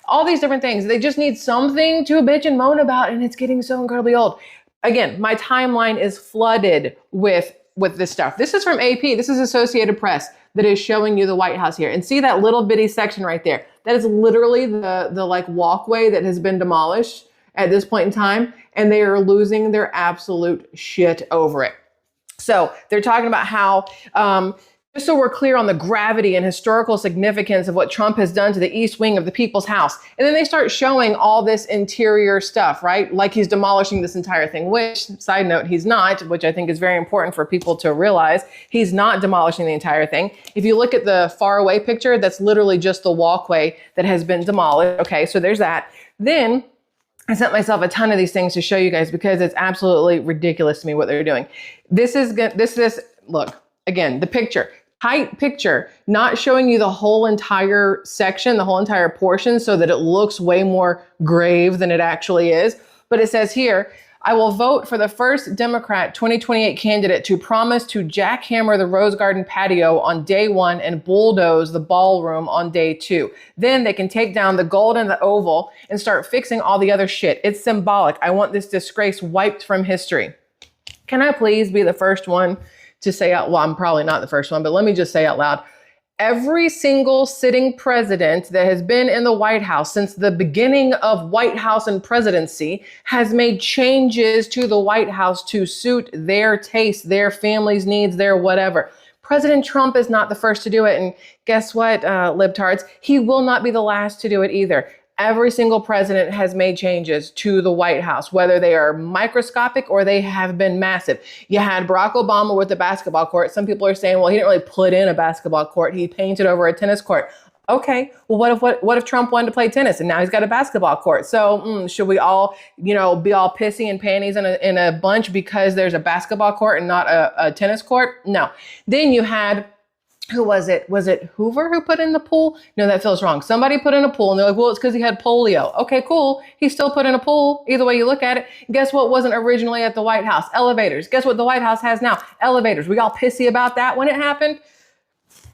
All these different things. They just need something to bitch and moan about, and it's getting so incredibly old. Again, my timeline is flooded with this stuff. This is from AP. This is Associated Press that is showing you the White House here. And see that little bitty section right there? That is literally the like walkway that has been demolished at this point in time. And they are losing their absolute shit over it. So they're talking about how, just so we're clear on the gravity and historical significance of what Trump has done to the East Wing of the People's House. And then they start showing all this interior stuff, right? Like he's demolishing this entire thing, which, side note, he's not, which I think is very important for people to realize. He's not demolishing the entire thing. If you look at the far away picture, that's literally just the walkway that has been demolished. Okay, so there's that. Then I sent myself a ton of these things to show you guys because it's absolutely ridiculous to me what they're doing. This is look, again, the picture. Tight picture, not showing you the whole entire section, the whole entire portion so that it looks way more grave than it actually is. But it says here, I will vote for the first Democrat 2028 candidate to promise to jackhammer the Rose Garden patio on day 1 and bulldoze the ballroom on day 2. Then they can take down the gold and the oval and start fixing all the other shit. It's symbolic. I want this disgrace wiped from history. Can I please be the first one to say out, well, I'm probably not the first one, but let me just say out loud, every single sitting president that has been in the White House since the beginning of White House and presidency has made changes to the White House to suit their taste, their family's needs, their whatever. President Trump is not the first to do it. And guess what, libtards? He will not be the last to do it either. Every single president has made changes to the White House, whether they are microscopic or they have been massive. You had Barack Obama with the basketball court. Some people are saying, well, he didn't really put in a basketball court. He painted over a tennis court. Okay, well, what if Trump wanted to play tennis and now he's got a basketball court? So should we all, be all pissy and panties in a bunch because there's a basketball court and not a tennis court? No. Then you had, who was it? Was it Hoover who put in the pool? No, that feels wrong. Somebody put in a pool and they're like, well, it's because he had polio. Okay, cool. He still put in a pool. Either way you look at it. Guess what wasn't originally at the White House? Elevators. Guess what the White House has now? Elevators. We all pissy about that when it happened?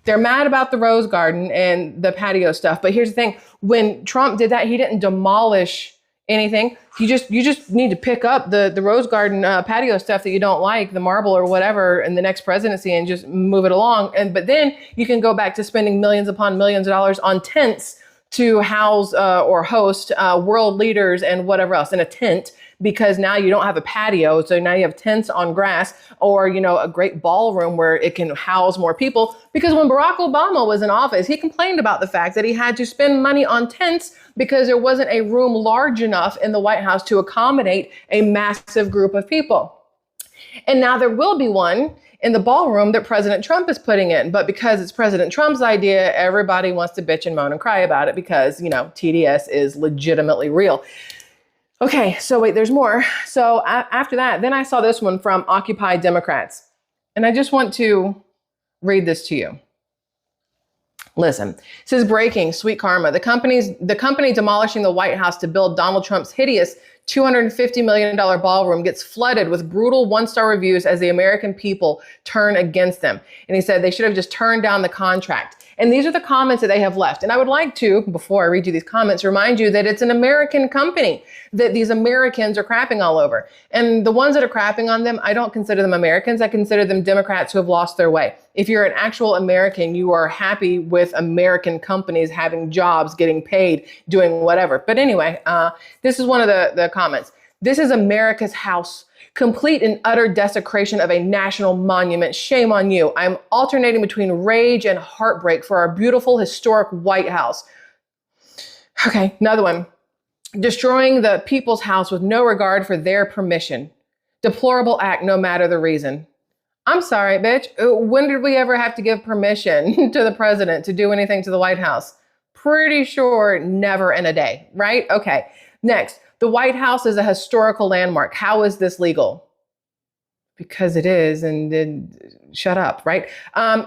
They're mad about the Rose Garden and the patio stuff. But here's the thing. When Trump did that, he didn't demolish anything. You just need to pick up the Rose Garden patio stuff that you don't like, the marble or whatever, in the next presidency and just move it along. But then you can go back to spending millions upon millions of dollars on tents to house or host world leaders and whatever else in a tent, because now you don't have a patio. So now you have tents on grass, or, a great ballroom where it can house more people. Because when Barack Obama was in office, he complained about the fact that he had to spend money on tents because there wasn't a room large enough in the White House to accommodate a massive group of people. And now there will be one in the ballroom that President Trump is putting in. But because it's President Trump's idea, everybody wants to bitch and moan and cry about it because, TDS is legitimately real. Okay, so wait, there's more. So after that, then I saw this one from Occupy Democrats. And I just want to read this to you. Listen, it says breaking, sweet karma. The company demolishing the White House to build Donald Trump's hideous $250 million ballroom gets flooded with brutal one-star reviews as the American people turn against them. And he said they should have just turned down the contract. And these are the comments that they have left. And I would like to, before I read you these comments, remind you that it's an American company that these Americans are crapping all over. And the ones that are crapping on them, I don't consider them Americans. I consider them Democrats who have lost their way. If you're an actual American, you are happy with American companies having jobs, getting paid, doing whatever. But anyway, this is one of the comments. This is America's house. Complete and utter desecration of a national monument. Shame on you. I'm alternating between rage and heartbreak for our beautiful historic White House. Okay, another one. Destroying the people's house with no regard for their permission. Deplorable act, no matter the reason. I'm sorry, bitch. When did we ever have to give permission to the president to do anything to the White House? Pretty sure never in a day, right? Okay, next. The White House is a historical landmark. How is this legal? Because it is, and shut up, right?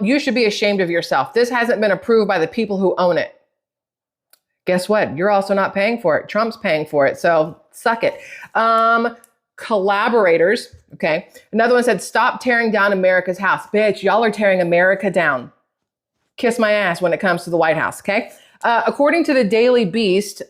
You should be ashamed of yourself. This hasn't been approved by the people who own it. Guess what? You're also not paying for it. Trump's paying for it, so suck it. Collaborators, okay. Another one said, stop tearing down America's house. Bitch, y'all are tearing America down. Kiss my ass when it comes to the White House, okay? According to the Daily Beast,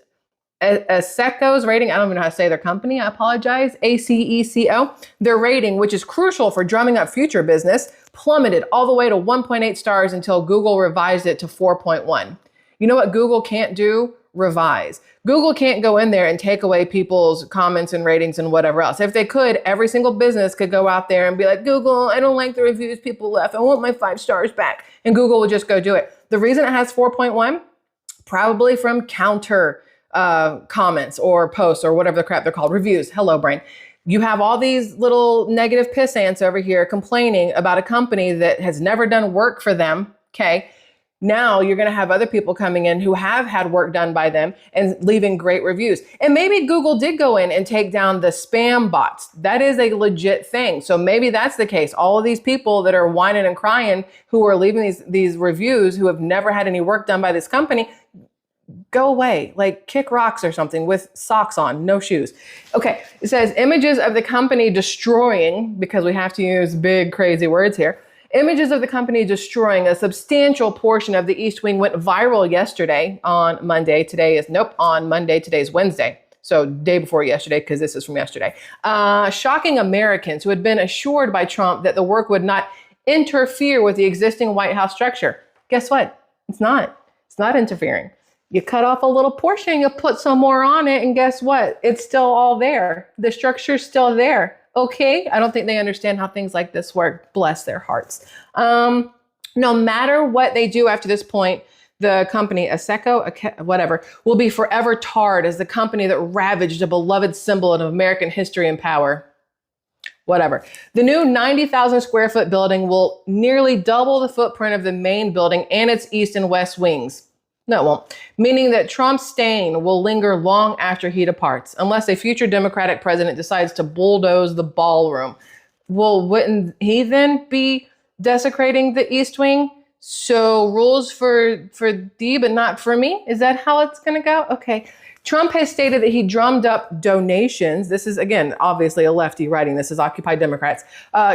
ASECO's rating, I don't even know how to say their company, I apologize, ACECO, their rating, which is crucial for drumming up future business, plummeted all the way to 1.8 stars until Google revised it to 4.1. You know what Google can't do? Revise. Google can't go in there and take away people's comments and ratings and whatever else. If they could, every single business could go out there and be like, Google, I don't like the reviews people left. I want my 5 stars back. And Google would just go do it. The reason it has 4.1, probably from counter comments or posts or whatever the crap they're called, reviews. Hello, brain. You have all these little negative piss ants over here complaining about a company that has never done work for them. Okay. Now you're going to have other people coming in who have had work done by them and leaving great reviews. And maybe Google did go in and take down the spam bots. That is a legit thing. So maybe that's the case. All of these people that are whining and crying who are leaving these reviews who have never had any work done by this company, go away, like kick rocks or something with socks on, no shoes. Okay, it says images of the company destroying, because we have to use big, crazy words here. Images of the company destroying a substantial portion of the East Wing went viral yesterday on Monday. On Monday, today's Wednesday. So day before yesterday, because this is from yesterday. Shocking Americans who had been assured by Trump that the work would not interfere with the existing White House structure. Guess what? It's not. It's not interfering. You cut off a little portion, you put some more on it, and guess what? It's still all there. The structure's still there. Okay? I don't think they understand how things like this work. Bless their hearts. No matter what they do after this point, the company, ASECO, whatever, will be forever tarred as the company that ravaged a beloved symbol of American history and power. Whatever. The new 90,000 square foot building will nearly double the footprint of the main building and its east and west wings. No, it won't. Meaning that Trump's stain will linger long after he departs, unless a future Democratic president decides to bulldoze the ballroom. Well, wouldn't he then be desecrating the East Wing? So rules for D, but not for me? Is that how it's going to go? Okay. Trump has stated that he drummed up donations. This is, again, obviously a lefty writing. This is Occupy Democrats.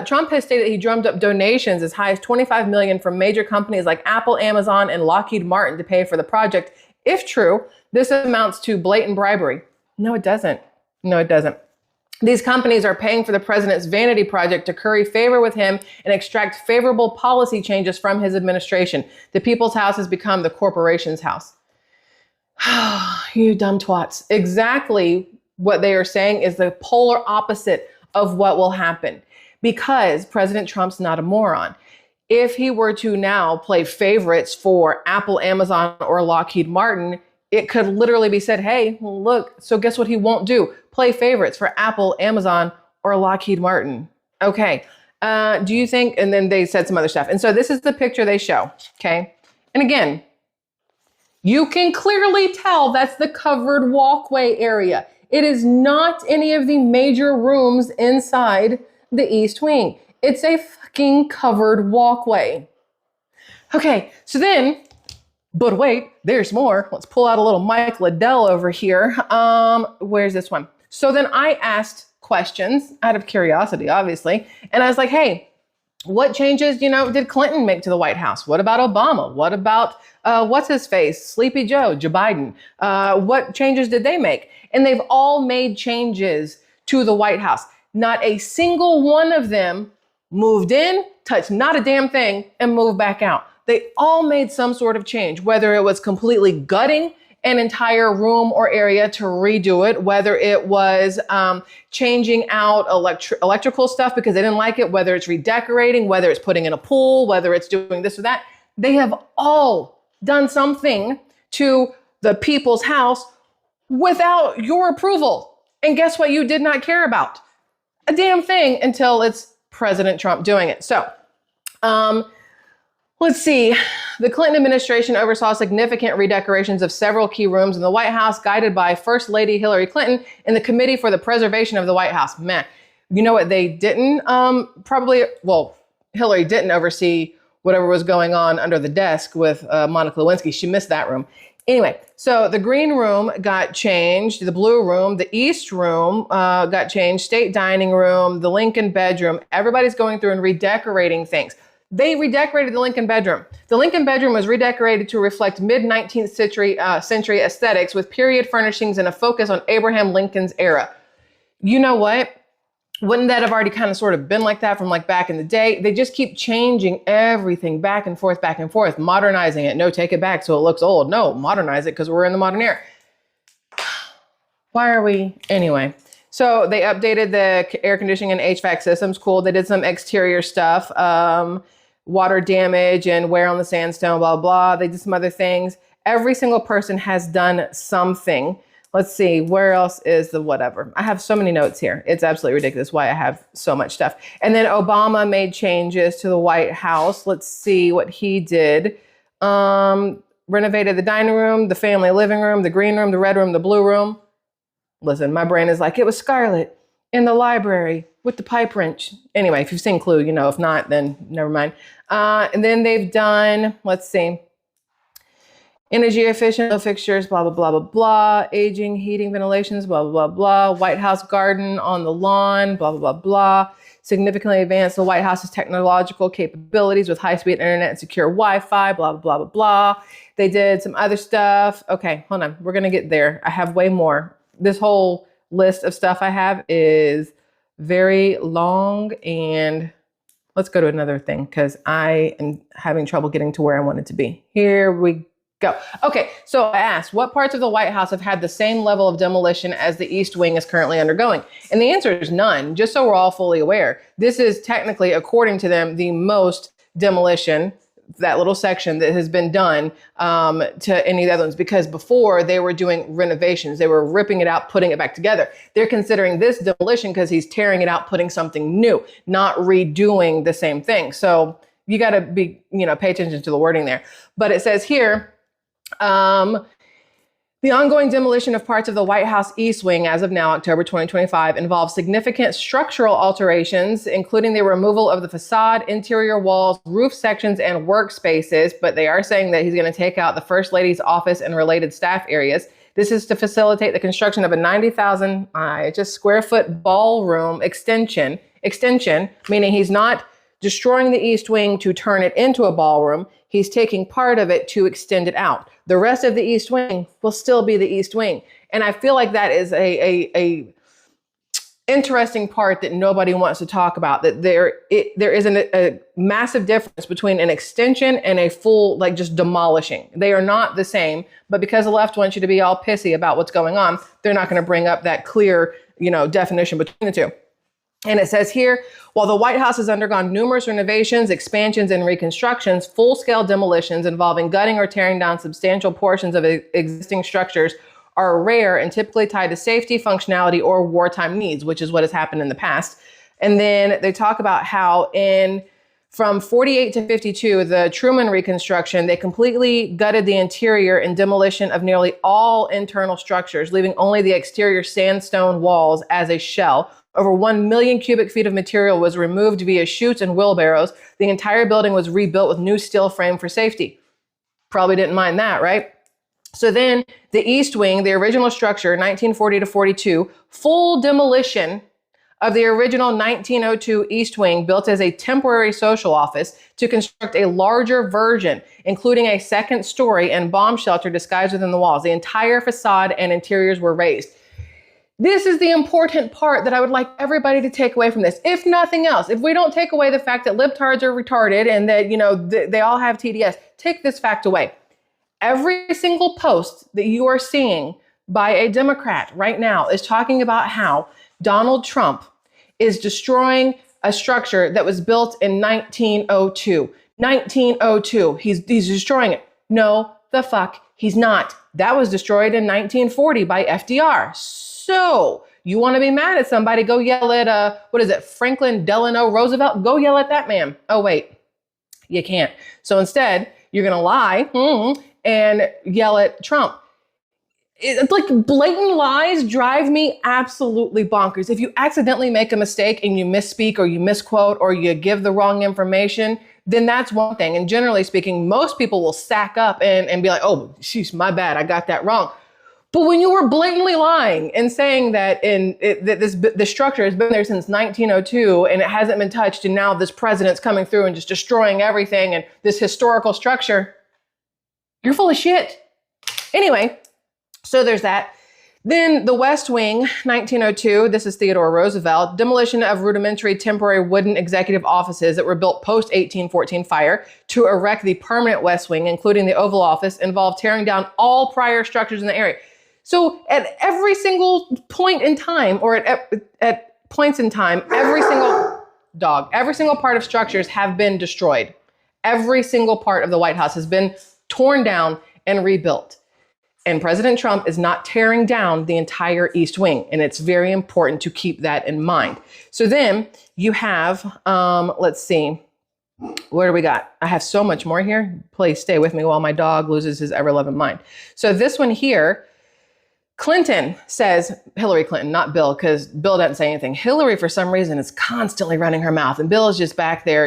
Trump has stated that he drummed up donations as high as $25 million from major companies like Apple, Amazon, and Lockheed Martin to pay for the project. If true, this amounts to blatant bribery. No, it doesn't. No, it doesn't. These companies are paying for the president's vanity project to curry favor with him and extract favorable policy changes from his administration. The people's house has become the corporation's house. You dumb twats. Exactly what they are saying is the polar opposite of what will happen, because President Trump's not a moron. If he were to now play favorites for Apple, Amazon, or Lockheed Martin, it could literally be said, hey, look, so guess what he won't do? Play favorites for Apple, Amazon, or Lockheed Martin. Okay. Do you think, and then they said some other stuff. And so this is the picture they show, okay? And again, you can clearly tell that's the covered walkway area. It is not any of the major rooms inside the East Wing. It's a fucking covered walkway. Okay, so then, but wait, there's more. Let's pull out a little Mike Liddell over here. Where's this one? So then I asked questions out of curiosity, obviously. And I was like, hey, what changes, did Clinton make to the White House? What about Obama? What about, what's his face? Sleepy Joe, Joe Biden. What changes did they make? And they've all made changes to the White House. Not a single one of them moved in, touched not a damn thing, and moved back out. They all made some sort of change, whether it was completely gutting an entire room or area to redo it, whether it was changing out electrical stuff because they didn't like it, whether it's redecorating, whether it's putting in a pool, whether it's doing this or that. They have all done something to the people's house without your approval. And guess what you did not care about? A damn thing until it's President Trump doing it. So, let's see. The Clinton administration oversaw significant redecorations of several key rooms in the White House, guided by First Lady Hillary Clinton and the Committee for the Preservation of the White House. Man, you know what they didn't Hillary didn't oversee whatever was going on under the desk with Monica Lewinsky. She missed that room. Anyway, so the green room got changed, the blue room, the East room got changed, state dining room, the Lincoln bedroom. Everybody's going through and redecorating things. They redecorated the Lincoln bedroom. The Lincoln bedroom was redecorated to reflect mid-19th century aesthetics with period furnishings and a focus on Abraham Lincoln's era. You know what? Wouldn't that have already kind of sort of been like that from like back in the day? They just keep changing everything back and forth, modernizing it. No, take it back so it looks old. No, modernize it because we're in the modern era. Why are we? Anyway. So they updated the air conditioning and HVAC systems. Cool. They did some exterior stuff, water damage and wear on the sandstone, blah, blah. They did some other things. Every single person has done something. Let's see, where else is the whatever? I have so many notes here. It's absolutely ridiculous why I have so much stuff. And then Obama made changes to the White House. Let's see what he did. Renovated the dining room, the family living room, the green room, the red room, the blue room. Listen, my brain is like, it was Scarlet in the library with the pipe wrench. Anyway, if you've seen Clue, you know. If not, then never mind. And then they've done, let's see, energy efficient fixtures, blah, blah, blah, blah, blah. Aging, heating, ventilations, blah, blah, blah, blah. White House garden on the lawn, blah, blah, blah, blah. Significantly advanced the White House's technological capabilities with high-speed internet and secure Wi-Fi, blah, blah, blah, blah, blah. They did some other stuff. Okay, hold on. We're going to get there. I have way more. This whole list of stuff I have is very long, and let's go to another thing because I am having trouble getting to where I wanted to be. Here we go. Okay, so I asked, what parts of the White House have had the same level of demolition as the East Wing is currently undergoing? And the answer is none, just so we're all fully aware. This is technically, according to them, the most demolition, that little section that has been done to any of the other ones, because before they were doing renovations. They were ripping it out, putting it back together. They're considering this demolition because he's tearing it out, putting something new, not redoing the same thing. So you got to pay attention to the wording there. But it says here, the The ongoing demolition of parts of the White House East Wing as of now, October 2025, involves significant structural alterations, including the removal of the facade, interior walls, roof sections, and workspaces. But they are saying that he's going to take out the First Lady's office and related staff areas. This is to facilitate the construction of a 90,000 square foot ballroom extension, meaning he's not destroying the East Wing to turn it into a ballroom. He's taking part of it to extend it out. The rest of the East Wing will still be the East Wing. And I feel like that is a interesting part that nobody wants to talk about, that there is a massive difference between an extension and a full, like, just demolishing. They are not the same, but because the left wants you to be all pissy about what's going on, they're not going to bring up that clear, definition between the two. And it says here, while the White House has undergone numerous renovations, expansions, and reconstructions, full-scale demolitions involving gutting or tearing down substantial portions of existing structures are rare and typically tied to safety, functionality, or wartime needs, which is what has happened in the past. And then they talk about how from 48 to 52, the Truman reconstruction, they completely gutted the interior and demolition of nearly all internal structures, leaving only the exterior sandstone walls as a shell. Over 1 million cubic feet of material was removed via chutes and wheelbarrows. The entire building was rebuilt with new steel frame for safety. Probably didn't mind that, right? So then the East Wing, the original structure, 1940 to 42, full demolition of the original 1902 East Wing, built as a temporary social office to construct a larger version, including a second story and bomb shelter disguised within the walls. The entire facade and interiors were razed. This is the important part that I would like everybody to take away from this. If nothing else, if we don't take away the fact that libtards are retarded and that, they all have TDS, take this fact away. Every single post that you are seeing by a Democrat right now is talking about how Donald Trump is destroying a structure that was built in 1902. 1902, he's destroying it. No, the fuck, he's not. That was destroyed in 1940 by FDR. So you want to be mad at somebody, go yell at, Franklin Delano Roosevelt? Go yell at that man. Oh, wait, you can't. So instead, you're going to lie and yell at Trump. It's like blatant lies drive me absolutely bonkers. If you accidentally make a mistake and you misspeak or you misquote or you give the wrong information, then that's one thing. And generally speaking, most people will sack up and be like, oh, sheesh, my bad, I got that wrong. But when you were blatantly lying and saying that the structure has been there since 1902 and it hasn't been touched, and now this president's coming through and just destroying everything and this historical structure, you're full of shit. Anyway, so there's that. Then the West Wing, 1902, this is Theodore Roosevelt, demolition of rudimentary temporary wooden executive offices that were built post-1814 fire to erect the permanent West Wing, including the Oval Office, involved tearing down all prior structures in the area. So at every single point in time, or at points in time, every single part of structures have been destroyed. Every single part of the White House has been torn down and rebuilt. And President Trump is not tearing down the entire East Wing. And it's very important to keep that in mind. So then you have, let's see, what do we got? I have so much more here. Please stay with me while my dog loses his ever-loving mind. So this one here, Clinton says, Hillary Clinton, not Bill, because Bill doesn't say anything. Hillary, for some reason, is constantly running her mouth. And Bill is just back there,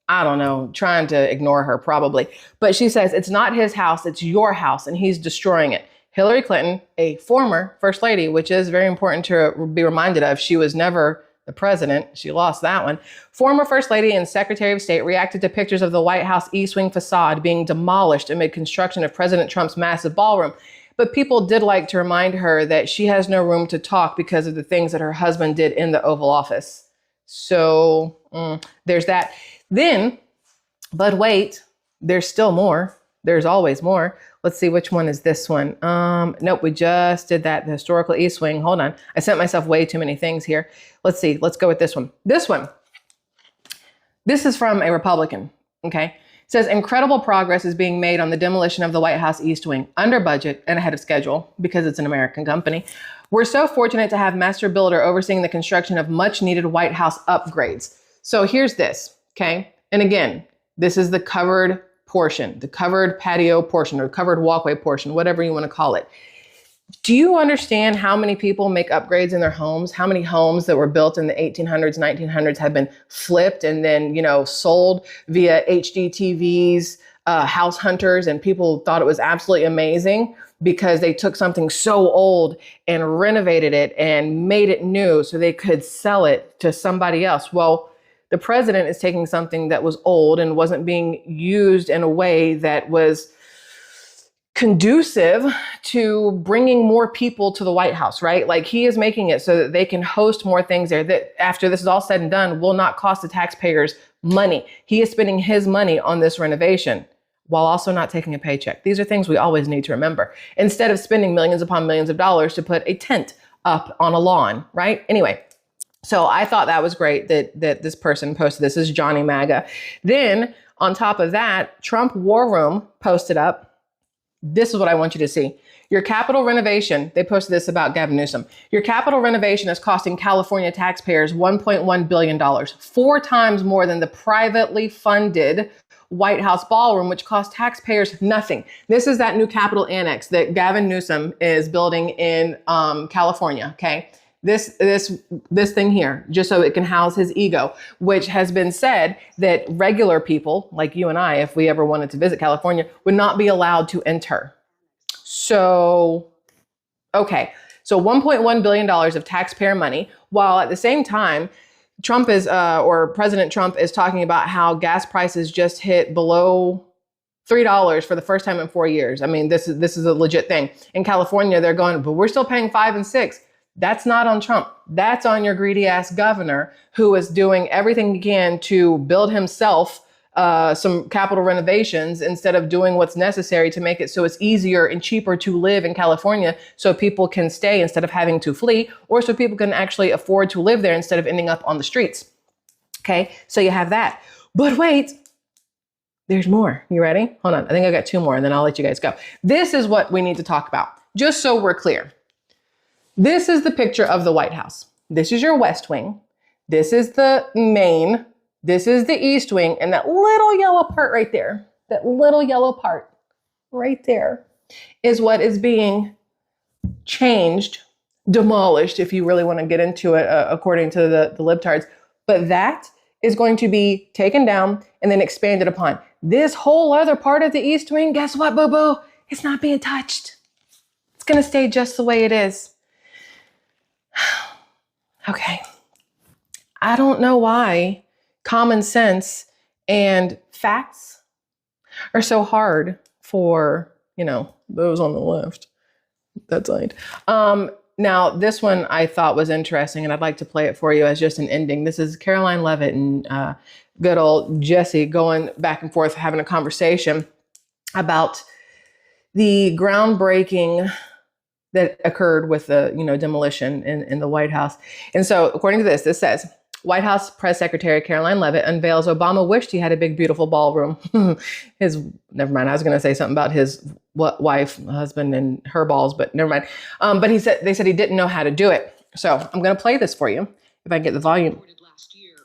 I don't know, trying to ignore her probably. But she says, it's not his house, it's your house, and he's destroying it. Hillary Clinton, a former first lady, which is very important to be reminded of. She was never the president. She lost that one. Former first lady and secretary of state reacted to pictures of the White House East Wing facade being demolished amid construction of President Trump's massive ballroom. But people did like to remind her that she has no room to talk because of the things that her husband did in the Oval Office. So there's that. Then, but wait, there's still more. There's always more. Let's see, which one is this one? Nope, we just did that, the historical East Wing. Hold on. I sent myself way too many things here. Let's see. Let's go with this one. This one. This is from a Republican, okay? It says, incredible progress is being made on the demolition of the White House East Wing, under budget and ahead of schedule, because it's an American company. We're so fortunate to have Master Builder overseeing the construction of much needed White House upgrades. So here's this, okay? And again, this is the covered portion, the covered patio portion or covered walkway portion, whatever you want to call it. Do you understand how many people make upgrades in their homes? How many homes that were built in the 1800s, 1900s have been flipped and then, sold via HD TVs, house hunters, and people thought it was absolutely amazing because they took something so old and renovated it and made it new so they could sell it to somebody else. Well, the president is taking something that was old and wasn't being used in a way that was conducive to bringing more people to the White House, right? Like he is making it so that they can host more things there that after this is all said and done will not cost the taxpayers money. He is spending his money on this renovation while also not taking a paycheck. These are things we always need to remember. Instead of spending millions upon millions of dollars to put a tent up on a lawn, right? Anyway, so I thought that was great that this person posted this. This is Johnny MAGA. Then on top of that, Trump War Room posted up, this is what I want you to see. Your Capitol renovation, they posted this about Gavin Newsom. Your Capitol renovation is costing California taxpayers $1.1 billion, 4 times more than the privately funded White House ballroom, which cost taxpayers nothing. This is that new Capitol annex that Gavin Newsom is building in California, okay? This thing here, just so it can house his ego, which has been said that regular people like you and I, if we ever wanted to visit California, would not be allowed to enter. So, okay. So $1.1 billion of taxpayer money, while at the same time, Trump is, or President Trump is talking about how gas prices just hit below $3 for the first time in 4 years. I mean, this is a legit thing. In California, they're going, but we're still paying 5 and 6. That's not on Trump. That's on your greedy ass governor who is doing everything he can to build himself some Capitol renovations instead of doing what's necessary to make it so it's easier and cheaper to live in California so people can stay instead of having to flee, or so people can actually afford to live there instead of ending up on the streets. Okay, so you have that. But wait, there's more. You ready? Hold on. I think I got 2 more and then I'll let you guys go. This is what we need to talk about, just so we're clear. This is the picture of the White House. This is your West Wing. This is the main. This is the East Wing. And that little yellow part right there, that little yellow part right there is what is being changed, demolished, if you really want to get into it, according to the libtards. But that is going to be taken down and then expanded upon. This whole other part of the East Wing, guess what, boo-boo? It's not being touched. It's going to stay just the way it is. Okay. I don't know why common sense and facts are so hard for, those on the left. That side. Now, this one I thought was interesting, and I'd like to play it for you as just an ending. This is Karoline Leavitt and good old Jesse going back and forth, having a conversation about the groundbreaking that occurred with the, demolition in the White House. And so according to this says, White House Press Secretary Karoline Leavitt unveils Obama wished he had a big, beautiful ballroom. Never mind. I was going to say something about his wife, husband, and her balls, but never mind. But they said he didn't know how to do it. So I'm going to play this for you if I get the volume.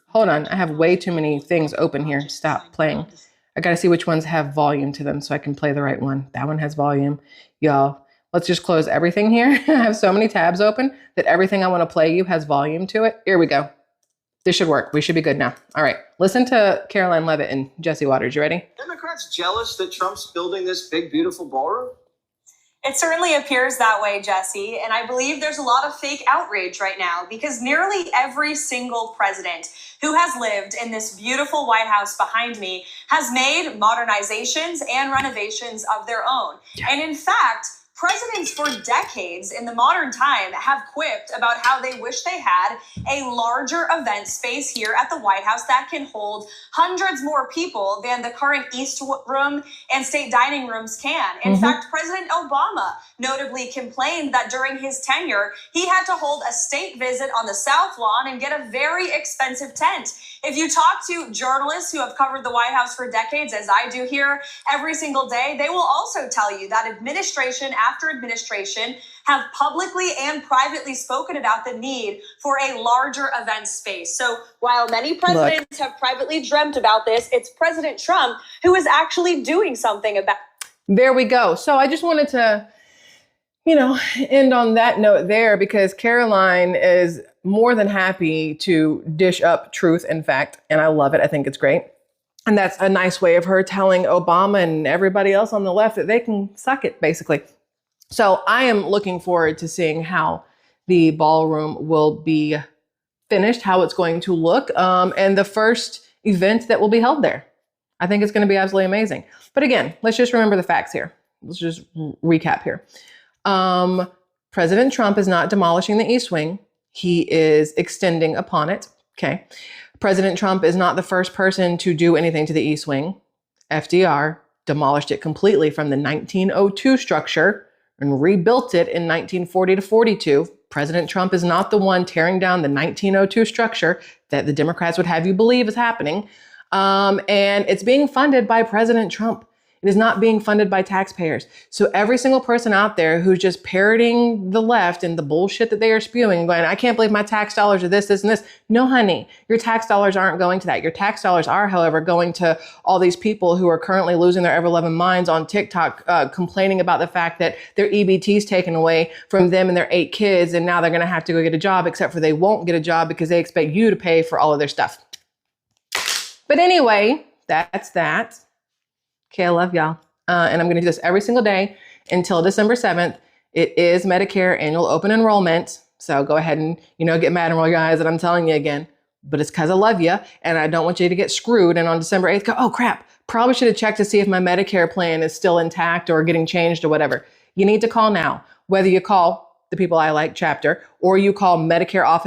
Hold on. I have way too many things open here. Stop playing. I got to see which ones have volume to them so I can play the right one. That one has volume. Y'all, let's just close everything here. I have so many tabs open that everything I want to play you has volume to it. Here we go. This should work. We should be good now. All right. Listen to Karoline Leavitt and Jesse Waters. You ready? Democrats jealous that Trump's building this big, beautiful ballroom? It certainly appears that way, Jesse, and I believe there's a lot of fake outrage right now because nearly every single president who has lived in this beautiful White House behind me has made modernizations and renovations of their own. And in fact, presidents for decades in the modern time have quipped about how they wish they had a larger event space here at the White House that can hold hundreds more people than the current East Room and state dining rooms can. In fact, President Obama notably complained that during his tenure, he had to hold a state visit on the South Lawn and get a very expensive tent. If you talk to journalists who have covered the White House for decades, as I do here every single day, they will also tell you that administration after administration have publicly and privately spoken about the need for a larger event space. So while many presidents have privately dreamt about this, it's President Trump who is actually doing something about it. There we go. So I just wanted to, end on that note there, because Karoline is more than happy to dish up truth and fact, and I love it. I think it's great. And that's a nice way of her telling Obama and everybody else on the left that they can suck it, basically. So I am looking forward to seeing how the ballroom will be finished, how it's going to look, and the first event that will be held there. I think it's going to be absolutely amazing. But again, let's just remember the facts here. Let's just recap here. President Trump is not demolishing the East Wing. He is extending upon it. Okay. President Trump is not the first person to do anything to the East Wing. FDR demolished it completely from the 1902 structure and rebuilt it in 1940 to 42. President Trump is not the one tearing down the 1902 structure that the Democrats would have you believe is happening. And it's being funded by President Trump. It is not being funded by taxpayers. So every single person out there who's just parroting the left and the bullshit that they are spewing and going, I can't believe my tax dollars are this, this, and this. No, honey, your tax dollars aren't going to that. Your tax dollars are, however, going to all these people who are currently losing their ever-loving minds on TikTok, complaining about the fact that their EBT is taken away from them and their 8 kids, and now they're going to have to go get a job, except for they won't get a job because they expect you to pay for all of their stuff. But anyway, that's that. Okay, I love y'all. And I'm going to do this every single day until December 7th. It is Medicare annual open enrollment. So go ahead and, get mad and roll your eyes that I'm telling you again. But it's because I love you and I don't want you to get screwed. And on December 8th, go, oh crap, probably should have checked to see if my Medicare plan is still intact or getting changed or whatever. You need to call now, whether you call the People I Like chapter or you call Medicare office.